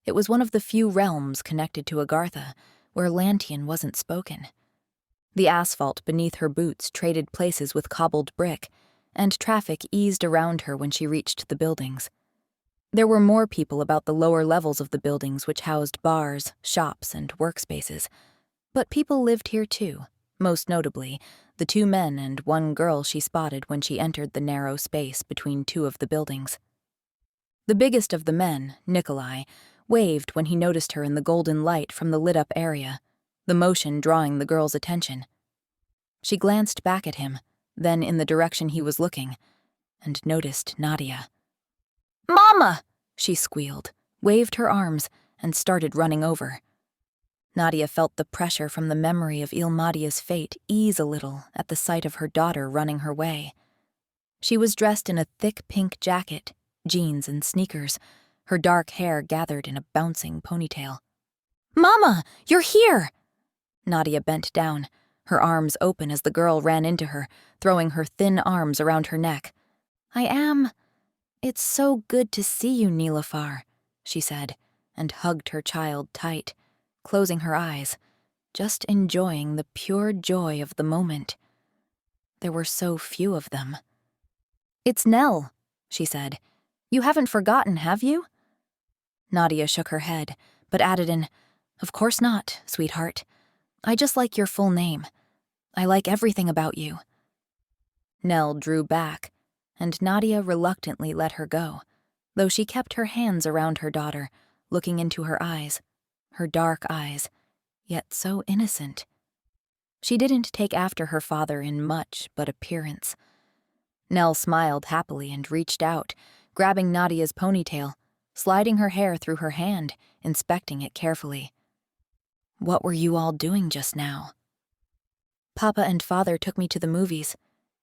It was one of the few realms connected to Agartha where Lantian wasn't spoken. The asphalt beneath her boots traded places with cobbled brick, and traffic eased around her when she reached the buildings. There were more people about the lower levels of the buildings which housed bars, shops, and workspaces. But people lived here too, most notably the 2 men and 1 girl she spotted when she entered the narrow space between 2 of the buildings. The biggest of the men, Nikolai, waved when he noticed her in the golden light from the lit-up area, the motion drawing the girl's attention. She glanced back at him, then in the direction he was looking, and noticed Nadia. "Mama!" she squealed, waved her arms, and started running over. Nadia felt the pressure from the memory of Ilmadia's fate ease a little at the sight of her daughter running her way. She was dressed in a thick pink jacket, jeans and sneakers, her dark hair gathered in a bouncing ponytail. "Mama, you're here!" Nadia bent down, her arms open as the girl ran into her, throwing her thin arms around her neck. It's so good to see you, Nilafar," she said, and hugged her child tight, closing her eyes, just enjoying the pure joy of the moment. There were so few of them. "It's Nell," she said. "You haven't forgotten, have you?" Nadia shook her head, but added "Of course not, sweetheart. I just like your full name. I like everything about you." Nell drew back, and Nadia reluctantly let her go, though she kept her hands around her daughter, looking into her eyes, her dark eyes, yet so innocent. She didn't take after her father in much but appearance. Nell smiled happily and reached out, grabbing Nadia's ponytail, sliding her hair through her hand, inspecting it carefully. "What were you all doing just now?" "Papa and Father took me to the movies.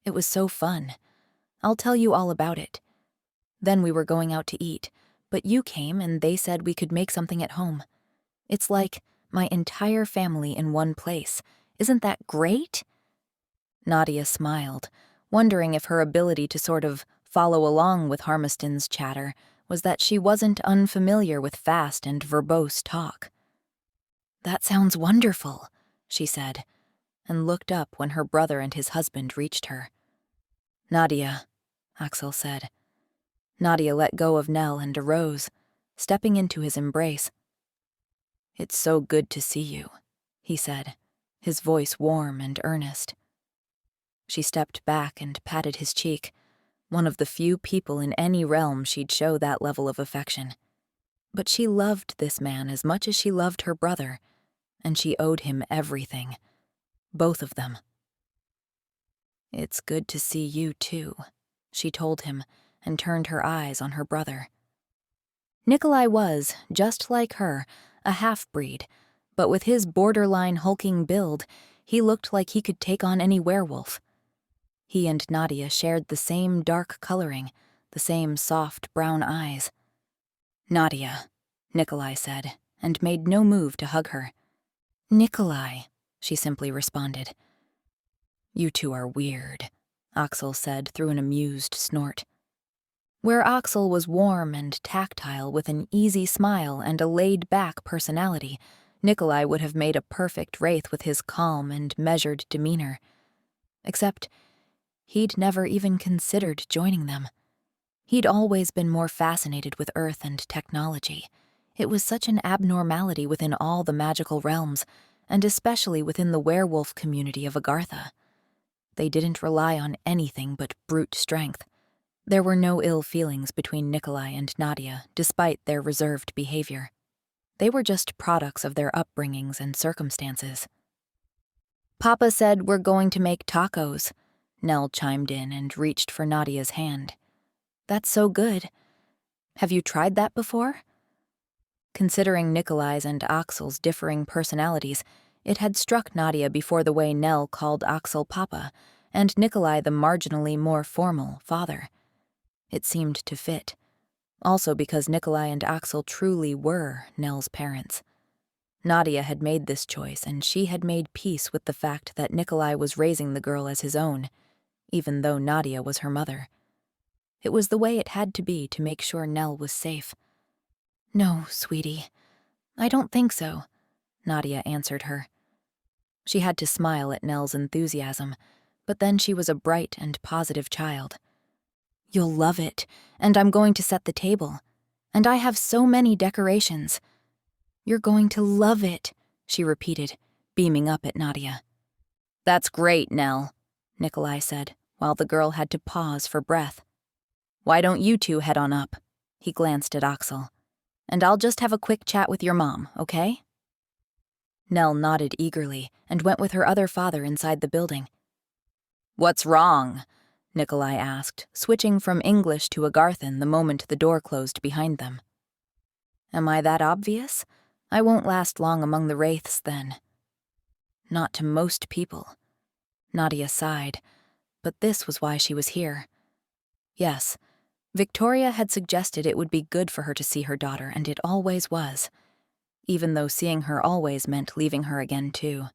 It was so fun. I'll tell you all about it. Then we were going out to eat, but you came and they said we could make something at home. It's like my entire family in one place. Isn't that great?" Nadia smiled, wondering if her ability to sort of follow along with Harmiston's chatter was that she wasn't unfamiliar with fast and verbose talk. "That sounds wonderful," she said, and looked up when her brother and his husband reached her. "Nadia," Axel said. Nadia let go of Nell and arose, stepping into his embrace. "It's so good to see you," he said, his voice warm and earnest. She stepped back and patted his cheek, one of the few people in any realm she'd show that level of affection. But she loved this man as much as she loved her brother, and she owed him everything. Both of them. "It's good to see you, too," she told him, and turned her eyes on her brother. Nikolai was, just like her, a half-breed, but with his borderline hulking build, he looked like he could take on any werewolf. He and Nadia shared the same dark coloring, the same soft brown eyes. "Nadia," Nikolai said, and made no move to hug her. "Nikolai," she simply responded. "You two are weird," Axel said through an amused snort. Where Axel was warm and tactile with an easy smile and a laid-back personality, Nikolai would have made a perfect Wraith with his calm and measured demeanor. Except he'd never even considered joining them. He'd always been more fascinated with Earth and technology. It was such an abnormality within all the magical realms, and especially within the werewolf community of Agartha. They didn't rely on anything but brute strength. There were no ill feelings between Nikolai and Nadia, despite their reserved behavior. They were just products of their upbringings and circumstances. "Papa said we're going to make tacos," Nell chimed in and reached for Nadia's hand. "That's so good. Have you tried that before?" Considering Nikolai's and Axel's differing personalities, it had struck Nadia before the way Nell called Axel Papa, and Nikolai the marginally more formal father. It seemed to fit. Also because Nikolai and Axel truly were Nell's parents. Nadia had made this choice, and she had made peace with the fact that Nikolai was raising the girl as his own, even though Nadia was her mother. It was the way it had to be to make sure Nell was safe. "No, sweetie, I don't think so," Nadia answered her. She had to smile at Nell's enthusiasm, but then she was a bright and positive child. "You'll love it, and I'm going to set the table. And I have so many decorations. You're going to love it," she repeated, beaming up at Nadia. "That's great, Nell," Nikolai said, while the girl had to pause for breath. "Why don't you two head on up?" He glanced at Axel. "And I'll just have a quick chat with your mom, okay?" Nell nodded eagerly and went with her other father inside the building. "What's wrong?" Nikolai asked, switching from English to Agarthan the moment the door closed behind them. "Am I that obvious? I won't last long among the Wraiths, then." "Not to most people." Nadia sighed, but this was why she was here. Yes, Victoria had suggested it would be good for her to see her daughter, and it always was, even though seeing her always meant leaving her again, too.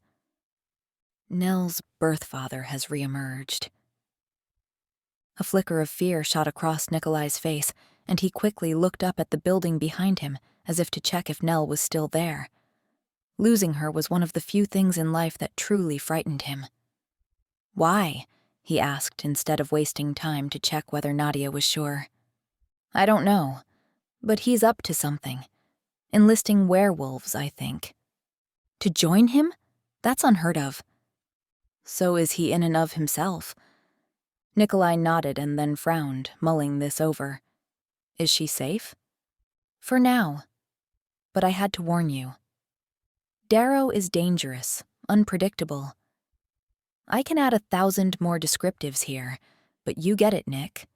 Nell's birth father has reemerged. A flicker of fear shot across Nikolai's face, and he quickly looked up at the building behind him as if to check if Nell was still there. Losing her was one of the few things in life that truly frightened him. "Why?" he asked instead of wasting time to check whether Nadia was sure. "I don't know, but he's up to something. Enlisting werewolves, I think." "To join him? That's unheard of." "So is he in and of himself." Nikolai nodded and then frowned, mulling this over. "Is she safe?" "For now. But I had to warn you. Darrow is dangerous, unpredictable. I can add 1,000 more descriptives here, but you get it, Nick."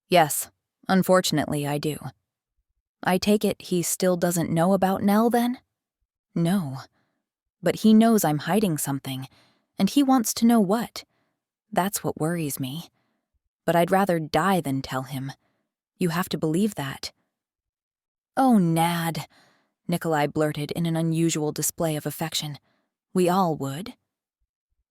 "Yes, unfortunately I do." "I take it he still doesn't know about Nell, then?" "No. But he knows I'm hiding something, and he wants to know what. That's what worries me. But I'd rather die than tell him. You have to believe that." "Oh, Nad," Nikolai blurted in an unusual display of affection. "We all would."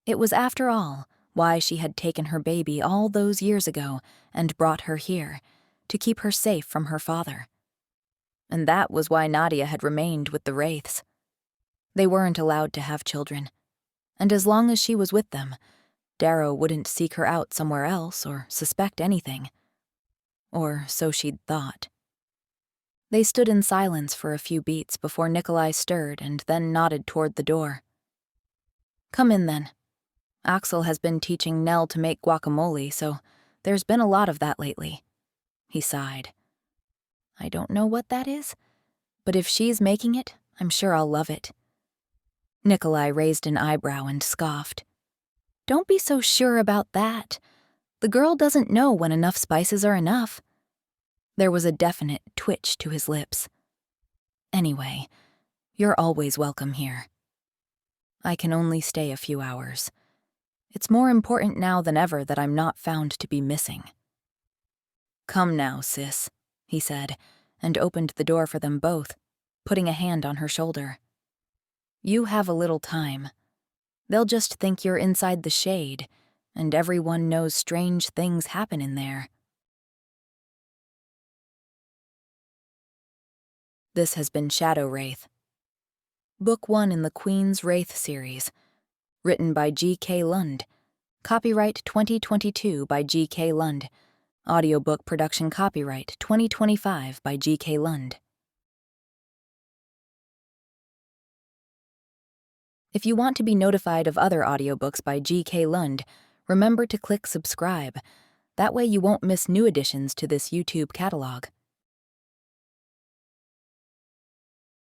It was, after all, why she had taken her baby all those years ago and brought her here, to keep her safe from her father. And that was why Nadia had remained with the Wraiths. They weren't allowed to have children, and as long as she was with them, Darrow wouldn't seek her out somewhere else or suspect anything. Or so she'd thought. They stood in silence for a few beats before Nikolai stirred and then nodded toward the door. "Come in, then." Axel has been teaching Nell to make guacamole, so there's been a lot of that lately. He sighed. I don't know what that is, but if she's making it, I'm sure I'll love it. Nikolai raised an eyebrow and scoffed. Don't be so sure about that. The girl doesn't know when enough spices are enough. There was a definite twitch to his lips. Anyway, you're always welcome here. I can only stay a few hours. It's more important now than ever that I'm not found to be missing. Come now, sis, he said, and opened the door for them both, putting a hand on her shoulder. You have a little time. They'll just think you're inside the shade, and everyone knows strange things happen in there. This has been Shadow Wraith, Book 1 in the Queen's Wraith series, written by G.K. Lund, copyright 2022 by G.K. Lund, audiobook production copyright 2025 by G.K. Lund. If you want to be notified of other audiobooks by G.K. Lund, remember to click subscribe. That way you won't miss new additions to this YouTube catalog.